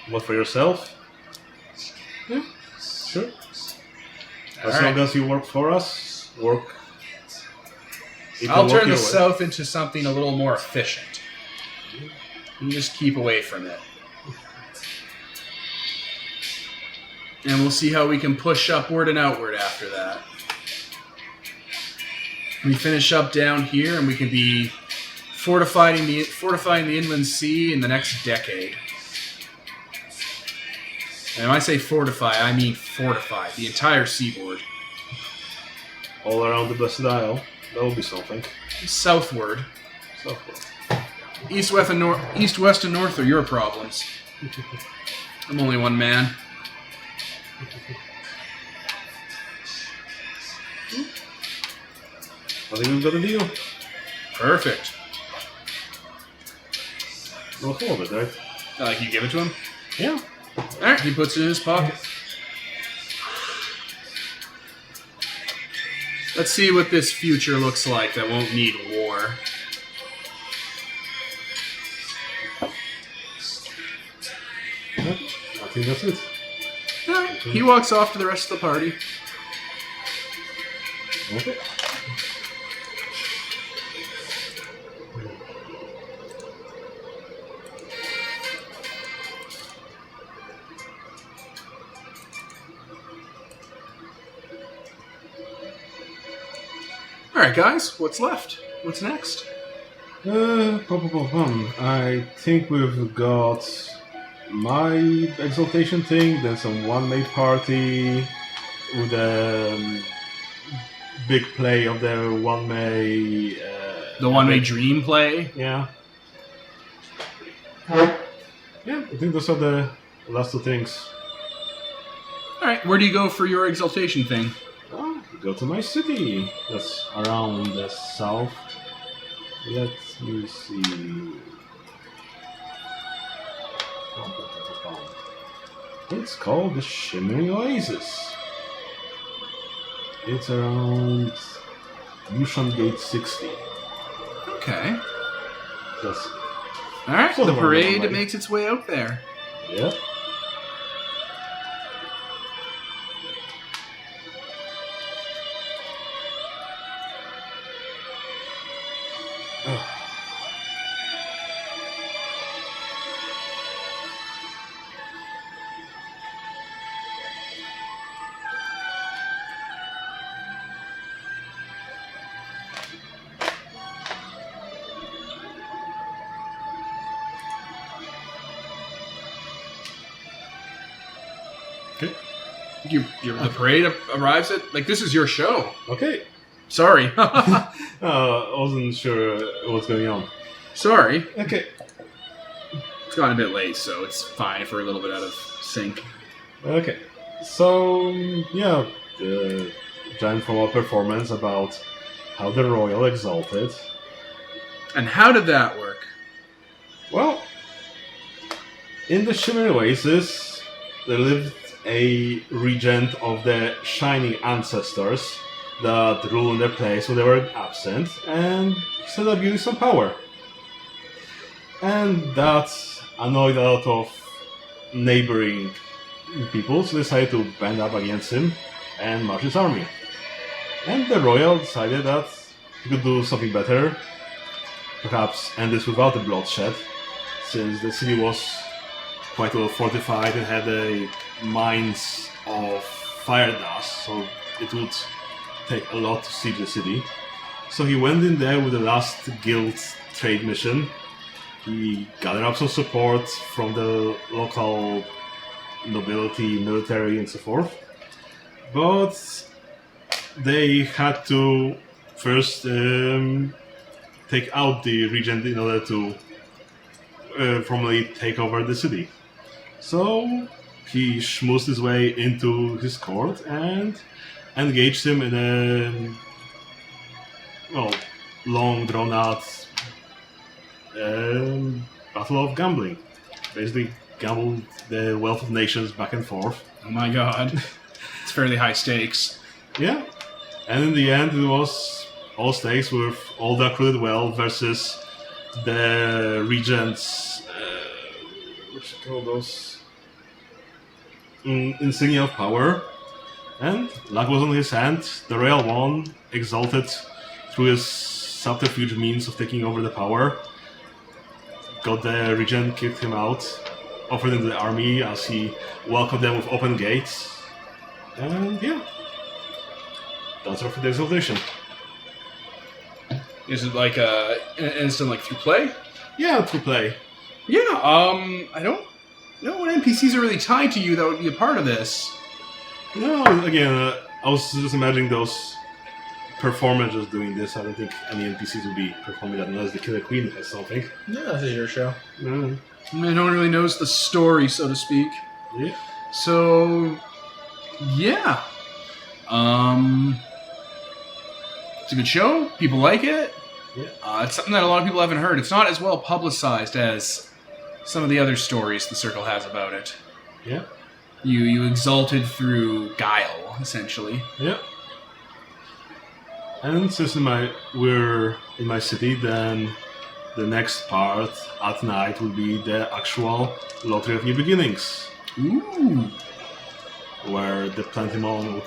What, for yourself? Yeah, sure. As long as you work for us, work. I'll turn the South into something a little more efficient. You just keep away from it. And we'll see how we can push upward and outward after that. We finish up down here, and we can be fortifying the inland sea in the next decade. And when I say fortify, I mean fortify the entire seaboard. All around the Blessed Isle. That will be something. Southward. Southward. East, west, and north are your problems. I'm only one man. I think we've got a deal. Perfect. No hold it, right? Like you give it to him? Yeah. Alright, he puts it in his pocket. Let's see what this future looks like that won't need war. Yeah, I think that's it. Alright, he walks off to the rest of the party. Okay. Alright guys, what's left? What's next? I think we've got my exaltation thing, then some 1 May party with a big play of the 1 May. The 1 May dream play? Yeah. Yeah, I think those are the last 2 things. Alright, where do you go for your exaltation thing? Go to my city. That's around the south. Let me see. It's called the Shimmering Oasis. It's around Yushan Gate 60. Okay. That's Alright, sort the of around parade my- makes its way out there. yeah. The parade arrives at... Like, this is your show. Okay. Sorry. I wasn't sure what's going on. Sorry. Okay. It's gotten a bit late, so it's fine if we're a little bit out of sync. Okay. So, yeah, the giant follow-up performance about how the Royal Exalted. And how did that work? Well, in the Shimmering Oasis, there lived a regent of the Shining Ancestors that ruled in their place when they were absent, and set up using some power. And that annoyed a lot of neighboring people, so they decided to band up against him and march his army. And the royal decided that he could do something better, perhaps end this without the bloodshed, since the city was quite well fortified and had a mines of fire dust, so it would take a lot to siege the city. So he went in there with the last guild trade mission. He gathered up some support from the local nobility, military, and so forth. But they had to first take out the regent in order to formally take over the city. So he schmoozed his way into his court and engaged him in a long drawn out battle of gambling. Basically gambled the wealth of nations back and forth. Oh my god. It's fairly high stakes. Yeah. And in the end, it was all stakes with all the accrued well versus the regent's what should call those insignia of power. And luck was on his hand. The royal won, Exalted through his subterfuge means of taking over the power. Got the regent, kicked him out, offered him the army as he welcomed them with open gates. And yeah, that's all for the exaltation. Is it like an instant like through play? Yeah, to play. Yeah, I don't know what NPCs are really tied to you that would be a part of this. No, again, I was just imagining those performers just doing this. I don't think any NPCs would be performing that unless the Killer Queen has something. Yeah, this is your show. No. No one really knows the story, so to speak. Yeah. So, yeah. It's a good show. People like it. Yeah. It's something that a lot of people haven't heard. It's not as well publicized as some of the other stories the Circle has about it. Yeah. You exalted through guile, essentially. Yeah. And since we're in my city, then the next part at night will be the actual Lottery of New Beginnings, Ooh. where the Plentimon would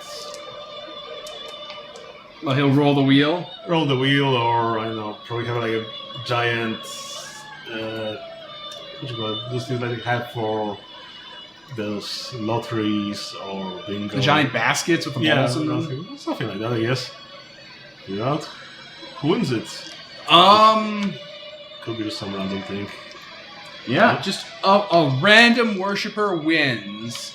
Well, he'll roll the wheel. roll the wheel, or I don't know, probably have like a giant, what you call it, those things that you have for those lotteries or bingo. The giant baskets with the balls in them. something like that, I guess. Figure out who wins it. Could be just some random thing. Yeah, just a random worshiper wins.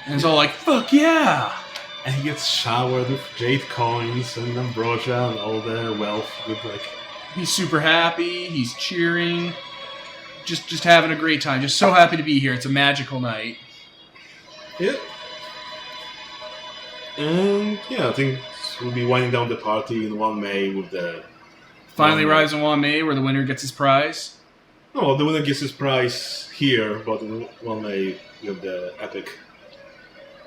And it's all like, fuck yeah! And he gets showered with jade coins and ambrosia and all the wealth with like. He's super happy, he's cheering, just having a great time, just so happy to be here. It's a magical night. Yeah. And yeah, I think we'll be winding down the party in 1 May with the. Finally arrives in 1 May where the winner gets his prize. No, the winner gets his prize here, but in 1 May we have the epic.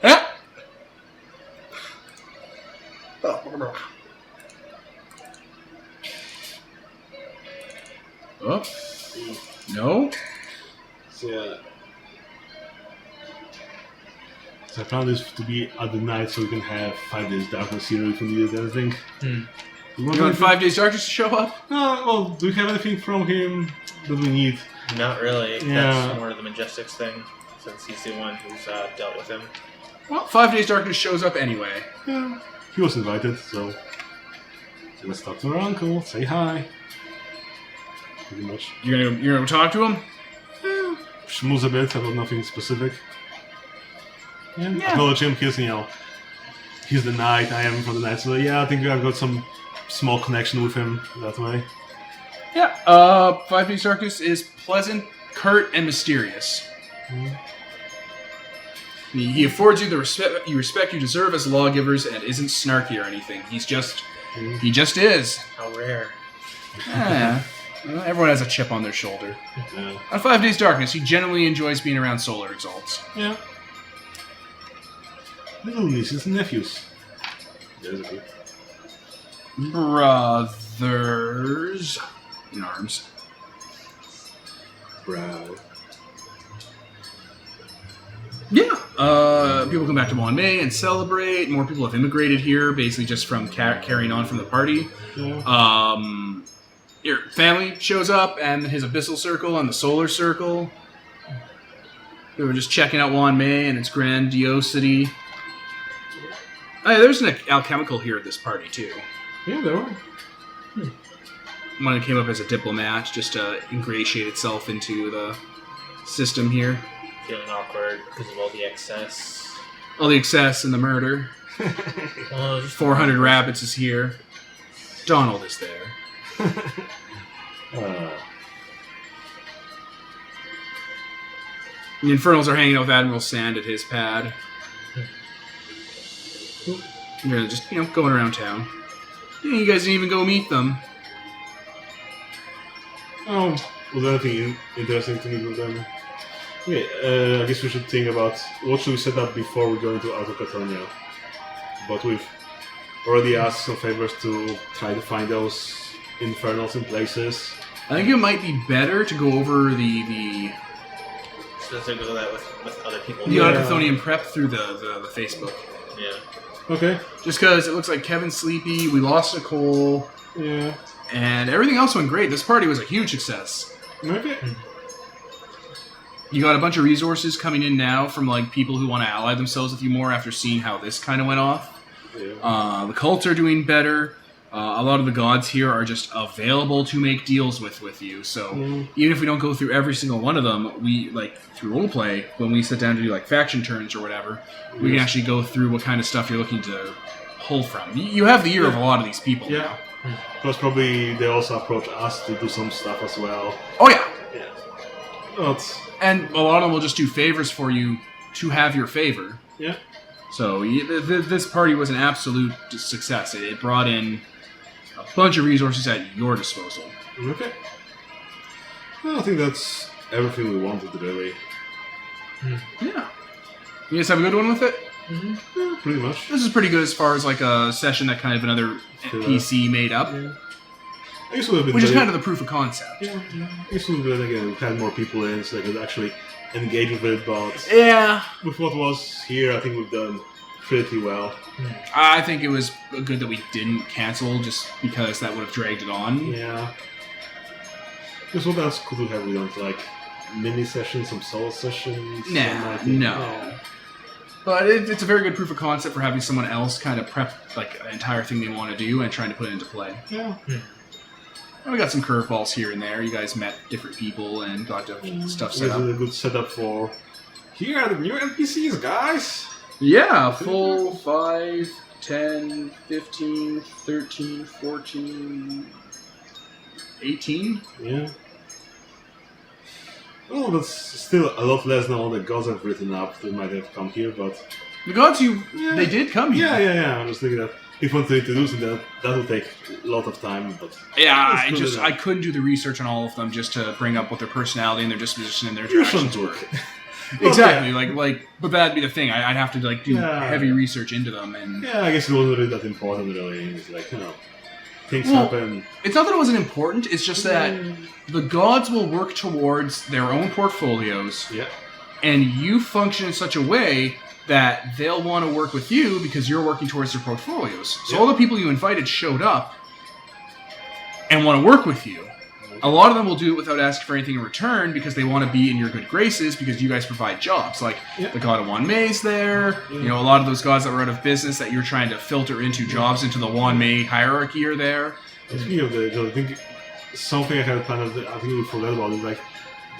Ah! Oh. No? So yeah. So I found this to be at the night so we can have 5 Days Darkness here if we needed anything. You want 5 Days Darkness to show up? Well, do we have anything from him that we need? Not really. Yeah. That's more of the Majestics thing, since he's the one who's dealt with him. Well, 5 Days Darkness shows up anyway. Yeah, he was invited, so let's talk to our uncle, say hi. Pretty much. You're gonna talk to him? Schmooze a bit about nothing specific. Yeah. Yeah. Acknowledge him, he's the knight, I am from the knight, so yeah, I think I've got some small connection with him that way. Yeah, 5 Days Darkness is pleasant, curt, and mysterious. He affords you the respect you deserve as lawgivers and isn't snarky or anything. He just is. How rare. Yeah. Well, everyone has a chip on their shoulder. Yeah. On 5 Days Darkness, he generally enjoys being around Solar Exalts. Yeah. Little nieces and nephews. There's a good. Brothers in arms. Bro. Yeah. People come back to 1 May and celebrate. More people have immigrated here, basically just from carrying on from the party. Yeah. Your family shows up, and his Abyssal Circle and the Solar Circle. We were just checking out 1 May and its grandiosity. Hey, there's an alchemical here at this party, too. Yeah, there are. One that came up as a diplomat, just to ingratiate itself into the system here. Feeling awkward because of all the excess. All the excess and the murder. 400 rabbits is here. Donald is there. The Infernals are hanging out with Admiral Sand at his pad. They're just, going around town. Yeah, you guys didn't even go meet them. Oh, was there anything interesting to meet with them? Okay, I guess we should think about what should we set up before we go into Autocatonia. But with already asked some favors to try to find those infernals in places. I think it might be better to go over the So to go that with other people. the Arcathonian prep through the Facebook. Yeah. Okay. Just because it looks like Kevin's sleepy, we lost Nicole, Yeah. and everything else went great. This party was a huge success. Okay. You got a bunch of resources coming in now from like people who want to ally themselves with you more after seeing how this kind of went off. Yeah. The cults are doing better. A lot of the gods here are just available to make deals with you. So even if we don't go through every single one of them, we like through roleplay when we sit down to do like faction turns or whatever, we can actually go through what kind of stuff you're looking to pull from. You have the ear of a lot of these people now. Plus, probably they also approach us to do some stuff as well. Oh yeah. Yeah. But And a lot of them will just do favors for you to have your favor. yeah. So this party was an absolute success. It brought in a bunch of resources at your disposal. Okay. Well, I think that's everything we wanted, really. Yeah. You guys have a good one with it? Yeah, pretty much. This is pretty good as far as like a session that kind of another NPC made up. Yeah. I guess it would have been Which is better- kind of the proof of concept. Yeah, I guess it would have been again had more people in so they could actually engage with it, but Yeah. with what was here, I think we've done pretty well. I think it was good that we didn't cancel just because that would have dragged it on. Yeah. Because what else could we have we done? Like mini sessions, some solo sessions? Nah, something no. Yeah. But it's a very good proof of concept for having someone else kind of prep like an entire thing they want to do and trying to put it into play. Yeah. And we got some curveballs here and there. You guys met different people and got stuff set This up. is a good setup for here are the new NPCs, guys. Yeah, full 5, 10, 15, 13, 14, 18. Yeah. Well, that's still a lot less than all the gods I've written up that might have come here, but The gods Yeah. they did come here. yeah. I was thinking that if we want to introduce them, that would take a lot of time. But Yeah, It's good enough. I couldn't do the research on all of them just to bring up what their personality and their disposition and their you directions shouldn't were. look. Exactly, but that'd be the thing. I'd have to like do Yeah, heavy yeah. research into them, and Yeah, I guess it wasn't really that important. Really, it's like things Well, happen. it's not that it wasn't important. It's just that the gods will work towards their own portfolios, Yeah. and you function in such a way that they'll want to work with you because you're working towards their portfolios. So Yeah. all the people you invited showed up and want to work with you. A lot of them will do it without asking for anything in return because they want to be in your good graces because you guys provide jobs. Like Yeah. the god of Wanmei's there. Yeah. You know, a lot of those gods that were out of business that you're trying to filter into jobs into the Wanmei hierarchy are there. Speaking of I think something I had planned. I think we forgot about is like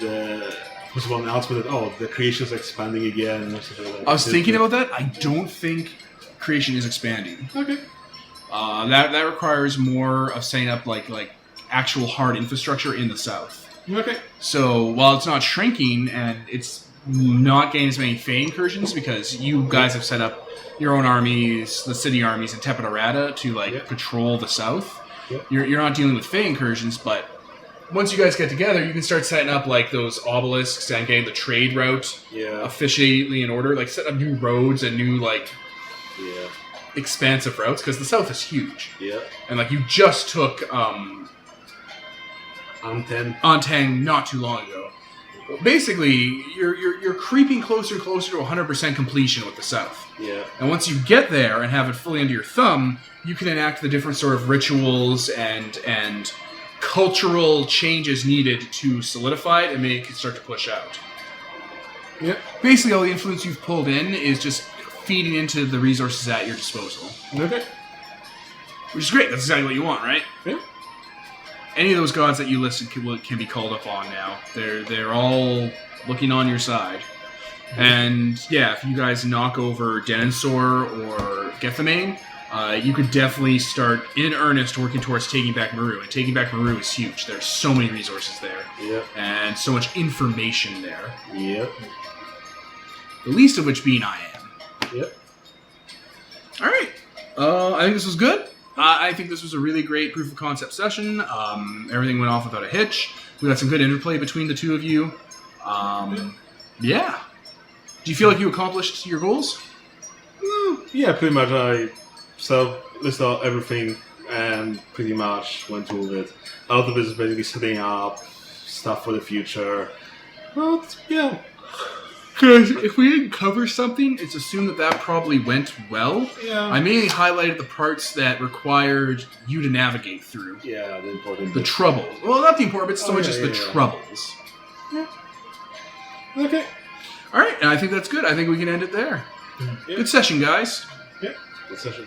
the possible announcement that the creation is expanding again. Or something like that. I was thinking about that. I don't think creation is expanding. Okay. That requires more of setting up like actual hard infrastructure in the south. Okay. So while it's not shrinking and it's not getting as many Fey incursions because you guys have set up your own armies, the city armies in Tepedarata to patrol the south. Yeah. You're not dealing with Fey incursions, but once you guys get together, you can start setting up like those obelisks and getting the trade route Yeah. officially in order, like set up new roads and new Yeah. expansive routes because the south is huge. Yeah. And like you just took Antang not too long ago. Basically, you're creeping closer and closer to 100% completion with the south. Yeah. And once you get there and have it fully under your thumb, you can enact the different sort of rituals and cultural changes needed to solidify it and make it start to push out. Yeah. Basically, all the influence you've pulled in is just feeding into the resources at your disposal. Okay. Which is great. That's exactly what you want, right? Yeah. Any of those gods that you listed can be called up on now. They're all looking on your side. And yeah, if you guys knock over Denensor or Gethamane, you could definitely start in earnest working towards taking back Meru. And taking back Meru is huge. There's so many resources there. Yeah. And so much information there. Yep. The least of which being I am. Yep. Alright. I think this was good. I think this was a really great proof of concept session. Everything went off without a hitch. We got some good interplay between the two of you. Yeah. Do you feel like you accomplished your goals? Yeah, pretty much. So list out everything and pretty much went through it. A lot of it is basically setting up stuff for the future. But yeah. Because if we didn't cover something, it's assumed that probably went well. Yeah. I mainly highlighted the parts that required you to navigate through. Yeah, the important The bit. trouble. Well, not the important, but so much just the yeah. troubles. Okay. All right, and I think that's good. I think we can end it there. Yeah. Good session, guys. Yeah. Good session.